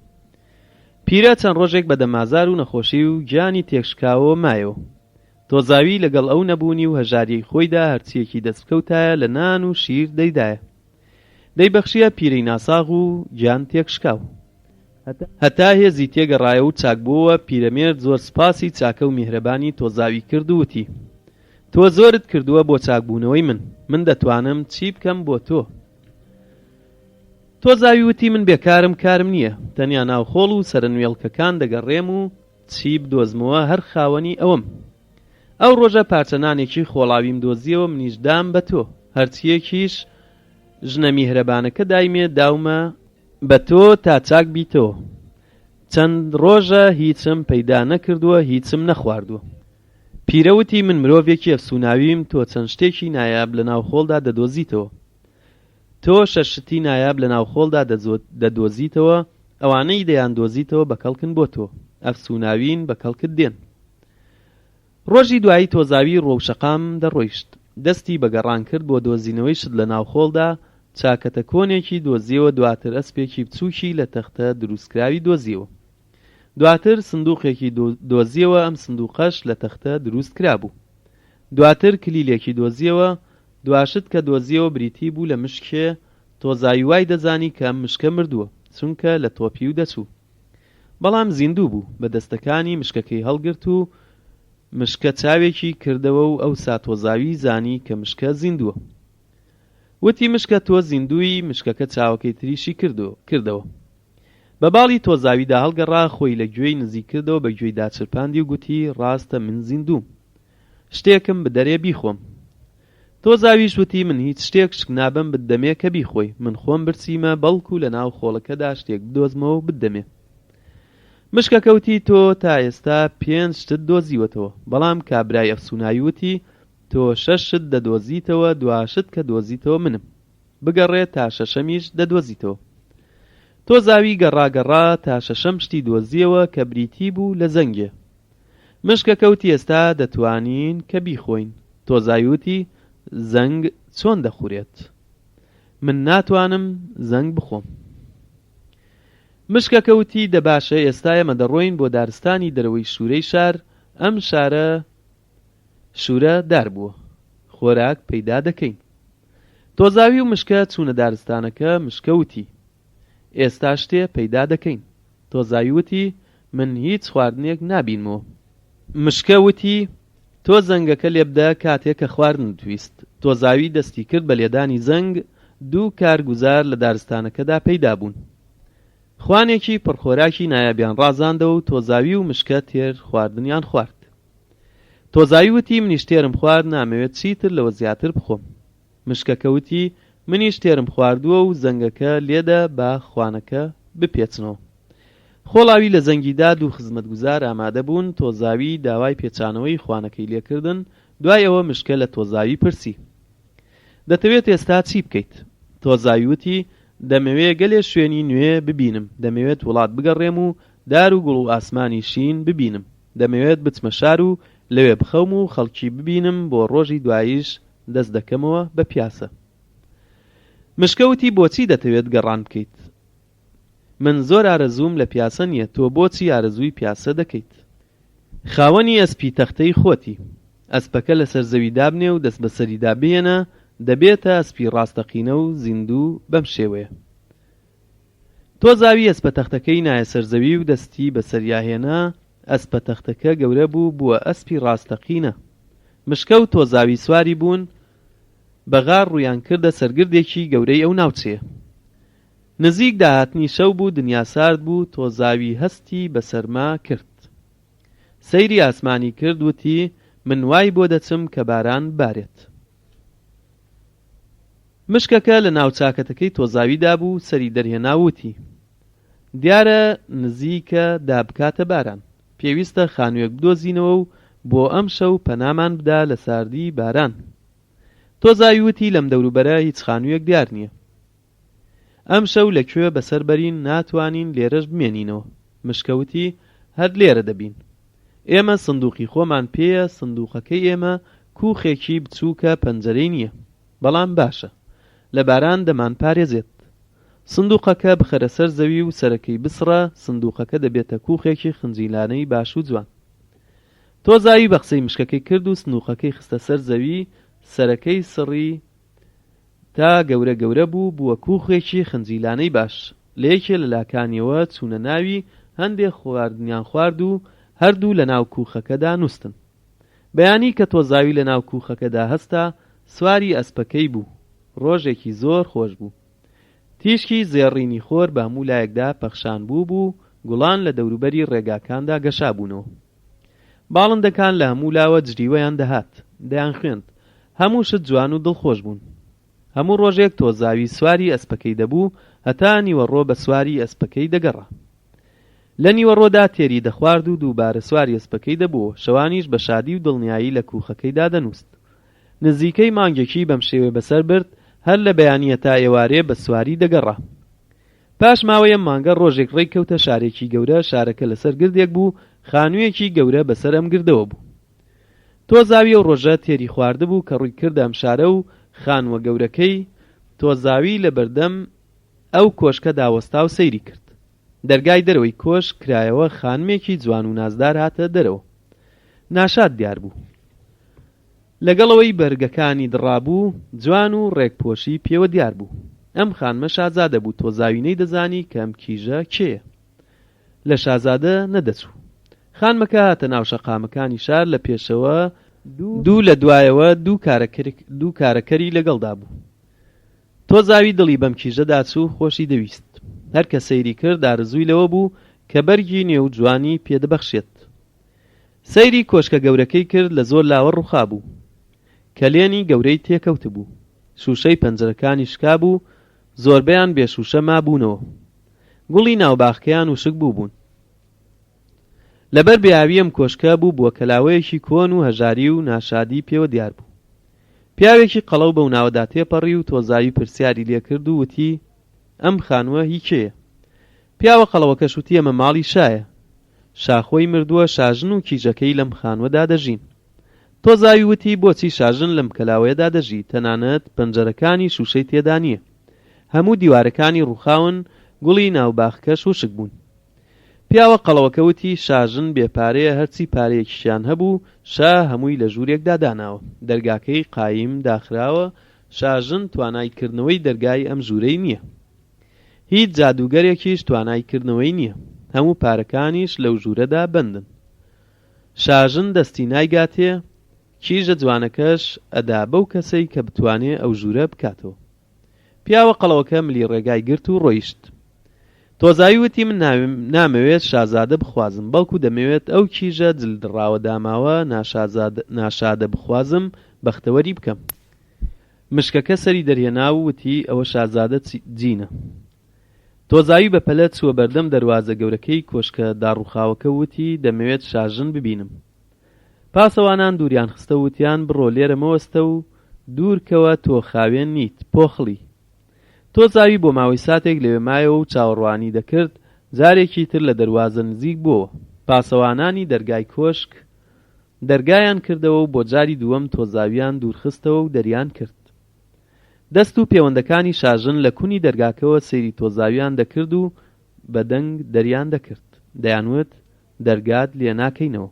پیرە چەند ڕۆژێک بەدەمازار و نەخۆشی و گیانی تێکشکاوە مایەوە. تۆزاوی لەگەڵ ئەو نەبوونی و هەژاریەی خۆیدا هەرچیەکی دەستکەوتایە لە نان و شیر دەیدایە. دەیبەخشیە پیرەی ناساغ و گیان تێکشکاو. هەتا هێزی تێگەڕایە و چاک بووەوە. پیرەمێرد زۆر سپاسی چاکە و میهرەبانی تۆزاوی کرد و وتی تۆ زۆرت کردووە بۆ چاکبوونەوەی من دەتوانم چی بکەم بۆ تۆ. تۆزاوی وتی من بێکارم، کارم نییە، تەنیا ناو خۆڵ و سەرە نوێڵکەکان دەگەڕێم و چی بدۆزمەوە هەر خاوەنی ئەوەم. ئەو ڕۆژە پارچەنانێکی خۆڵاویم دۆزیەوە منیش دام بە تۆ، هەرچیەکیش ژنە میهرەبانەکە دایمێ داومە بە تۆ تا چاک بیتەوە. چەند ڕۆژە هیچم پەیدا نەکردووە، هیچم نەخواردووە. پیرەوتی من مرۆڤێکی ئەفسوناویم، تۆ چەند شتێکی نایاب لە ناوخۆڵدا دەدۆزیتەوە. تۆ شەشتی نایاب لە ناوخۆڵدا دەدۆزیتەوە، ئەوانەی دەیان دۆزیتەوە بەکەڵکن بۆ تۆ، ئەفسوناوین بەکەڵکت دێن. ڕۆژی دوایی تۆزاوی ڕۆوشەقام دەڕۆیشت، دەستی بەگەڕان کرد بۆ دۆزینەوەی شت لە ناوخۆڵدا. چاکەتە کۆنێکی دۆزیەوە، دواتر ئەسپێکی بچووکی لە تەختە دروستکراوی دۆزیەوە. دواتر سندوقێکی دۆزیەوە، ئەم سندوقەش لە تەختە دروست کرابوو. دواتر کلیلێکی دۆزیەوە، دواشت کە دۆزیەوە بریتی بوو لە مشکێ. تۆزاوی وای دەزانی کە ئەم مشکە مردووە، چونکە لە تۆپی و دەچوو. بەڵام زیندوو بوو، بە دەستەکانی مشکەکەی هەڵگرت و مشکە چاوێکی کردەوە و ئەوسا تۆزاوی زانی کە مشکە زیندووە. وتی مشکە تۆ زیندووی، مشکەکە چاوەکەی تریشی کردەوە. بە باڵی تۆزاویدا هەڵگەڕا، خۆی لە گوێی نزیک کردەوە، بە گوێی داچرپاندی و گوتی ڕاستە من زیندووم، شتێکم بدەرێ بیخۆم. تۆزاویش وتی من هیچ شتێک شک نابم بدەمێ کە بیخۆی، من خۆم برچیمە بەڵکو لە ناو خۆڵەکەدا شتێک بدۆزمەوە و بدەمێ. مشکەکەوتی تۆ تا ئێستا 5 شت دۆزیوەتەوە، بەڵام کابرای ئەفسونایی وتی تۆ 6 شت دەدۆزیتەوە، دواشت کە دۆزیتەوە منم، بگەڕێت تا شەشەمیش دەدۆزیتەوە. تۆزاوی گەڕاگەڕا تا شەشەم شتی دۆزیەوە کە بریتی بوو لە زەنگێ. مشکەکەوتی ئێستا دەتوانین کە بیخۆین. تۆزاوی وتی زەنگ چۆن دەخورێت؟ من ناتوانم زەنگ بخۆم. مشکەکەوتی دەباشە ئێستا ئێمە دەڕۆین بۆ دارستانی دەرەوەی شوورەی شار. ئەم شوورە دار بووە، خۆراک پەیدا دەکەین. تۆزاوی و مشکە چوونە دارستانەکە. مشکەوتی ئێستا شتێ پەیدا دەکەین. تۆزاوی وتی من هیچ خواردنێک نابینمەوە. مشکەوتی تۆ زەنگەکە لێبدە کاتێک کە خواردن تویست. تۆزاوی دەستی کرد بە لێدانی زەنگ. 2 کارگوزار لە دارستانەکەدا پەیدا بوون. خوانێکی پڕخۆراکی نایابیان ڕازاندەوە و تۆزاوی و مشکە تێر خواردنیان خوارد. تۆزاوی وتی منیش تێرم خوارد، نامەوێت چیتر لەوە زیاتر بخۆم. مشکەکەوتی منیش تێرم خواردووە و زەنگەکە لێدە با خوانەکە بپێچنەوە. خۆڵاوی لە زەنگیدا 2 خزمەتگوزار ئامادە بوون. تۆزاوی داوای پێچانەوەی خوانەکەی لێکردن. دوای ئەوە مشکە لە تۆزاوی پرسی دەتەوێت ئێستا چی بکەیت؟ تۆزاوی وتی دەمەوێت گەلێ شوێنی نوێ ببینم، دەمەوێت وڵات بگەڕێم و دار و گوڵ و ئاسمانی شین ببینم، دەمەوێت بچمە شار و لەوێ بخەوم و خەڵکی ببینم، بۆ ڕۆژی دواییش دەست دەکەمەوە بە پیاسە. مشکەوتی بۆچی دەتەوێت گەڕان بکەیت؟ من زۆر ئارەزوم لە پیاسە نییە، تۆ بۆچی ئارەزووی پیاسە دەکەیت؟ خاوەنی ئەسپی تەختەی خۆتی، ئەسپەکە لەسەر زەوی دابنێ و دەست بەسەریدا بێنە، دەبێتە ئەسپی ڕاستەقینە و زیندوو بەم شێوەیە. تۆزاوی ئەسپە تەختەکەی نایە سەرزەوی و دەستی بەسەریاهێنا. ئەسپە تەختەکە گەورە بوو، بووە ئەسپی ڕاستەقینە. مشکە و تۆزاوی سواری بوون. بەغار ڕویان کردە سەرگردێکی گەورەی ئەو ناوچەیە. نزیک داهاتنی شەو بوو، دنیا سارد بوو. تۆزاوی هەستی بەسەرما کرد، سەیری ئاسمانی کرد. وتی من وای بۆ دەچم کە باران بارێت. مشکەکە لە ناو چاکەتەکەی تۆزاویدا بوو، سەری دەرهێنا. وتی دیارە نزیکە دابکاتە باران، پێویستە خانوویەک بدۆزینەوە و بۆ ئەم شەو پەنامان بدا لە ساردی باران. تۆزاوی وتی لەم دەوروبەرە هیچ خانوویەک دیار نییە، ئەم شەو لەکوێ بەسەر بەرین، ناتوانین لێرەش بمێنینەوە. مشکەوتی هەر لێرە دەبین، ئێمە سندوقی خۆمان پێیە، سندوقەکەی ئێمە کوخێکی بچووکە، پەنجەرەی نییە، بەڵام باشە لە باران دەمان پارێزێت. سندوقەکە بخەرە سەر زەوی و سەرەکەی بسڕە، سندوقەکە دەبێتە کوخێکی خنجیلانەی باش و جوان. تۆزاوی بە قسەی مشکەکەی کرد و سندوقەکەی خستە سەر زەوی، سەرەکەی سڕی تا گەورە گەورە بوو، بووە کوخێکی خنجیلانەی باش. لە یەکێ لە لاکانیەوە چوونە ناوی، هەندێک خواردنیان خوارد و هەردوو لە ناو کوخەکەدا نووستن. بەیانی کە تۆزاوی لە ناو کوخەکەدا هەستا، سواری ئەسپەکەی بوو. ڕۆژێکی زۆر خۆش بوو. تیشکی زێڕینی خۆر بە هەموو لایەکدا پەخشان بوو گوڵان لە دەوروبەری ڕێگاکاندا گەشا بوونەوە. باڵندەکان لە هەموو لاوە جریوەیان دەهات، دەیان خوێند. هەموو شت جوان و دڵخۆش بوون. هەموو ڕۆژێک تۆزاوی سواری ئەسپەکەی دەبوو، هەتا نیوەڕۆ بە سواری ئەسپەکەی دەگەڕا. لە نیوەڕۆدا تێری دەخوارد و دووبارە سواری ئەسپەکەی دەبووە. شەوانیش بە شادی و دڵنیایی لە کووخەکەیدا دەنووست. نزیکەی مانگێکی بەم شێوە بەسەر برد، هەر لە بەیانیە تا ئێوارێ بە سواری دەگەڕا. پاش ماوەیە مانگە ڕۆژێک ڕێی کەوتە شارێکی گەورە. شارەکە لەسەر گردێک بوو، خانوویەکی گەورە بەسەر ئەم گردەوە بوو. تۆزاوی ئەو ڕۆژە تێری خواردبوو کە ڕووی کردە ئەم شارە و خانووە گەورەکەی. تۆزاوی لە بەردەم ئەو کۆشکە داوەستا و سەیری کرد. دەرگای دەرەوەی کۆشک کرایەوە خانمێکی جوان و نازدار هاتە دەرەوە. ناشاد دیار بوو. لەگەڵەوەی بەرگەکانی دڕابوو، جوان و ڕێکپۆشی پێوە دیار بوو. ئەم خانمە شازادە بوو. تۆزاوی نەیدەزانی کە ئەم کیژە کێیە. لە شازادە نەدەچوو. خانمەکە هاتە ناو شەقامەکانی شار. لە پێشەوە دوو لە دوایەوە دوو کارەکەری لەگەڵدا بوو. تۆزاوی دڵی بەم کیژەدا چوو، خۆشی دەویست. هەر کە سەیری کرد ئارزووی لەوە بوو کە بەرگی نێو جوانی پێدەبەخشێت. سەیری کۆشکە گەورەکەی کرد. لە زۆر لاوە ڕووخا بوو. کەلێنی گەورەی تێکەوت بوو. شوشەی پەنجەرەکانی شکا بوو. زۆربەیان بێشوشە مابوونەوە. گوڵی ناوباخکەیان وشک بوو بوون. لەبەر بێئاوی ئەم کۆشکە بوو بووە کەلاوەیەکی کۆن و هەژاری و ناشادی پێوە دیار بوو. پیاوێکی قەڵەو بەو ناوەدا تێپەڕی و تۆزاوی پرسیاری لێ کرد و وتی ئەم خانووە هی کێیە؟ پیاوە قەڵەوەکەش وتی ئەمە ماڵی شایە. شاخۆی مردووە، شاژن و کیژەکەی لەم خانووەدا دەژین. تۆزاوی وتی بۆچی شاژن لەم کەلاوەیەدا دەژی؟ تەنانەت پەنجەرەکانی شوشەی تێدا نییە. هەموو دیوارەکانی ڕووخاون، گوڵی ناوباخکەش وشک بوون. پیاوە قەڵەوەکە وتی شاژن بێپارەیە، هەرچی پارەیەکیشیان هەبوو شا هەمووی لە ژوورێکدا داناوە. دەرگاکەی قایم داخراوە. شاژن توانایکردنەوەی دەرگای ئەم ژوورەی نییە. هیچ جادوگەرێکیش توانایکردنەوەی نییە. هەموو پارەکانیش لەو ژوورەدا بەندن. شاژن دەستی نایگاتێ. کیژە جوانەکەش ئەدا بەو کەسەی کە بتوانێ ئەو ژوورە بکاتەوە. پیاوە قەڵەوەکە ملی ڕێگای گرت و ڕۆیشت. تۆزاوی وتی من نامەوێت شازادە بخوازم، بەڵکو دەمەوێت ئەو کیژە جلدڕاوە داماوە ناشادە بخوازم، بەختەوەری بکەم. مشکەکە سەری دەرهێنا و وتی ئەوە شازادە جینە. تۆزاوی بەپەلە چووە بەردەم دەروازە گەورەکەی کۆشکە داڕووخاوەکە وتی دەمەوێت شاژن ببینم. پاسەوانان دووریان خستە وتیان بڕۆ لێرە مەوەستە و دوورکەوە تۆ خاوێن نیت، پۆخڵی. تۆزاوی بۆ ماوەی ساتێک لەوێ مایەوە و چاوەڕوانی دەکرد. جارێکی تر لە دەروازە نزیک بووە. پاسەوانانی دەرگای کۆشک دەرگایان کردەوە و بۆ جاری دووەم تۆزاویان دوورخستەوە و دەریان کرد. دەست و پەیوەندەکانی شاژن لە کونی دەرگاکەوە سەیری تۆزاویان دەکرد و بەدەنگ دەریان دەکرد. دەیانوت دەرگات لێ ناکەینەوە.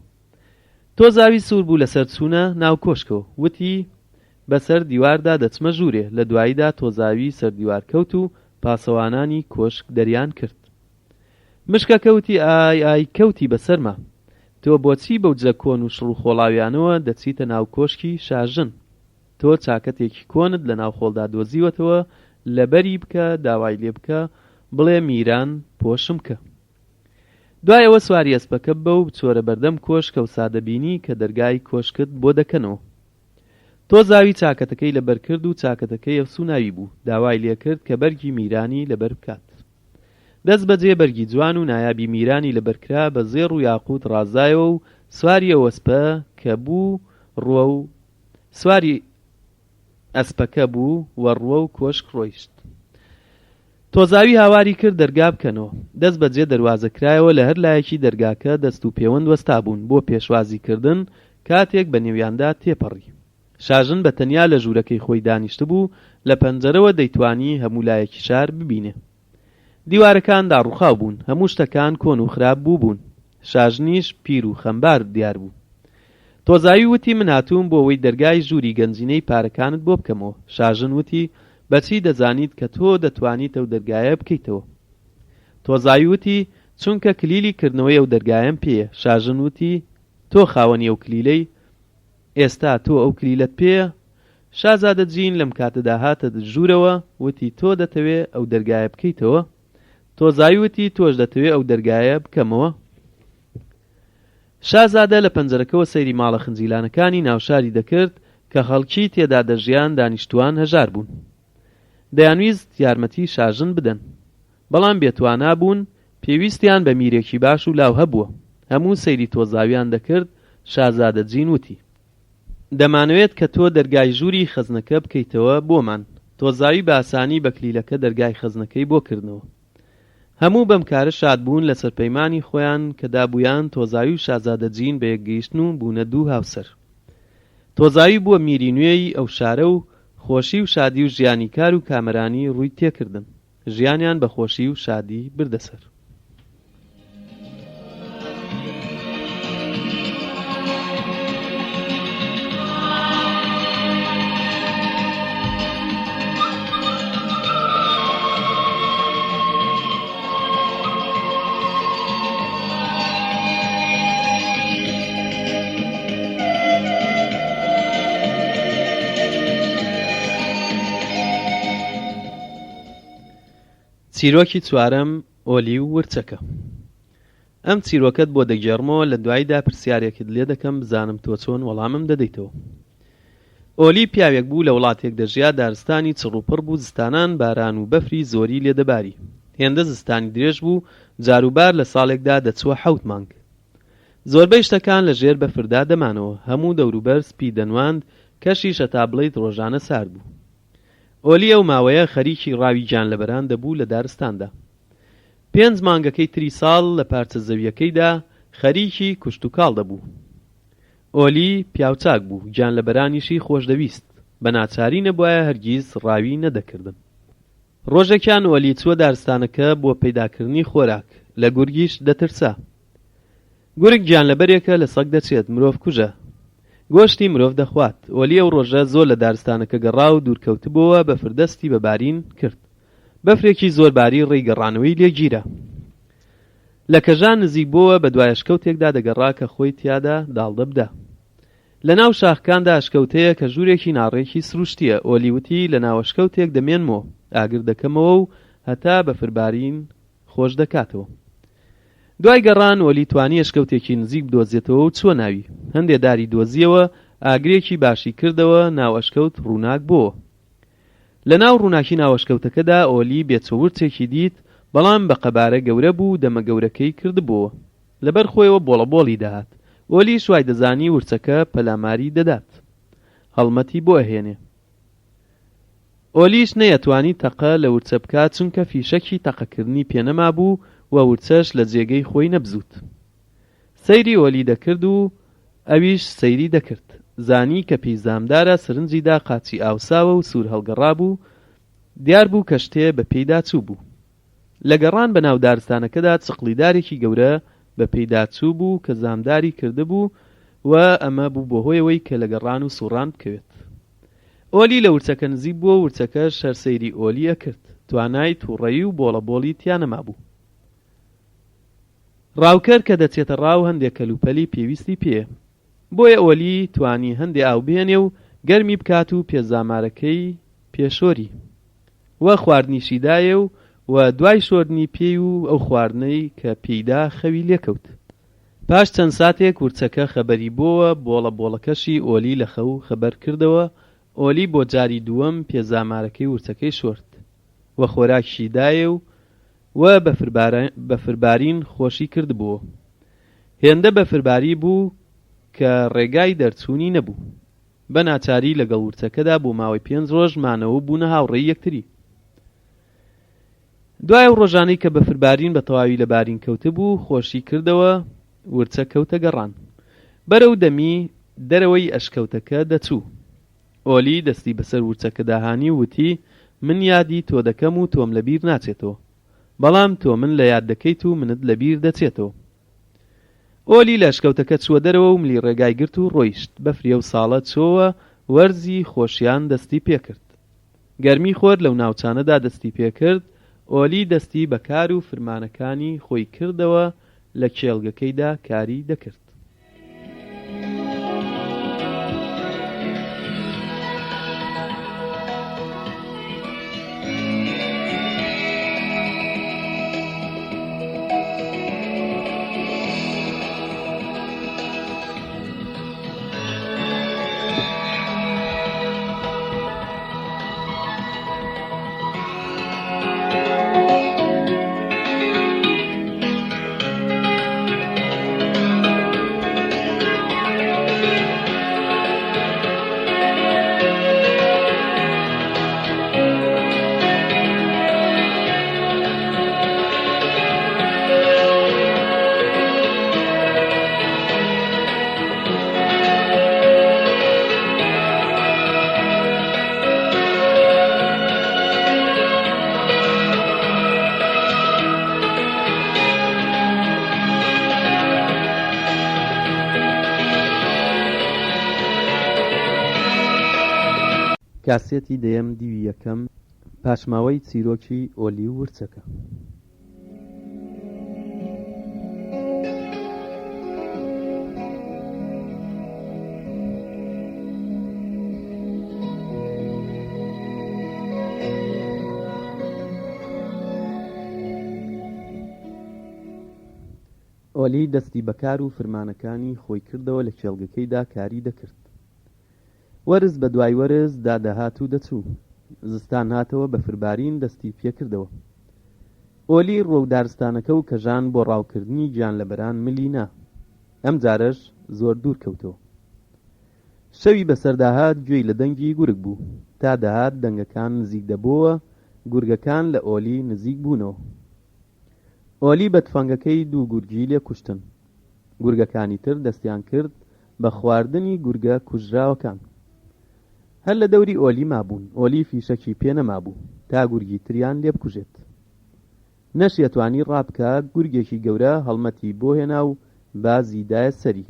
تۆزاوی سوور بوو لەسەر چوونە ناو کۆشکەوە. وتی بەسەر دیواردا دەچمە ژوورێ. لە دواییدا تۆزاوی سەر دیوار کەوت و پاسەوانانی کۆشک دەریان کرد. مشکەکەوتی ئای کەوتی بەسەرمە. تۆ بۆچی بەو جە کۆن و شڕ و خۆڵاویانەوە دەچیتە ناو کۆشکی شاژن؟ تۆ چاکەتێکی کۆنت لە ناو خۆڵدا دۆزیوەتەوە، لەبەری بکە، داوای لێ بکە، بڵێ میران پۆشم کە. دوایەوە سواری ئەسپەکە بە و بچۆرە بەردەم کۆشکە و سادەبینی کە دەرگای کۆشکت بۆ دەکەنەوە. تۆزاوی چاکەتەکەی لەبەر کرد و چاکەتەکەی ئەفسوناوی بوو. داوای لێ کرد کە بەرگی میرانی لەبەر بکات. دەست بەجێ بەرگی جوان و نایابی میرانی لەبەرکرا بە زێڕ و یاقوت ڕازایەوە و سواری ئەوەسپە کە بوو ڕوە و سواری ئەسپەکە بوو وە ڕوە و کۆشک ڕۆیشت. تۆزاوی هاواری کرد دەرگا بکەنەوە. دەست بەجێ دەروازەکرایەوە. لە هەر لایەکی دەرگاکە دەست و پەیوەند وەستا بوون بۆ پێشوازیکردن کاتێک بە نێویاندا تێپەڕی. شاژن بە تەنیا لە ژوورەکەی خۆی دانیشت بوو. لە پەنجەرەوە دەیتوانی هەموو لایەکی شار ببینێ. دیوارەکان داڕووخاو بوون. هەموو شتەکان کۆن و خراپ بوو بوون. شاژنیش پیر و خەمبار دیار بوو. تۆزاوی وتی من هاتووم بۆ ئەوەی دەرگای ژووری گەنجینەی پارەکانت بۆ بکەمەوە. شاژن وتی بەچی دەزانیت کە تۆ دەتوانیت ئەو دەرگایە بکەیتەوە؟ تۆزاوی وتی چونکە کلیلی کردنەوەی ئەو دەرگایەم پێیە. شاژن وتی تۆ خاوەنی ئەو کلیلەی، ئێستا تۆ ئەو کلیلەت پێیە؟ شازادە جین لەم کاتەدا هاتە ژوورەوە. وتی تۆ دەتەوێ ئەو دەرگایە بکەیتەوە؟ تۆزاوی وتی تۆش دەتەوێت ئەو دەرگایە بکەمەوە؟ شازادە لە پەنجەرەکەوە سەیری ماڵە خنجیلانەکانی ناوشاری دەکرد کە خەڵکی تێدا دەژیان دانیشتوان هەژار بوون. دەیانویست یارمەتی شاژن بدەن، بەڵام بێتوانە بوون، پێویستیان بە میرێکی باش و لاو هەبووە. هەموو سەیری تۆزاویان دەکرد. شازادە جین وتی: دەمانەوێت کە تۆ دەرگای ژووری خەزنەکە بکەیتەوە بۆمان. تۆزاوی بە ئاسانی بە کلیلەکە دەرگای خەزنەکەی بۆ کردنەوە. هەموو بەم کارە شاد بوون لە سەرپەیمانی خۆیان کە دابوویان تۆزاوی و شازادە جین بە یەکگەیشتن و بوونە دوو هاوسەر. تۆزاوی بووە میری نوێی ئەو شارە و خۆشی و شادی و ژیانی کار و کامەرانی ڕووی تێکردن. ژیانیان بە خۆشی و شادی بردەسەر. چیرۆکی چوارەم، ئۆلی و ورچەکە. ئەم چیرۆکەت بۆ دەگێڕمەوە، لە دواییدا پرسیارێکت لێ دەکەم بزانم تۆ چۆن وەڵامم دەدەیتەوە. ئۆلی پیاوێک بوو لە وڵاتێک دەژیا، دارستانی چڕوپڕ بوو، زستانان باران و بەفری زۆری لێدەباری. هێندە زستانی درێژ بوو، جاروبار لە ساڵێکدا دەچووە 7 مانگ. زۆربەی شتەکان لە ژێر بەفردا دەمانەوە، هەموو دەوروبەر سپی دەنواند، کەشی شەتا بڵیت ڕۆژانە سارد بوو. ئۆلی ئەو ماوەیە خەریکی ڕاوی گیانلەبەران دەبوو لە دارستاندا. 5 مانگەکەی تری ساڵ لە پارچە زەویەکەیدا خەریکی کوشت و کاڵ دەبوو. ئۆلی پیاوچاک بوو، گیانلەبەرانیشی خۆشدەویست، بە ناچاری نەبووایە هەرگیز ڕاوی نەدەکردن. ڕۆژێکیان ئۆلی چووە دارستانەکە بۆ پەیداکردنی خۆراک. لە گورگیش دەترسا. گورگ گیانلەبەرێکە لە سەگ دەچێت، مرۆڤ کوژە، گۆشتی مرۆڤ دەخوات. ئۆلی ئەو ڕۆژە زۆر لە دارستانەکە گەڕا و دوورکەوتبووە، بەفردەستی بەبارین کرد. بەفرێکی زۆر باری ڕێی گەڕانەوەی لێگیرە. لە کەژان نزیک بووە، بە دوای ئەشکەوتێکدا دەگەڕا کە خۆی تیادا داڵدەبدا. لە ناو شاخەکاندا ئەشکەوتەیە کە ژوورێکی ناڕێکی سروشتیە. ئۆلی وتی لە ناو ئەشکەوتێک دەمێنمەوە، ئاگر دەکەمەوە و هەتا بەفربارین خۆش دەکاتەوە. دوای گەڕان ئۆلی توانی ئەشکەوتێکی نزیک بدۆزێتەوە و چووە ناوی. هەندێ داری دۆزیەوە، ئاگرێکی باشی کردەوە، ناو ئەشکەوت ڕووناک بووە. لە ناو ڕووناکی ناو ئەشکەوتەکەدا ئۆلی بێچەورچێکی دیت، بەڵام بە قەبارە گەورە بوو، دەمە گەورەکەی کردبووە. لەبەر خۆیەوە بۆڵەبۆڵی داهات. ئۆلی شوای دەزانی ورچەکە پەلاماری دەدات، هەڵمەتی بۆ ئەهێنێ. ئۆلیش نەیەتوانی تەقە لە ورچە بکات، چونکە فیشەکی تەقەکردنی پێنەما بوو و ورچەش لە جێگەی خۆی نەبزوت. سەیری ئۆلی دەکرد و ئەویش سەیری دەکرد. زانی کە پێیزامدارە سرنجیدا قاچی ئاوساوە و سوور هەڵگەڕا بوو. دیار بوو کە شتێ بە پێیدا چوو بوو. لە گەڕان بە ناو دارستانەکەدا چقلیدارێکی گەورە بە پێیدا چوو بوو کە زامداری کرده بوو و ئەمە بوو بۆ هۆیەوەی کە لە گەڕان و سوڕان بکەوێت. ئۆلی لە ورچەکە نزیک بووە، ورچەکە شەرسەیری ئۆلی ئەکرد. توانای تووڕەیی و بۆڵەبۆڵی تیانەما بوو. ڕاوکەر کە دەچێتە ڕاو هەندێک کەلوپەلی پێویستی پێ، بۆیە ئۆلی توانی هەندێ ئاو بێنێ و گەرمی بکات و پێزامارەکەی پێشۆری وە خواردنیشی دایە و دوای شۆردنی پێی و ئەو خواردنەی کە پێیدا خەوی لێکەوت. پاش چەند ساتێک ورچەکە خەبەری بۆوە، بۆڵەبۆڵەکەشی ئۆلی لە خەو خەبەر کردەوە. ئۆلی بۆ جاری دووەم پێزامارەکەی ورچەکەی شۆرد و خۆراکیشی دایە و بەفربارین خۆشی کردبووە. هێندە بەفرباری بوو کە ڕێگای دەرچوونی نەبوو. بە ناچاری لەگەڵ ورچەکەدا بۆ ماوەی 5 ڕۆژ مانەوە بوونە هاوڕێی یەکتری. دوای ڕۆژانەی کە بەفربارین بە تەواوی لە بارین کەوتە بوو، خۆشی کردەوە، ورچە کەوتە گەڕان. بەرەو دەمی دەرەوەی ئەشکەوتەکە دەچوو. ئۆلی دەستی بەسەر ورچەکە داهانی وتی: من یادی تۆ دەکەم و تۆم لەبیر ناچێتەوە، بەڵام تۆ من لە یاد دەکەیت و منت لەبیر دەچێتەوە. ئۆلی لە ئەشکەوتەکە چووە دەرەوە و ملی ڕێگای گرت و ڕۆیشت. بەفری ئەو ساڵە چۆوە، وەرزی خۆشیان دەستی پێکرد. گەرمی خۆر لەو ناوچانەدا دەستی پێکرد. ئۆلی دەستی بەکار و فرمانەکانی خۆی کردەوە، لە کێڵگەکەیدا کاری دەکرد. کاسێتی دەیەم دیوی یەکەم پاشماوەی چیرۆکی ئۆلی و ورچەکە. ئۆلی دەستی بەکار و فرمانەکانی خۆی کردەوە لە کێڵگەکەیدا کاری دەکرد. وەرز بە دوای وەرز دادەهات و دەچوو. زستان هاتەوە بە فربارین دەستی پێکردەوە. ئۆلی ڕۆ و دارستانەکە و کەژان بۆ ڕاوکردنی گیان لەبەران ملی نا. ئەم جارەش زۆر دوور کەوتەوە. شەوی بەسەرداهات گوێی لە دەنگی گورگ بوو. تا دەهات دەنگەکان نزیک دەبووە، گورگەکان لە ئۆلی نزیک بوونەوە. ئۆلی بە تفەنگەکەی دوو گورگی لێ کوشتن. گورگەکانی تر دەستیان کرد بە خواردنی گورگە کوژراوەکان. هەر لە دەوری ئۆلی مابوون. ئۆلی فیشەکی پێ نەمابوو تا گورگی تریان لێ بکوژێت. نەشیەتوانی ڕابکە گورگێکی گەورە هەڵمەتی بۆ هێنا و بازیدایە سەری.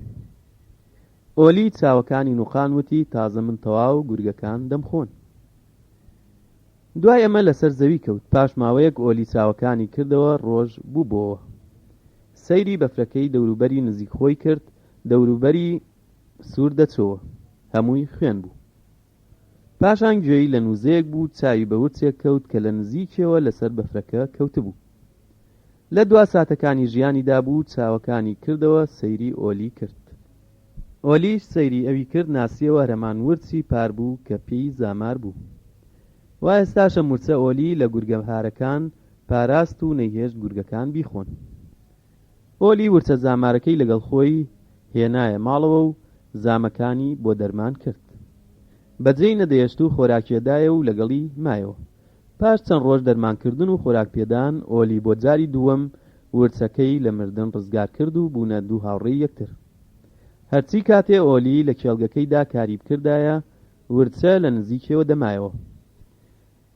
ئۆلی چاوەکانی نوقان وتی تازە من تەواو گورگەکان دەمخۆن. دوای ئەمە لەسەر زەوی کەوت. پاش ماوەیەک ئۆلی چاوەکانی کردەوە ڕۆژ بوو بۆەوە. سەیری بەفرەکەی دەوروبەری نزیک خۆی کرد. دەوروبەری سوور دەچەوە. هەمووی خوێن بوو. پاشان گوێی لە نووزەیەک بوو چاوی بە ورچێک کەوت کە لە نزیکەوە لەسەر بەفرەکە کەوتبوو. لە دوا ساتەکانی ژیانیدا بوو چاوەکانی کردەوە سەیری ئۆلی کرد. ئۆلیش سەیری ئەوی کرد ناسیەوە هەرەمان ورچی پار بوو کە پێی زامار بوو. وا ئێستاشە مورچە ئۆلی لە گورگەهارەکان پاراست و نەیهێشت گورگەکان بیخۆن. ئۆلی ورچە زامارەکەی لەگەڵ خۆی هێنایە ماڵەوە و زامەکانی بۆ دەرمان کرد. بەجێی نەدەهێشت و خۆراکێدایە و لەگەڵی مایەوە. پاش چەند ڕۆژ دەرمانکردن و خۆراک پێدان ئۆلی بۆ جاری دووەم ورچەکەی لە مردن ڕزگار کرد و بوونە دوو هاوڕێی یەکتر. هەرچی کاتێ ئۆلی لە کێڵگەکەیدا کاری بکردایە ورچە لە نزیکەوە دەمایەوە.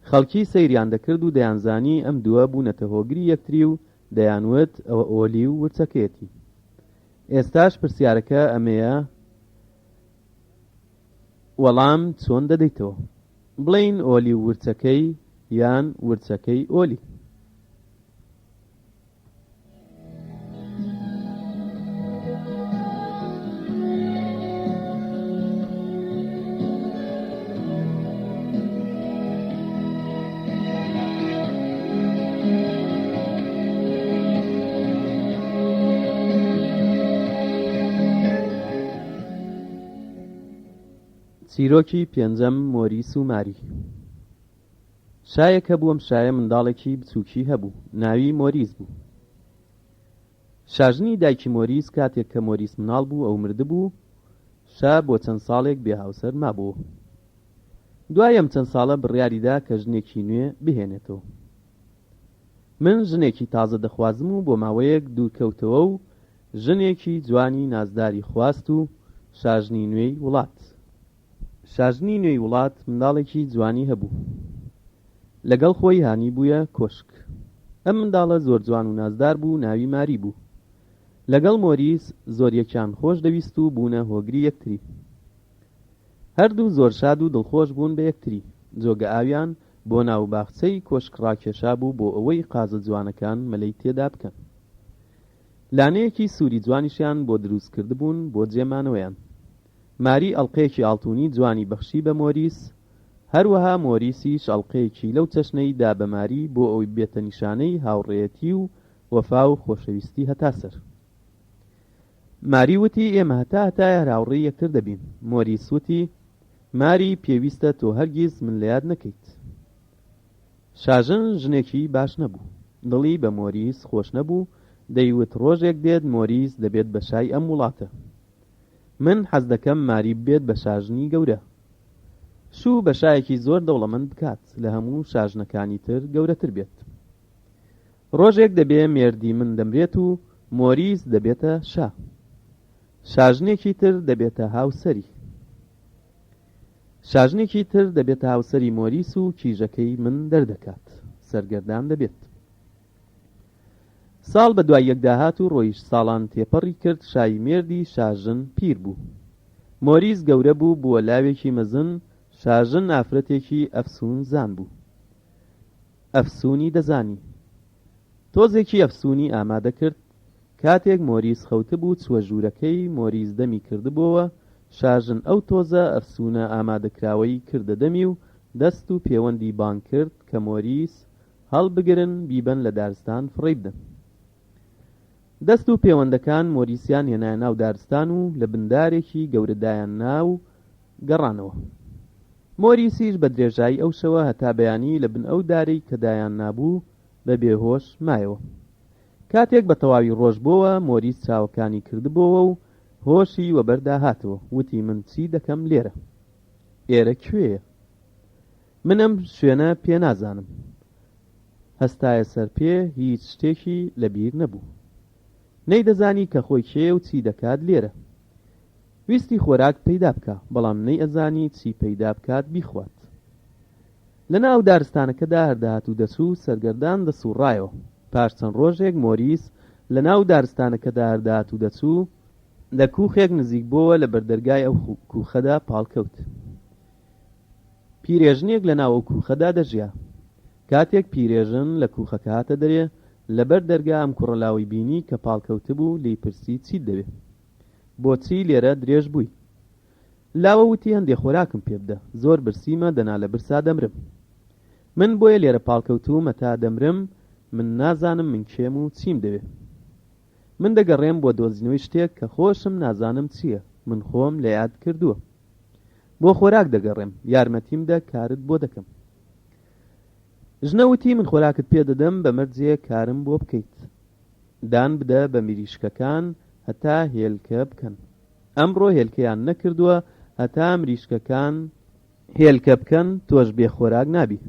خەڵکی سەیریان دەکرد و دەیانزانی ئەم دووە بوونەتە هۆگری یەکتری و دەیانوت ئەوە ئۆلی و ورچەکەیەتی. ئێستاش پرسیارەکە ئەمەیە وەڵام چۆن دەدەیتەوە؟ بڵێین ئۆلی ورچەکەی یان ورچەکەی ئۆلی. چیرۆکی پێنجەم مۆریس و ماری. شایەکە بووەم شایە منداڵێکی بچووکی هەبوو. ناوی مۆریس بوو. شاژنی دایکی مۆریس کاتێک کە مۆریس مناڵ بوو ئەو مردبوو. شا بۆ چەند ساڵێک بێ هاوسەر مابووە. دوای ئەم چەند ساڵە بڕیاریدا کە ژنێکی نوێ بهێنێتەوە. من ژنێکی تازە دەخوازم و بۆ ماوەیەک دوورکەوتەوە و ژنێکی جوانی نازداری خواست و شاژنی نوێی وڵات. شاژنی نوێی وڵات منداڵێکی جوانی هەبوو. لەگەڵ خۆی هانی بوویە کۆشک. ئەم منداڵە زۆر جوان و نازدار بوو. ناوی ماری بوو. لەگەڵ مۆریس زۆریەکیان خۆش دەویست و بوونە هۆگری یەکتری. هەردوو زۆر شاد و دڵخۆش بوون بە یەکتری. جۆگە ئاویان بۆ ناو باخچەی کۆشک ڕاکێشا بوو بۆ ئەوەی قازە جوانەکان مەلەی تێدا بکەن. لانەیەکی سووری جوانیشیان بۆ دروست کردبوون بۆ جێمانەوەیان. ماری ئەڵقەیەکی ئاڵتوونی جوانی بەخشی بە مۆریس. هەروەها مۆریسیش ئەڵقەیەکی لەو چەشنەی دا بە ماری بۆ ئەوی بێتە نیشانەی هاوڕێیەتی و وەفا و خۆشەویستی هەتا سەر. ماری وتی ئێمە هەتا هاوڕێی یەکتر دەبین. مۆریس وتی ماری پێویستە تۆ هەرگیز من لە یاد نەکەیت. شاژن ژنێکی باش نەبوو. دڵی بە مۆریس خۆش نەبوو. دەیوت ڕۆژێک دێت مۆریس دەبێت بە شای ئەم وڵاتە. من حەز دەکەم ماری بێت بە شاژنی گەورە. شوو بە شایەکی زۆر دەوڵەمەند بکات لە هەموو شاژنەکانی تر گەورەتر بێت. ڕۆژێک دەبێ مێردی من دەمرێت و مۆریس دەبێتە شا. شاژنێکی تر دەبێتە هاوسەری. شاژنێکی تر دەبێتە هاوسەری مۆریس و کیژەکەی من دەردەکات. سەرگەردان دەبێت. ساڵ بە دوای یەکدا هات و ڕۆیش ساڵان تێپەڕی کرد. شای مێردی شاژن پیر بوو. مۆریس گەورە بوو بووە لاوێکی مەزن. شاژن ئافرەتێکی ئەفسوون زان بوو. ئەفسوونی دەزانی. تۆزێکی ئەفسوونی ئامادە کرد. کاتێک مۆریس خەوتە بوو چووە ژوورەکەی مۆریس دەمی کردبووەوە. شاژن ئەو تۆزە ئەفسوونە ئامادەکراوەی کردە دەمی و دەست و پەیوەندی بانگ کرد کە مۆریس هەڵبگرن بیبەن لە دارستان فڕێ بدەن. دەست و پەیوەندەکان مۆریسیان هێنایە ناو دارستان و لە بندارێکی گەورەدایان ناو گەڕانەوە. مۆریسیش بە درێژایی ئەو شەوە هەتا بەیانی لە بن ئەو دارەی کە دایان نابوو بە بێهۆش مایەوە. کاتێک بە تەواوی ڕۆژ بووە مۆریس چاوەکانی کردبووەوە و هۆشی وەبەردا هاتەوە. وتی من چی دەکەم لێرە؟ ئێرە کوێیە؟ من ئەم شوێنە پێ نازانم. هەستایە سەر پێ هیچ شتێکی لەبیر نەبوو. نەیدەزانی کە خۆی کێ و چی دەکات لێرە. ویستی خۆراک پەیدا بکە بەڵام نەیئەزانی چی پەیدا بکات بیخوات. لە ناو دارستانەکەدا هەردەهات و دەچوو سەرگەردان دەسوڕایەوە. پاش چەند ڕۆژێک مۆریس لە ناو دارستانەکەدا هەردەهات و دەچوو لە کووخێک نزیک بووە لە بەردەرگای ئەو کووخەدا پاڵکەوت. پیرێژنێک لە ناو ئەو کووخەدا دەژیا. کاتێک پیرێژن لە کووخەکە هاتە دەرێ لەبەر دەرگا ئەم کوڕەلاوی بینی کە پاڵکەوتە بوو لی پرسی چیت دەوێ؟ بۆچی لێرە درێژ بووی؟ لاوە وتی هەندێک خۆراکم پێ بدە. زۆر برسیمە دەنا لە برسا دەمرم. من بۆیە لێرە پاڵکەوتوم هەتا دەمرم. من نازانم من کێم و چیم دەوێ. من دەگەڕێم بۆ دۆزینەوەی شتێک کە خۆشم نازانم چییە. من خۆم لە یاد کردووە. بۆ خۆراک دەگەڕێم. یارمەتیم دە کارت بۆ دەکەم. ژنەوتی من خۆراکت پێ دەدەم بە مەرجێ کارم بۆ بکەیت. دان بدە بە مریشکەکان هەتا هێلکە بکەن. ئەمڕۆ هێلکەیان نەکردووە هەتا مریشکەکان هێلکە بکەن تۆش بێ خۆراک نابی.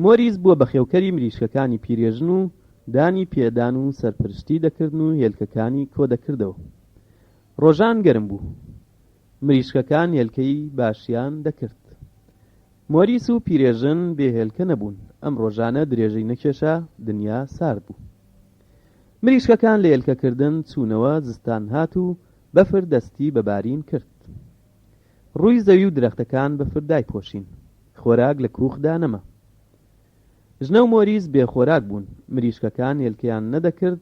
مۆریس بووە بە خێوکەری مریشکەکانی پیرێژن و دانی پێدان و سەرپرشتی دەکردن و هێلکەکانی کۆ دەکردەوە. ڕۆژان گەرم بوو. مریشکەکان هێلکەی باشیان دەکرد. مۆریس و پیرێژن بێ هێلکە نەبوون. ئەم ڕۆژانە درێژەی نەکێشا دنیا سارد بوو. مریشکەکان لە هێلکەکردن چوونەوە. زستان هات و بەفر دەستی بە بارین کرد. ڕووی زەوی و درەختەکان بەفر دایپۆشین. خۆراک لە کووخدا نەما. ژنە و مۆریس بێ خۆراک بوون. مریشکەکان هێلکەیان نەدەکرد.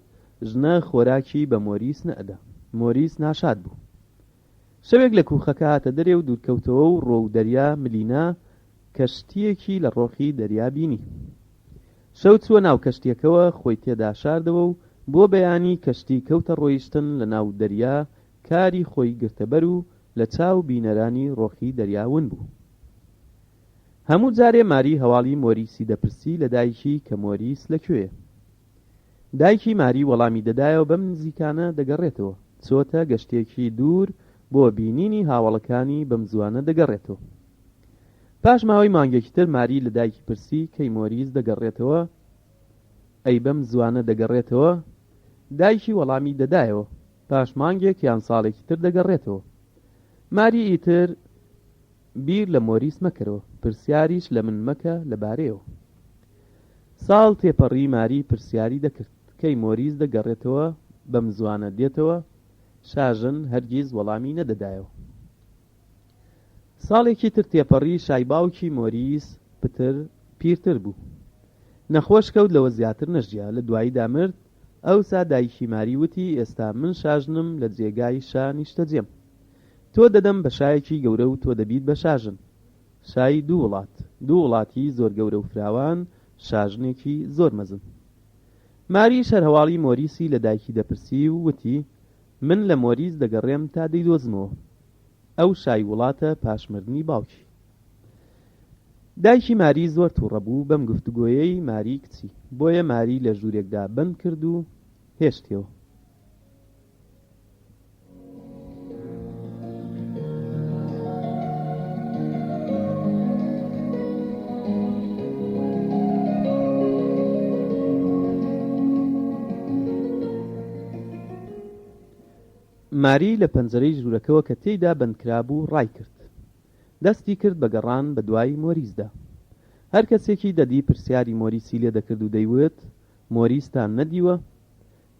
ژنە خۆراکی بە مۆریس نەئەدا. مۆریس ناشاد بوو. شەوێک لە کووخەکە هاتە دەرێ و دوورکەوتەوە و ڕۆ و دەریا ملینا کەشتیەکی لە ڕۆخی دەریا بینی. شەو چووە ناو کەشتیەکەوە خۆی تێدا شاردەوە و بۆ بەیانی کەشتی کەوتە ڕۆیشتن لە ناو دەریا. کاری خۆی گرتەبەر و لە چاو بینەرانی ڕۆخی دەریاون بوو. هەموو جارێ ماری هەواڵی مۆریسی دەپرسی لە دایکی کە مۆریس لەکوێیە. دایکی ماری وەڵامی دەدایەوە بەم نزیکانە دەگەڕێتەوە. چۆتە گەشتێکی دوور بۆ بینینی هاوڵەکانی بەم زوانە دەگەڕێتەوە. پاش ماوەی مانگێکی تر ماری لە دایکی پرسی کەی مۆریس دەگەڕێتەوە. ئەی بەم زوانە دەگەڕێتەوە؟ دایکی وەڵامی دەدایەوە. پاش مانگێک یان ساڵێکی تر دەگەڕێتەوە. ماری ئیتر بیر لە مۆریس مەکەرەوە. پرسیاریش لە من مەکە لەبارەیەوە. ساڵ تێپەڕی ماری پرسیاری دەکرد کەی مۆریس دەگەڕێتەوە بەم زوانە دێتەوە. شاژن هەرگیز وەڵامی نەدەدایەوە. ساڵێکی تر تێپەڕی شایباوکی مۆریس پیرتر بوو. نەخۆش کەوت لەوە زیاتر نەژیا. لە دوایی دامرد. ئەوسا دایکی ماری وتی ئێستا من شاژنم لە جێگای شا نیشتەجێم. تۆ دەدەم بە شایەکی گەورە و تۆ دەبیت بە شاژن. شای دوو وڵاتی زۆر گەورە و فراوان. شاژنێکی زۆر مەزن. ماری شەرهەواڵی مۆریسی لە دایکی دەپرسی و وتی من لە مۆریس دەگەڕێم تا دەیدۆزمەوە. ئەو شای وڵاتە پاشمردنی باوکی. دایکی ماری زۆر تووڕە بوو بەم گفتوگۆیەی ماری کچی. بۆیە ماری لە ژوورێکدا بند کرد و هێشتەوە. ماری لە پەنجەرەی ژوورەکەوە کە تێیدا بەندکرابوو ڕای کرد. دەستی کرد بە گەڕان بە دوای مۆریسدا. هەر کەسێکی دەدی پرسیاری مۆریسی لێ دەکرد و دەیوت مۆریستان نەدیوە.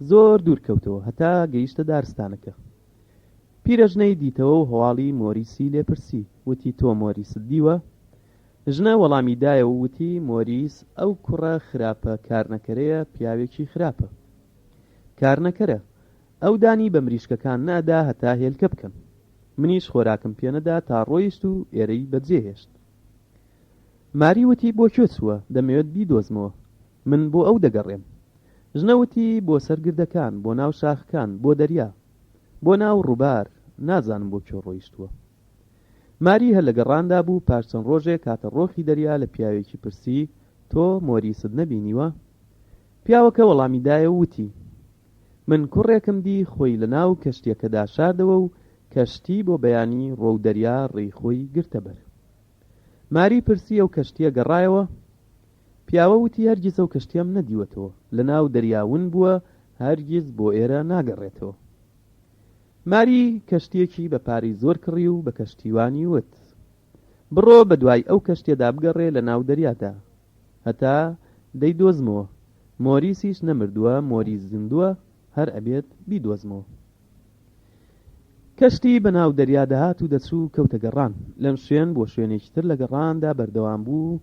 زۆر دوور کەوتەوە هەتا گەیشتە دارستانەکە. پیرەژنەی دیتەوە و هەواڵی مۆریسی لێپرسی، وتی تۆ مۆریست دیوە؟ ژنە وەڵامی دایە و وتی مۆریس ئەو کوڕە خراپە کارنەکەرەیە، پیاوێکی خراپە، کارنەکەرە، ئەو دانی بە مریشکەکان نادا هەتا هێلکە بکەم، منیش خۆراکم پێنەدا تا ڕۆیشت و ئێرەی بەجێهێشت. ماری وتی بۆ کوێ چووە؟ دەمەوێت بیدۆزمەوە، من بۆ ئەو دەگەڕێم. ژنەوتی بۆ سەرگردەکان، بۆ ناو شاخەکان، بۆ دەریا، بۆ ناو ڕووبار، نازانم بۆ کوێ ڕۆیشتووە. ماری هەر لە گەڕاندا بوو، پاش چەند ڕۆژێک کاتە ڕۆخی دەریا لە پیاوێکی پرسی تۆ مۆریست نەبینیوە؟ پیاوەکە وەڵامی دایە و وتی من کوڕێکم دی خۆی لە ناو کەشتیەکەدا شاردەوە و کەشتی بۆ بەیانی ڕۆو دەریا ڕێی خۆی گرتە بەر. ماری پرسی ئەو کەشتیە گەڕایەوە؟ پیاوە وتی هەرگیز ئەو کەشتیەم نەدیوەتەوە، لە ناو دەریاون بووە، هەرگیز بۆ ئێرە ناگەڕێتەوە. ماری کەشتیەکی بە پارەی زۆر کڕی و بە کەشتیوانی وت بڕۆ بە دوای ئەو کەشتێدا بگەڕێ لە ناو دەریادا هەتا دەیدۆزمەوە، مۆریسیش نەمردووە، مۆریس زیندووە، هەر ئەبێت بیدۆزمەوە. کەشتی بە ناو دەریا دەهات و دەچوو کەوتە گەڕان، لەم شوێن بۆ شوێنێکی تر لە گەڕاندا بەردەوام بوو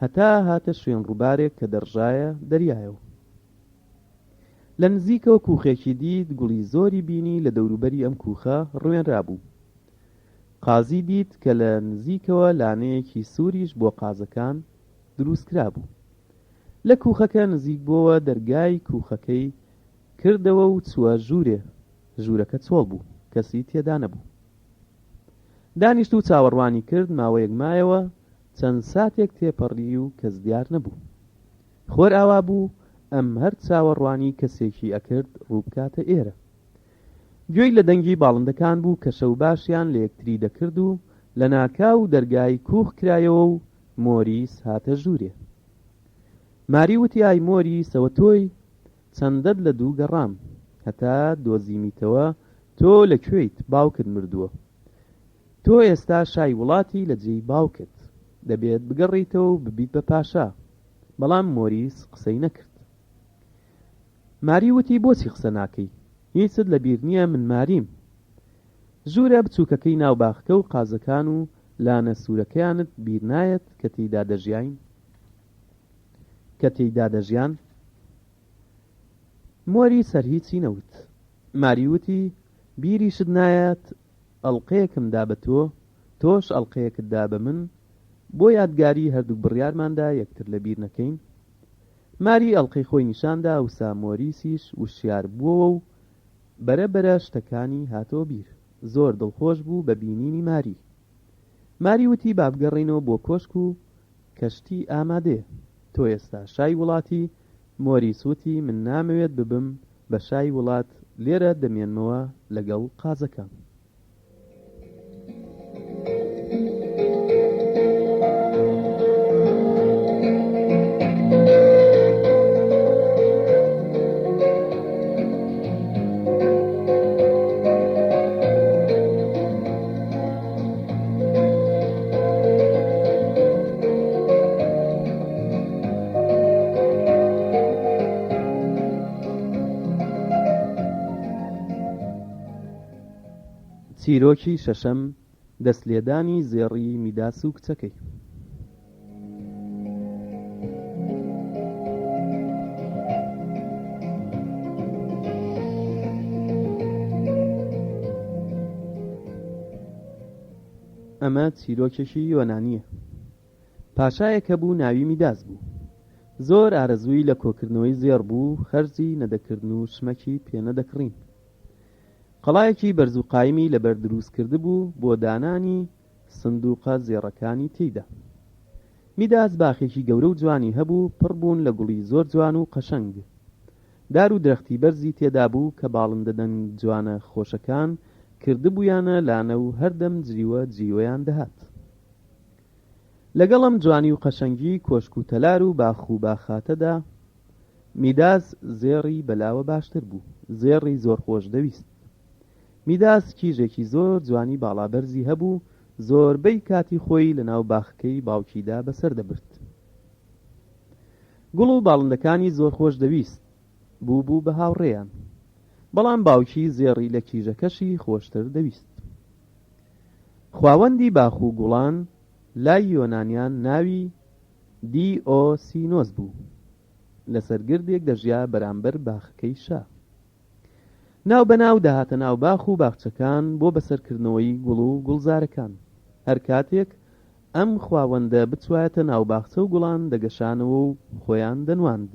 هەتا هاتە شوێن ڕووبارێک کە دەڕژایە دەریایەوە. لە نزیکەوە کووخێکی دیت، گوڵی زۆری بینی لە دەوروبەری ئەم کووخە ڕوێنرابوو. قازی دیت کە لە نزیکەوە لانەیەکی سووریش بۆ قازەکان دروست کرابوو. لە کووخەکە نزیک بووەوە دەرگای کووخەکەی کردەوە و چووە ژوورێ. ژوورەکە چۆڵ بوو، کەسی تێدا نەبوو. دانیشت و چاوەڕوانی کرد، ماوەیەک مایەوە، چەند ساتێک تێپەڕی و کەس دیار نەبوو. خۆر ئاوا بوو ئەم هەر چاوەڕوانی کەسێکی ئەکرد ڕوو بکاتە ئێرە. گوێی لە دەنگی باڵندەکان بوو کە شەو باشیان لە یەکتری دەکرد و لە ناکاو دەرگای کووخ کرایەوە و مۆریس هاتە ژوورێ. ماری وتی ئای مۆریسەوە تۆی؟ چەندەت لە دوو گەڕام هەتا دۆزیمیتەوە، تۆ لەکوێیت؟ باوکت مردووە، تۆ ئێستا شای وڵاتی لە جێی باوکت، دەبێت بگەڕیتەوە و ببیت بە پاشا. بەڵام مۆریس قسەی نەکرد. ماری وتی بۆچی قسە ناکەی؟ هیچت لە بیر نییە من ماریم؟ ژوورە بچووکەکەی ناوباخەکە و قازەکان و لانە سوورەکەیانت بیر نایەت کە تێیدا دەژیان؟ مۆری سەر هیچی نەوت. ماری وتی بیریشت نایەت ئەڵقەیەکم دا بە تۆ، تۆش ئەڵقەیەکت دا بە من، بۆ یادگاری هەردوو بڕیارماندا یەکتر لە بیر نەکەین. ماری ئەڵقەی خۆی نیشاندا، ئەوسا مۆریسیش وشیار بووەوە و بەرەبەرە شتەکانی هاتۆ بیر. زۆر دڵخۆش بوو بە بینینی ماری. ماری وتی با بگەڕێنەوە بۆ کۆشک و کەشتی ئامادەیە، تۆ ئێستا شای وڵاتی. مۆریس وتی من نامەوێت ببم بە شای وڵات، لێرە دەمێنمەوە لەگەڵ قازەکان. چیرۆکی شەشەم، دەستلێدانی زێڕی میداس و کچەکەی. ئەمە چیرۆکێکی یۆنانیە. پاشایەکە بوو ناوی میداس بوو. زۆر ئارەزووی لە کۆکردنەوەی زێڕ بوو، خەرجی نەدەکردن و شمەکی پێنەدەکڕین. قەڵایەکی بەرز و قایمی لەبەر دروست کرده بوو بۆ دانانی سندوقە زێڕەکانی تێیدا. میداس باخێکی گەورە و جوانی هەبوو، پڕ بوون لە گوڵی زۆر جوان و قەشەنگ. دار و درەختی بەرزی تێدا بوو کە باڵندە دەنگ جوانە خۆشەکان کردبوویانە لانە و هەردەم جیوەیان دەهات. لەگەڵم جوانی و قەشەنگی کۆشک و تەلار و باخ و باخاتەدا میداس زێڕی بەلاوە باشتر بوو، زێڕی زۆر خۆش دەویست. میداس کیژێکی زۆر جوانی باڵابەرزی هەبوو، زۆربەی کاتی خۆی لە ناو باخەکەی باوکیدا بەسەر دەبرد. گوڵ و باڵندەکانی زۆر خۆش دەویست، بوو بە هاوڕێیان. بەڵام باوکی زێڕی لە کیژەکەشی خۆشتر دەویست. خواوەندی باخ و گوڵان لای یۆنانیان ناوی دیئۆسینۆس بوو، لەسەر گردێک دەژیا بەرامبەر باخەکەی شا. ناو بەناو دەهاتە ناو باخ و باخچەکان بۆ بەسەرکردنەوەی گوڵ و گوڵزارەکان. هەر کاتێک ئەم خواوەندە بچوایەتە ناو باخچە و گوڵان دەگەشانەوە و خۆیان دەنواند.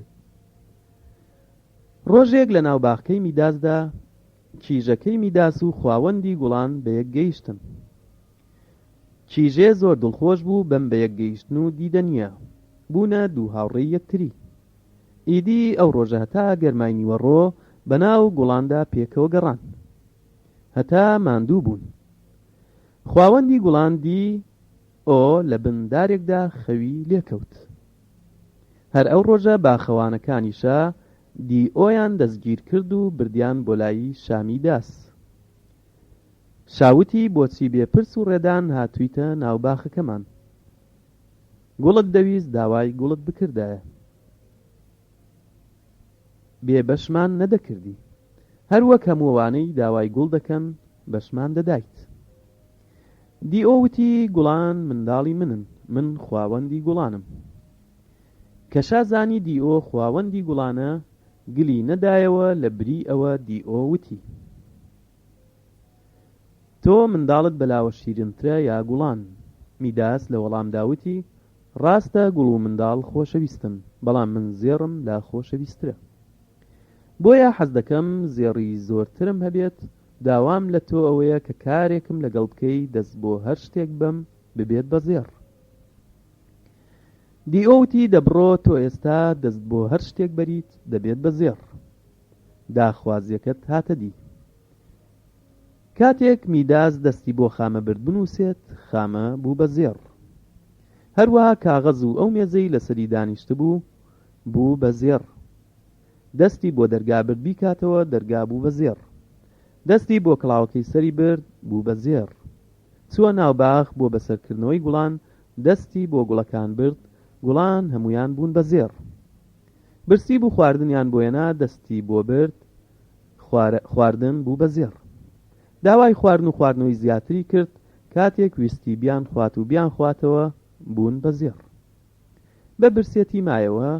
ڕۆژێک لە ناو باخەکەی میداسدا کیژەکەی میداس و خواوەندی گوڵان بەیەک گەیشتن. کیژێ زۆر دڵخۆش بوو بەم بەیەک گەیشتن و دیدەنیە، بوونە دوو هاوڕێی یەکتری. ئیدی ئەو ڕۆژە هەتا گەرمای نیوەڕۆ بەناو گوڵاندا پێکەوە گەڕان، هەتا ماندوو بوون. خواوەندی گوڵان دی ئۆ لە بندارێکدا خەوی لێکەوت. هەر ئەو ڕۆژە باخەوانەکانیشە دیئۆیان دەستگیر کرد و بردیان بۆ لای شامی داس. شاوتی بۆچی بێپرس و ڕێدان هاتوویتە ناو باخەکەمان؟ گوڵت دەویست داوای گوڵت بکردایە، بێبەشمان نەدەکردی، هەروەک هەمووانەی داوای گوڵ دەکەن بەشمان دەدایت. دیئۆ وتی گوڵان منداڵی منن، من خواوەندی گوڵانم. کەشا زانی دیئۆ خواوەندی گوڵانە گلی نەدایەوە لە بری ئەوە. دیئۆ وتی تۆ منداڵت بەلاوە شیرنترە یا گوڵان؟ میداس لە وەڵامدا وتی ڕاستە گوڵ و منداڵ خۆشەویستن، بەڵام من زێڕم لا خۆشەویسترە. بۆیە حەز دەکەم زێڕی زۆرترم هەبێت. داوام لە تۆ ئەوەیە کە کارێکم لەگەڵ بکەی دەست بۆ هەر شتێک بەم ببێت بە زێڕ. دیئۆ وتی دەبڕۆ تۆ ئێستا دەست بۆ هەر شتێک بەریت دەبێت بە زێڕ. داخوازیەکەت هاتە دی. کاتێک میداس دەستی بۆ خامە برد بنووسێت، خامە بوو بە زێڕ. هەروەها کاغەز و ئەو مێزەی لەسەری دانیشت بوو بە زێڕ. دەستی بۆ دەرگا برد بیکاتەوە، دەرگا بوو بە زێڕ. دەستی بۆ کڵاوەکەی سەری برد بوو بە زێڕ. چووە ناو باخ بۆ بەسەرکردنەوەی گوڵان، دەستی بۆ گوڵەکان برد، گوڵان هەمویان بوون بە زێڕ. برسی بوو خواردنیان بۆیەنا، دەستی بۆ برد، خواردن بوو بە زێڕ. داوای خواردن و خواردنەوەی زیاتری کرد، کاتێک ویستی بیان خوات و بیان خواتەوە بوون بە زێڕ. بە برسێتی مایەوە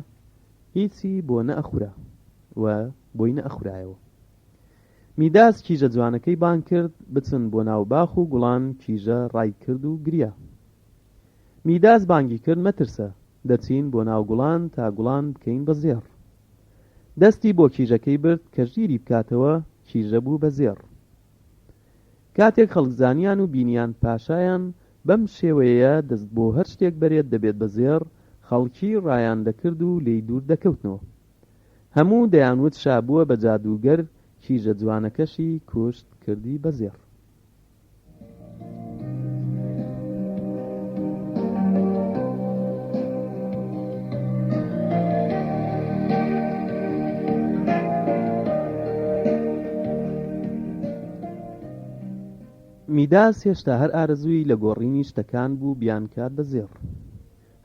هیچی بۆ نەئەخورا و بۆی نەئەخورایەوە. میداس کیژە جوانەکەی بان کرد بچن بۆ ناو باخ و گوڵان کیژە ڕای کرد و گریا. میداس بانگی کرد مەترسە، دەچین بۆ ناو گوڵان تا گوڵان بکەین بە زێڕ. دەستی بۆ کیژەکەی برد کە ژیری بکاتەوە، کیژە بوو بە زێڕ. کاتێک خەڵکزانیان و بینیان پاشایان بەم شێوەیە دەست بۆ هەر شتێک بەرێت دەبێت بە زێڕ، خەڵکی ڕایان دەکرد و لێی دوور دەکەوتنەوە. هەموو دەیانوت شابووە بە جادوگەر، کیژە جوانەکەشی کوشت کردی بە زێڕ. میداس هێشتا هەر ئارەزووی لە گۆڕینی شتەکان بوو بیانکات بە زێڕ.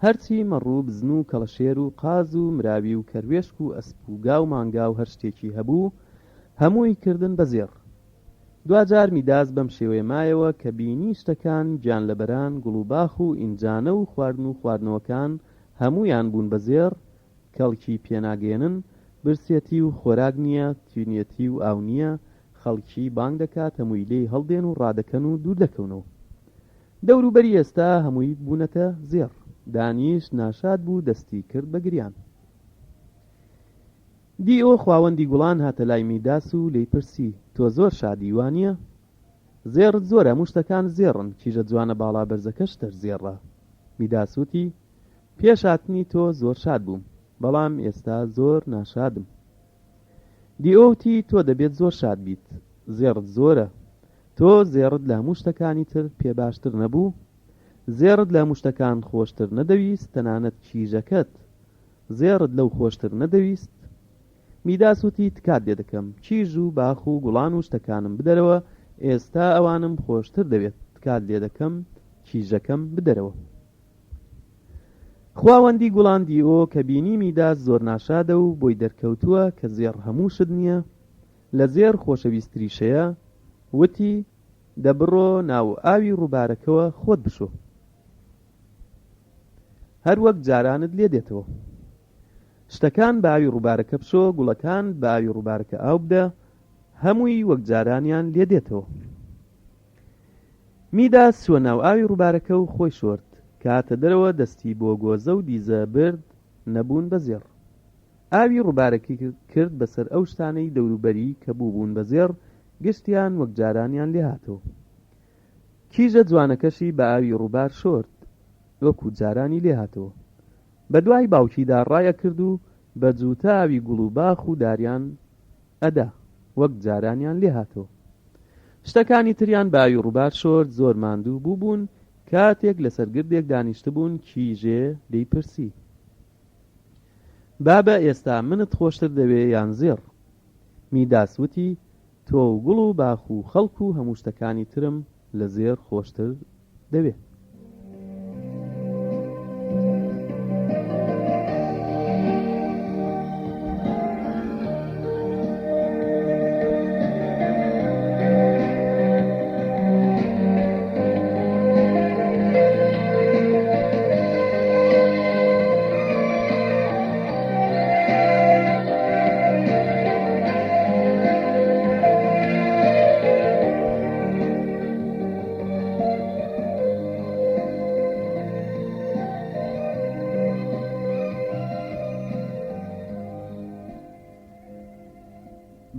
هەرچی مەڕوو بزن و کەڵەشێر و قاز و مراوی و کەروێشک و ئەسپ و گا و مانگا و هەر شتێکی هەبوو هەمووی کردن بە زێڕ. دوجار میداس بەم شێوەیە مایەوە کە بینی شتەکان گیانلەبەران، گوڵوباخ و ئینجانە و خواردن و خواردنەوەکان هەموویان بوون بە زێڕ، کەڵکی پێناگەێنن، برسێتی و خۆراک نییە، تینێتی و ئاو نییە، خەڵکی بانگ دەکات هەمووی لێی هەڵدێن و ڕادەکەن و دوور دەکەونەوە. دەوروبەری ئێستا هەمووی بوونەتە زێڕ. دانیش ناشاد بوو، دەستی کرد بە گریان. دیئۆ خواوەندی گوڵان هاتە لای میداس و لێی پرسی تۆ زۆر شادی وانییە؟ زێڕت زۆرە، هەموو شتەکان زێڕن، کیژە جوانە باڵا بەرزەکەش تر زێڕە. میداس وتی پێش هاتنی تۆ زۆر شاد بووم، بەڵام ئێستا زۆر ناشادم. دیئۆ وتی تۆ دەبێت زۆر شاد بیت، زێڕت زۆرە. تۆ زێڕت لە هەموو شتەکانی تر پێ باشتر نەبوو؟ زێڕت لە هەموو شتەکان خۆشتر نەدەویست؟ تەنانەت کیژەکەت زێڕت لەو خۆشتر نەدەویست؟ میداس وتی تکات لێ دەکەم، کیژ و باخ و گوڵان و شتەکانم بدەرەوە، ئێستا ئەوانم خۆشتر دەوێت، تکات لێ دەکەم کیژەکەم بدەرەوە. خواوەندی گوڵان دیئۆ کە بینی میداس زۆر ناشادە و بۆی دەرکەوتووە کە زێڕ هەموو شت نییە، لە زێر خۆشەویستریشەیە وتی دەبڕۆ ناو ئاوی ڕووبارەکەوە خۆت بشۆ، هەر وەک جارانت لێ دێتەوە. شتەکان بە ئاوی ڕووبارەکە بشۆ، گوڵەکان بە ئاوی ڕووبارەکە ئاو بدە، هەمووی وەک جارانیان لێ دێتەوە. میداس چووە ناو ئاوی ڕووبارەکە و خۆی شۆرد. کە هاتە دەرەوە دەستی بۆ گۆزە و دیزە برد نەبوون بەزێڕ. ئاوی ڕووبارەکەی کرد بەسەر ئەو شتانەی دەوروبەری کە بوون بەزێڕ، گشتیان وەک جارانیان لێ هاتەوە. کیژە جوانەکەشی بە ئاوی ڕووبار شۆرد وەکو جارانی لێ هاتەوە. بە دوای باوکیدا ڕایە کرد و بە جووتە ئاوی گوڵ و باخ و داریان ئەدا وەک جارانیان لێ هاتەوە. شتەکانی تریان بە ئاوی ڕووبار شۆرد. زۆر ماندوو بوون. کاتێک لەسەر گردێک دانیشت بوون، کیژێ دەیپرسی: بابە ئێستا منت خۆشتر دەوێ یان زێڕ؟ میداس وتی: تۆ و گوڵ و باخ و خەڵک و هەموو شتەکانی ترم لە زێڕ خۆشتر دەوێ.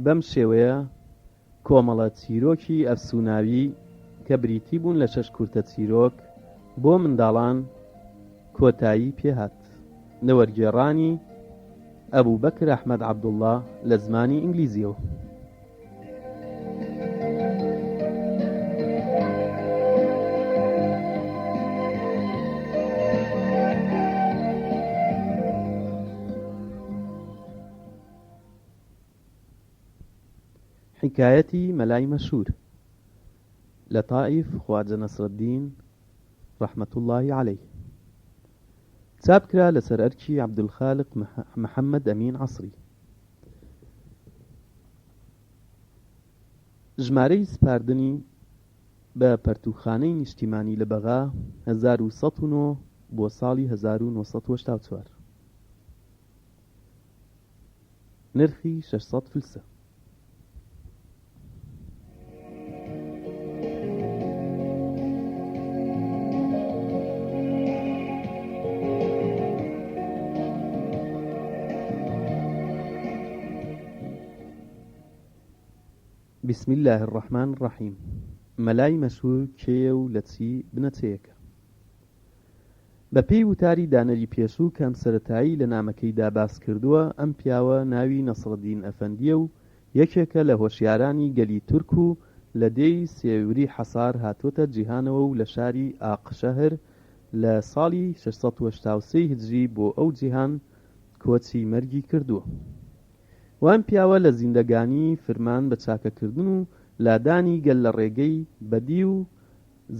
بەم شێوەیە کۆمەڵە چیرۆکی ئەفسوناوی کە بریتی بوون لە 6 کورتە چیرۆک بۆ منداڵان کۆتایی پێهات. نەوەرگێڕانی ئەبوبەکر ئەحمەد عەبدوڵڵا لە زمانی ئینگلیزیەوە. حکایەتی مەلای مەشهور لە تائیف خواجە نەسرەدین ڕەحمەت اللهی عەلەیه. چاپکرا لەسەر ئەرکی عەبدولخالق محەممەد ئەمین عەسری. ژمارەی سپاردنی بە پەرتوخانەی نیشتیمانی لە بەغا 1109 بۆ ساڵی 1984. نرخی 600 فلسە. بسم الله الرحمن الرحیم. مەلای مەشهور کێیە و لە چی بنەچەیەکە؟ بە پێی وتاری دانەری پێشوو کەم سەرەتایی لە نامەکەیدا باس کردووە، ئەم پیاوە ناوی نەسرەدین ئەفەندیە و یەکێکە لە هۆشیارانی گەلی تورک و لە دێی سێوری حەسار هاتوۆتە جیهانەوە و لە شاری ئاقشەهر لە ساڵی 683 هجری بۆ ئەو جیهان کۆچی مەرگی کردووە. وان پیاوە لە زیندەگانی فرمان بە چاکەکردن و لادانی گەل لە ڕێگەی بەدی و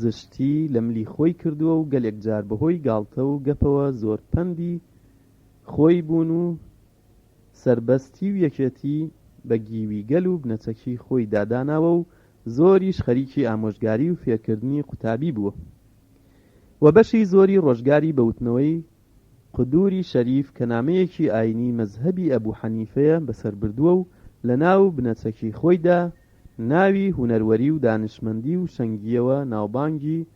زشتی لە ملی خۆی کردووە و گەلێک جار بەهۆی گاڵتە و گەپەوە زۆر پەندی خۆی بوون و سربەستی و یەکێتی بە گیوی گەل و بنەچەکی خۆی داداناوە و زۆریش خەریکی ئامۆژگاری و فێرکردنی قوتابی بووە و بەشی زۆری ڕۆژگاری بەوتنەوەی قدوری شەریف کە نامەیەکی ئاینی مەزهەبی ئەبوو حەنیفەیە بەسەر بردووە و لە ناو بنەچەکی خۆیدا ناوی هونەروەری و دانشمەندی و شەنگیەوە ناوبانگی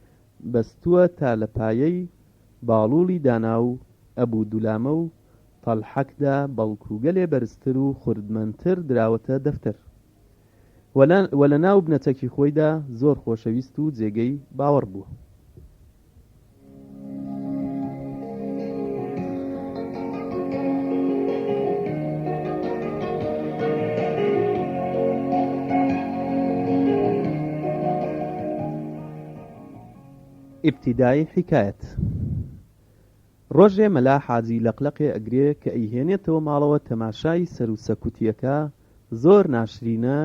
بەستووە تا لە پایەی باڵوڵی دانا و ئەبوو دولامە و تەڵحەکدا بەڵکو گەلێ بەرزتر و خوردمەندتر دراوەتە دەفتەر و لە ناو بنەچەکی خۆیدا زۆر خۆشەویست و جێگەی باوەڕ بووە. ابتدای حکایەت. ڕۆژێ مەلا حاجی لەقلەقێ ئەگرێ کە ئەیهێنێتەوە ماڵەوە تەماشای سەر و سەکوتیەکە زۆر ناشرینە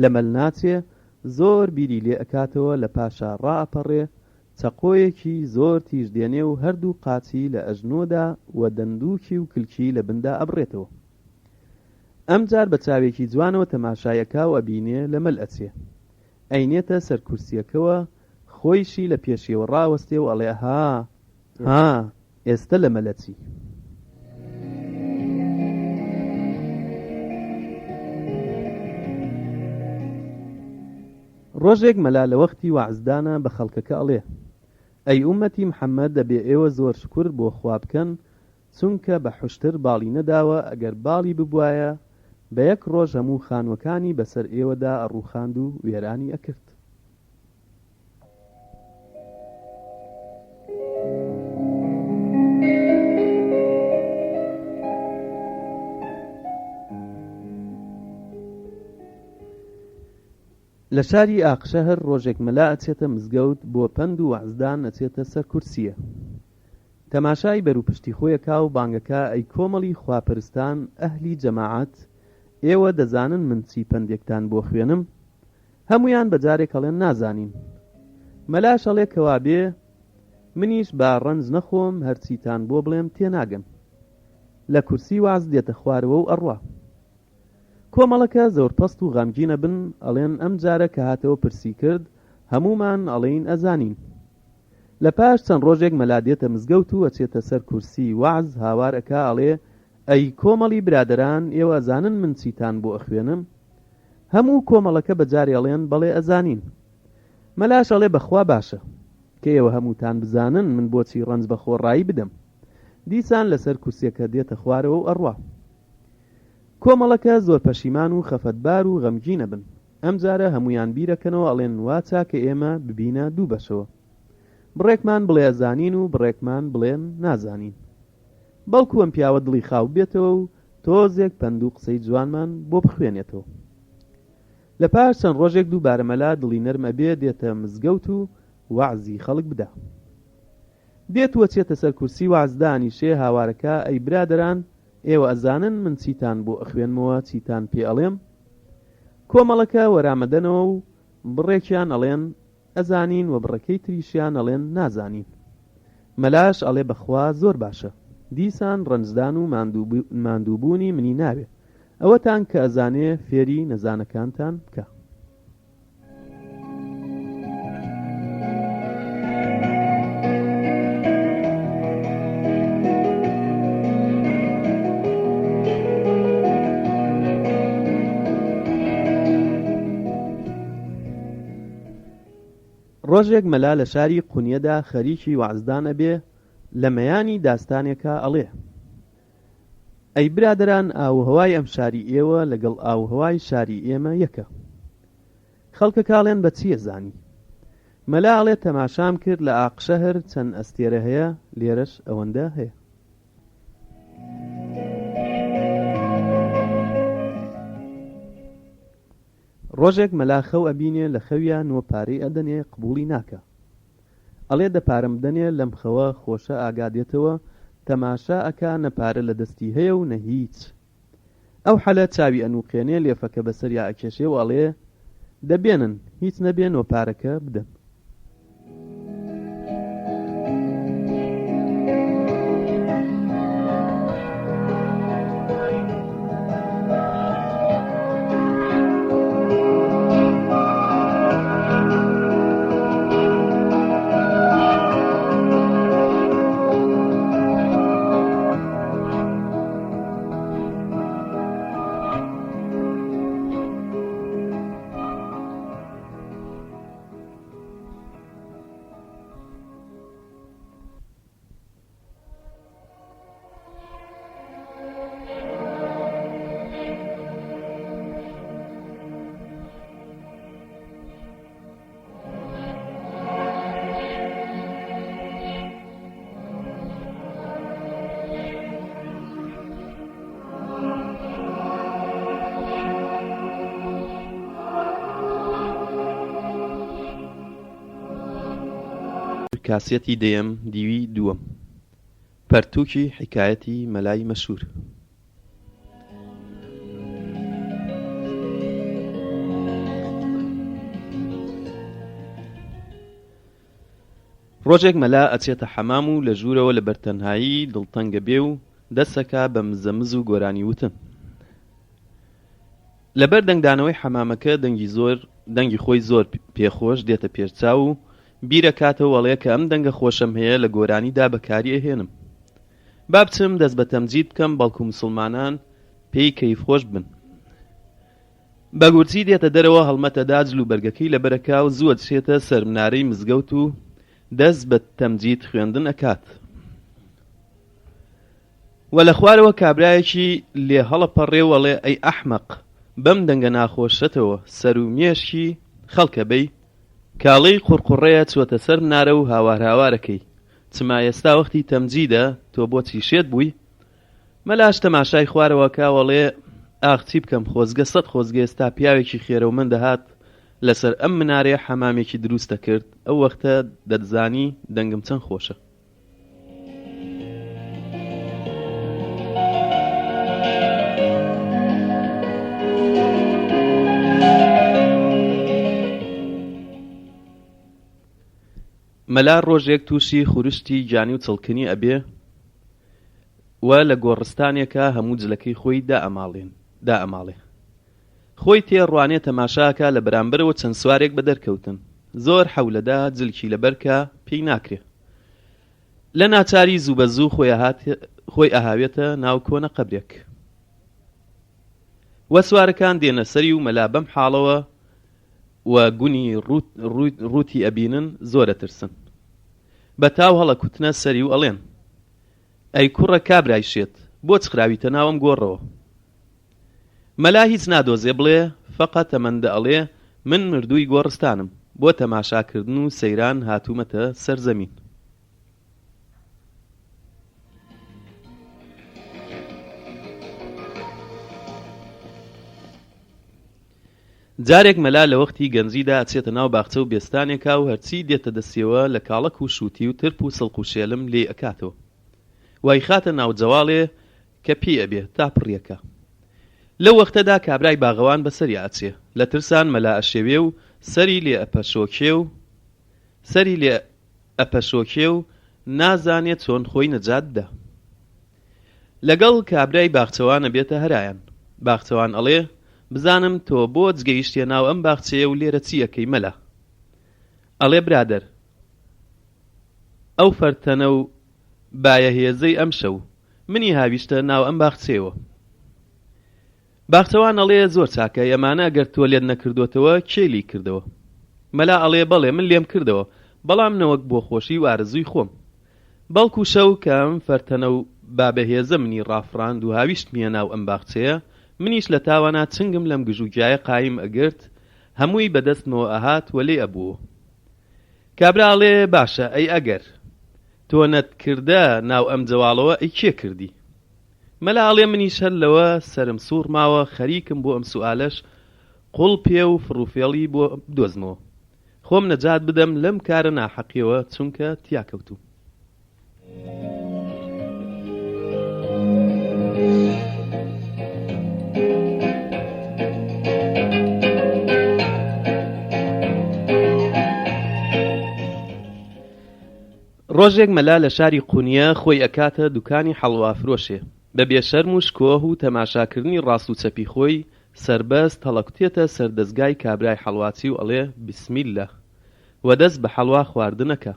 لە مەل ناچێ، زۆر بیری لێ ئەکاتەوە، لە پاشا ڕائەپەڕێ چەقۆیەکی زۆر تیژ دێنێ و هەردوو قاچی لە ئەژنۆدا و دەندووکی و کلکی لە بندا ئەبڕێتەوە. ئەمجار بە چاوێکی جوانەوە تەماشایەکا و ئەبینێ لە مەل ئەچێ. ئەینێتە سەر کورسیەکەوە، خۆیشی لە پێشیەوە ڕاوەستێ و ئەڵێ ها ئێستا لە مەلەچی. ڕۆژێک مەلا لە وەختی وەعزدانە بە خەڵکەکە ئەڵێ: ئەی ئومەتی محەممەد، دەبێ ئێوە زۆر شکر بۆ خوا بکەن، چونکە بە حوشتر باڵی نەداوە، ئەگەر باڵی ببوایە بە یەک ڕۆژ هەموو خانووەکانی بەسەر ئێوەدا ئەڕووخاند و وێرانی ئەکرد. لە شاری ئاقشەهر ڕۆژێک مەلا ئەچێتە مزگەوت بۆ پەند و وەعزدان، ئەچێتە سەر کورسیە. تەماشای بەروپشتی خۆیەکا و بانگەکە: ئەی کۆمەڵی خواپەرستان، ئەهلی جەماعەت، ئێوە دەزانن من چی پەندێکتان بۆ خوێنم؟ هەمویان بەجارێک هەڵێن نازانین. مەلاش ئەڵێ: کەوا بێ، منیش با ڕەنج نەخۆم، هەرچیتان بۆ بڵێم تێناگەم. لە کورسی وەعز دێتە خوارەوە و ئەڕوا. کۆمەڵەکە زۆرپەست و غەمگینە بن، ئەڵێن ئەم جارە کە هاتەوە پرسی کرد، هەمومان ئەڵێین ئەزانین. لە پاش چەند ڕۆژێک مەلا دێتە مزگەوت و ئەچێتە سەر کورسی وەعز، هاوار ئەکا ئەڵێ: ئەی کۆمەڵی برادەران، ئێوە ئەزانن من چیتان بۆ ئەخوێنم؟ هەموو کۆمەڵەکە بەجارێ ئەڵێن: بەڵێ ئەزانین. مەلاش ئەڵێ: بەخوا باشە کە ئێوە هەمووتان بزانن من بۆچی ڕەنج بە خۆڕایی بدەم. دیسان لەسەر کورسیەکە دێتە خوارەوە و ئەڕوا. کۆمەڵەکە زۆر پەشیمان و خەفەتبار و غەمگینە بن. ئەم جارە هەمویان بیرەکەنەوە، ئەڵێن: وا چاکە ئێمە ببینە دوو بەشەوە، بڕێکمان بڵێ ئەزانین و بڕێکمان بڵێن نازانین، بەڵکو ئەم پیاوە دڵی خاو بێتەوە و تۆزێک پەند و قسەی جوانمان بۆ بخوێنێتەوە. لە پاش چەند ڕۆژێک دووبارە مەلا دڵی نەرمە بێ دێتە مزگەوت و وەعزی خەڵک بدا. دێت وەچێتە سەر کورسی وەعزدانیشێ، هاوارەکە: ئەی برادەران، ئێوە ئەزانن من چیتان بۆ ئەخوێنمەوە، چیتان پێ ئەڵێم؟ کۆمەڵەکە وەرامەدەنەوە و بڕێکیان ئەڵێن ئەزانین و بڕەکەی تریشیان ئەڵێن نازانین. مەلاش ئەڵێ: بەخوا زۆر باشە، دیسان ڕەنجدان و ماندووبوونی منی ناوێ، ئەوەتان کە ئەزانێ فێری نەزانەکانتان بکە. ڕۆژێک مەلا لە شاری قونیەدا خەریکی وەعزدان ئەبێ، لە مەیانی داستانێکە ئەڵێ: ئەی برادەران، ئاوهەوای ئەم شاری ئێوە لەگەڵ ئاوهەوای شاری ئێمە یەکە. خەڵکەکاڵێن: بە چییە زانی؟ مەلا ئەڵێ: تەماشام کرد لە ئاقشەهر چەند ئەستێرە هەیە، لێرەش ئەوەندە هەیە. ڕۆژێک مەلا خەو ئەبینێ، لە خەویان وە پارەی ئەدەنێ، قبوڵی ناکە. ئەڵێ: دەپارەم بدەنێ، لەم خەوە خۆشە ئاگادێتەوە، تەماشا ئەکا نەپارە لە دەستی هەیە و نە هیچ. ئەو حەلە چاوی ئەنووقێنێ، لێفەکە بەسەریا ئەکێشێ و ئەڵێ: دەبێنن، هیچ نەبێن و پارەکە بدەن. کاسێتی دەیەم دیوی دووەم. پەرتووکی حکایەتی مەلای مەشهوور. ڕۆژێک مەلا ئەچێتە حەمام و لە ژوورەوە لە بەرتەنهایی دڵتەنگە بێ و دەستەکە بە مزەمز و گۆرانی وتن: لەبەر دەنگدانەوەی حەمامەکە دەنگی خۆی زۆر پێخۆش دێتە پێشچاو و بیرەکاتەوە وەڵێ کە ئەم دەنگە خۆشەم هەیە لە گۆرانیدا بەکاری ئەهێنم. با بچم دەست بە تەمجید بکەم بەڵکو مسڵمانان پێی کەیفخۆش بن. بە گورچی دێتە دەرەوە هەڵمەتەدا جلو بەرگەکەی لەبەرەکا و زووە دچێتە سەر منارەی مزگەوت و دەست بە تەمجید خوێندن ئەکات. وە لە خوارەوە کابرایەکی لێ هەڵەپەڕێ وەڵێ ئەی ئەحمەق بەم دەنگە ناخۆشەتەوە سەر و مێشکی خەڵکە بەی کاڵەی قوڕقوڕەیە چوەتە سەر منارە و هاوار هاوارەکەی چما ئێستا وەختی تەمجیدە تۆ بۆچی شێت بووی؟ مەلاش تەماشای خوارەوە کا وەڵێ ئاخ چی بکەم خۆزگە سەد خۆزگە ئێستا پیاوێکی خێرەومەند دەهات لەسەر ئەم منارێ حەمامێکی دروستە کرد ئەو وەختە دەتزانی دەنگم چەند خۆشە. مەلا ڕۆژێک تووشی خوروشتی جانی و چڵکنی ئەبێ و لە گۆڕستانێکە هەموو جلەکەی خۆی دائەماڵێ خۆی تێڕوانێ تەماشاکە لە بەرامبەرەوە چەند سوارێک بە دەرکەوتن زۆر حەولەدا جلکی لەبەرکە پێی ناکرێ. لە ناچاری زوو بە زوو خۆی ئەهاوێتە ناو کۆنە قەبرێک وە سوارەکان دێنە سەری و مەلا بەم حاڵەوە و گونی ڕووتی ئەبینن زۆرە ترسن بە تاو هەڵە کوتنە سەری و ئەڵێن ئەی کوڕە کابرای شێت بۆ چخراویتە ناوم گۆڕەوە. مەلا هیچ نادۆزێ بڵێ فەقەت ئەمەندە ئەڵێ من مردووی گۆڕستانم بۆ تەماشاکردن و سەیران هاتوومەتە سەر زەمین. جارێک مەلا لە وەختی گەنجیدا ئەچێتە ناو باخچە و بێستانێکا و هەرچی دێتە دەستیەوە لە کاڵەک و شووتی و ترپ و سڵق و شێلم لێ ئەکاتەوە وای خاتە ناو جەواڵێ کە پێی ئەبێ تا پڕیەکە. لەو وەختەدا کابرای باغەوان بەسەری ئاچێ لە ترسان مەلا ئەشێوێ و سەری لێ ئەپەشۆکێ و نازانێت چۆن خۆی نەجات بدە. لەگەڵ کابرای باخچەوانە بێتە هەرایان. باخچەوان ئەڵێ بزانم تۆ بۆ جگەیشتیە ناو ئەم باخچەیە و لێرە چی ئەەکەی مەلا؟ ئەڵێ برادەر ئەو فەرتەنە و بایە هێزەی ئەم شەو منی هاویشتە ناو ئەم باخچەیەوە. باخچەوان ئەڵێ زۆر چاکە ئەمانە ئەگەر تۆ لێت نەکردوتەوە کێلی کردەوە. مەلا ئەڵێ بەڵێ من لێم کردەوە بەڵام نەوەک بۆ خۆشی و ئارزووی خۆم بەڵکو شەو کە ئەم فەرتەنە و بابەهێزە منی ڕافڕاند و هاویشتمیە ناو ئەم باخچەیە منیش لە تاوانە چنگم لەم گژوگیایە قایم ئەگرت هەمووی بەدەستمەوە ئەهات وەلێ ئەبووە. کابراڵێ باشە ئەی ئەگەر تۆ نەتکردە ناو ئەم جەواڵەوە ئەی کێ کردی؟ مەلاڵێ منیش هەر لەوە سرم سوور ماوە خەریکم بۆ ئەم سوالەش قوڵ پێ و فڕوفێڵی بۆ بدۆزمەوە خۆم نەجات بدەم لەم کارە ناحەقیەوە چونکە تیاکەوتوم. ڕۆژێک مەلا لە شاری قونیە خۆی ئەکاتە دوکانی حەڵوافرۆشێ بە بێشەرم و شکۆه و تەماشاکردنی ڕاست و چەپی خۆی سەربەست هەڵەکوتێتە سەردەستگای کابرای حەڵواچی و ئەڵێ بسمیللە و دەست بە حەڵوا خواردنەکە.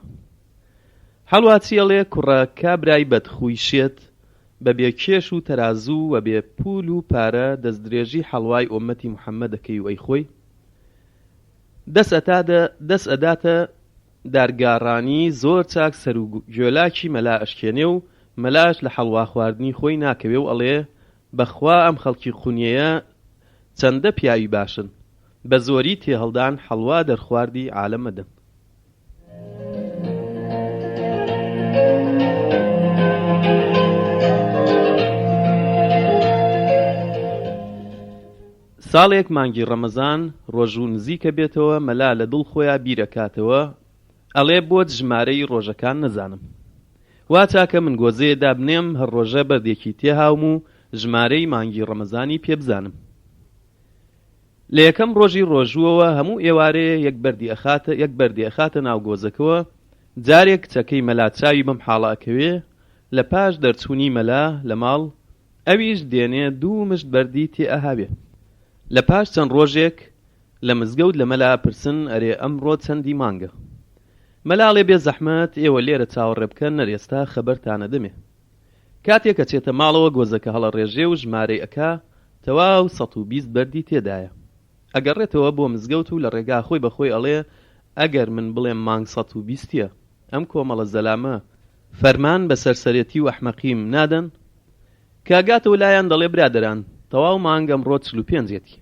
حەڵواچی ئەڵێ کوڕە کابرای بەدخووی شێت بە بێکێش و تەرازوو و بێ پول و پارە دەستدرێژی حەڵوای ئومەتی موحەممەدەکەی و ئەی خۆی دەست ئەداتە دارگاڕانی زۆر چاک سەر و گوێلاکی مەلا ئەشکێنێ و مەلاش لە حەڵوا خواردنی خۆی ناکەوێ و ئەڵێ بەخوا ئەم خەڵکی قونیەیە چەندە پیاوی باشن بە زۆری تێهەڵدان حەڵوا دەرخواردی عالەمەدەن. ساڵێک مانگی ڕەمەزان ڕۆژوو نزیکە بێتەوە مەلا لە دڵ خۆیان بیرەکاتەوە ئەڵێ بۆت ژمارەی ڕۆژەکان نەزانم وا چاکە من گۆزەیە دابنێم هەر ڕۆژە بەردێکی تێهاوم و ژمارەی مانگی ڕەمەزانی پێ بزانم. لە یەکەم ڕۆژی ڕۆژووەوە هەموو ئێوارەیە یەک بەردی ئەخاتە ناو گۆزەکەوە جارێک کچەکەی مەلا چاوی بەم حاڵە ئەکەوێ لە پاش دەرچوونی مەلا لە ماڵ ئەویش دێنێ دوو مشت بەردی تێ ئەهاوێ. لە پاش چەند ڕۆژێک لە مزگەوت لە مەلا پرسن ئەرێ ئەمڕۆ چەندی مانگە. مەلاڵێ بێ زەحمەت ئێوە لێرە چاوەڕێ بکەن نەرێستا خەبەرتانە دەمێ. کاتێک کە چێتە ماڵەوە گۆزەکە هەڵەڕێژێ و ژمارەی ئەکا تەواو 120 بەردی تێدایە. ئەگەڕێتەوە بۆ مزگەوت و لە ڕێگا خۆی بەخۆی ئەڵێ ئەگەر من بڵێم مانگ 120ە ئەم کۆمەڵە زەلامە فەرمان بە سەرسەرەتی و ئەحمەقیم نادەن؟ کاگاتەوە لایەن دەڵێ برادەران تەواو مانگ ئەمڕۆ 45ێتی.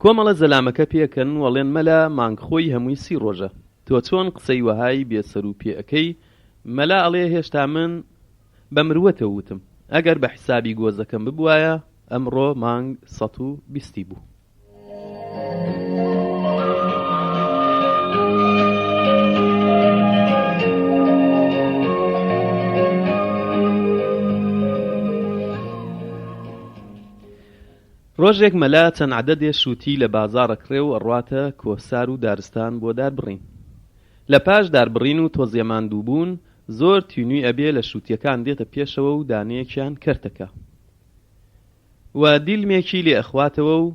کۆمەڵە زەلامەکە پێکەن وەڵێن مەلا مانگ خۆی هەمووی 30 ڕۆژە. تۆ چۆن قسەی وەهای بێسەر و پێەکەی؟ مەلا ئەڵێ هێشتا من بە مروەتە وتم ئەگەر بە حیسابی گۆزەکەم ببوایە ئەمڕۆ مانگ 120 بوو. ڕۆژێک مەلا چەند عەدەدێ شووتی لە بازاڕەکڕێ و ئەڕواتە کۆسار و دارستان بۆ داربڕین. لە پاش داربڕین و تۆزیەماندوو بوون زۆر تینووی ئەبێ لە شووتیەکان دێتە پێشەوە و دانەیەکیان کەرتەکە و دیلمێکی لێ ئەخواتەوە و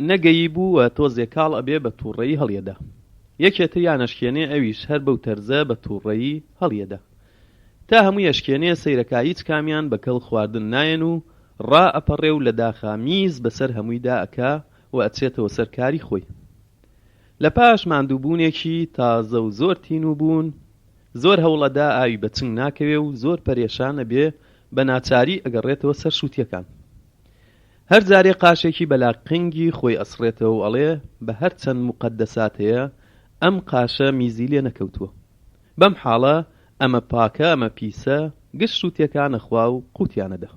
نەگەیی بوو و تۆزێ کاڵ ئەبێ بە تووڕەیی هەڵیەدا. یەکێتر یانەشکێنێ ئەویش هەر بەو تەرزە بە تووڕەیی هەڵیەدا تا هەموو یەشکێنێ سەیرەکە هیچ کامیان بە کەڵ خواردن نایەن و ڕائەپەڕێ و لە داخامیز بەسەر هەموویدا ئەکا و ئەچێتەوە سەر کاری خۆی. لە پاش ماندووبوونێکی تازە و زۆر تینوو بوون زۆر هەوڵەدا ئاوی بە چنگ ناکەوێ و زۆر پەرێشانە بێ بە ناچاری ئەگەڕێتەوە سەر شووتیەکان. هەر جارێ قاشێکی بەلا قنگی خۆی ئەسڕێتەوە و ئەڵێ بە هەر چەند موقەدەسات هەیە ئەم قاشە میزی لێ نەکەوتووە. بەم حاڵە ئەمە پاکە ئەمە پیسە گشت شووتیەکان نەخوا و قوتیانەدا.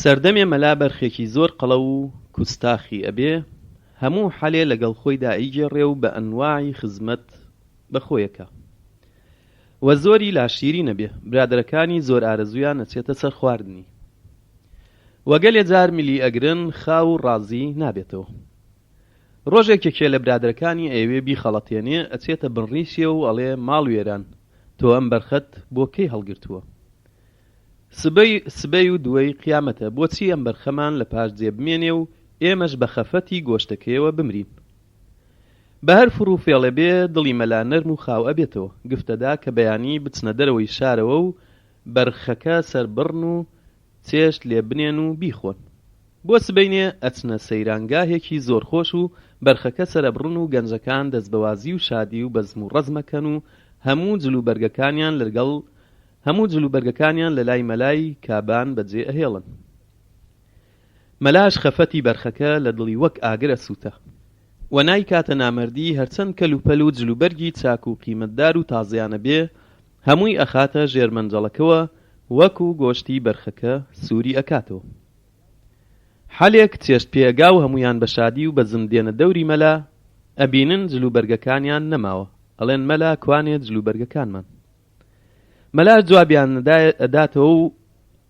سەردەمێ مەلا بەرخێکی زۆر قەڵە و کوستاخی ئەبێ هەموو حەلێ لەگەڵ خۆیدا ئیگێڕێ و بە ئەنواعی خزمەت بەخۆیەکە و زۆری لاشیری نەبێ برادەرەکانی زۆر ئارەزویان ئەچێتە سەر خواردنی وەگەلێ جار میلی ئەگرن خاو و ڕازی نابێتەوە. ڕۆژێکێکێ لە برادەرەکانی ئەوێ بیخەڵەتێنێ ئەچێتە بنڕیسیە و ئەڵێ ماڵ وێران تۆ ئەم بەرخەت بۆ کەی هەڵگرتووە؟ سبەی و دووەی قیامەتە بۆچی ئەم بەرخەمان لە پاش جێبمێنێ و ئێمەش بە خەفەتی گۆشتەکەیەوە بمرین. بە هەر فڕوفێڵێ بێ دڵی مەلا نەرم و خاو ئەبێتەوە گفتەدا کە بەیانی بچنە دەرەوەی شارەوە و بەرخەکە سەربڕن و چێشت لێ بنێن و بیخۆن. بۆ سبەینێ ئەچنە سەیرانگاهێکی زۆر خۆش و بەرخەکە سەرەبڕن و گەنجەکان دەستبەوازی و شادی و بەزم و ڕەزمەکەن و هەموو جلوبەرگەکانیان لە لای مەلای کابان بەجێ ئەهێڵن. مەلاش خەفەتی بەرخەکە لە دڵی وەک ئاگرە سووتە و نایکاتە نامەردی هەرچەند کەلوپەل و جلوبەرگی چاک و قیمەتدار و تازیانە بێ هەمووی ئەخاتە ژێرمەنجەڵەکەوە وەکو گۆشتی بەرخەکە سووری ئەکاتەوە. حەلێک چێشت پێگا و هەمویان بە شادی و بەزم دێنە دەوری مەلا ئەبینن جلوبەرگەکانیان نەماوە ئەڵێن مەلا کوانێت جلوبەرگەکانمان؟ مەلا جوابیان ئەداتەوە و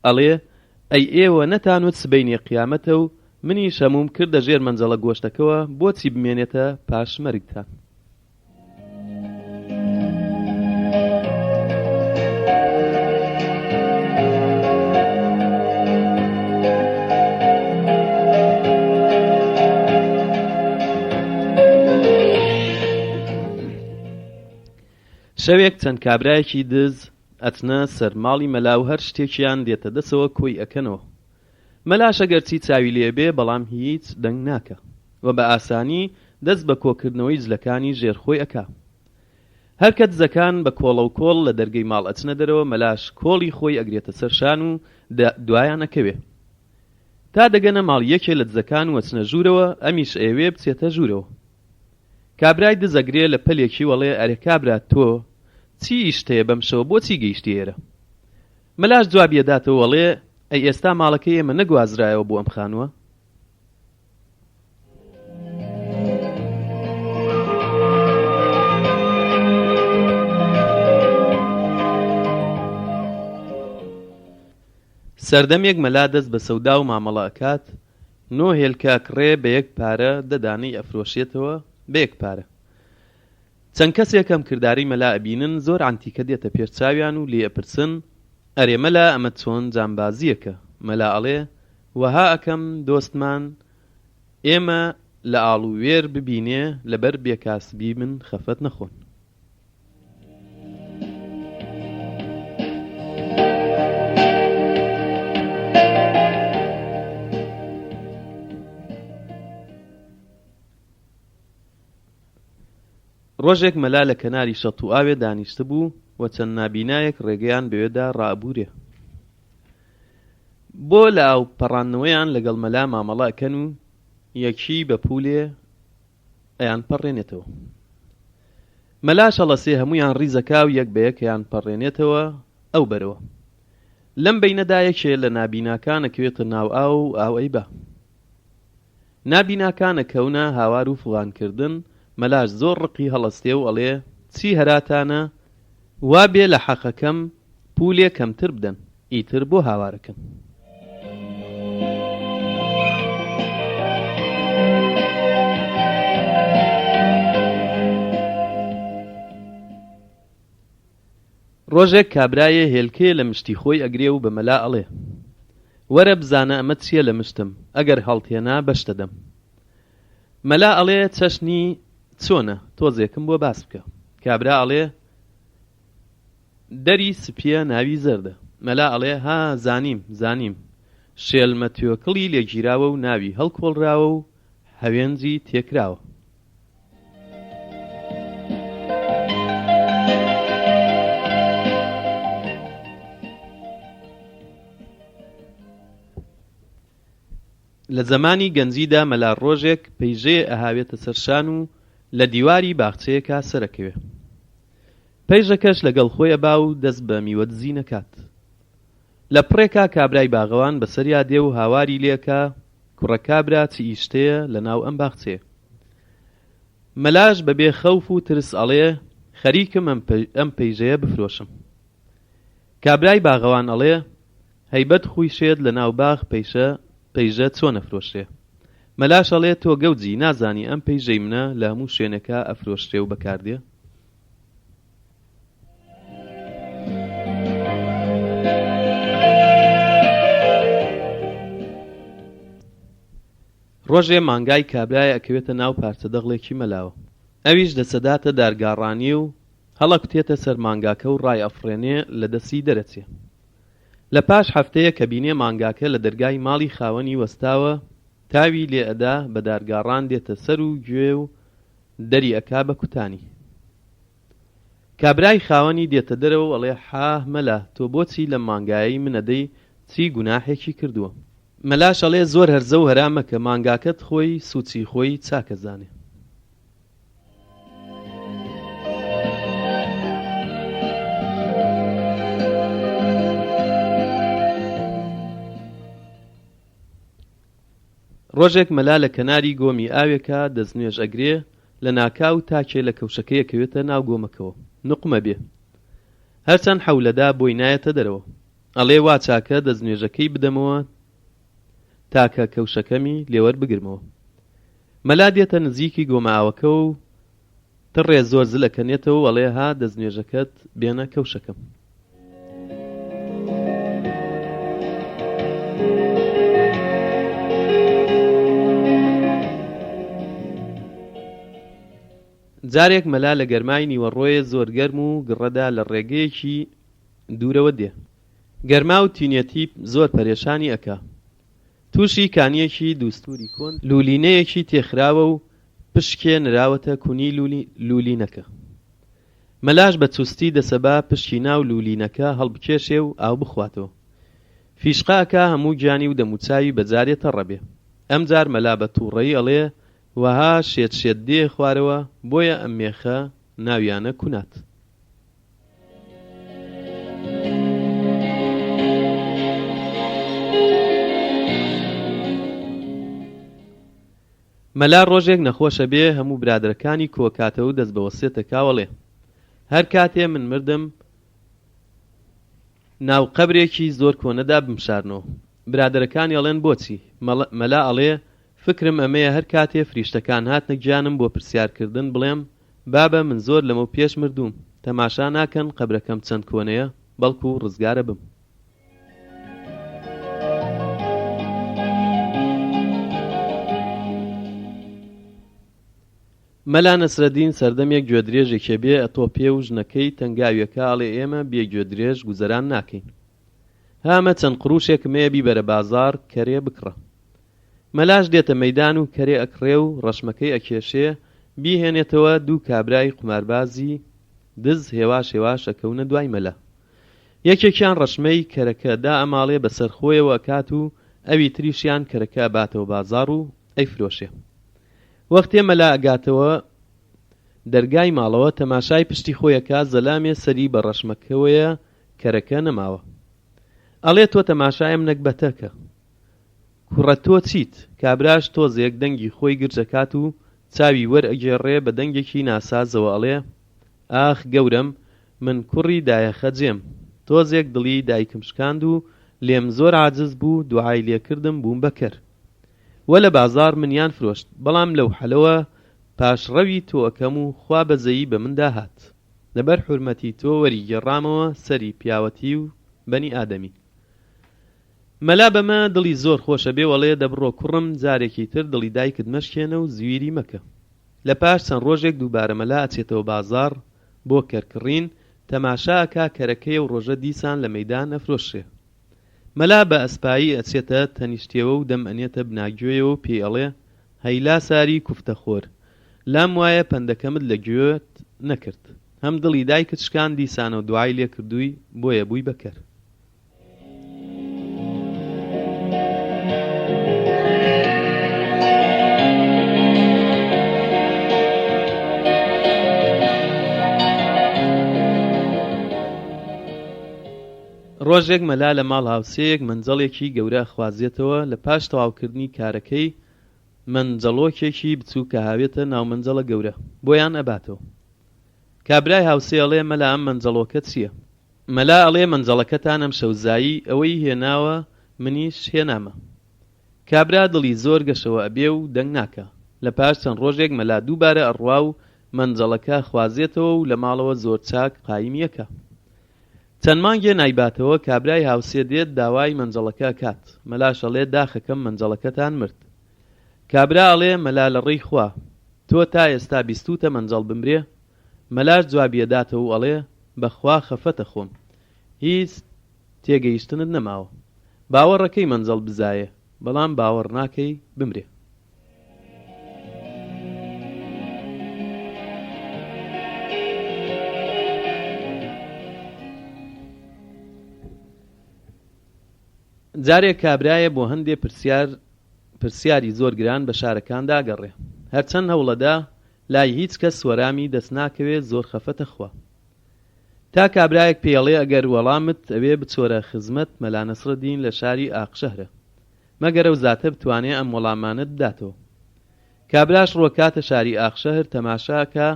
ئەڵێ ئەی ئێوە نەتانوت سبەینی قیامەتە و منی شەموم کردە ژێر مەنجەڵە گۆشتەکەوە بۆچی بمێنێتە پاش مەرگتان؟ شەوێک چەند کابرایەکی دز ئەچنە سەر ماڵی مەلا و هەر شتێکیان دێتە دەسەوە کۆی ئەکەنەوە. مەلاش ئەگەرچی چاوی لێبێ بەڵام هیچ دەنگ ناکە و بە ئاسانی دەست بە کۆکردنەوەی جلەکانی ژێرخۆی ئەکا. هەرکە دزەکان بە کۆڵە و کۆڵ لە دەرگەی ماڵ ئەچنە دەرەوە مەلاش کۆڵی خۆی ئەگرێتە سەرشان و دوایان ئەکەوێ تا دەگەنە ماڵ یەکێ لە دزەکان و ئەچنە ژوورەوە ئەمیش ئەوێ بچێتە ژوورەوە. کابرای دزەگرێ لە پەلێکی وەڵێ ئەرێ کابرا تۆ چی شتەیە بەم شەوە بۆچی گەیشتی ئێرە؟ مەلاش جوابی ئەداتەوە وەڵێ ئەی ئێستا ماڵەکەی ئێمە نەگوازرایەوە بۆ ئەم خانووە؟ سەردەمێک مەلا دەست بە سەودا و مامەڵە ئەکات، 9 هێلکە کڕێ بە 1 پارە دەدانەی ئەفرۆشێتەوە بە 1 پارە. چەند کەسێک ئەم کردارەی مەلا ئەبینن زۆر عەنتیکە دێتە پێش چاویان و لێ ئەپرسن، ئەرێ مەلا ئەمە چۆن جانبازیەکە؟ مەلا ئەڵێ، وەها ئەکەم دۆستمان، ئێمە لە ئاڵووێر ببینێ لەبەر بێکاسبی من خەفەت نەخۆن. ڕۆژێک مەلا لە کەناری شەت و ئاوێ دانیشتە بوو و چەند نابینایەک ڕێگەیان بەوێدا ڕائەبوورێ. بۆ لە ئاو پەڕاندنەوەیان لەگەڵ مەلا مامەڵە ئەکەن و یەکی بە پولێ ئەیان پەڕێنێتەوە. مەلا شەڵەسێ هەموویان ڕیزەکا و یەک بە یەکیان پەڕێنێتەوە ئەو بەرەوە. لەم بەینەدا یەکێ لە نابیناکان ئەکەوێتە ناو ئاو و ئاو ئەیبا. نابیناکان ئەکەونە هاوار و فڵانکردن. مەلاش زۆر ڕقی هەڵەستێ و ئەڵێ، چی هەراتانە؟ وا بێ لە حەقەکەم پولێ کەمتر بدەن، ئیتر بۆ هاوارەکەم. ڕۆژێک کابرایە هێلکێ لە مشتی خۆی ئەگرێ و بە مەلا ئەڵێ، وەرە بزانە ئەمە چییە لە مشتم، ئەگەر هەڵتێنا بەشتە دەم. مەلا ئەڵێ، چەشنی چۆنە؟ تۆزێکم بۆ باس بکە. کابرا ئەڵێ، دەری سپیە ناوی زەردە. مەلا ئەڵێ، ها زانیم، شێلمە توێکڵی لێگیراوە و ناوی هەڵکۆڵراوە و هەوێنجی تێکراوە. لە زەمانی گەنجیدا مەلا ڕۆژێک پەیژەیە ئەهاوێتە سەرشان و لە دیواری باخچەیەکا سەرەکەوێ. پەیژەکەش لەگەڵ خۆیە با و دەست بە میوە دزی نەکات. لە پڕێکا کابرای باغەوان بەسەریا دێ و هاواری لێکا، کوڕە کابرا چ ئیشتەیە لە ناو ئەم باخچەیە. مەلاش بەبێ خەوف و ترس ئەڵێ، خەریکم ئەم پەیژەیە بفرۆشم. کابرای باغەوان ئەڵێ، هەیبەت خوی شێت لە ناو باغ پەیژە چۆن ئەفرۆشرێ؟ مەلاش ئەڵێ، تۆ گەوجی نازانی ئەم پەیژەی منە لە هەموو شوێنەکە ئەفرۆشرێ و بەکاردێ؟ ڕۆژێ مانگای کابرای ئەکەوێتە ناو پارچە دەغڵێکی مەلاوە. ئەویش دەسەداتە دارگاڕانی و هەڵەکوتێتە سەر مانگاکە و ڕای ئەفڕێنێ لە دەستی دەرەچێ. لە پاش هەفتەیە کە بینێ مانگاکە لە دەرگای ماڵی خاوەنی وەستاوە، تاوی لێ ئەدا بە دارگاڕان دێتە سەر و گوێ و دەری ئەکا بە کوتانی. کابرای خاوەنی دێتە دەرەوە ئەڵێ، حاه مەلا، تۆ بۆچی لە مانگایی منەدەی؟ چی گوناحێکی کردووە؟ مەلاش ئەڵێ، زۆر هەرزە و هەرامە کە مانگاکەت خۆی سوچی خۆی چاکەزانێ. ڕۆژێک مەلا لە کەناری گۆمی ئاوێکە دەستنوێژ ئەگرێ، لە ناکاو تاکێ لە کەوشەکەی ئەکەوێتە ناو گۆمەکەوە، نقمە بێ. هەرچەند حەولەدا بۆی نایەتە دەرەوە. ئەڵێ، وا چاکە دەستنوێژەکەی بدەمەوە تاکە کەوشەکەمی لێوەر بگرمەوە. مەلا دێتە نزیکی گۆمە ئاوەکە و تڕێ زۆر زلەکەنێتەوە و ئەڵێ، ها دەستنوێژەکەت بێنە کەوشەکەم. جارێک مەلا لە گەرمای نیوەڕۆیە زۆر گەرم و گڕەدا لە ڕێگەیەکی دوورەوە دێ. گەرما و تینێتی زۆر پەرێشانی ئەکا. تووشی کانیەکی دووستوری کۆن لولینەیەکی تێخراوە و پشکێ نراوەتە کونی لولینەکە. مەلاش بە چوستی دەسەبا پشکی ناو لولینەکە هەڵبکێشێ و ئاو بخواتەوە. فیشقاکە هەموو گیانی و دەموچاوی بەجارێتە ڕەبێ. ئەم جار مەلا بە تووڕەیی ئەڵێ، وەها شێت دێ خوارەوە، بۆیە ئەم مێخە ناویانە کونات. مەلا ڕۆژێک نەخۆشە بێ، هەموو برادەکانی کۆکاتەوە دەست بە وەسیەتە کاوەڵێ، هەر کاتێ من مردم ناو قەبرێکی زۆر کۆنەدا بمشارنەوە. برادەرەکانی ئەڵێن بۆچی؟ مەلا ئەڵێ فکرم ئەمەیە هەر کاتێ فریشتەکان هاتنە گیانم بۆ پرسیارکردن بڵێم بابە من زۆر لەمە پێش مردووم، تەماشا ناکەن قەبرەکەم چەند کۆنەیە، بەڵکو ڕزگارە بم. مەلا نەسرەدین سەردەمێک گوێدرێژێکێ بێ ئەتۆپێ و ژنەکەی تەنگاویەکە ئەڵێ ئێمە بێ گوێدرێژ گوزەران ناکەین. هامە چەند قڕوشێکم هەیە بیبەرە بازاڕ کەرێ بکڕە. مەلاش دێتە مەیدان و کەرێ ئەکڕێ و ڕەشمەکەی ئەکێشێ بیهێنێتەوە دوو کابرای قوماربازی دز هێواش هێواش ئەکەونە دوای مەلا. یەکێکیان ڕەشمەی کەرەکە دا ئەماڵێ بەسەر خۆیەوە ئەکات و ئەوی تریشیان کەرەکە باتەوە بازاڕ و ئەیفرۆشێ. وەختێ مەلا ئەگاتەوە دەرگای ماڵەوە تەماشای پشتی خۆیەکە زەلامێ سەری بە ڕەشمەکەوەیە کەرەکە نەماوە. ئەڵێ تۆ تەماشایم نەکبەتەکە. کوڕە تۆ چیت؟ کابراش تۆزێک دەنگی خۆی گرجەکات و چاوی وەرئەگێڕێ بە دەنگێکی ناسازەوە ئەڵێ ئاخ گەورم من کوڕی دایەخەجێم، تۆزێک دڵی دایکم شکاند و لێم زۆر عاجز بوو دوعای لێکردم بووم بەکەر. وە لە بازاڕ منیان فرۆشت، بەڵام لەو حەلەوە پاشڕەوی تۆ ئەکەم و خوا بەزەیی بە مندا هات. لەبەر حورمەتی تۆ وەریگەڕامەوە سەری پیاوەتی و بەنی ئادەمی. مەلا بەمە دڵی زۆر خۆشە بێ وەڵێ دەبڕۆ کوڕم جارێکی تر دڵی دایکت مەشکێنە و زویری مەکە. لە پاش چەند ڕۆژێک دووبارە مەلا ئەچێتەوە بازاڕ بۆ کەرکڕین تەماشاکە کەرەکەی و ڕۆژە دیسان لە مەیدان ئەفرۆشێ. مەلا بە ئەسپایی ئەچێتە تەنیشتێوە و دەم ئەنێتە بناگوێیەوە و پێی ئەڵێ هەیلا ساری کوفتە خۆر، لام وایە پەندەکەمت لە گوێت نەکرد، هەم دڵی دایکت شکان دیسانە و دوعای لێ کردووی بۆیە بووی بەکەر. ڕۆژێک مەلا لە ماڵ هاوسەیەک منجەڵێکی گەورە خوازێتەوە. لە پاش تەواوکردنی کارەکەی منجەڵۆکێکی بچووکە هاوێتە ناو منجەڵە گەورە بۆیان ئەباتەوە. کابرای هاوسێ ئەڵێ مەلا ئەم منجەڵۆکە چییە؟ مەلا ئەڵێ منجەڵەکەتان ئەم شەوزایی ئەوەی هێناوە منیش هێنامە. کابرا دڵی زۆر گەشەوە ئەبێ و دەنگ ناکە. لە پاش چەند ڕۆژێک مەلا دووبارە ئەڕوا و منجەڵەکە خوازێتەوە و لە ماڵەوە زۆر چاک قایمیەکە. چەند مانگێ نایباتەوە کابرای هاوسێ دێت داوای منجەڵەکە کات. مەلاش ئەڵێ داخەکەم منجەڵەکەتان مرد. کابرا ئەڵێ مەلا لە ڕێی خوا تۆ تا ئێستا بیستوتە منجەڵ بمرێ؟ مەلاش جوابیەداتەوە و ئەڵێ بەخوا خەفەتە خۆم، هیچ تێگەیشتنت نەماوە. باوەڕەکەی منجەڵ بزایە بەڵام باوەڕ ناکەی بمرێ. جارێک کابرایە بۆ هەندێ پرسیاری زۆر گران بە شارەکاندا گەڕێ. هەرچەند هەوڵەدا لای هیچ کەس وەرامی دەست ناکەوێت زۆر خەفەتە خوا. تا کابرایەک پێڵێ ئەگەر وەڵامت ئەوێ بچۆرە خزمەت مەلا نەسرەدین لە شاری ئاقشەهرە، مەگەرە و زاتە بتوانێ ئەم وەڵامانت بداتەوە. کابراش ڕۆکاتە شاری ئاقشەهر تەماشاکە.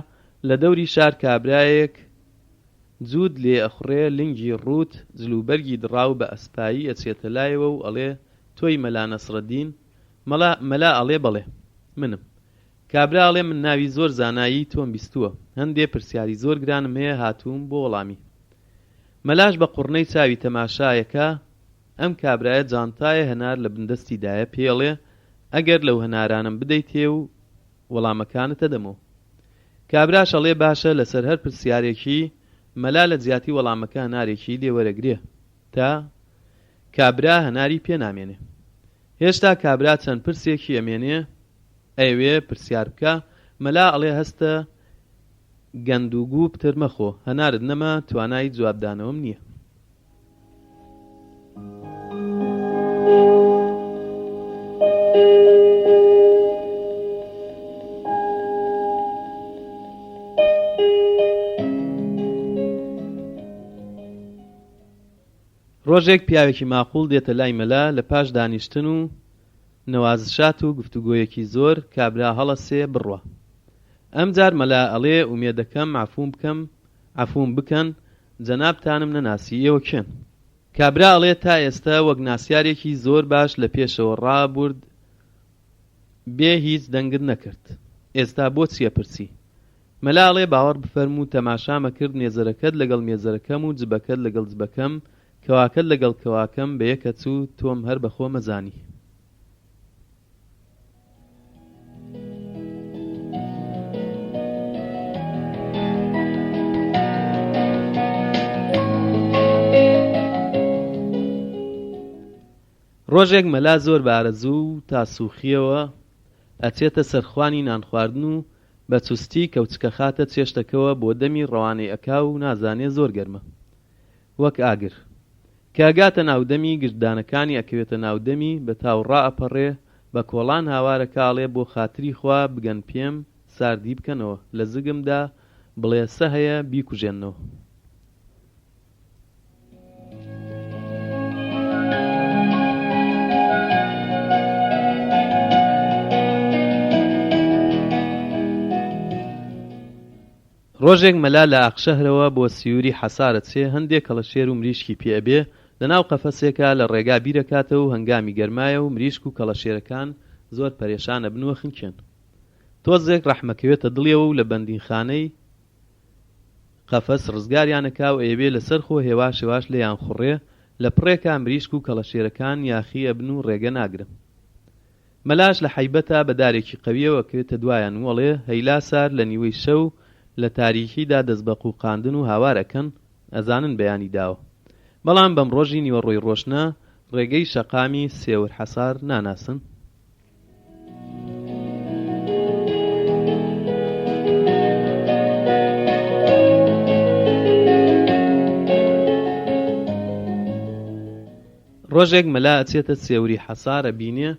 لە دەوری شار کابرایەک جوود لێ ئەخڕێ لنگی ڕوت جلوبەرگی دڕاو بە ئەسپایی ئەچێتە لایەوە و ئەڵێ تۆی مەلا نەسرەدین؟ مەلا ئەڵێ بەڵێ منم. کابرا ئەڵێ من ناوی زۆر زانایی تۆم بیستووە، هەندێ پرسیاری زۆر گرانم هەیە هاتووم بۆ وەڵامی. مەلاش بە قوڕنەی چاوی تەماشایەکە ئەم کابرایە جانتایە هەنار لە بندەستیدایە پێڵێ ئەگەر لەو هەنارانم بدەیتێ و وەڵامەکانتە دەمەوە. کابراش ئەڵێ باشە لەسەر هەر پرسیارێکی مەلا لە جیاتی وەڵامەکە هەنارێکی لێوەرەگرێ تا کابرا هەناری پێ نامێنێ. هێشتا کابرا چەند پرسێکی ئەمێنێ ئەوێ پرسیار بکە. مەلا ئەڵێ هەستە گەندوگو پتر مەخۆ، هەنارت نەما توانای جوابدانەوەم نییە. ڕۆژێک پیاوێکی ماقوڵ دێتە لای مەلا لە پاش دانیشتن و نەوازشات و گفتوگۆیەکی زۆر. کابرا هەڵەسێ بڕوە. ئەم جار مەلا ئەڵێ ئومێدەکەم عەفوم بکەن جەنابتانم نەناسی ئێوە کێن؟ کابرا ئەڵێ تا ئێستا وەک ناسیارێکی زۆر باش لە پێشەوە ڕابورد بێ هیچ دەنگت نەکرد. ئێستا بۆچی ئەپرسی؟ مەلا ئەڵێ باوەڕ بفەرموو تەماشامە کرد مێزەرەکەت لەگەڵ مێزەرەکەم و جبەکەت لەگەڵ جبەکەم، کەواکەت لەگەڵ کەواکەم بە یەکە چوو، تۆم هەر بەخۆ مەزانی. ڕۆژێک مەلا زۆر بارەزوو و تاسووخیەوە ئەچێتە سەرخوانی نان خواردن و بە چوستی کەوچکە خاتە چێشتەکەوە بۆ دەمی ڕەوانەی ئەکا و نازانێ زۆر گەرمە وەک ئاگر. کە ئەگاتە ناودەمی گشتدانەکانی ئەکەوێتە ناودەمی بە تاوڕا ئەپەڕێ بە کۆڵان هاوارە کاڵێ بۆ خاتری خوا بگەن پێم ساردی بکەنەوە، لە زگمدا بڵێسە هەیە بیکوژێنەوە. ڕۆژێک مەلا لە ئاقشەهرەوە بۆ سیوری حەسارە چێ، هەندێک کەڵەشێر و مریشکی پێبێ لەناو قەفەسێکە لە ڕێگا بیرەکاتەوە و هەنگامی گەرمایە و مریشک و کەڵەشێرەکان زۆر پەرێشانە بنووە خنکێن. تۆزێک ڕەحمەکەوێتە دڵیەوە و لە بەندینخانەی قەفەس ڕزگاریانەکا و ئەیەوێ لەسەر خۆ هێواش هێواش لێیان خوڕێ، لە پڕێکا مریشک و کەڵەشێرەکان یاخی ئەبن و ڕێگە ناگرن. مەلاش لە حەیبەتە بە دارێکی قەویەوە کەوێتە دوایان وەڵێ هەیلا سار لە نیوەی شەو لە تاریکیدا دەست بە قوقاندن و هاوارەکەن، ئەزانن بەیانی داوە. بەڵام بەم ڕۆژی نیوەڕۆی ڕۆشنە ڕێگەی شەقامی سێور حەسار ناناسن. ڕۆژێک مەلا ئەچێتە سێوری حەسار ئەبینێ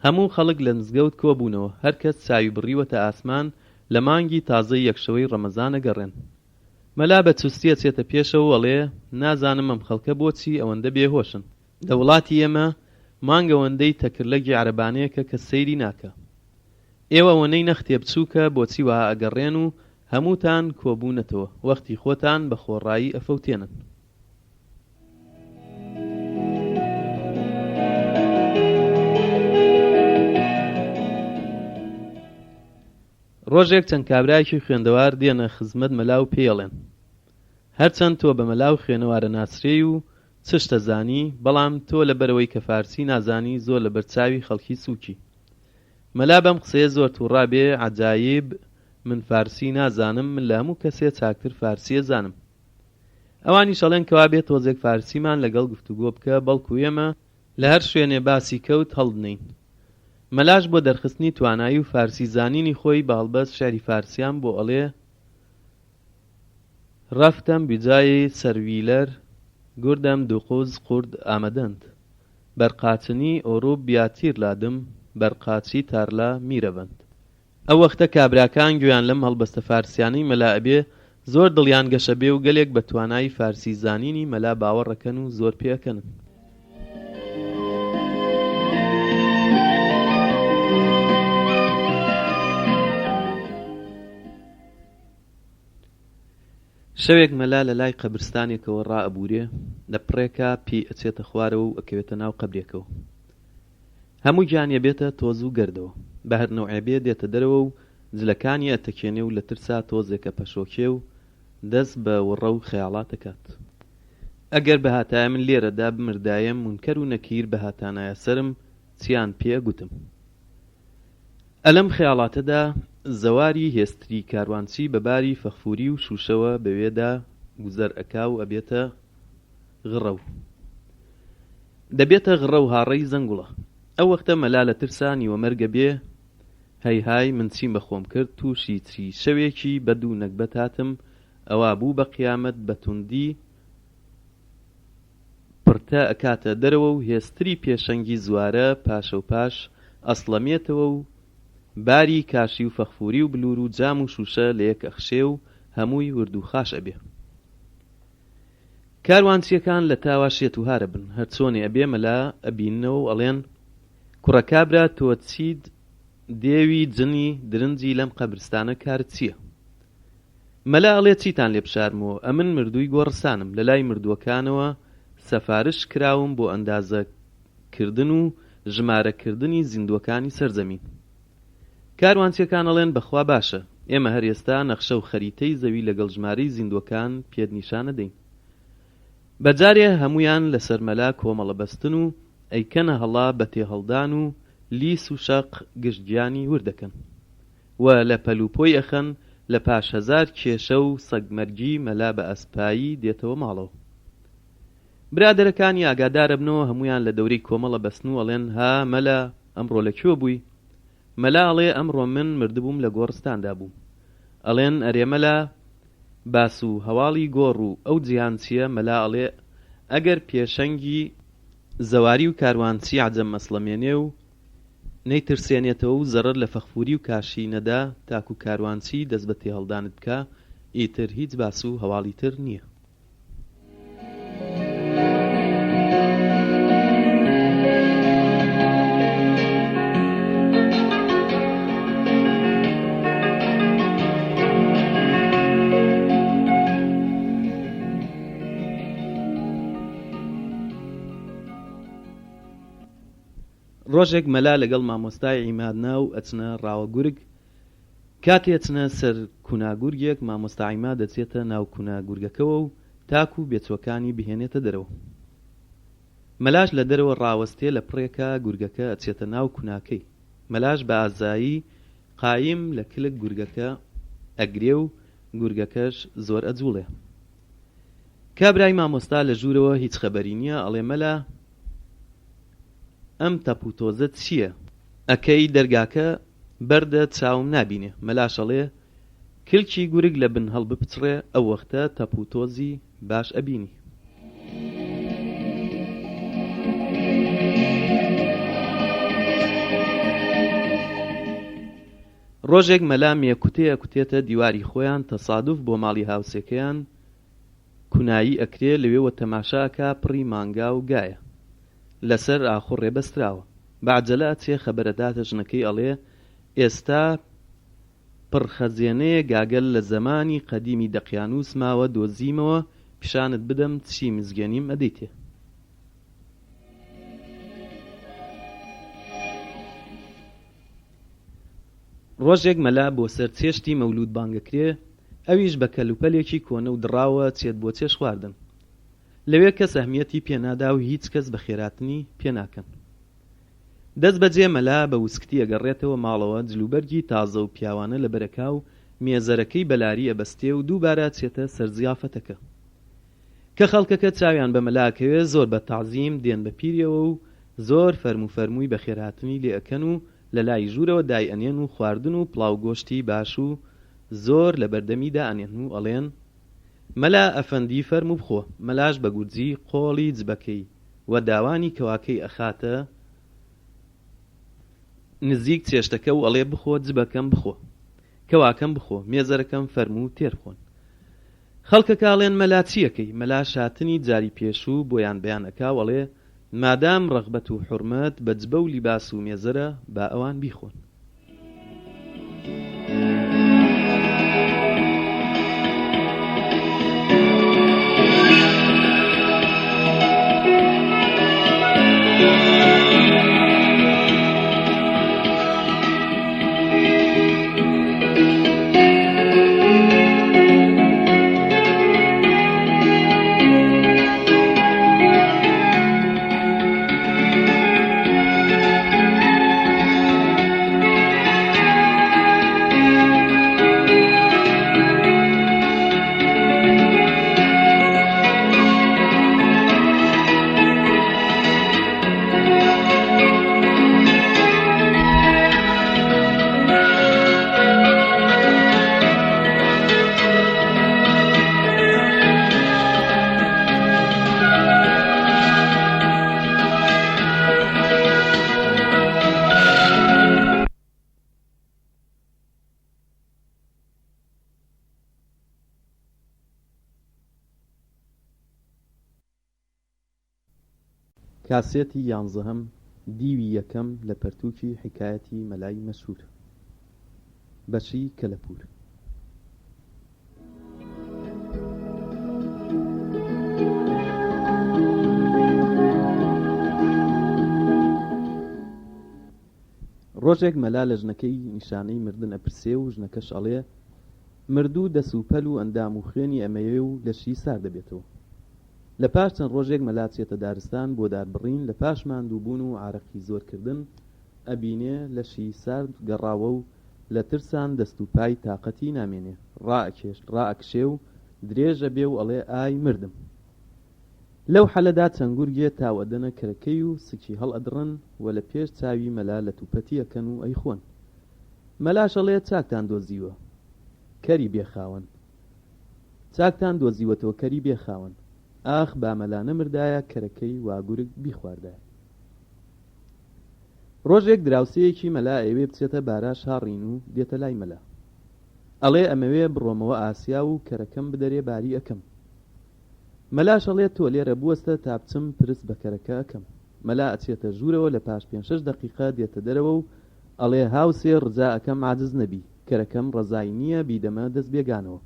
هەموو خەڵک لە مزگەوت کۆبوونەوە، هەرکەس چاوی بڕیوەتە ئاسمان لە مانگی تازەی یەکشەوەی ڕەمەزانە گەڕێن. مەلا بە چوستیە چێتە پێشەوە وەڵێ نازانم ئەم خەڵکە بۆچی ئەوەندە بێهۆشن. لە وڵاتی ئێمە مانگەوەندەی تەکرلەگی عەرەبانەیەکە کە سەیری ناکە. ئێوە ئەوەنەی نەختێ بچووکە بۆچی وها ئەگەڕێن و هەمووتان کۆبوونەتەوە، وەختی خۆتان بە خۆڕایی ئەفەوتێنن. ڕۆژێک چەند کابرایەکی خوێندەوار دێنە خزمەت مەلا و پێڵێن هەرچەند تۆ بە مەلا و خوێنەوارە ناسرێی و چ شتە زانی، بەڵام تۆ لەبەرەوەی کە فارسی نازانی زۆر لە بەرچاوی خەڵکی سووکی. مەلا بەم قسەیە زۆر تووڕا بێ عەجایب، من فارسی نازانم، من لە هەموو کەسێ چاکتر فارسیە زانم. ئەوانی شەڵێن کەوا بێت تۆزێک فارسیمان لەگەڵ گفتوگۆ بکە، بەڵکو ئێمە لە هەر شوێنێ باسی کەوت هەڵدنین. مەلاش بۆ دەرخستنی توانایی و فارسی زانینی خۆی باڵبەست شاری فارسیان بۆ ئەڵێ ڕەفتەم بیجای سەرویلەر گوردەم دووقوز قورد ئامەدەند بەرقاچنی ئۆروب بیاتیر لادم بەرقاچی تارلا میرەبەند. ئەو وەختە کابراکان گویان لەم هەڵبەستە فارسیانەی مەلا ئەبێ زۆر دڵیان گەشە بێ و گەلێک بە توانایی فارسی زانینی مەلا باوەڕەکەن و زۆر پێکەنن. شەوێک مەلا لە لای قەبرستانێکەوە ڕائەبوورێ، لە پڕێکە پێی ئەچێتە خوارەوە و ئەکەوێتە ناو قەبرێکەوە. هەموو گیانیە بێتە تۆز و گەردەوە، بە هەر نەوعێ بێ دێتە دەرەوە و جلەکانی ئەتەکێنێ و لە ترسا تۆزێکە پەشۆکێ و دەست بە وڕە و خەیاڵات دەکات. ئەگەر بەهاتایە من لێرەدا بمردایەم مونکەر و نەکیر بەهاتانایە سەرم چیان پێ گوتم. ئەلەم خەیاڵاتەدا زەواری هێستری کاروانچی بەباری فەخفوری و شوشەوە بەوێدا گوزەر ئەکا و ئەبێتە غڕە و دەبێتە غڕە و هاڕەی زەنگوڵە. ئەو وەختە مەلا لە ترسا نیوەمەرگە بێ هەیهای من چیم بەخۆم کرد، تووشی چی شەوێکی بەد و نەکبەت هاتم، ئەوا بوو بە قیامەت بە توندی پڕتە ئەکاتە دەرەوە و هێستری پێشەنگی زوارە پاشە و پاش ئەسڵەمێتەوە و باری کاشی و فەخفوری و بلور و جام و شوشە لە یەک ئەخشێ و هەمووی ورد و خاش ئەبێ. کاروانچیەکان لە تاوا شێت و هارە بن، هەر چۆنێ ئەبێ مەلا ئەبیننەوە و ئەڵێن کوڕە کابرا تۆ چیت دێوی جنی درنجی لەم قەبرستانە کارت چییە؟ مەلا ئەڵێ چیتان لێ بشارمەوە، ئەمن مردووی گۆڕستانم، لە لای مردووەکانەوە سەفارش کراوم بۆ ئەندازەکردن و ژمارەکردنی زیندووەکانی سەرزەمین. کاروانچیەکان ئەڵێن بەخوا باشە، ئێمە هەر ئێستا نەخشە و خەریتەی زەوی لەگەڵ ژمارەی زیندووەکان پێت نیشانە دەین. بەجارێ هەمویان لەسەر مەلا کۆمەڵە بەستن و ئەیکەنە هەڵا بە تێهەڵدان و لیس و شەق گشتگیانی وردەکەن و لە پەلوپۆی ئەخەن لە پاش 1000 کێشە و سەگمەرگی مەلا بە ئەسپایی دێتەوە ماڵەوە. برادەرەکانی ئاگادارە بنەوە هەمویان لە دەورەی کۆمەڵە بەستن و ئەڵێن ها مەلا ئەمڕۆ لەکوێ بووی؟ مەلا ئەڵێ ئەمڕۆ من مردبووم لە گۆڕستاندا بووم. ئەڵێن ئەرێ مەلا باس و هەواڵی گۆڕ و ئەو جیهان چییە؟ مەلا ئەڵێ ئەگەر پێشەنگی زەواری و کاروانچی عەجەم مەسڵەمێنێ و نەیترسێنێتەوە و زەڕەر لە فەخفوری و کاشی نەدا تاکو کاروانچی دەست بە تێهەڵدانت بکە، ئیتر هیچ باس و هەواڵی تر نییە. ڕۆژێک مەلا لەگەڵ مامۆستای عیمادنا و ئەچنە ڕاوە گورگ. کاتێ ئەچنە سەر کوناگورگێک، مامۆستا عیماد دەچێتە ناو کوناگورگەکەوە و تاک و بێچوەکانی بهێنێتە دەرەوە. مەلاش لە دەرەوە ڕاوەستێ لە پڕێکە گورگەکە ئەچێتە ناو کوناکەی. مەلاش بە ئازایی قایم لە کلک گورگەکە ئەگرێ و گورگەکەش زۆر ئەجوڵێ. کابرای مامۆستا لە ژوورەوە هیچ خەبەری نییە، ئەڵێ مەلا ئەم تەپوتۆزە چییە؟ ئەکەی دەرگاکە بەردە چاوم نابینێ. مەلاشەڵێ کلکی گورگ لە بن هەڵ بپچڕێ، ئەو وەختە تەپوتۆزی باش ئەبینی. ڕۆژێک مەلا مێکوتەیە کوتێتە دیواری خۆیان، تەسادوف بۆ ماڵی هاوسێکەیان کونایی ئەکرێ، لەوێوە تەماشاکە پڕی مانگا و گایە لەسەر ئاخۆ ڕێبەستراوە. بەعجەلە ئەچێ خەبەرەداتە ژنەکەی ئەڵێ ئێستا پڕخەزیێنەیە گاگەل لە زەمانی قەدیمی دەقیانوس ماوە، دۆزیمەوە پیشانت بدەم چی مزگەنیم ئەدەیتێ. ڕۆژێک مەلا بۆ سەر چێشتی مەولود بانگەکرێ، ئەویش بە کەلوپەلێکی کۆنە و دڕاوە چێت بۆ چێش خواردن. لەوێ کەس ئەهمیەتی پێنادا و هیچ کەس بە خێراتنی پێناکەن. دەست بەجێ مەلا بە وسکتی ئەگەڕێتەوە ماڵەوە، جلوبەرگی تازە و پیاوانە لە بەرەکا و مێزەرەکەی بەلاری ئەبەستێ و دووبارە چێتە سەر زیافەتەکە. کە خەڵکەکە چاویان بە مەلاکەوێ زۆر بە تەعزیم دێن بە پیرەوە و زۆر فەرموفەرمووی بە خێرهاتنی لێ ئەکەن و لە لای ژوورەوە دای ئەنێن و خواردن و پڵاو گۆشتی باش و زۆر لە بەردەمیدا ئەنێن و ئەڵێن مەلا ئەفەندی فەرموو بخۆ. مەلاش بە گورجی قۆڵی جبەکەی و داوانی کەواکەی ئەخاتە نزیک چێشتەکە و ئەڵێ بخۆ جبەکەم بخۆ، کەواکەم بخۆ، مێزەرەکەم فەرموو تێرخۆن. خەڵکەکاڵێن مەلا چیەکەی؟ مەلا شاتنی جاری پێشوو بۆیان بەیان ئەکا وەڵێ مادام ڕەغبەت و حورمەت بە جبە و لیباس و مێزەرە با ئەوان بیخۆن. کاسێتی 11 دیوی یەکەم لە پەرتووکی حیکایەتی مەلای مەشهور. بەشی کەلەپور. ڕۆژێک مەلا لە ژنەکەی نیشانەی مردن ئەپرسێ و ژنەکەش ئەڵێ مردوو دەس و پەل و ئەندام و خوێنی ئەمەیە و لەشی سار دەبێتەوە. لە پاش چەند ڕۆژێک مەلا چێتە دارستان بۆ داربڕین، لە پاش ماندووبوون و عارەقی زۆرکردن ئەبینێ لەشی سار گەڕاوە و لە ترسان دەست و پای تاقەتی نامێنێ، ڕائەکشێ و درێژە بێ و ئەڵێ ئای مردم. لەو حەلەدا چەند گورگێ تاوەدەنە کەرەکەی و سکی هەڵ ئەدڕن و لە پێش چاوی مەلا لە توپەتی ئەکەن و ئەیخۆن. مەلاش ئەڵێ چاکتان دۆزیوە کەری بێخاوەن، چاکتان دۆزیوەتەوە کەری بێخاوەن. ئاخ با مەلا نەمردایە کەرەکەی واگورگ بیخواردایە. ڕۆژێک دراوسەیەکی مەلا ئەوێ بچێتە باراش هاڕین و دێتە لای مەلا، ئەڵێ ئەمەوێ بڕۆمەوە ئاسیا و کەرەکەم بدەرێ باری ئەەکەم. مەلاش ئەڵێ تۆ لێرە بوەستە تا بچم پرس بە کەرەکە ئەەکەم. مەلا ئەچێتە ژوورەوە، لە پاش 5-6 دقیقە دێتە دەرەوە و ئەڵێ هاوسێ ڕجا ئەەکەم عاجز نەبی، کەرەکەم ڕزای نییە بیدەمە دەست بێگانەوە.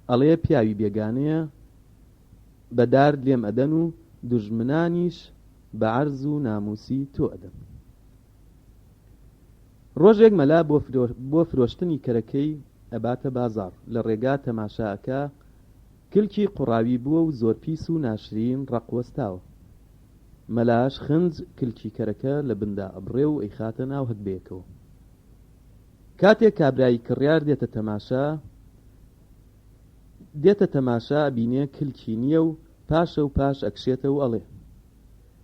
ئەڵێ پیاوی بێگانەیە بەدار لێم ئەدەن و دوژمنانیش بە عەرز و ناموسی تۆ ئەدەن. ڕۆژێک مەلا بۆ فرۆشتنی کەرەکەی ئەباتە بازاڕ، لە ڕێگا تەماشاکە کلکی قوڕاوی بووە و زۆر پیس و ناشرین ڕەقوەستاوە. مەلاش خنج کلکی کەرەکە لە بندا ئەبڕێ و ئەیخاتە ناو هەکبەیەکەوە. کاتێک کابرایی کڕیار دێتە تەماشا بینێ کلکی نییە و پاشە و پاش ئەکشێتە و ئەڵێ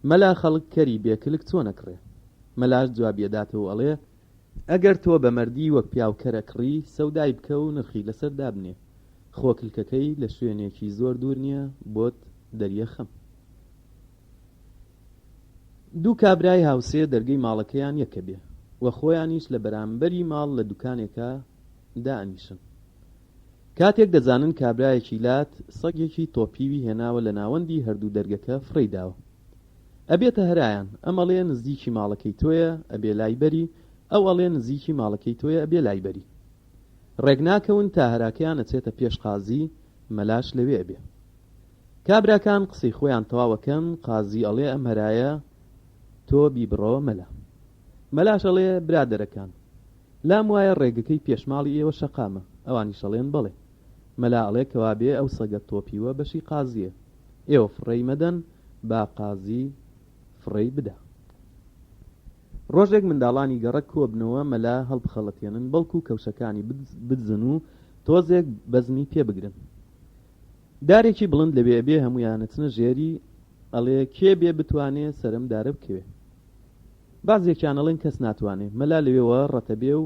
مەلا خەڵک کەری بێکلک چۆنەکڕێ. مەلاش جوابیەداتەوە ئەڵێ ئەگەر تۆ بە مەردی وەک پیاو کەرەکڕی سەودای بکە و نرخی لەسەر دابنێ، خۆکلکەکەی لە شوێنێکی زۆر دوور نییە بۆت دەریە خەم. دوو کابرای هاوسێ دەرگەی ماڵەکەیان یەکە بێ و خۆیانیش لە بەرامبەری ماڵ لە دوکانێکە دائەنیشن. کاتێک دەزانن کابرایەکی لات سەگێکی تۆپیوی هێناوە لە ناوەندی هەردوو دەرگەکە فڕێداوە. ئەبێتە هەرایان، ئەم ئەڵێ نزیکی ماڵەکەی تۆیە ئەبێ لایبەری، ئەو ئەڵێ نزیکی ماڵەکەی تۆیە ئەبێ لایبەری. ڕێگناکەون تا هەراکەیان ئەچێتە پێش قازی، مەلاش لەوێ ئەبێ. کابراکان قسەی خۆیان تەواوەکەن، قازی ئەڵێ ئەم هەرایە تۆ بیبڕەوە مەلا. مەلاش ئەڵێ برادەرەکان لام وایە ڕێگەکەی پێشماڵی ئێوە شەقامە، ئەوانی شەڵێن بەڵێ. مەلا ئەڵێ کەوابێ ئەو سەگە تۆپیوە بەشی قازیە، ئێوە فڕەی مەدەن با قازی فڕەی بدە. ڕۆژێک منداڵانی گەڕک کۆبنەوە مەلا هەڵبخەڵەتێنن بەڵکو کەوشەکانی بدزن و تۆزێک بەزمی پێ بگرن. دارێکی بڵند لەوێ بێ هەمویانەچنە ژێری، ئەڵێ کێ بێ بتوانێ سەرم دارە بکەوێ. بازێکیان ئەڵێن کەس ناتوانێ. مەلا لەوێوە ڕەتە بێ و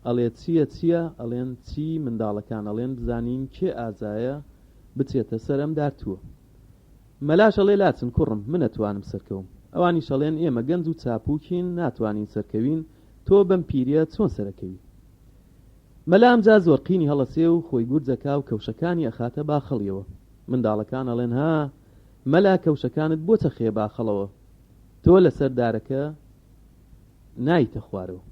ئەڵێ چییە ئەڵێن چی؟ منداڵەکان ئەڵێن بزانین کێ ئازایە بچێتە سەرم دارتووە. مەلاش ئەڵێ لاچن کوڕم من ئەتوانم سەرکەوم. ئەوانی شەڵێن ئێمە گەنج و چاپووکین ناتوانین سەرکەوین، تۆ بەم پیرە چۆن سەرەکەوی؟ مەلا ئەمجا زۆرقینی هەڵەسێ و خۆی گورجەکا و کەوشەکانی ئەخاتە باخەڵیەوە. منداڵەکان ئەڵێن ها مەلا کەوشەکانت بۆ چەخێ باخەڵەوە، تۆ لەسەر دارەکە نایتە خوارەوە.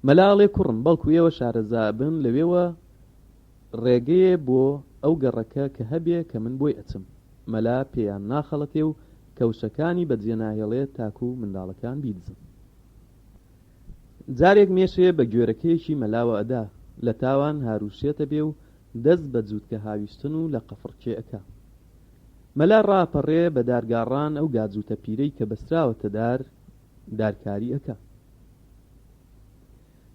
مەلا ئەڵێ کوڕم بەڵکو ئێوە شارەزا بن لەوێوە ڕێگەیە بۆ ئەو گەڕەکە کە هەبێ کە من بۆی ئەچم. مەلا پێیان ناخەڵەتێ و کەوشەکانی بەجێ ناهێڵێت تاکو و منداڵەکان بیدزن. جارێک مێشەیە بە گوێرەکەیەکی مەلاوە ئەدا، لە تاوان هاروشێتە بێ و دەست بە جووتکە هاویشتن و لە قەفڕکێ ئەکا. مەلا ڕاپەڕێ بە دارگاڕان ئەو گاجووتە پیرەی کە بەستراوەتە دارکاری ئەکا.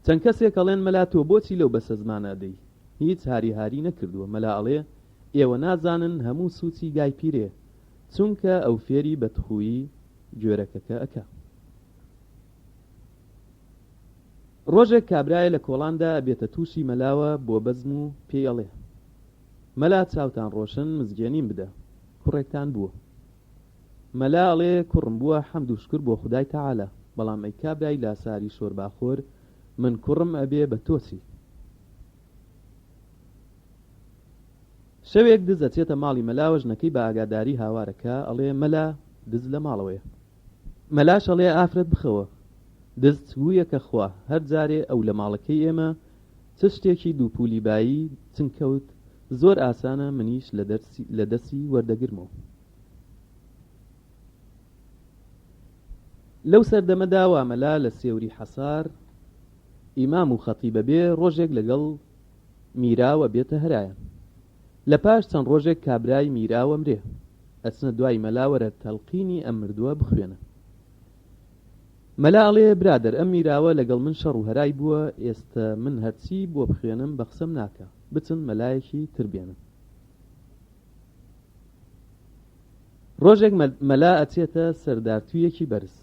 چەند کەسێک ئەڵێن مەلا تۆ بۆچی لەو بەسە زمانە ئەدەی؟ هیچ هاریهاری نەکردووە. مەلا ئەڵێ ئێوە نازانن هەموو سوچی گای پیرێ، چونکە ئەو فێری بەتخویی گوێرەکەکە ئەکا. ڕۆژێک کابرایە لە کۆڵاندا بێتە تووشی مەلاوە بۆ بەزم و پێی ئەڵێ مەلا چاوتان ڕۆشن مزگێنیم بدە، کوڕێکتان بووە. مەلا ئەڵێ کوڕم بووە حەمد و شکر بۆ خودای تەعالە، بەڵام ئەی کابرای لاساری شۆرباخۆر من کوڕم ئەبێ بە تۆچی. شەوێک دز ئەچێتە ماڵی مەلاوە، ژنەکەی بە ئاگاداری هاوارەکە ئەڵێ مەلا دز لە ماڵەوەیە. مەلاش ئەڵێ ئافرەت بخەوە. دز وویە کە خوا هەر جارێ ئەو لە ماڵەکەی ئێمە چ شتێکی دووپولی بایی چنکەوت زۆر ئاسانە منیش لە دەستی وەردەگرمەوە. لەو سەردەمەدا وامەلا لە سێوری حەسار ئیمام و خەتیبە بێ ڕۆژێک لەگەڵ میراوە بێتە هەرایە. لە پاش چەند ڕۆژێک کابرای میراوە مرێ، ئەچنە دوای مەلا وەرە تەلقینی ئەم مردووە بخوێنە. مەلا ئەڵێ برادەر ئەم میراوە لەگەڵ من شەڕ و هەرای بووە، ئێستا من هەرچی بۆ بخوێنم بە قسەم ناکە، بچن مەلایەکی تر بێنم. ڕۆژێک مەلا ئەچێتە سەردارتوویەکی بەرز،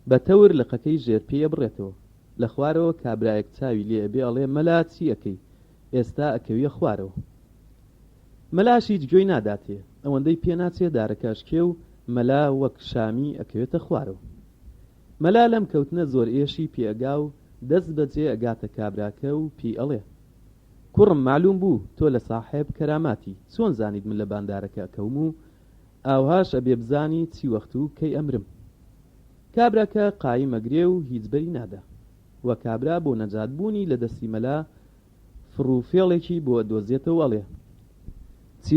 بە تەور لقەکەی ژێرپێیە بڕێتەوە. لە خوارەوە کابرایەک چاوی لێ ئەبێ ئەڵێ مەلا چی ئەەکەی؟ ئێستا ئەکەویە خوارەوە. مەلاش هیچ گوێی ناداتێ، ئەوەندەی پێ ناچێ دارەکەشکێ و مەلا وەک شامی ئەکەوێتە خوارەوە. مەلا لەم کەوتنە زۆر ئێشی پێئەگا و دەست بەجێ ئەگاتە کابراکە و پێی ئەڵێ کوڕم معلوم بوو تۆ لە ساحێب کەراماتی، چۆن زانیت من لە باندارەکە ئەکەوم و ئاوهاش ئەبێ بزانی چی وەخت و کەی ئەمرم. کابراکە قایم ئەگرێ و هیچ بەری نادا، وە کابرا بۆ نەجاتبوونی لە دەستی مەلا فڕوفێڵێکی بۆ دۆزێتەوە ئەڵێ چی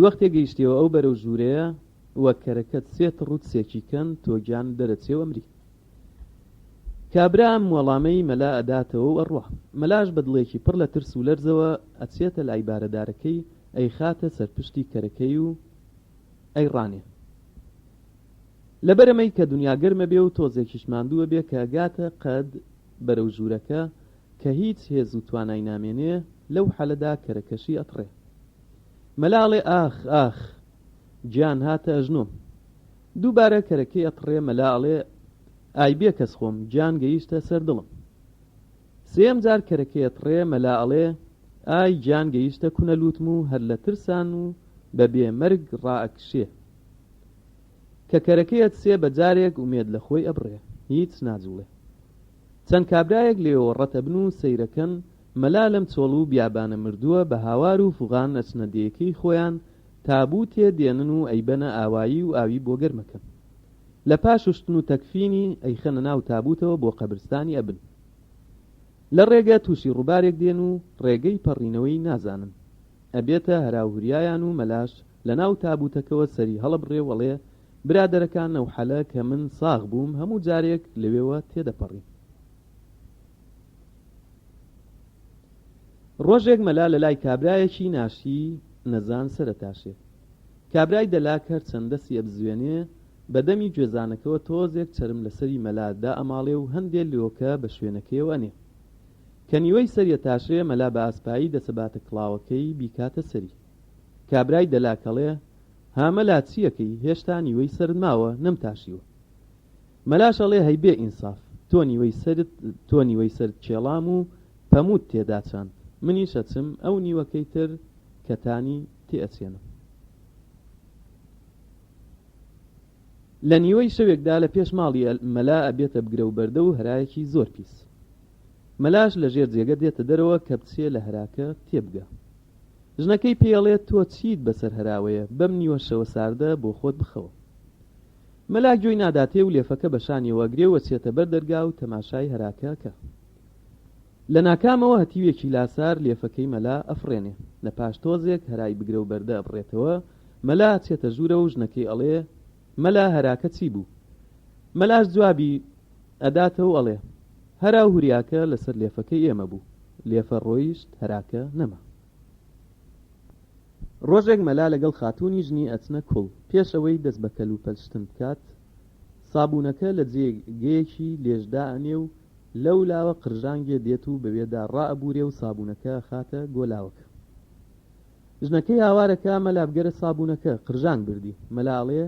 وەختێ گەیشتیەوە ئەو بەرەو ژوورەیە وە کەرەکەت سێت ڕوت سێکیکەن تۆ گیان دەرەچێوە ئەمری. کابرا ئەم وەڵامەی مەلا ئەداتەوە و ئەڕوا. مەلاش بەدڵێکی پڕ لە ترس و لەرزەوە ئەچێتە لای بارەدارەکەی، ئەی خاتە سەرپشتی کەرەکەی و ئەی ڕانێ. لەبەرەمەی کە دنیا گەرمە بێ و تۆزێکیش ماندووە بێ کە ئەگاتە قەد بەرەو ژوورەکە کە هیچ هێز و توانای نامێنێ، لەو حەلەدا کەرەکەشی ئەتڕێ. مەلاڵێ ئاخ ئاخ گیان هاتە ئەژنۆم. دووبارە کەرەکەی ئەتڕێ. مەلاڵێ ئای بێ کەس خۆم گیان گەیشتە سەر دڵم. سێم جار کەرەکەی ئەتڕێ. مەلاڵێ ئای گیان گەیشتە کونەلوتم و هەر لە ترسان و بە بێمەرگ ڕائەکشێ. کە کەرەکەیەت سێ بەجارێک ومێد لە خۆی ئەبڕێ، هیچ ناجوڵێ. چەند کابرایەک لێەوە ڕەتەبن و سەیرەکەن. مەلا لەم چۆڵ و بیابانە مردووە بە هاوار و فوغان ئەچنە دێیەکەی خۆیان تابوو تێ دێنن و ئەیبەنە ئاوایی و ئاوی بۆ گەرمەکەن. لە پاش وشتن و تەکفینی ئەیخەنە ناو تابوتەوە بۆ قەبرستانی ئەبن. لە ڕێگە تووشی ڕووبارێک دێن و ڕێگەی پەڕینەوەی نازانن. ئەبێتە هەراوهوریایان و مەلاش لە ناو تابوتەکەەوە سەری هەڵەبڕێ وەڵێ برادەرەکان ئەو حەلە کە من ساغ بووم هەموو جارێک لەوێوە تێدەپەڕی. ڕۆژێک مەلا لە لای کابرایەکی ناشی نەزان سەرەتاشێت. کابرای دەلاک هەر چەند دەستی ئەبزوێنێ، بەدەمی گوێزانەکەەوە تۆزێک چرم لەسەری مەلادا ئەماڵێ و هەندێک لۆکە بە شوێنەکەیەوە ئەنێ. کە نیوەی سەریە تاشێ، مەلا بە ئاسپایی دەسەباتە کڵاوەکەی بیکاتە سەری. کابرای دەلاکەڵێ هامەلا چیەکەی؟ هێشتا نیوەی سرد ماوە نەمتاشیوە. مەلاشەڵێ هەیبێ ئینساف، تۆ نیوەی سرد کێڵام و پەموت تێدا چاند، منیش ئەچم ئەو نیوەکەی تر کەتانی تێئەچێنم. لە نیوەی شەوێکدا لە پێش ماڵی مەلا ئەبێتە بگرە و بەردە و هەرایەکی زۆر پیس. مەلاش لە ژێر جێگە دێتە دەرەوە کە بچێ لە هەراکە تێبگە. ژنەکەی پێڵێت تۆ چیت بەسەر هەراوەیە؟ بەم نیوە شەوە ساردە بۆ خۆت بخەوە. مەلا گوێی ناداتێ و لێفەکە بەشانی وەگرێ و چێتە بەر دەرگا و تەماشای هەراکەکە. لە ناکامەوە هەتیوێکی لاسار لێفەکەی مەلا ئەفڕێنێ. لە پاش تۆزێک هەرای بگرە و بەردە ئەبڕێتەوە. مەلا چێتە ژوورە و ژنەکەی ئەڵێ مەلا هەراکە چی بوو؟ مەلاش جوابی ئەداتەوە ئەڵێ هەرا و هوریاکە لەسەر لێفەکەی ئێمە بوو، لێفە ڕۆیشت هەراکە نەما. ڕۆژێک مەلا لەگەڵ خاتوونی ژنی ئەچنە کوڵ. پێشەوەی دەست بە کەلوپەلشتن بکات، سابوونەکە لە جێگەیەکی لێژدا ئەنێ و لەو لاوە قرژانگێ دێت و بەوێدا ڕائەبورێ و سابوونەکە خاتە گۆلاوەکە. ژنەکەی هاوارەکە مەلا بگەرە سابوونەکە، قرژانگ بردی. مەلاڵێ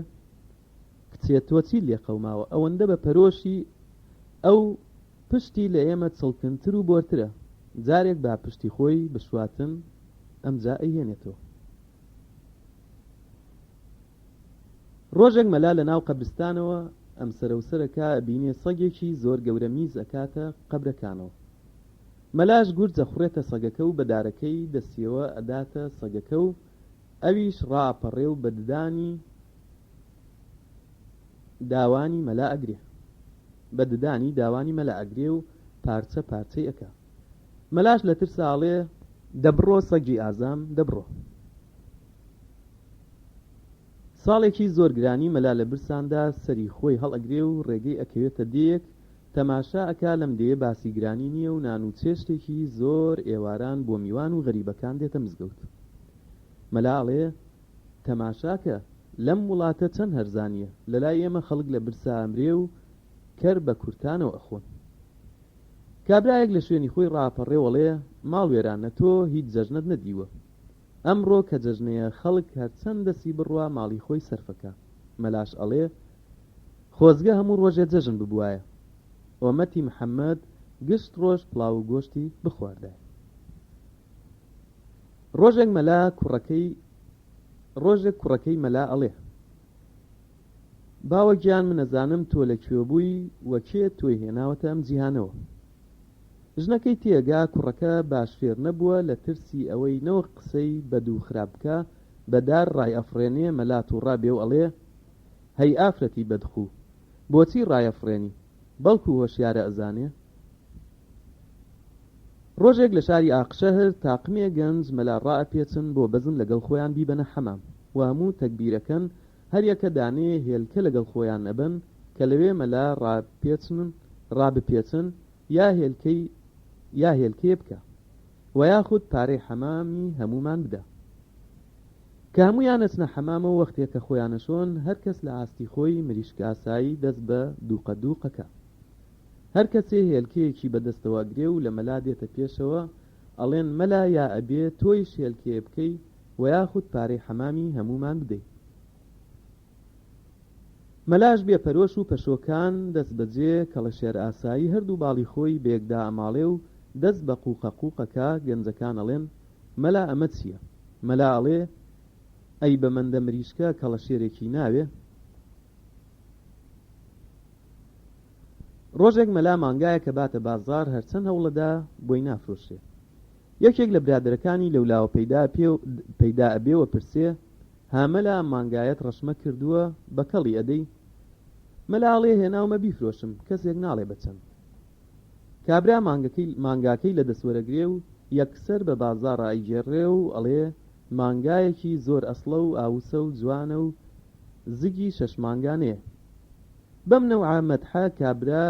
کچێت تۆ چی لێ قەوماوە؟ ئەوەندە بە پەرۆشی ئەو پشتی لە ئێمە چڵکنتر و بۆرترە، جارێک با پشتی خۆی بشواتن ئەمجا ئەیهێنێتەوە. ڕۆژێک مەلا لە ناو قەبرستانەوە ئەم سەرەوسەرەکە بینێ سەگێکی زۆر گەورە میز ئەکاتە قەبرەکانەوە. مەلاش گورجە خوڕێتە سەگەکە و بەدارەکەی دەستیەوە ئەداتە سەگەکە و ئەویش ڕاپەڕێ و بە ددانی داوانی مەلا ئەگرێ و پارچە پارچەی ئەکا. مەلاش لە ترساڵێ دەبڕۆ سەگی ئازام دەبڕۆ. ساڵێکی زۆر گرانی مەلا لە برساندا سەری خۆی هەڵئەگرێ و ڕێگەی ئەکەوێتە دێک تەماشا ئەکا لەم دێ باسی گرانی نییە و نان و چێشتێکی زۆر ئێواران بۆ میوان و غەریبەکان دێتە مزگەوت. مەلا ئەڵێ تەماشاکە لەم وڵاتە چەند هەرزانیە، لەلای ئێمە خەڵک لە برسا ئەمرێ و کەر بە کورتانەوە ئەخۆن. کابرایەک لە شوێنی خۆی ڕاپەڕێ وەڵێ ماڵ وێرانە تۆ هیچ جەژنت نەدیوە، ئەمڕۆ کە جەژنەیە خەڵک هەرچەند دەسی بڕوا ماڵی خۆی سەرفەکە. مەلاش ئەڵێ خۆزگە هەموو ڕۆژێ جەژن ببوایە، ئۆمەتی محەممەد گشت ڕۆژ پڵاو و گۆشتی بخواردای. ڕۆژێک کوڕەکەی مەلا ئەڵێ باوە گیان من ئەزانم تۆ لەکوێ بووی وەکێ تۆی هێناوەتە ئەم جیهانەوە. ژنەکەی تێگا کوڕەکە باش فێر نەبووە لە ترسی ئەوەی نەوە قسەی بەدوو خراپ بکە بەدار ڕای ئەفرێنێ. مەلا تووڕابێ و ئەڵێ هەی ئافرەتی بەدخوو، بۆچی ڕای ئەفرێنی؟ بەڵکو هۆشیارە ئەزانێ. ڕۆژێک لە شاری ئاقشەهر تاقمێ گەنج مەلا ڕائەپێچن بۆ بەزم لەگەڵ خۆیان بیبەنە حەمام و هەموو تەکبیرەکەن هەر یەکە دانێ هێلکە لەگەڵ خۆیان ئەبن کە لەوێ مەلا ڕابپێچن یا هێلکێ بکە و یاخود پارەی حەمامی هەمومان بدە. کە هەمویان ئەچنە حەمامەوە وەختێکە خۆیانەشۆن هەر کەس لە ئاستی خۆی مریشکە ئاسایی دەست بە دووقەکە. هەر کەسێ هێلکەیەکی بەدەستەوە گرێ و لە مەلا دێتە پێشەوە ئەڵێن مەلا یا ئەبێ تۆیش هێلکێ بکەی و یاخود پارەی حەمامی هەمومان بدەیت. مەلاش بێپەرۆش و پەشۆکان دەست بەجێ کەڵەشێر ئاسایی هەردوو باڵی خۆی بێکدا ئەماڵێ و دەست بە قوقەکە گەنجەکان ئەڵێن مەلا ئەمە چییە؟ مەلا ئەڵێ ئەی بە مەندە مریشکە کەڵەشێرێکی ناوێ. ڕۆژێک مەلا مانگایە کە باتە بازار هەرچەند هەوڵەدا بۆی نافرۆشێ. یەکێک لە برادرەکانی لەولاوە پەیدا ئەبێوە پرسێ هامەلا مانگایەت ڕەشمە کردووە بە کەڵی ئەدەی؟ مەلاڵێ هێناومە بیفرۆشم، کەسێک ناڵێ بەچەند. کابرا مانگاکەی لە دەسوەرەگرێ و یەکسەر بە بازار ئایگێڕێ و ئەڵێ مانگایەکی زۆر ئەسڵە و ئاوسە و جوانە و زگی 6 مانگانەیە. بەم نەوعە مەدحە کابرا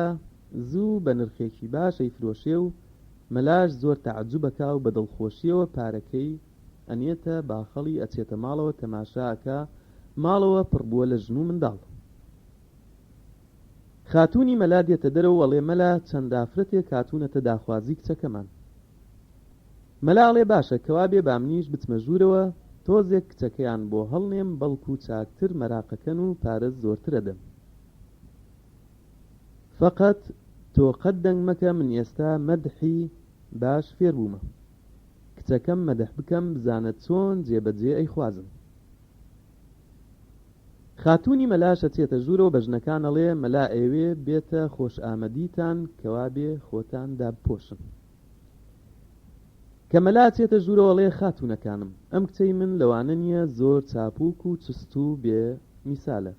زوو بە نرخێکی باشەی فرۆشێ و مەلاش زۆر تەعەجوبەکا و بە دڵخۆشیەوە پارەکەی ئەنێتە باخەڵی ئەچێتە ماڵەوە تەماشاکە ماڵەوە پڕبووە لە ژن و منداڵ. خاتوونی مەلا دێتە دەرەوە وەڵێ مەلا چەند ئافرەتێک هاتوونەتە داخوازی کچەکەمان. مەلاڵێ باشە کەوا بێ بامنیش بچمە ژوورەوە تۆزێک کچەکەیان بۆ هەڵنێم بەڵکو چاکتر مەراقەکەن و پارەز زۆرترە دەم. فەقەت تۆ قەت دەنگ مەکە من ئێستا مەدحی باش فێر بوومە، کچەکەم مەدح بکەم بزانە چۆن جێبەجێ ئەیخوازم. خاتوونی مەلاش ئەچێتە ژوورەوە بە ژنەکان ئەڵێ مەلا ئێوێ بێتە خۆش ئامەدیتان کەوا بێ خۆتان دابپۆشن. کە مەلا ئەچێتە ژوورەوە ئەڵێ خاتوونەکانم ئەم کچەی من لەوانە نییە زۆر چاپووک و چست و بێ میسالە،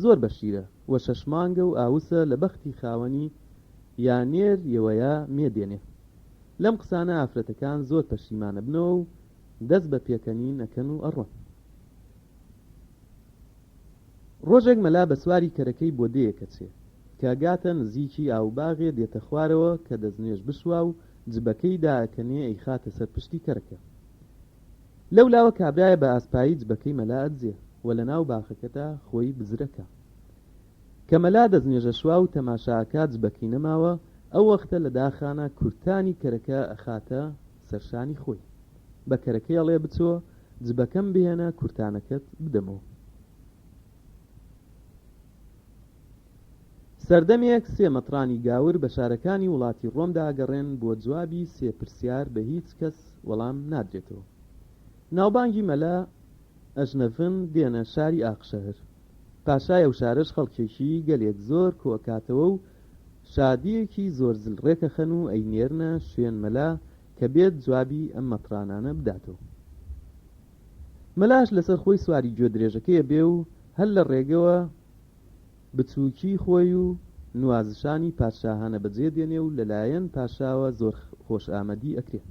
زۆر بەشیرە و 6 مانگە و ئاوسە لە بەختی خاوەنی یا نێر یەوەیە مێدێنێ. لەم قسانە ئافرەتەکان زۆر پەشیمانە بنەوە و دەست بە پێکەنی نەکەن و ئەڕۆن. ڕۆژێک مەلا بە سواری کەرەکەی بۆ دەیەکە چێ کە گاتە نزیکی ئاوباغێ دێتە خوارەوە کە دەستنوێژ بشوا و جبەکەی داکەنێ ئەی خاتە سەر پشتی کەرەکە. لەولاوە کابرایە بە ئاسپایی جبەکەی مەلا ئەدزێ و لە ناو باخەکەدا خۆی بزرەکە. کە مەلا دەستنوێژە شوا و تەماشاکە جبەکەی نەماوە ئەو وەختە لە داخانە کورتانی کەرەکە ئەخاتە سەرشانی خۆی. بە کەرەکەی ئەڵێ بچۆ جبەکەم بهێنە کورتانەکەت بدەمەوە. سەردەمێک 3 مەترانی گاور بە شارەکانی وڵاتی ڕۆمدا ئەگەڕێن بۆ جوابی 3 پرسیار بە هیچ کەس وەڵام نادرێتەوە. ناوبانگی مەلا ئەژنەفن دێنە شاری ئاقشەهر. پاشای ئەو شارەش خەڵکێکی گەلێک زۆر کۆکاتەوە و شادیەکی زۆر زلڕێکە خەن و ئەینێرنە شوێن مەلا کە بێت جوابی ئەم مەترانانە بداتەوە. مەلاش لەسەر خۆی سواری گوێ درێژەکەیە بێ و هەر لە ڕێگەوە بچووکی خۆی و نوازشانی پادشاهانە بەجێ دێنێ و لەلایەن پاشاوە زۆر خۆش ئامەدی ئەکرێ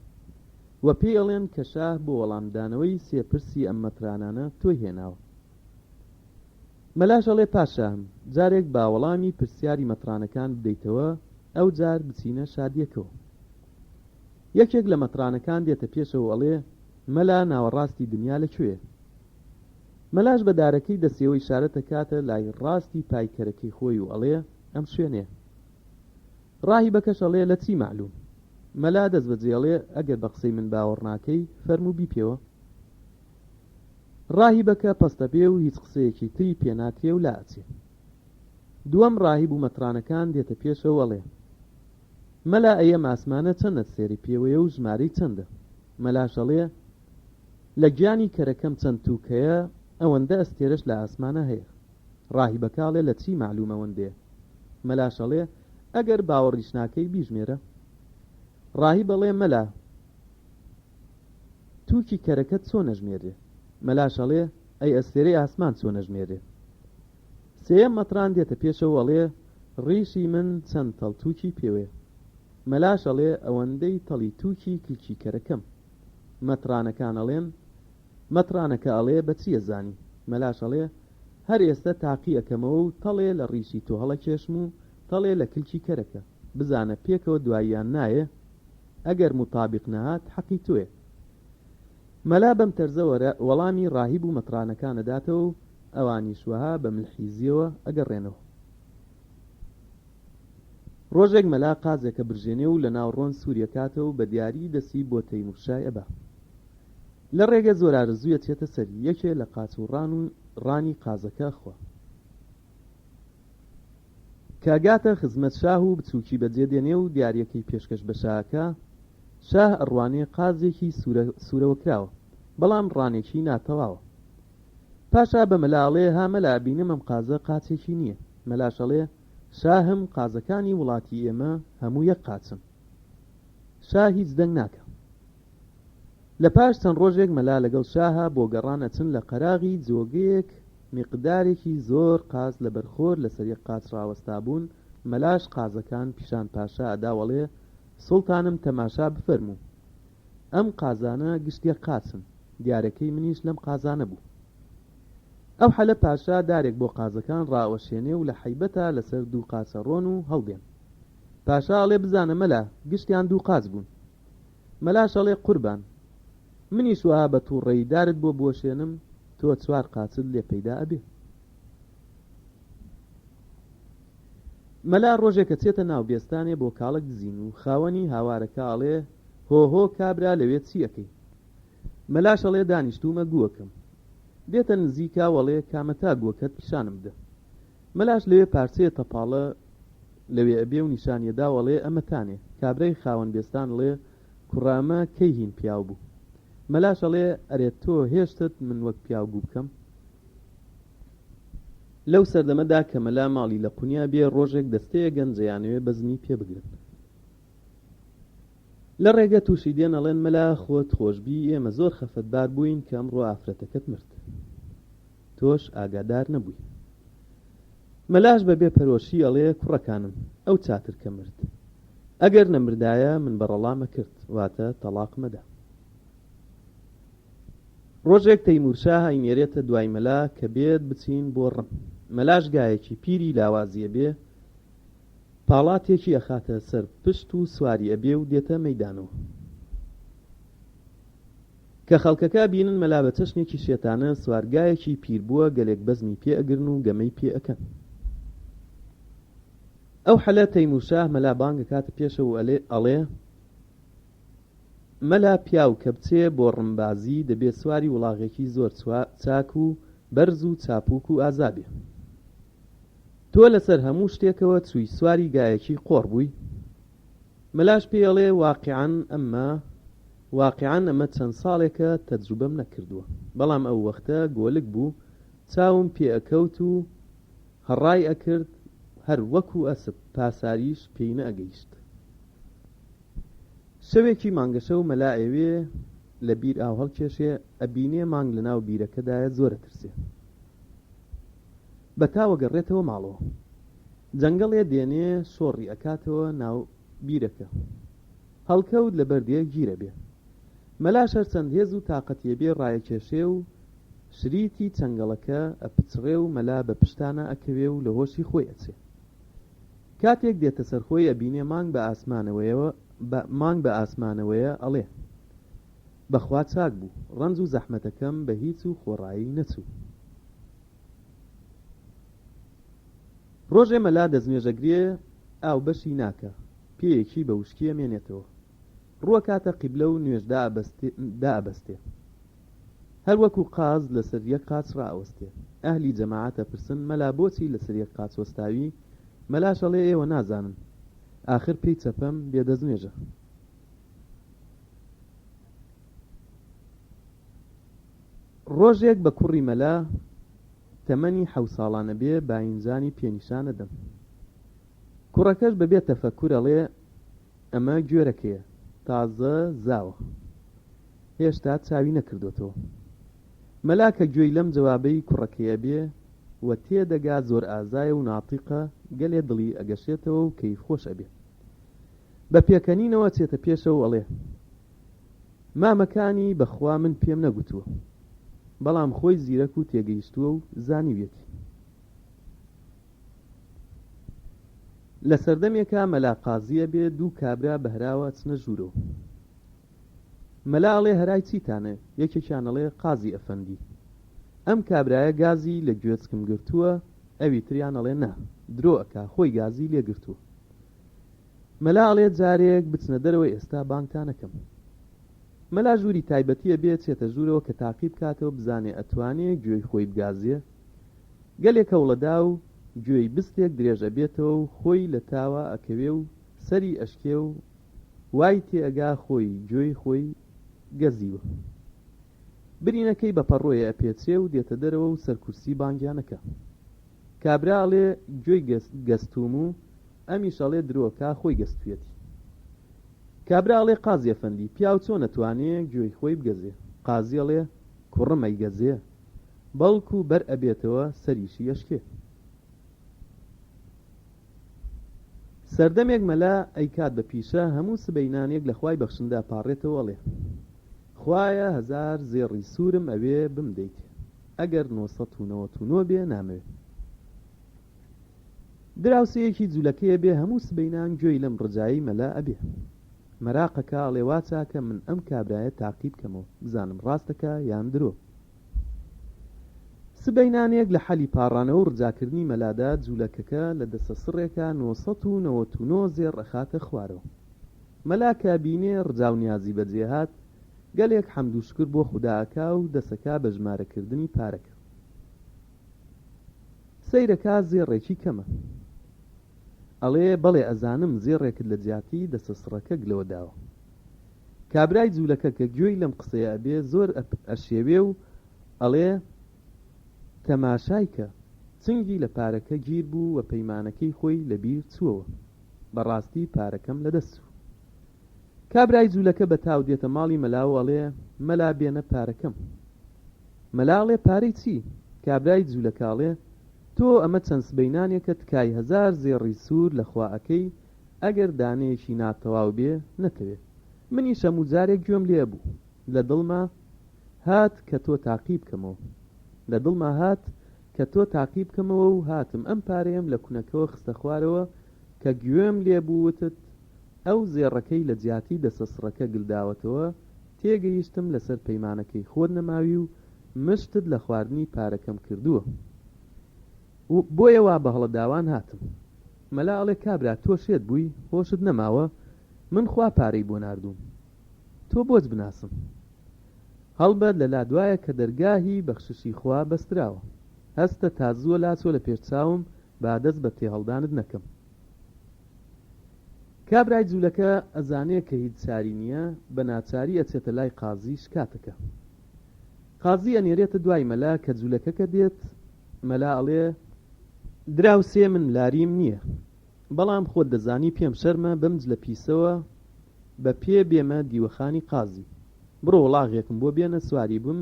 و پێی ئەڵێن کە شاه بۆ وەڵامدانەوەی 3 پرسی ئەم مەترانانە تۆی هێناوە. مەلاش ئەڵێ پاشام جارێک باوەڵامی پرسیاری مەترانەکان بدەیتەوە ئەو جار بچینە شادیەکەوە. یەکێک لە مەترانەکان دێتە پێشەوە ئەڵێ مەلا ناوەڕاستی دنیا لەکوێ؟ مەلاش بە دارەکەی دەسێەوە ئیشارەت دەکاتە لای ڕاستی پایکەرەکەی خۆی و ئەڵێ ئەم شوێنێ. ڕاهیبەکەش ئەڵێ لە چی معلوم؟ مەلا دەست بەجێڵێ ئەگەر بە قسەی من باوەڕ ناکەی فەرموو بیپێوە. ڕاهیبەکە پەستە بێ و هیچ قسەیەکی تری پێناکرێ و لا ئەچێ. دووەم ڕاهیب و مەترانەکان دێتە پێشەوە ئەڵێ مەلا ئەیە ئاسمانە چەندە سێری پێوەیە و ژمارەی چەندە؟ مەلاش ئەڵێ لە گیانی کەرەکەم چەند تووکەیە ئەوەندە ئەستێرەش لە ئاسمانە هەیە. ڕاهیبەکە ئەڵێ لە چی معلوم ئەوەندێ؟ مەلاش ئەڵێ ئەگەر باوەڕیش ناکەی بیژمێرە. ڕاهیب ئەڵێ مەلا تووکی کەرەکەت چۆن ئەژمێرێ؟ مەلاش ئەڵێ ئەی ئەستێرەی ئاسمان چۆن ئەژمێرێ؟ سێیەم مەتران دێتە پێشەوە ئەڵێ ڕیشی من چەند تەڵ تووکی پێوێ؟ مەلاش ئەڵێ ئەوەندەی تەڵی تووکی کلکی کەرەکەم. مەترانەکان ئەڵێن مەترانەکە ئەڵێ بە چیە زانی؟ مەلاش ئەڵێ هەر ئێستا تاقی ئەەکەمەوە و تەڵێ لە ڕیشی تۆ هەڵەکێشم و تەڵێ لە کلکی کەرەکە بزانە پێکەوە دواییان نایە ئەگەر مطابق نەهات حەقی توێ. مەلا بەم تەرزە وەڵامی ڕاهیب و مەترانەکانەداتەوە و ئەوانی شوەها بە ملحیزیەوە ئەگەڕێنەوە. ڕۆژێک مەلا قازێکە برژێنێ و لە ناوڕۆن سووریەکاتەوە و بە دیاری دەسی بۆ تەیمورشای ئەبا. لە ڕێگە زۆر ئارزوویە چێتە سەری یەکێ لە قاچ و ڕانی قازەکە خوا. کاگاتە خزمەت شاه و بچووکی بەجێ دێنێ و دیاریەکەی پێشکەش بە شاهەکە. شاه ئەڕوانێ قازێکی سوورەوە کراوە بەڵام ڕانێکی ناتەواوە. پاشا بە مەلاڵێ ها مەلا بینم ئەم قازە قاچێکی نییە. مەلاشەڵێ شاهم قازەکانی وڵاتی ئێمە هەموو یەک قاچن. شاه هیچ دەنگ ناکە. لە پاش چەند ڕۆژێک مەلا لەگەڵ شاها بۆ گەڕانەچن لە قەراغی جۆگەیەک میقدارێکی زۆر قاز لە بەرخۆر لەسەر یەک قاچ ڕاوەستا بوون. مەلاش قازەکان پیشان پاشا ئەداوەڵێ سوڵتانم تەماشا بفەرموو ئەم قازانە گشتیە قاچن دیارەکەی منیش لەم قازانە بوو. ئەو حەلە پاشا دارێک بۆ قازەکان ڕاوەشێنێ و لە حیبەتە لەسەر دوو قاچە ڕۆن و هەڵدێن. پاشا ئەڵێ بزانە مەلا گشتیان دوو قاچ بوون. مەلاش ئەڵێ قوربان منیش وها بە تووڕێی دارت بۆ بۆشێنم تۆ چوار قاچت لێ پەیدا ئەبێ. مەلا ڕۆژێکە چێتە ناو بێستانێ بۆ کاڵک دزین و خاوەنی هاوارەکە ئەڵێ هۆهۆ کابرا لەوێ چیەکەی؟ مەلاش ئەڵێ دانیشتومە گووەکەم. دێتە نزیکا وەڵێ کامەتا گووەکەت پیشانم بدە. مەلاش لەوێ پارچەیە تەپاڵە لەوێ ئەبێ و نیشانیەدا وەڵێ ئەمەتانێ. کابرای خاوەن بێستان ئەڵێ کوڕامە کەی هین پیاو بوو؟ مەلاش ئەڵێ ئەرێت تۆ هێشتت من وەک پیاو گوو بکەم؟ لەو سەردەمەدا کە مەلا ماڵی لە قونیا بێ ڕۆژێک دەستەیە گەنجەیانەوێ بەزنی پێ بگرن. لە ڕێگە تووشی دێن ئەڵێن مەلا خۆت خۆشبی ئێمە زۆر خەفەتبار بووین کە ئەمڕۆ ئافرەتەکەت مرد. تۆش ئاگادار نەبووی. مەلاش بەبێ پەرۆشی ئەڵێ کوڕەکانم ئەو چاتر کە مرد ئەگەر نەمردایە من بەڕەڵامە کرد واتە تەلاق مەدا. ڕۆژێک تەیمورشا هاینێرێتە دوای مەلا کە بێت بچین بۆ ڕم. مەلاش گایەکی پیری لاوازیە بێ پاڵاتێکی ئەخاتە سەر پشت و سواری ئەبێ و دێتە مەیدانەوە. کە خەڵکەکە بینن مەلا بە چەشنێکی شێتانە سوارگایەکی پیر بووە گەلێک بەزمی پێ ئەگرن و گەمەی پێ ئەکەن. ئەو حەلە تەیمورشاه مەلا بانگە کاتە پێشەوە ئەڵێ مەلا پیاو کە بچێ بۆ ڕمبازی دەبێت سواری وڵاغێکی زۆر چاک و بەرز و چاپوک و ئازابێ. تۆ لەسەر هەموو شتێکەوە چووی سواری گایەکی قۆڕ بووی؟ مەلاش پێڵێ واقعان ئەمە چەند ساڵێکە تەجروبەم نەکردووە بەڵام ئەو وەختە گۆلک بوو چاوم پێ ئەکەوت و هەڕای ئەکرد هەر وەکو ئەسپ پاساریش پێی نەئەگەیشت. شەوێکی مانگەشە و مەلا ئەوێ لە بیر ئاو هەڵکێشێ ئەبینێ مانگ لە ناو بیرەکەدایە زۆرە ترسێ. بەتاوە گەڕێتەوە ماڵەوە. جەنگەڵێ دێنێ شۆڕی ئەکاتەوە ناو بیرەکە. هەڵکەوت لە بەردەیەک گیرە بێ. مەلاش هەرچەند هێز و تاقەتیە بێ ڕایەکێشێ و شریتی چەنگەڵەکە ئەپچڕێ و مەلا بە پشتانە ئەکەوێ و لە هۆشی خۆی ئەچێ. کاتێک دێتە سەر خۆی ئەبینێ مانگ بە ئاسمانەوەیە ئەڵێ بەخوا چاک بوو، ڕەنج و زەحمەتەکەم بە هیچ و خۆڕایی نەچوو. ڕۆژێ مەلا دەستنوێژەگرێ ئاو بەشی ناکە، پێیەکی بە وشکی ئەمێنێتەوە، ڕووە کاتە قیبلە و نوێژدا ئەبەستێ، هەر وەکو قاز لەسەر یەک قاچ ڕائەوەستێ. ئەهلی جەماعەتە پرسن مەلا بۆچی لەسەر یەک قاچ وەستاوی؟ مەلاش ئەڵێ ئێوە نازانن، ئاخر پێی چەپەم بێدەستنوێژە. ڕۆژێک بە کوڕی مەلا تەمەنی 7 ساڵانە بێ باینجانی پێنیشانە دەم. کوڕەکەش بەبێ تەفەکوور ئەڵێ ئەمە گوێرەکەیە، تازە زاوە، هێشتا چاوی نەکردوێتەوە. مەلا کە گوێی لەم جەوابەی کوڕەکەیە بێ و تێدەگا زۆر ئازایە و ناتیقە، گەلێ دڵی ئەگەشێتەوە و کەیف خۆش ئەبێ. بە پێکەنینەوە چێتە پێشەوە ئەڵێ مامەکانی بەخوا من پێم نەگوتووە، بەڵام خۆی زیرەک و تێگەیشتووە و زانیوێتی. لە سەردەمێکە مەلا قازیە بێ، دوو کابرا بەهراوە چنە ژوورەوە. مەلا ئەڵێ هەرای چیتانە؟ یەکێکیان ئەڵێ قازی ئەفەندی، ئەم کابرایە گازی لە گوێچکم گرتووە، ئەوی تریان ئەڵێ نا، درۆ ئەکا، خۆی گازی لێ گرتووە. مەلا ئەڵێ جارێک بچنە دەرەوە ئێستا بانگتانەکەم. مەلا ژووری تایبەتیە بێت چێتە ژوورەوە کە تاقیب کاتەوە بزانێ ئەتوانێ گوێی خۆی بگازیە. گەلێک هەوڵەدا و گوێی بستێک درێژە بێتەوە و خۆی لە تاوە ئەکەوێ و سەری ئەشکێ و وای تێئەگا خۆی گوێی خۆی گەزیوە. برینەکەی بە پەڕۆیە ئەپێچێ و دێتە دەرەوە و سەرکورسی بانگیانەکە. کابرا ئەڵێ گوێی گەستوم و ئەمیش ئەڵێ درۆکە خۆی گەستوێتی. کابرا ئەڵێ قازی ئەفەندی، پیاو چۆن نەتوانێ گوێی خۆی بگەزێ؟ قازی ئەڵێ کوڕم ئەیگەزێ، بەڵکو بەر ئەبێتەوە سەریشی ئەشکێ. سەردەمێک مەلا ئەیکات بە پیشە هەموو سبەینانێک لە خوای بەخشندا پاڕێتەوە ئەڵێ خوایە 1000 زێڕی سوورم ئەوێ بمدەیت، ئەگەر 999 بێ نامەوێت. دراوسەیەکی جوولەکەیە بێ هەموو سبەینان گوێی لەم ڕجایی مەلا ئەبێ. مەراقەکە ئەڵێ وا چاکە من ئەم کابرایە تاقیب بکەمەوە بزانم ڕاستەکە یان درۆ. سبەینانێک لە حەلی پاڕانەوە و ڕجاکردنی مەلادا جوولەکەکە لە دەسە سڕێکە 999 زێڕ ئەخاتە خوارەوە. مەلا کە بینێ ڕجا و نیازی بەجێهات، گەلێک حەمد و شکر بۆ خوداکا و دەسەکە بە ژمارەکردنی پارەکە. سەیرەکە زێڕێکی کەمە. ئەڵێ بەڵێ ئەزانم زێڕێکت لە جیاتی دەسە سڕەکە گلەوە داوە. کابرای جوولەکە کە گوێی لەم قسەیە ئەبێ زۆر ئەشێوێ و ئەڵێ تەماشایکە، چنگی لە پارەکە گیر بوو و پەیمانەکەی خۆی لەبیر چووەوە، بەڕاستی پارەکەم لەدەست. کابرای جوولەکە بە تاو دێتە ماڵی مەلا و ئەڵێ مەلا بێنە پارەکەم. مەلا ئەڵێ پارەی چی؟ کابرای جوولەکەڵێ تۆ ئەمە چەند سبەینانێکە تکای 1000 زێڕی سوور لە خواەکەی، ئەگەر دانەیەکی ناتەواو بێ نەتەوێت. منی شەموو جارێک گوێم لێ بوو، لە دڵما هات کە تۆ تاقیب بکەمەوە، لە دڵما هات کە تۆ تاقیب بکەمەوە و هاتم ئەم پارەیەم لە کوونەکەەوە خستە خوارەوە کە گوێم لێ بووتت ئەو زێڕەکەی لە جیاتی دەسە سڕەکە گلداوەتەوە، تێگەیشتم لەسەر پەیمانەکەی خۆت نەماوی و مشتت لە خواردنی پارەکەم کردووە، بۆیە وا بە هەڵەداوان هاتم. مەلا ئەڵێ کابرا تۆ شێت بووی، هۆشت نەماوە، من خوا پارەی بۆ ناردووم، تۆ بۆچ بناسم؟ هەڵبەت لە لادوایە کە دەرگاهی بەخششی خوا بەستراوە، هەستە تازووە لاچۆ لە پێشچاوم با دەست بە تێهەڵدانت نەکەم. کابرای جوولەکە ئەزانێ کە هیچ چاری نییە، بە ناچاری ئەچێتە لای قازی شکاتەکە. قازی ئەنێرێتە دوای مەلا کە جوولەکەکە دێت. مەلا ئەڵێ دراوسێ من لاریم نییە، بەڵام خۆت دەزانی پێم شەرمە بمج لە پیسەوە بە پێ بێمە دیوەخانی قازی، بڕۆ وڵاغێکم بۆ بێنە سواری بم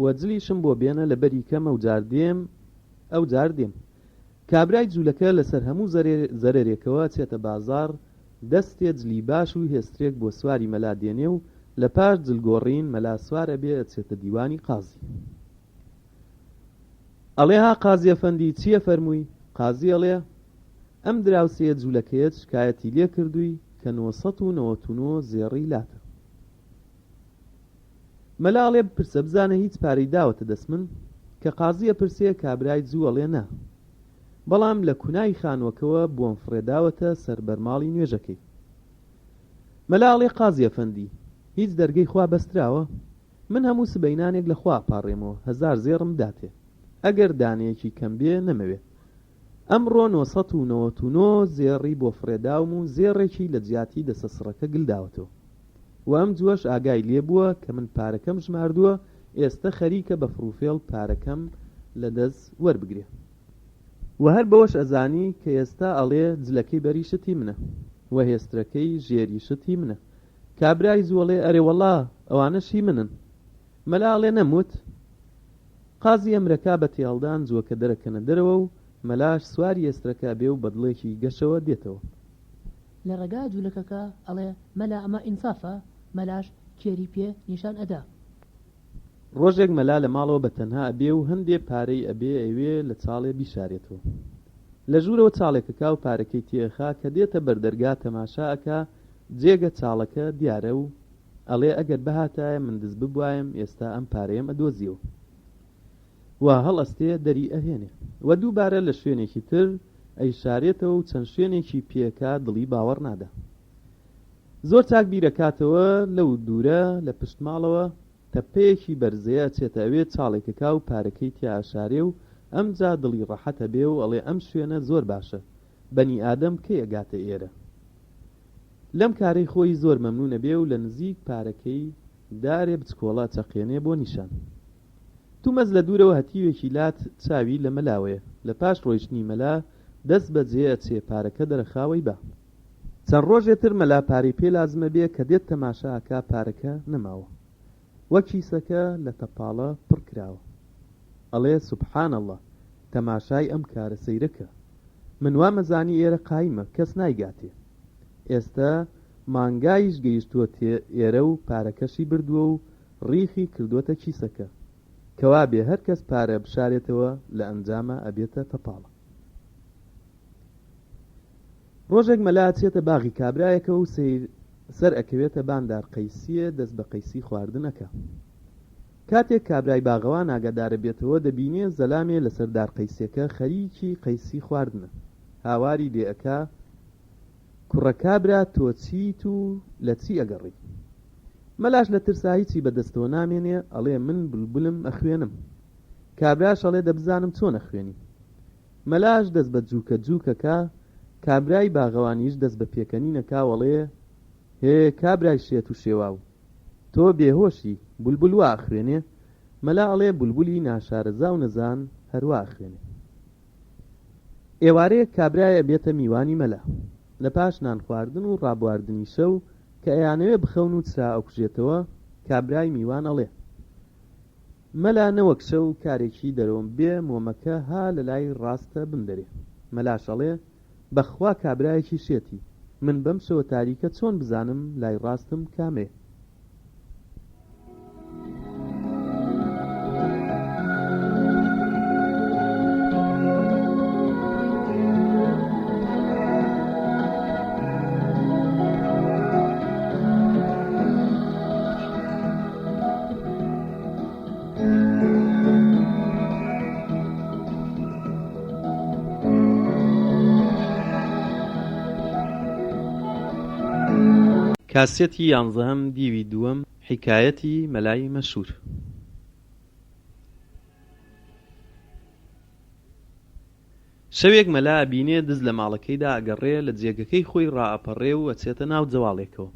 وەجلیشم بۆ بێنە لە بەری کەم ئەو جار دێم. کابرای جوولەکە لەسەر هەموو زەرێرێکەوە چێتە بازار، دەستێ جلی باش و هێسترێک بۆ سواری مەلا دێنێ و لە پاش جلگۆڕین مەلا سوارە بێ ئەچێتە دیوانی قازی. ئەڵێ ها قازی ئەفەندی چییە فەرمووی؟ قازی ئەڵێ ئەم دراوسەیە جوولەکەیەت شکایەتی لێ کردووی کە 999 زێڕی لاتە. مەلاڵێ بپرسە بزانە هیچ پارەی داوەتە دەست من؟ کە قازیە پرسێ کابرای جوو ئەڵێ نا، بەڵام لە کونای خانووەکەوە بۆم فرێداوەتە سەر بەرماڵی نوێژەکەی. مەلاڵێ قازی ئەفەندی هیچ دەرگەی خوا بەستراوە؟ من هەموو سبەینانێک لە خوا پاڕێمەوە 1000 زێڕم داتێ، ئەگەر دانەیەکی کەم بێ نەمەوێ. ئەمڕۆ 999 زێڕی بۆ فرێداوم و زێڕێکی لە جیاتی دەسەسڕەکە گلداوەتەوە و ئەم جووەش ئاگای لێ بووە کە من پارەکەم ژماردووە، ئێستا خەریکە بە فروفێڵ پارەکەم لە دەست وەربگرێ. و هەر بەوەش ئەزانی کە ئێستا ئەڵێ جلەکەی بەریشتی منە و هێسترەکەی ژێریشتی منە. کابرای زوڵێ ئەرێ وەڵا ئەوانەشی منن. مەلاڵێ نەموت. قازی ئەمرەکا بە تێڵدان جووەکە دەرەکەنە دەرەوە و مەلاش سواری ئێسترەکە بێ و بەدڵێکی گەشەوە دێتەوە. لە ڕێگا جوولەکەکە ئەڵێ مەلا ئەمە ئینسافە، مەلاش کێری پێ نیشان ئەدا. ڕۆژێک مەلا لە ماڵەوە بە تەنها ئەبێ و هەندێ پارەی ئەبێ ئەوێ لە چاڵێ بیشارێتەوە. لە ژوورەوە چاڵێکەکە و پارەکەی تێخا کە دێتە بەردەرگا تەماشاکە جێگە چاڵەکە دیارە و ئەڵێ ئەگەر بەهاتایە من دەست ببوایم ئێستا ئەم پارەیەم ئەدۆزیەوە. وا هەڵئەستێ دەری ئەهێنێ و دووبارە لە شوێنێکی تر ئەیشارێتەوە و چەند شوێنێکی پێکا دڵی باوەڕ نادا. زۆر چاک بیرەکاتەوە لەو دوورە لە پشت ماڵەوە تەپەیەکی بەرزەیە چێتە ئەوێ چاڵێکەکە و پارەکەی تیاشارێ و ئەمجا دڵی ڕەحەتە بێ و ئەڵێ ئەم شوێنە زۆر باشە، بەنی ئادەم کەی ئەگاتە ئێرە. لەم کارەی خۆی زۆر مەمنونە بێ و لە نزیک پارەکەی دارێ بچکۆڵە چەقێنێ بۆ نیشان. تومەز لە دوورەوە هەتیوێکی لات چاوی لە مەلاوەیە. لە پاش ڕۆیشتنی مەلا دەست بەجێ ئەچێ پارەکە دەرەخاوەی با. چەند ڕۆژێتر مەلا پارەی پێ لازمە بێ کە دێت تەماشاکە پارەکە نەماوە. وەک کیسەکە لە تەپاڵە پڕ کراوە. ئەڵێ سوبحان ئەڵڵا، تەماشای ئەم کارە سەیرەکە. من وا مەزانی ئێرە قایمە، کەس نایگاتێ. ئێستا مانگایش گەیشتووە ئێرە و پارەکەشی بردووە و ڕیخی کردووەتە کیسەکە، کەوا بێ هەر کەس پارە بشارێتەوە لە ئەنجامە ئەبێتە تەپاڵە. ڕۆژێک مەلا چێتە باغی کابرایەکە و سەر ئەکەوێتە باندار قەیسیە دەست بە قەیسی خواردنەکە. کاتێک کابرای باغەوان ئاگادارە بێتەوە دەبینێ زەلامێ لەسەر دار قەیسیەکە خەریکی قەیسی خواردنە. هاواری لێئەکا، کوڕە کابرا تۆ چیت و لە چی ئەگەڕی؟ مەلاش لە ترسا هیچی بەدەستەوە نامێنێ، ئەڵێ من بولبولم ئەخوێنم. کابراش ئەڵێ دەبزانم چۆن ئەخوێنی. مەلاش دەست بە جووکە جووکەکە، کابرای باغەوانیش دەست بە پێکەنینەکە وەڵێ هێ کابرای شێت و شێواو، تۆ بێهۆشی، بولبول وا ئەخوێنێ؟ مەلا ئەڵێ بولبولی ناشارەزا و نەزان هەروە ئەخوێنێ. ئێوارەیە کابرایە بێتە میوانی مەلا. لە پاش نان خواردن و ڕابواردنی شەو کە ئەیانەوێ بخەون و چرا ئەوکوژێتەوە، کابرای میوان ئەڵێ مەلا نەوەک شەو کارێکی دەرەوەم بێ مۆمەکە ها لە لای ڕاستە بمدەرێ. مەلاش ئەڵێ بەخوا کابرایەکی شێتی، من بەم شەوە تاریکە چۆن بزانم لای ڕاستم کامێ؟ کاسێتی 11 دیوی دووەم حکایەتی مەلای مەشهور. شەوێک مەلا ئەبینێ دز لە ماڵەکەیدا ئەگەڕێ، لە جێگەکەی خۆی ڕائەپەڕێ و ئەچێتە ناو جەواڵێکەوە.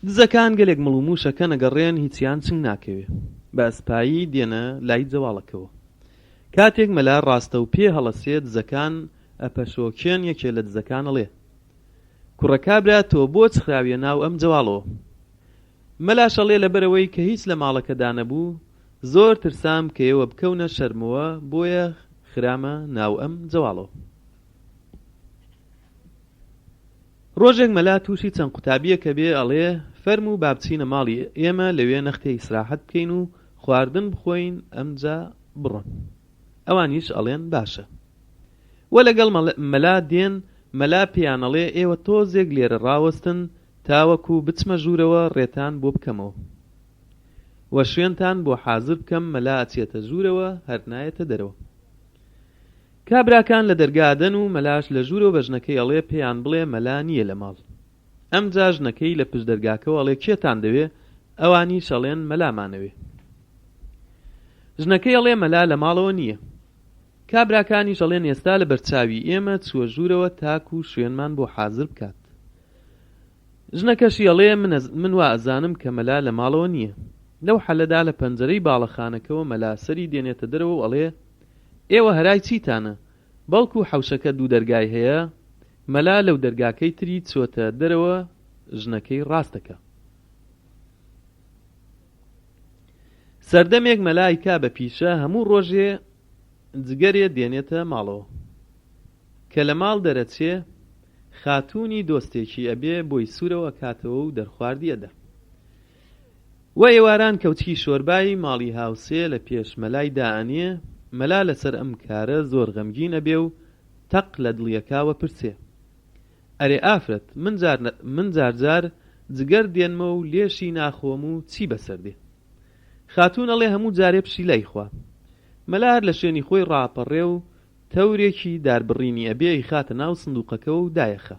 دزەکان گەلێک مڵ و موشەکە نەگەڕێن، هیچیان چنگ ناکەوێ، بە ئەسپایی دێنە لای جەواڵەکەوە. کاتێک مەلا ڕاستە و پێ هەڵەسێ، دزەکان ئەپەشۆکێن. یەکێ لە دزەکان ئەڵێ کوڕە کابرا تۆ بۆ چخراویە ناو ئەم جەواڵەوە؟ مەلاش ئەڵێ لەبەرەوەی کە هیچ لە ماڵەکەدا نەبوو، زۆر ترسام کە ئێوە بکەونە شەرمەوە، بۆیە خرامە ناو ئەم جەواڵەوە. ڕۆژێک مەلا تووشی چەند قوتابیەکە بێ، ئەڵێ فەرموو با بچینە ماڵی ئێمە، لەوێ نەختەی ئیسراحەت بکەین و خواردن بخۆین، ئەمجا بڕۆن. ئەوانیش ئەڵێن باشە. وە لەگەڵ مەلا دێن، مەلا پێیانەڵێ ئێوە تۆزێک لێرە ڕاوەستن تاوەکو بچمە ژوورەوە ڕێتان بۆ بکەمەوە وە شوێنتان بۆ حازر بکەم. مەلا ئەچێتە ژوورەوە هەر نایەتە دەرەوە. کابراکان لە دەرگادەن و مەلاش لە ژوورەوە بە ژنەکەی ئەڵێ پێیان بڵێ مەلا نییە لە ماڵ. ئەمجا ژنەکەی لە پشت دەرگاکەوە ئەڵێ کێتان دەوێ؟ ئەوانی شەڵێن مەلامانەوێ. ژنەکەی ئەڵێ مەلا لە ماڵەوە نییە. کابراکانی شەڵێن ئێستا لە بەرچاوی ئێمە چووە ژوورەوە تاکو و شوێنمان بۆ حازر بکات. ژنەکەشی ئەڵێ من وا ئەزانم کە مەلا لە ماڵەوە نییە. لەو حەلەدا لە پەنجەرەی باڵەخانەکەەوە مەلا سەری دێنێتە دەرەوە و ئەڵێ ئێوە هەرای چیتانە؟ بەڵکو حەوشەکە دوو دەرگای هەیە. مەلا لەو دەرگاکەی تری چۆتە دەرەوە. ژنەکەی ڕاستەکە. سەردەمێک مەلایکا بە پیشە هەموو ڕۆژێ جگەرێ دێنێتە ماڵەوە. کە لە ماڵ دەرەچێ خاتوونی دۆستێکی ئەبێ بۆی سوورەوە کاتەوە و دەرخواردی ئەدا. وە ئێواران کەوتکی شۆربایی ماڵی هاوسێ لە پێش مەلای دائەنێ. مەلا لەسەر ئەم کارە زۆر غەمگین ئەبێ و تەق لە دڵیەکاوە پرسێ ئەرێ ئافرەت من جارجار جگەر دێنمە و لێشی ناخۆم و چی بەسەردێ؟ خاتوون ئەڵێ هەموو جارێ پشیلای خوا. مەلا هەر لە شوێنی خۆی ڕاپەڕێ و تەورێکی داربڕینی ئەبێ خاتە ناو سندوقەکەەوە و دایەخە.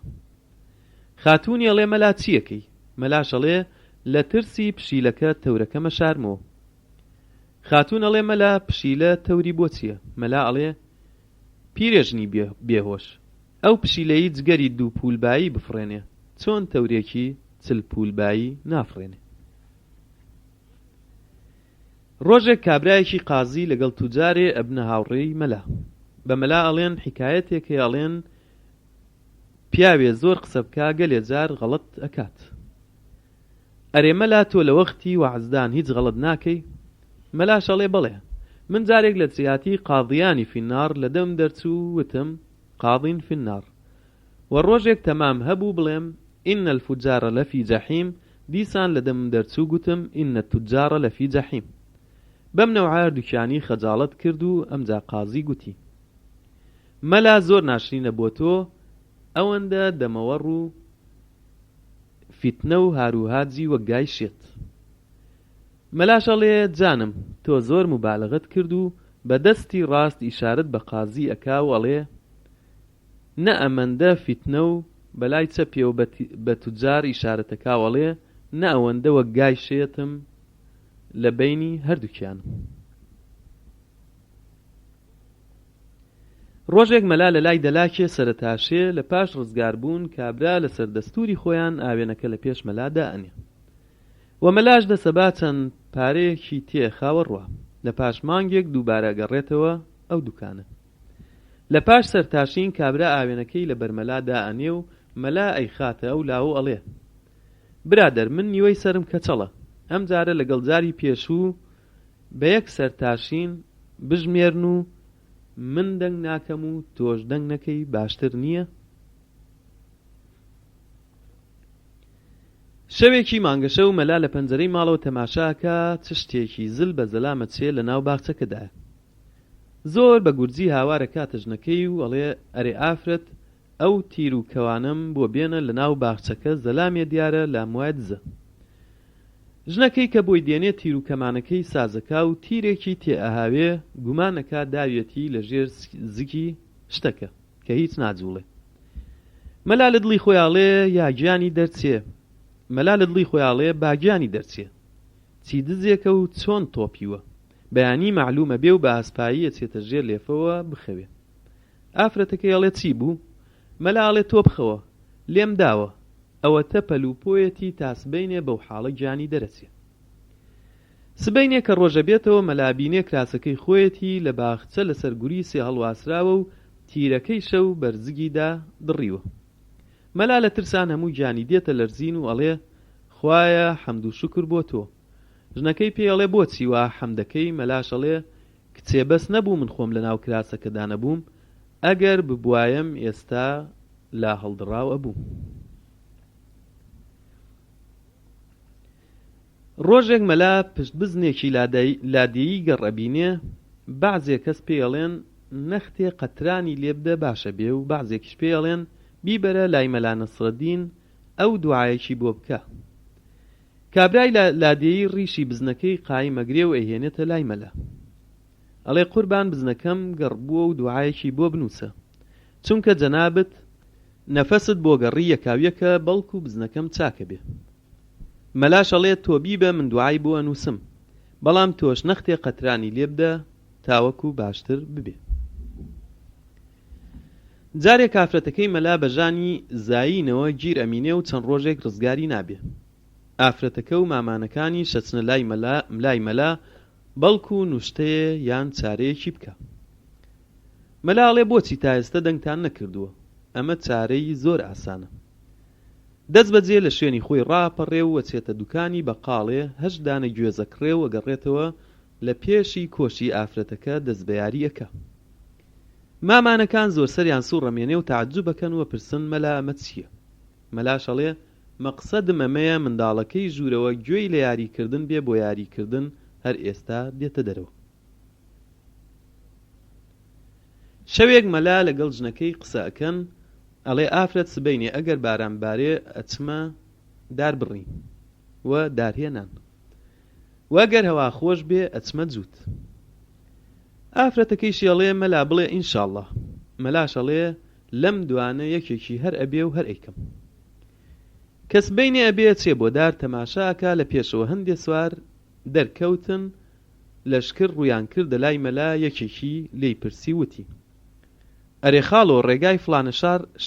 خاتوونی ئەڵێ مەلا چیەکەی؟ مەلاش ئەڵێ لە ترسی پشیلەکە تەورەکە مەشارمەوە. خاتوون ئەڵێ مەلا پشیلە تەوری بۆ چییە؟ مەلا ئەڵێ پیرێژنی بێهۆش ئەو پشیلەی جگەری دوو پولبایی بفڕێنێ چۆن تەورێکی چل پولبایی نافڕێنێ. ڕۆژێک کابرایەکی قازی لەگەڵ توجارێ ئەبنە هاوڕێی مەلا. بە مەلا ئەڵێن حیکایەتێکی ئەڵێن پیاوێ زۆر قسە بکا گەلێ جار غەڵەت ئەکات. ئەرێ مەلا تۆ لە وەختی وەعزدان هیچ غەڵەت ناکەی؟ مەلاش ئەڵێ بەڵێ من جارێک لە جیاتی قاضیانی فینار لە دەم دەرچوو وتم قاضین فینار. و ڕۆژێک تەمام هەبوو بڵێم ئین الفجارە لەفی جەحیم. دیسان لە دەم دەرچوو گوتم ئین التجارە لەفی جەحیم. بەم نەوعە دوکیانی خەجاڵەت کرد و ئەمجا قازی گوتی مەلا زۆر ناشرینە بۆ تۆ ئەوەندە دەمەوەڕ و فیتنە و هاروهاجی وەگای شێت. مەلاش ئەڵێ جانم تۆ زۆر مبالغەت کرد و بە دەستی ڕاست ئیشارەت بە قازی ئەکا و ئەڵێ نە ئەمەندە فیتنە و بەلای چەپێ و بە توجار ئیشارەتەکا وەڵێ نە ئەوەندە وەگای شێتم لە بینی هەردووکیانم. ڕۆژێک مەلا لە لای دەلاکێ سەرەتاشێ لە پاش ڕزگاربوون کابرا لەسەر دەستوری خۆیان ئاوێنەکە لە پێش مەلا دائەنێ. و مەلاش دەسەبا چەند پارەیەکی تێ خاوەڕوە. لە پاش مانگێک دووبارە گەڕێتەوە ئەو دوکانە. لە پاش سەرتاشین کابرا ئاوێنەکەی لە بەرمەلا دائەنێ و مەلا ئەیخاتە ئەو لاوە ئەڵێ برادەر من نیوەی سرم کەچەڵە. ئەم جارە لەگەڵ جاری پێشوو بە یەک سەرتاشین بژمێرن و من دەنگ ناکەم و تۆش دەنگ نەکەی باشتر نییە؟ شەوێکی مانگەشە و مەلا لە پەنجەرەی ماڵەوە تەماشاکە چ شتێکی زل بە زەلامە چێ لە ناو باخچەکەدایە. زۆر بە گورجی هاوارە کاتە ژنەکەی و ئەڵێ ئەرێ ئافرەت ئەو تیر و کەوانم بۆ بێنە لە ناو باخچەکە زەلامێ دیارە لاموای دزە. ژنەکەی کە بۆی دێنێت تیر و کەمانەکەی سازەکە و تیرێکی تێئەهاوێ گومانەکە داوێتی لە ژێر زگی شتەکە کە هیچ ناجوڵێ. مەلا لە دڵی خۆیاڵێ یاگیانی دەرچێ. مەلا لە دڵی خۆیاڵێ باگیانی دەرچێ چی دزێکە و چۆن تۆپیوە بەیانی معلومە بێ و بە ئاسپایی ئەچێتە ژێر لێفەوە بخەوێ. ئافرەتەکەی ئەڵێ چی بوو؟ مەلا ئەڵێ تۆ بخەوە لێم داوە ئەوە تەپەل و پۆیەتی تا سبەینێ بەو حاڵە گیانی دەرەچێ. سبەینێ کە ڕۆژە بێتەوە مەلابینێ کراسەکەی خۆیەتی لە باخچە لەسەر گوریسێ هەڵواسراوە و تیرەکەی شەو بەرزگیدا دڕیوە. مەلا لە ترسان هەموو گیانی دێتە لەرزین و ئەڵێ خوایە حەمد و شکر بۆ تۆ. ژنەکەی پێ ئەڵێ بۆچی وا حەمدەکەی؟ مەلاش ئەڵێ کچێ بەس نەبوو من خۆم لە ناو کراسەکەدا نەبووم ئەگەر ببوایەم ئێستا لا هەڵدڕاو ئەبووم. ڕۆژێک مەلا پشت بزنێکی لادێیی گەڕەبینێ بەعزێ کەس پێڵێن نەختێ قەترانی لێبدە باشە بێ و بەعزێکیش پێڵێن بیبەرە لای مەلا نەسڕەدین ئەو دوعایەکی بۆ بکە. کابرای لادێی ڕیشی بزنەکەی قایمەگرێ و ئەیهێنێتە لای مەلا. ئەڵێ قوربان بزنەکەم گەڕبووە و دوعایەکی بۆ بنووسە، چونکە جەنابت نەفەست بۆ گەڕی یەکاویەکە بەڵکو بزنەکەم چاکە بێ. مەلاش ئەڵێ تۆ بیبە من دوعای بۆ ئەنووسم، بەڵام تۆش نەختێ قەترانی لێبدە تاوەکو باشتر ببێ. جارێک ئافرەتەکەی مەلا بەژانی زایینەوە گیر ئەمینێ و چەند ڕۆژێک ڕزگاری نابێ. ئافرەتەکە و مامانەکانی شەچنە لای مەلا بەڵکو نوشتەیە یان چارەیەکی بکە. مەلا ئەڵێ بۆچی تا ئێستا دەنگتان نەکردووە؟ ئەمە چارەی زۆر ئاسانە. دەست بەجێ لە شوێنی خۆی ڕاپەڕێ و وەچێتە دوکانی بەقاڵێ، هەشت دانە گوێزەکڕێ و ئەگەڕێتەوە لە پێشی کۆشی ئافرەتەکە دەست بەیاری ئەکا. مامانەکان زۆر سەریان سوڕەمێنێ و تەعەجوب ئەکەن و پرسن مەلا ئەمە چییە؟ مەلاش ئەڵێ مەقسەدم ئەمەیە منداڵەکەی ژوورەوە گوێی لە یاریکردن بێ بۆ یاریکردن هەر ئێستا دێتە دەرەوە. شەوێک مەلا لەگەڵ ژنەکەی قسە ئەکەن، ئەڵێ ئافرەت سبەینێ ئەگەر باران بارێ ئەچمە دار بڕین و دارهێنان، وەگەر هەوا خۆش بێ ئەچمە جووت. ئافرەتەکەیشی ئەڵێ مەلا بڵێ ئینشاڵڵا. مەلاش ئەڵێ لەم دوانە یەکێکی هەر ئەبێ و هەر ئەیکەم. کەس بەینێ ئەبێ چێ بۆ دار تەماشاکە، لە پێشەوە هەندێ سوار دەرکەوتن، لەشکر ڕویان کردە لای مەلا. یەکێکی لێی پرسی وتی ئەرێ خاڵۆ ڕێگای فڵانە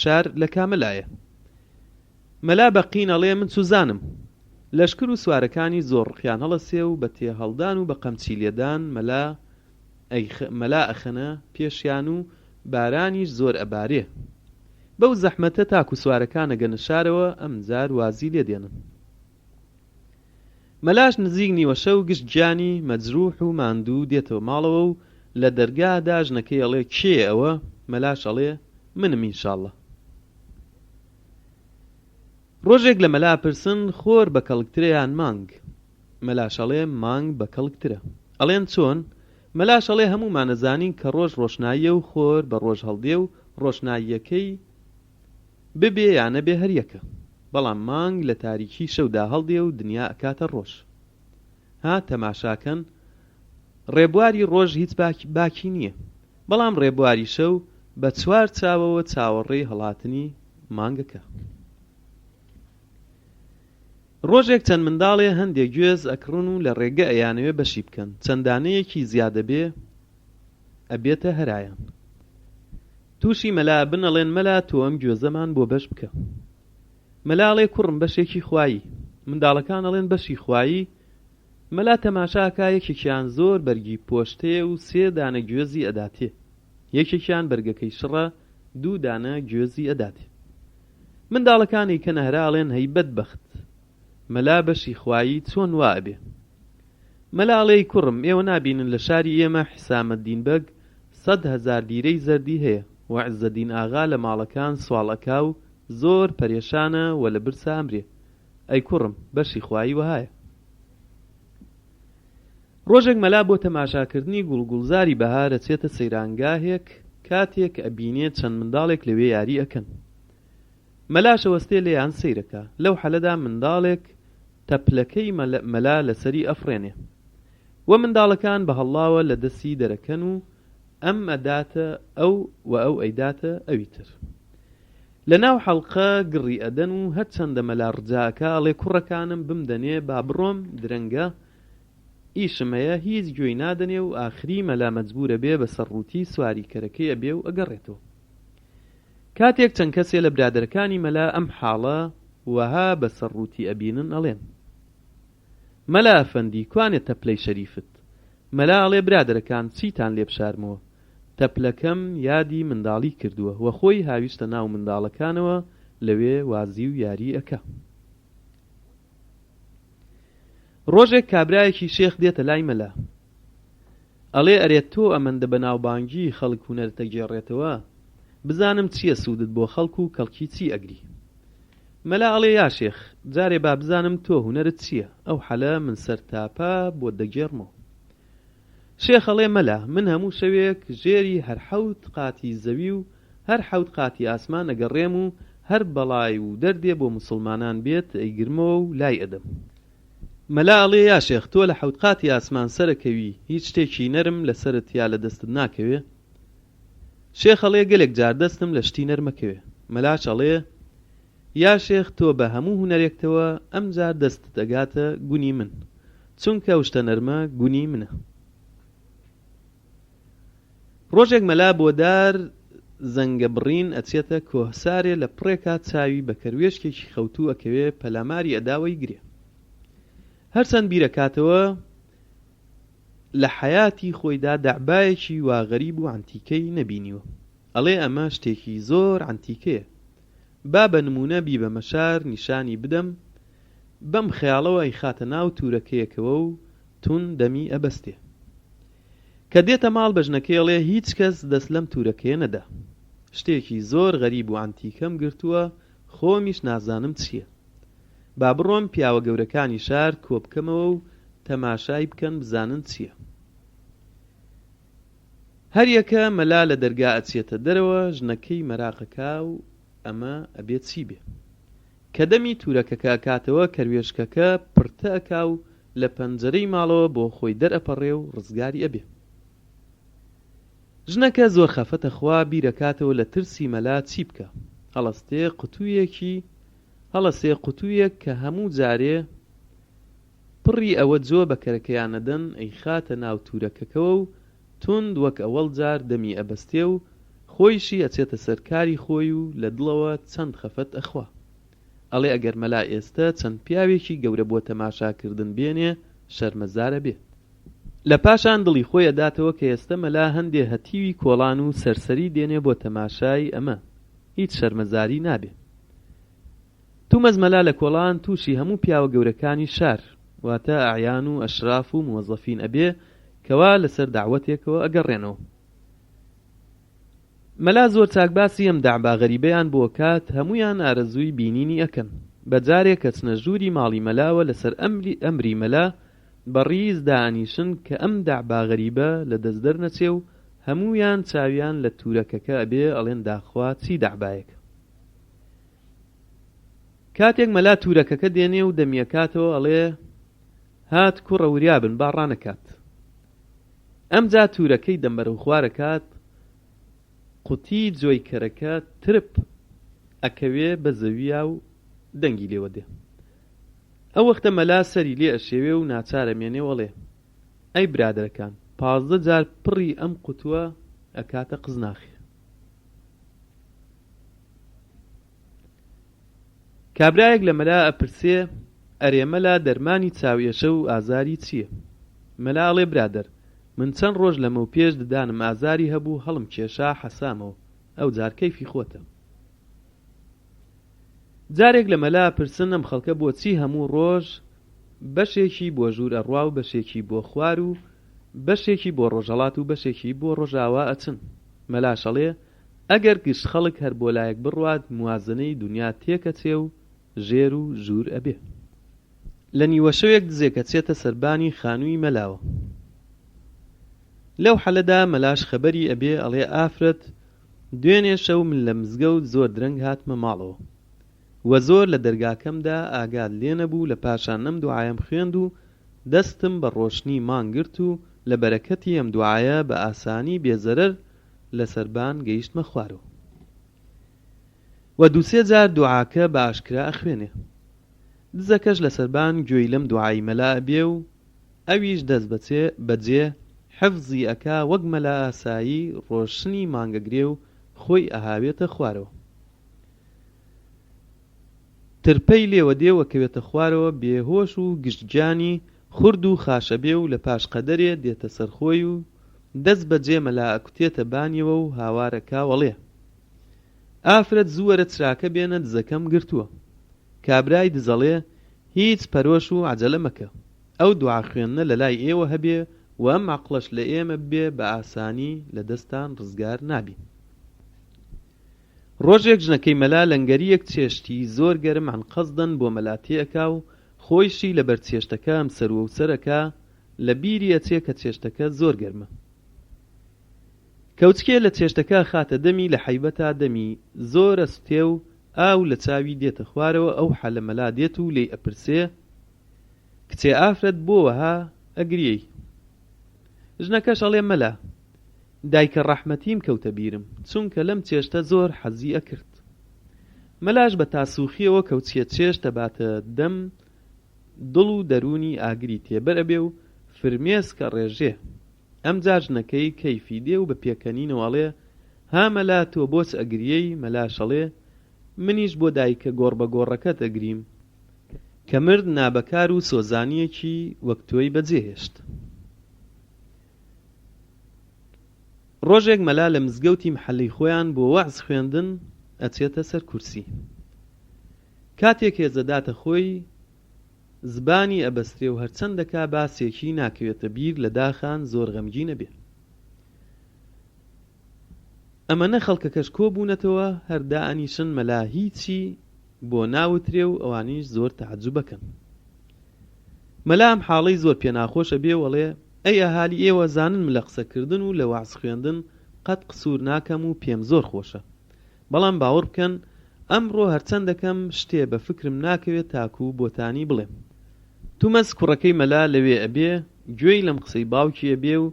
شار لە کامەلایە؟ مەلا بەقین ئەڵێ من سوزانم. لەشکر و سوارەکانی زۆر ڕخیان هەڵەسێ و بە تێهەڵدان و بە قەمچی لێدان مەلا ئەخەنە پێشیان و بارانیش زۆر ئەبارێ. بەو زەحمەتە تاکو سوارەکان ئەگەنە شارەوە ئەمجار وازی لێدێنن. مەلاش نزیک نیوە شەو گشت گیانی مەجروح و ماندوو دێتەوە ماڵەوە و لە دەرگادا ژنەکەی ئەڵێ کێ ئەوە؟ مەلاش ئەڵێ منم ئینشاڵڵا. ڕۆژێک لە مەلا پرسن خۆر بە کەڵکترە یان مانگ؟ مەلاش ئەڵێ مانگ بە کەڵکترە. ئەڵێن چۆن؟ مەلاش ئەڵێ هەموومان نەزانین کە ڕۆژ ڕۆشناییە و خۆر بە ڕۆژ هەڵدێ و ڕۆشناییەکەی ببێ یان نەبێ هەر یەکە، بەڵام مانگ لە تاریکی شەودا هەڵدێ و دنیا ئەکاتە ڕۆژ. ها تەماشاکەن، ڕێبواری ڕۆژ هیچ باکی نییە، بەڵام ڕێبواری شەو بە چوار چاوەوە چاوەڕێی هەڵاتنی مانگەکە. ڕۆژێک چەند منداڵێ هەندێک گوێز ئەکڕن و لە ڕێگە ئەیانەوێ بەشی بکەن، چەندانەیەکی زیادە بێ ئەبێتە هەرایان. تووشی مەلا بن ئەڵێن مەلا تۆ ئەم گوێزەمان بۆ بەش بکە. مەلاڵێ کوڕم بەشێکی خوایی. منداڵەکان ئەڵێن بەشی خوایی. مەلا تەماشاکە، یەکێکیان زۆر بەرگی پۆشتەیە و 3 دانە گوێزی ئەداتێ، یەکێکیان بەرگەکەی شڕە 2 دانە گوێزی ئەداتێ. منداڵەکانی کە نەهراڵێن هەی بەدبەخت، مەلا بەشی خوایی چۆن وا ئەبێ؟ مەلاڵێ کوڕم ئێوە نابینن لە شاری ئێمە حیسامەددین بەگ 100,000 لیرەی زەردی هەیە و عیزەدین ئاغا لە ماڵەکان سواڵەکا و زۆر پەرێشانە و لە برسە ئەمرێ. ئەی کوڕم بەشی خوایی وهایە. ڕۆژێک مەلا بۆ تەماشاکردنی گوڵگوڵزاری بەهار ئەچێتە سەیرانگاهێک، کاتێک ئەبینێت چەند منداڵێک لەوێ یاری ئەکەن. مەلاش ئەوەستێ لێیان سەیرەکە. لەو حەلەدا منداڵێک تەپلەکەی مەلا لەسەری ئەفڕێنێ و منداڵەکان بە هەڵاوە لە دەستی دەرەکەن و ئەم ئەداتە ئەو و ئەو ئەیداتە ئەویتر. لە ناو حەڵقە گڕی ئەدەن و هەرچەندە مەلا ڕجاکە ئەڵێ کوڕەکانم بمدەنێ با بڕۆم درەنگە ئیشم هەیە، هیچ گوێی نادەنێ و ئاخری مەلا مەجبورە بێ بە سەرڕووتی سواری کەرەکەی ئەبێ و ئەگەڕێتەوە. کاتێک چەند کەسێ لە برادەرەکانی مەلا ئەم حاڵە وەها بە سەرڕووتی ئەبینن ئەڵێن مەلا ئەفەندی کوانێت تەپلەی شەریفت؟ مەلا ئەڵێ برادەرەکان چیتان لێ بشارمەوە؟ تەپلەکەم یادی منداڵی کردووە و خۆی هاویشتە ناو منداڵەکانەوە لەوێ وازی و یاری ئەکا. ڕۆژێک کابرایەکی شێخ دێتە لای مەلا. ئەڵێ ئەرێت تۆ ئەمەندە بەناوبانگی خەڵک هونەرتە گێڕێتەوە، بزانم چییە سوودت بۆ خەڵک و کەڵکی چی ئەگری؟ مەلا ئەڵێ یا شێخ جارێ با بزانم تۆ هونەرت چییە؟ ئەو حەلە من سەرتاپە بۆ دەگێڕمەوە. شێخەڵێ مەلا من هەموو شەوێک ژێری هەر 7 قاتی زەوی و هەر 7 قاتی ئاسمان ئەگەڕێم و هەر بەڵای و دەردێ بۆ مسلمانان بێت ئەیگرمەوە و لای ئەدەم. مەلا ئەڵێ یا شێخ تۆ لە 7 قاتی ئاسمان سەرەکەوی هیچ شتێکی نەرم لەسەرت یا لە دەستت ناکەوێ؟ شێخەڵێ گەلێک جار دەستم لە شتی نەرمەکەوێ. مەلاش ئەڵێ یا شێخ تۆ بە هەموو هونەرێکتەوە ئەم جار دەستت ئەگاتە گونی من، چونکە ئەو شتە نەرمە گونی منە. ڕۆژێک مەلا بۆ دار زەنگە بڕین ئەچێتە کۆهسارێ لە پڕێکا چاوی بە کەروێشکێکی خەوتوو ئەکەوێ پەلاماری ئەداوەی گرێ. هەرچەند بیرەکاتەوە لە حەیاتی خۆیدا دەعبایەکی وا غەریب و عەنتیکەی نەبینیوە. ئەڵێ ئەمە شتێکی زۆر عەنتیکەیە، با بە نمونە بی بە مەشار نیشانی بدەم، بەم خەیاڵەوە ئەیخاتە ناو تورەکەیەکەوە و تون دەمی ئەبەستێ. کە دێتە ماڵ بەژنەکەی ئەڵێ هیچ کەس دەست لەم تورەکەیە نەدا، شتێکی زۆر غەریب و عەنتیکەم گرتووە، خۆمیش نازانم چییە. با بڕۆم پیاوە گەورەکانی شار کۆبکەمەوە و تەماشای بکەن بزانن چییە. هەر یەکە مەلا لە دەرگا ئەچێتە دەرەوە، ژنەکەی مەراقەکا و ئەمە ئەبێت چی بێ. کە دەمی تورەکەکە ئەکاتەوە کەروێشکەکە پرتە ئەکا و لە پەنجەرەی ماڵەوە بۆ خۆی دەرئەپەڕێ و ڕزگاری ئەبێ. ژنەکە زۆر خەفەتە خوا بیرەکاتەوە لە ترسی مەلا چی بکە. هەڵەسێ قوتوویەک کە هەموو جارێ پڕی ئەوە جۆ بە کەرەکەیانەدەن ئەیخاتە ناو تورەکەکەوە و توند وەک ئەوەڵ جار دەمی ئەبەستێ و خۆیشی ئەچێتە سەرکاری خۆی و لە دڵەوە چەند خەفەت ئەخوا. ئەڵێ ئەگەر مەلا ئێستا چەند پیاوێکی گەورە بۆ تەماشاکردن بێنێ شەرمەزارە بێ. لە پاشان دڵی خۆی ئەداتەوە کە ئێستا مەلا هەندێ هەتیوی کۆڵان و سەرسەری دێنێ بۆ تەماشای ئەمە، هیچ شەرمەزاری نابێ. تومەز مەلا لە کۆڵان تووشی هەموو پیاوە گەورەکانی شار واتە ئەعیان و ئەشراف و موەزەفین ئەبێ کەوا لەسەر داوەتێکەوە ئەگەڕێنەوە. مەلا زۆر چاکباسی ئەم داعبا غەریبەیان بۆ کات هەمویان ئارەزووی بینینی ئەکەن. بەجارێک کە چنە ژووری ماڵی مەلاوە لەسەر ئەمری مەلا بەڕیز دانیشن کە ئەم داعبا غەریبە لە دەست دەرنەچێ و هەمویان چاویان لە تورەکەکە ئەبێ ئەڵێن داخوا چی داعبایەکە. کاتێک مەلا تورەکەکە دێنێ و دەمیەکاتەوە ئەڵێ هات کوڕە وریابن با ڕانەکات. ئەمجا تورەکەی دەمبەرەو خوارەکات، قوتی جۆی کەرەکە ترپ ئەکەوێ بە زەویە و دەنگی لێوە دێ. ئەو وەختە مەلا سەری لێ ئەشێوێ و ناچارە مێنێ وەڵێ ئەی برادەرەکان 15 جار پڕی ئەم قوتووە ئەکاتە قزناخی. کابرایەک لە مەلا ئەپرسێ ئەرێ مەلا دەرمانی چاوێشە و ئازاری چییە؟ مەلا ئەڵێ برادەر من چەند ڕۆژ لەمە و پێش ددانم ئازاری هەبوو هەڵم کێشا حەسامەوە، ئەو جار کەیفی خۆتە. جارێک لە مەلا پرسن ئەم خەڵکە بۆچی هەموو ڕۆژ بەشێکی بۆ ژوور ئەڕوا و بەشێکی بۆ خوار و بەشێکی بۆ ڕۆژەڵات و بەشێکی بۆ ڕۆژاوا ئەچن؟ مەلا شەڵێ ئەگەر گشت خەڵک هەر بۆ لایەک بڕوات موازنەی دنیا تێکەچێ و ژێر و ژوور ئەبێ. لە نیوە شەوێک دزێکە چێتە سەربانی خانووی مەلاوە. لەو حەلەدا مەلاش خەبەری ئەبێ ئەڵێ ئافرەت دوێنێ شەو من لە مزگەوت زۆر درەنگ هاتمە ماڵەوە وە زۆر لە دەرگاکەمدا ئاگات لێ نەبوو، لە پاشان ئەم دوعایم خوێند و دەستم بە ڕۆشنی مانگرت و لە بەرەکەتی ئەم دوعایە بە ئاسانی بێزەرەر لە سەربان گەیشتمە خوارەوە. و دووسێ جار دوعاکە بە ئاشکرا ئەخوێنێ. دزەکەش لە سەربان گوێی لەم دوعای مەلا ئەبێ و ئەویش دەست بەجێ حەفزی ئەکا وەک مەلا ئاسایی ڕۆشنی مانگەگرێ و خۆی ئەهاوێتە خوارەوە. ترپەی لێوە دێوە کەوێتە خوارەوە بێهۆش و گشتجانی خورد و خاشەبێ و لە پاش قەدەرێ دێتە سەرخۆی و دەست بەجێ مەلا ئەکوتێتە بانیەوە و هاوارەکا وەڵێ ئافرەت زووەرە چراکە بێنە دزەکەم گرتووە. کابرای دزەڵێ هیچ پەرۆش و عەجەلە مەکە، ئەو دوعا خوێندنە لە لای ئێوە هەبێ و ئەم عەقڵەش لە ئێمە بێ بە ئاسانی لە دەستان ڕزگار نابین. ڕۆژێک ژنەکەی مەلا لەنگەریەک چێشتی زۆر گەرم عن قەزدەن بۆ مەلا تێئەکا و خۆیشی لەبەر چێشتەکە ئەم سەروە و سەرەکە لە بیری ئەچێ کە چێشتەکە زۆر گەرمە. کەوچکێ لە چێشتەکە خاتە دەمی لە حەیبەتا دەمی زۆر ئەسوتێ و ئاو لە چاوی دێتە خوارەوە ئەو حەلەمەلا دێت و لێی ئەپرسێ کچێ ئافرەت بۆ وەها ئەگریەی. ژنەکەش ئەڵێ مەلا دایکە ڕەحمەتیم کەوتە بیرم چونکە لەم چێشتە زۆر حەزی ئەکرد. مەلاش بە تاسووخیەوە کەوچیە چێشت دەباتە دەم دڵ و دەرونی ئاگری تێبەر ئەبێ و فرمێسکە ڕێژێ. ئەم جا ژنەکەی کەیفی دێ و بە پێکەنینەوەڵێ ها مەلا تۆ بۆچ ئەگریەی؟ مەلاشەڵێ منیش بۆ دایکە گۆڕبەگۆڕەکەت ئەگریم کە مرد نابەکار و سۆزانیەکی وەک تۆی بەجێهێشت. ڕۆژێک مەلا لە مزگەوتی محەلەی خۆیان بۆ وەعز خوێندن ئەچێتە سەر کورسی. کاتێک هێزەداتە خۆی زبانی ئەبەسترێ و هەرچەندەکا باسێکی ناکەوێتە بیر لە داخان زۆر غەمگینە بێ. ئەمەنە خەڵکەکەش کۆبوونەتەوە هەردا ئەنیشن مەلا هیچی بۆ ناوترێ و ئەوانیش زۆر تەعەجوبەکەن. مەلا ئەم حاڵەی زۆر پێناخۆشە بێ وەڵێ ئەی ئەهالی ئێوە زانن لە قسەکردن و لە وەعز خوێندن قەت قسوور ناکەم و پێم زۆر خۆشە، بەڵام باوەڕ بکەن ئەمڕۆ هەرچەندەکەم شتێ بە فکرم ناکەوێت تاکو بۆتانی بڵێم. تومەس کوڕەکەی مەلا لەوێ ئەبێ گوێی لەم قسەی باوکی ئەبێ و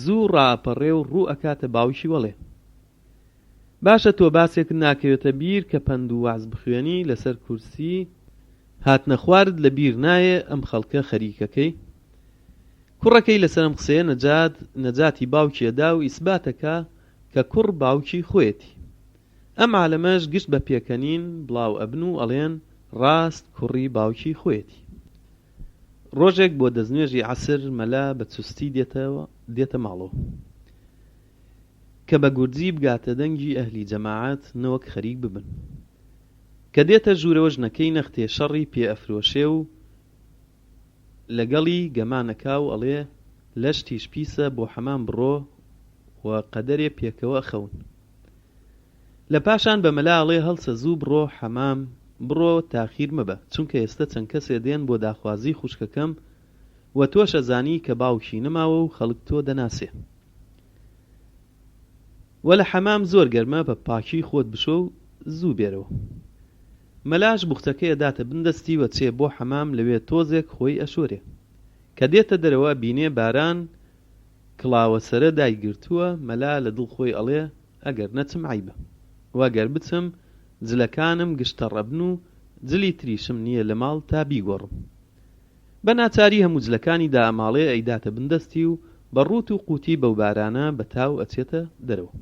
زوو ڕاپەڕێ و ڕوو ئەکاتە باوکی وەڵێ باشە تۆ باسێک ناکەوێتە بیر کە پەند و وەعز بخوێنی لەسەر کورسی هاتنە خوارد لە بیر نایە ئەم خەڵکە خەریکەکەی. کوڕەکەی لەسەر ئەم قسەیە نەجاتی باوکیەدا و ئیسباتەکە کە کوڕ باوکی خۆیەتی. ئەم عالەمەش گشت بە پێکەنین بڵاو ئەبن و ئەڵێن ڕاست کوڕی باوکی خۆیەتی. ڕۆژێک بۆ دەستنوێژی عەسر مەلا بە چوستی دێتە ماڵەوە کە بە گورجی بگاتە دەنگی ئەهلی جەماعەت نەوەک خەریک ببن. کە دێتە ژوورەوە ژنەکەی نەختێ شەڕی پێ ئەفرۆشێ و لەگەڵی گەمانەکا و ئەڵێ لەشتیش پیسە بۆ حەمام بڕۆ و قەدەرێ پێکەوە خەون. لە پاشان بە مەلا ئەڵێ هەڵسە زوو بڕۆ حەمام بڕۆ تاخیر مەبە چونکە ئێستا چەند کەسێ دێن بۆ داخوازی خوشکەکەم و تۆش ئەزانی کە باوکی نەماوە و خەڵک تۆ دەناسێ. وە لە حەمام زۆر گەرمە بە پاکی خۆت بشۆ و زوو بێرەوە. مەلاش بوختەکەی ئەداتە بندەستی و چێ بۆ حەمام لەوێ تۆزێک خۆی ئەشۆرێ. کە دێتە دەرەوە بینێ باران کڵاوە سەرە دایگرتووە مەلا لە دڵ خۆی ئەڵێ ئەگەر نەچم عیبە واگەر بچم جلەکانم گشتە ڕەبن و جلی تریشم نییە لە ماڵ تا بیگۆڕم. بە ناچاری هەموو جلەکانی داماڵێ ئەیداتە بندەستی و بە ڕوت و قوتی بەو بارانە بە تاو ئەچێتە دەرەوە.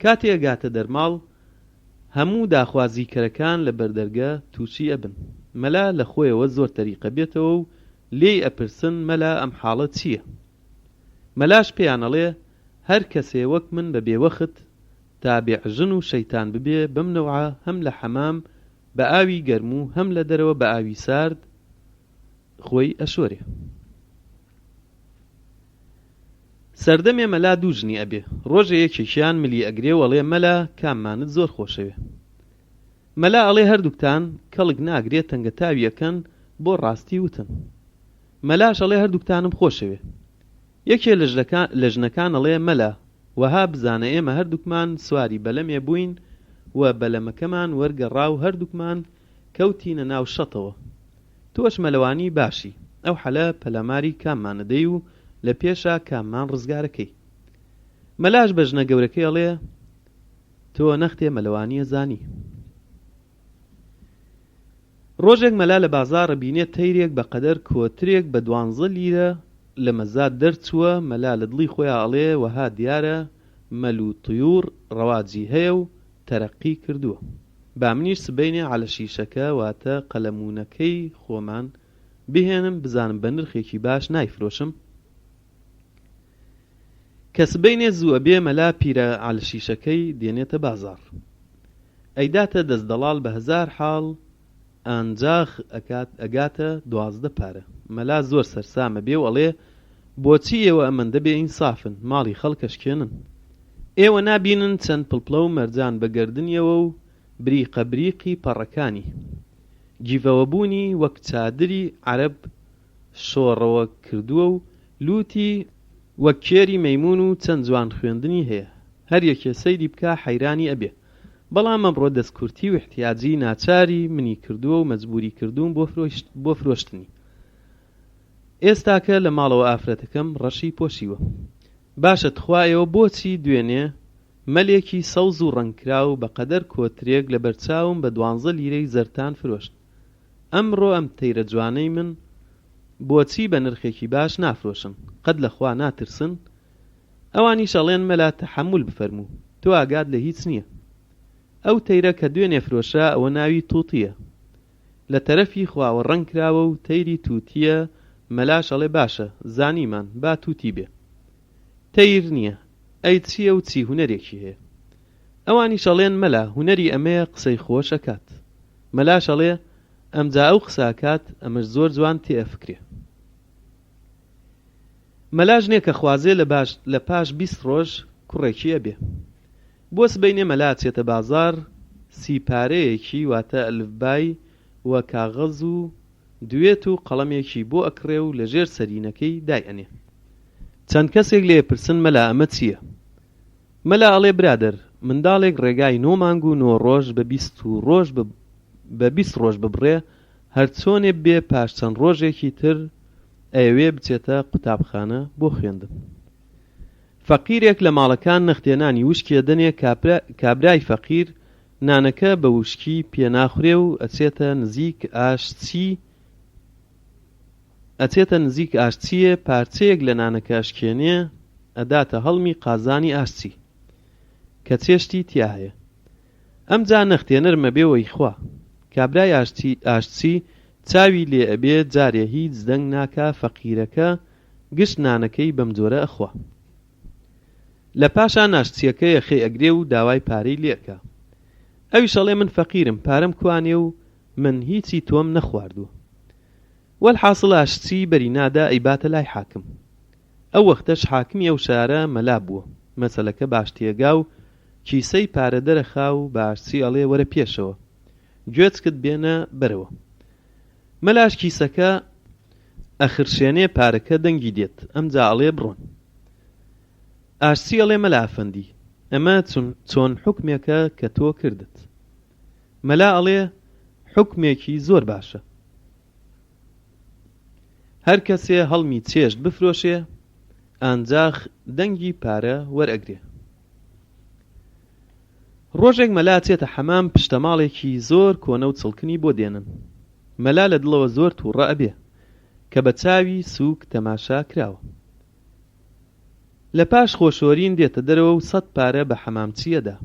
کاتێ ئەگاتە دەرماڵ هەموو داخوازیکەرەکان لە بەردەرگە تووشی ئەبن. مەلا لە خۆیەوە زۆر تەریقە بێتەوە و لێی ئەپرسن مەلا ئەم حاڵە چییە؟ مەلاش پێیان ئەڵێ هەر کەسێ وەک من بە بێوەخت تابێعژن و شەیتان ببێ بەم نەوعە هەم لە حەمام بە ئاوی گەرم و هەم لە دەرەوە بە ئاوی سارد خۆی ئەشۆرێ. سەردەمێ مەلا دوو ژنی ئەبێ. ڕۆژێ یەکێکیان ملی ئەگرێ وەڵێ مەلا کاممانت زۆر خۆشەوێ. مەلا ئەڵێ هەردووکتان کەڵک ناگرێت تەنگە تاویەکەن بۆ ڕاستی وتن. مەلاش ئەڵێ هەردووکتانم خۆشەوێ. یەکێ لە ژنەکان ئەڵێ مەلا وەها بزانە ئێمە هەردووکمان سواری بەلەمێ بووین و بەلەمەکەمان وەرگەڕا و هەردووکمان کەوتینە ناو شەتەوە. تۆش مەلەوانی باشی ئەو حەلە پەلەماری کاممانەدەی و لە پێشا کاممان ڕزگارەکەی. مەلاش بە ژنە گەورەکەی ئەڵێ تۆ نەختێ مەلەوانیە زانی. ڕۆژێک مەلا لە بازاڕە بینێت تەیرێک بە قەدەر کۆترێک بە 12 لیرە لە مەزاد دەرچووە. مەلا لە دڵی خۆیان ئەڵێ وەها دیارە مەل و طیور ڕەواجی هەیە و تەرەقی کردووە. با منیش سبەینێ عەلە شیشەکە واتە قەلەمونەکەی خۆمان بهێنم بزانم بە نرخێکی باش نایفرۆشم. کە سبەینێ زووە بێ مەلا پیرە عەلە شیشەکەی دێنێتە بازاڕ ئەیداتە دەستدەڵال بە 1000 حاڵ ئانجاخ ئەگاتە 12 پارە. مەلا زۆر سەرسامە بێ و ئەڵێ بۆچی ئێوە ئەمەندە بێ ئینسافن ماڵی خەڵکەشکێنن؟ ئێوە نابینن چەند پڵپڵە و مەرجان بەگەردنیەوە و بریقە بریقی پەڕەکانی گیڤەوە بوونی وەک چادری عەرەب شۆڕەوە کردووە و لوتی وەک کێری مەیمون و چەند جوان خوێندنی هەیە، هەر یەکێ سەیری بکە حەیرانی ئەبێ. بەڵام ئەمڕۆ دەستکورتی و احتیاجی ناچاری منی کردووە و مەجبوری کردووم بۆ فرۆشتنی. ئێستاکە لە ماڵەوە ئافرەتەکەم ڕەشی پۆشیوە. باشە تخوایەوە بۆچی دوێنێ مەلێکی سەوز و ڕەنگکراو بەقەدەر کۆترێک لە بەرچاوم بە 12 لیرەی زەرتان فرۆشت. ئەمڕۆ ئەم تەیرە جوانەی من بۆچی بە نرخێکی باش نافرۆشن؟ قەت لە خوا ناترسن؟ ئەوانی شەڵێن مەلا تەحەموول بفەرموو، تۆ ئاگات لە هیچ نییە. ئەو تەیرە کە دوێنێ فرۆشرا ئەوە ناوی تووتیە، لە تەرەفی خواوە ڕەنگکراوە و تەیری تووتیە. مەلا شەڵێ باشە زانیمان با تووتی بێ، تەیر نییە، ئەی چییە و چی هونەرێکی هەیە؟ ئەوانی شەڵێن مەلا هونەری ئەمەیە قسەی خۆشەکات. مەلا شەڵێ ئەمجا ئەو قساکات ئەمەش زۆر جوان تێئەفکرێ. مەلا ژنێکە خوازێ لە پاش 20 ڕۆژ کوڕێکی ئەبێ. بۆ سبەینێ مەلا چێتە بازار سیپارەیەکی واتە ئەلفبای وە کاغەز و دوێت و قەڵەمێکی بۆ ئەکڕێ و لە ژێر سەرینەکەی دایئەنێ. چەند کەسێک لێ پرسن مەلا ئەمە چییە؟ مەلا ئەڵێ برادەر، منداڵێک ڕێگای 9 مانگ و 9 ڕۆژ بە 20 ڕۆژ ببڕێ، هەر چۆنێ بێ پاش چەند ڕۆژێکی تر ئەوێ بچێتە قوتابخانە بۆ خوێندن. فەقیرێک لە ماڵەکان نەختێنانی وشکێ دەنێ، کابرای فەقیر نانەکە بە وشکی پێناخورێ و ئەچێتە نزیک ئاشچیە، پارچەیەک لە نانەکە ئەشکێنێ، ئەداتە هەڵمی قازانی ئاشچی کە چێشتی تیا هەیە. ئەمجا نەختێنەر مەبێەوەی خوا. کابرای ئاشچی چاوی لێ ئەبێ، جارێ هیچ دەنگ ناکا، فەقیرەکە گشت نانەکەی بەم جۆرە ئەخوا. لە پاشان ئاشچیەکە یەخێ ئەگرێ و داوای پارەی لێکە. ئەوی شەڵێ من فەقیرم، پارەم کوانێ و من هیچی تۆم نەخواردووە. وەلحاصڵ ئاشچی بەرینادا ئەیباتە لای حاکم. ئەو وەختەش حاکمی ئەو شارە مەلا بووە. مەسەلەکە باش تێگا و کیسەی پارە دەرەخا و بە ئاشچی ئەڵێ وەرە پێشەوە، گوێچکت بێنە بەرەوە. مەلاش کیسەکە ئەخرشێنێ، پارەکە دەنگی دێت، ئەمجا ئەڵێ بڕۆن. ئاشچی ئەڵێ مەلا ئەفەندی، ئەمە چۆن حوکمێکە کە تۆ کردت؟ مەلا ئەڵێ حوکمێکی زۆر باشە، هەر کەسێ هەڵمی چێشت بفرۆشێ، ئانجاخ دەنگی پارە وەرئەگرێ. ڕۆژێک مەلا چێتە حەمام، پشتەماڵێکی زۆر کۆنە و چڵکنی بۆ دێنن. مەلا لە دڵەوە زۆر تووڕە ئەبێ کە بە چاوی سووک تەماشا کراوە. لە پاش خۆشۆرین دێتە دەرەوە و 100 پارە بە حەمامچیەدا.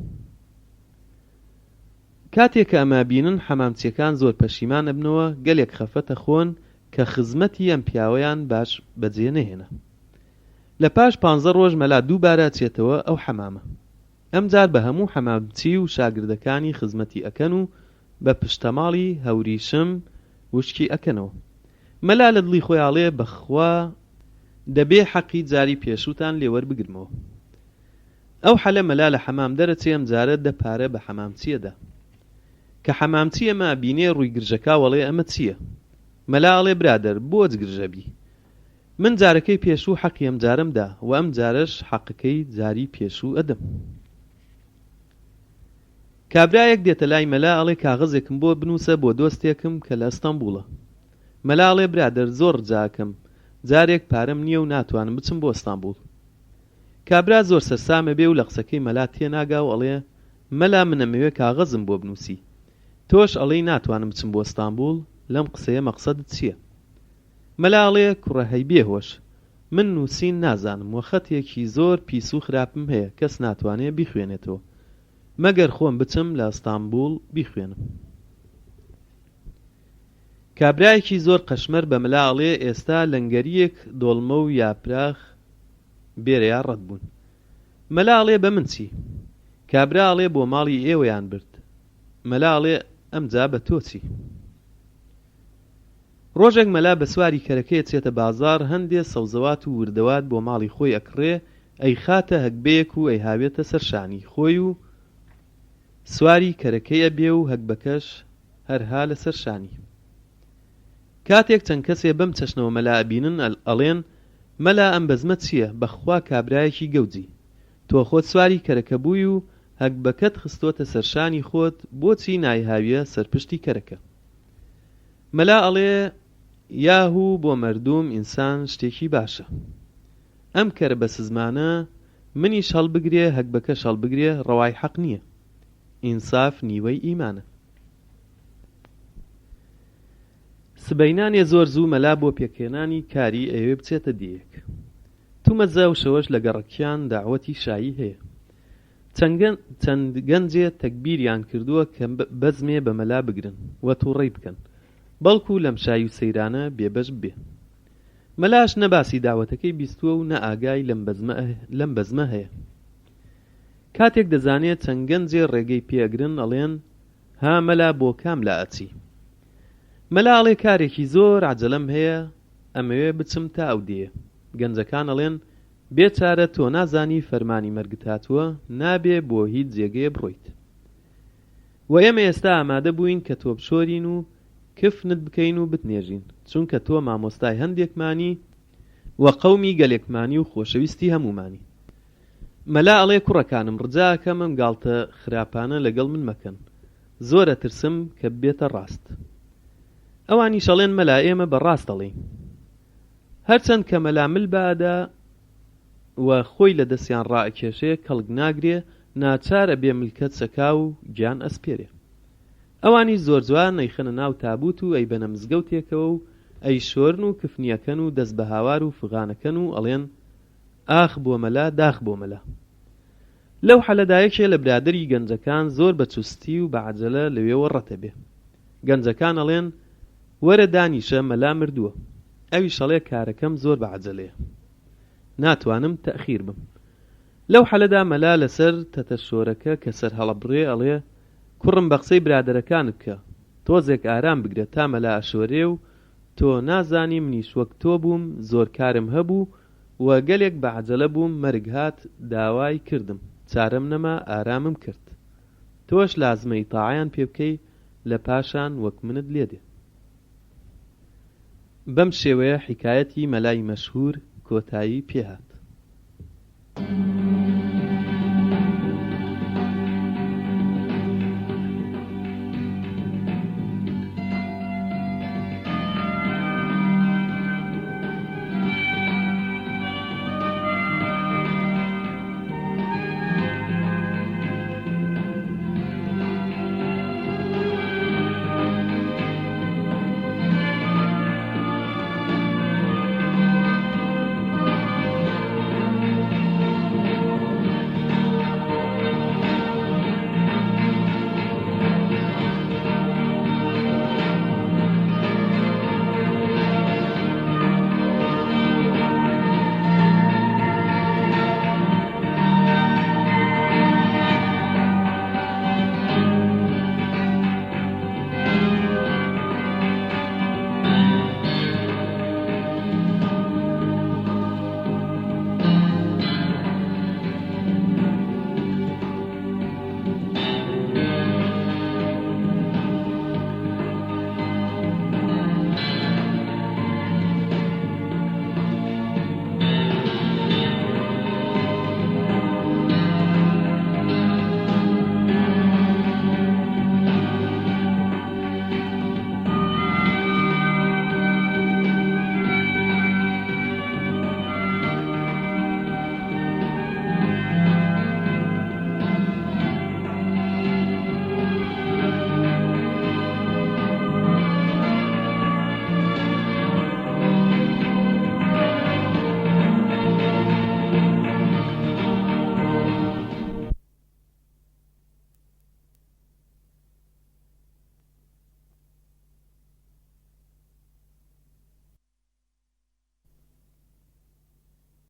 کاتێک کە ئەمە بینن، حەمامچیەکان زۆر پەشیمان ئەبنەوە، گەلێک خەفەتە خۆن کە خزمەتی ئەم پیاوەیان باش بەجێ نەهێنا. لە پاش 15 ڕۆژ مەلا دووبارە چێتەوە ئەو حەمامە. ئەمجار بە هەموو حەمامچی و شاگردەکانی خزمەتی ئەکەن و بە پشتەماڵی هەوریشم وشکی ئەکەنەوە. مەلا لە دڵی خۆیاڵێ بەخوا دەبێ حەقی جاری پێشوتان لێوەربگرمەوە. ئەو حەلە مەلا لە حەمام دەرەچێ، ئەمجارە 10 پارە بە حەمامچیەدا. کە حەمامچی ئەمە بینێ ڕووی گرژەکە وەڵێ ئەمە چییە؟ مەلا ئەڵێ برادەر بۆچ گرژەبی؟ من جارەکەی پێشوو حەقی ئەم جارەمدا و ئەم جارەش حەقەکەی جاری پێشوو ئەدەم. کابرایەک دێتە لای مەلا ئەڵێ کاغەزێکم بۆ بنووسە بۆ دۆستێکم کە لە ئەستەمبوڵە. مەلا ئەڵێ برادەر زۆر ڕجاکەم، جارێک پارەم نییە و ناتوانم بچم بۆ ئەستەمبوڵ. کابرا زۆر سەرسامە بێ و لە قسەکەی مەلا تێناگا و ئەڵێ مەلا من ئەمەوێ کاغەزم بۆ بنووسی، تۆش ئەڵێی ناتوانم بچم بۆ ئەستەمبوڵ، لەم قسەیە مەقسەدت چییە؟ مەلا ئەڵێ کوڕە هەی بێهۆش، من نووسین نازانم و خەتێکی زۆر پیس و خراپم هەیە، کەس ناتوانێ بیخوێنێتەوە مەگەر خۆم بچم لە ئەستەمبوڵ بیخوێنم. کابرایەکی زۆر قەشمەر بە مەلا ئەڵێ ئێستا لەنگەریەک دۆڵمە و یاپراخ بێرەیا ڕەت بوون. مەلا ئەڵێ بە من چی؟ کابرا ئەڵێ بۆ ماڵی ئێوەیان برد. مەلا ئەڵێ ئەمجا بە تۆ چی؟ ڕۆژێک مەلا بە سواری کەرەکەیە چێتە بازار، هەندێ سەوزەوات و وردەوات بۆ ماڵی خۆی ئەکڕێ، ئەی خاتە هەکبەیەک و ئەی هاوێتە سەرشانی خۆی و سواری کەرەکەیە بێ و هەکبەکەش هەرها لە سەرشانی. کاتێک چەند کەسێ بەم چەشنەوە مەلا ئەبینن ئەڵێن مەلا ئەم بەزمە چییە؟ بەخوا کابرایەکی گەوجی، تۆ خۆت سواری کەرەکە بووی و هەکبەکەت خستۆتە سەرشانی خۆت، بۆچی نایهاویە سەرپشتی کەرەکە؟ مەلا ئەڵێ یاهوو بۆ مەردووم ئینسان شتێکی باشە، ئەم کەرە بە سزمانە منیش هەڵبگرێ هەکبەکەش هەڵبگرێ ڕەوای حەق نییە، ئینساف نیوەی ئیمانە. سبەینانێ زۆر زوو مەلا بۆ پێکهێنانی کاری ئەوێ بچێتە دیەک. تومەزە و شەوەش لە گەڕەکیان داعوەتی شایی هەیە. چەند گەنجێ تەکبیریان کردووە کە بەزمێ بە مەلا بگرن وە تووڕەی بکەن، بەڵکو لەم شایی و سەیرانە بێبەش بێ. مەلاش نەباسی داوەتەکەی بیستووە و نە ئاگای لەم بەزمە هەیە. کاتێک دەزانێت چەند گەنجێ ڕێگەی پێگرن ئەڵێن ها مەلا بۆ کام لا ئەچی؟ مەلا ئەڵێ کارێکی زۆر عەجەلەم هەیە، ئەمەوێ بچم تا ئەو دێ. گەنجەکان ئەڵێن بێچارە تۆ نازانی فەرمانی مەرگت هاتووە، نابێ بۆ هیچ جێگەیە بڕۆیت. و ئێمە ئێستا ئامادە بووین کە تۆ بشۆرین و کفنت بکەین و بتنێژین، چونکە تۆ مامۆستای هەندێکمانی و قەومی گەلێکمانی و خۆشەویستی هەمومانی. مەلا ئەڵێ کوڕەکانم ڕجاکەم ئەم گاڵتە خراپانە لەگەڵ من مەکەن، زۆرە ترسم کە ببێتە ڕاست. ئەوانی شەڵێن مەلا ئێمە بەڕاست دەڵێین. هەرچەند کە مەلا مل بەئەدا و خۆی لە دەستیان ڕائەکێشێ کەڵک ناگرێ، ناچارە بێ ملکەت سەکا و گیان ئەسپێرێ. ئەوانی زۆر جوان ئەیخەنە ناو تابوت و ئەی بەنە مزگەوتێکەوە و ئەی شۆرن و کفنیەکەن و دەست بە هاوار و فغانەکەن و ئەڵێن ئاخ بۆ مەلا داخ بۆ مەلا. لەو حەلەدایەکێ لە برادری گەنجەکان زۆر بە چوستی و بە عەجەلە لەوێوە ڕەتە بێ. گەنجەکان ئەڵێن وەرە دانیشە مەلا مردووە. ئەویش ئەڵێ کارەکەم زۆر بە عەجەلەیە، ناتوانم تەخیر بم. لەو حەلەدا مەلا لەسەر تەتەشۆرەکە کە سەر هەڵەبڕێ ئەڵێ کوڕم بە قسەی برادەرەکانت بکە، تۆزێک ئارام بگرە تا مەلا ئەشۆرێ و تۆ نازانی منیش وەک تۆ بووم، زۆر کارم هەبوو و گەلێک بە عەجەلە بووم، مەرگ هات داوای کردم، چارەم نەما ئارامم کرد. تۆش لازمەی تاعیان پێ بکەی لە پاشان وەک منت لێدێ. بەم شێوەیە حیکایەتی مەلای مەشهور کۆتایی پێهات.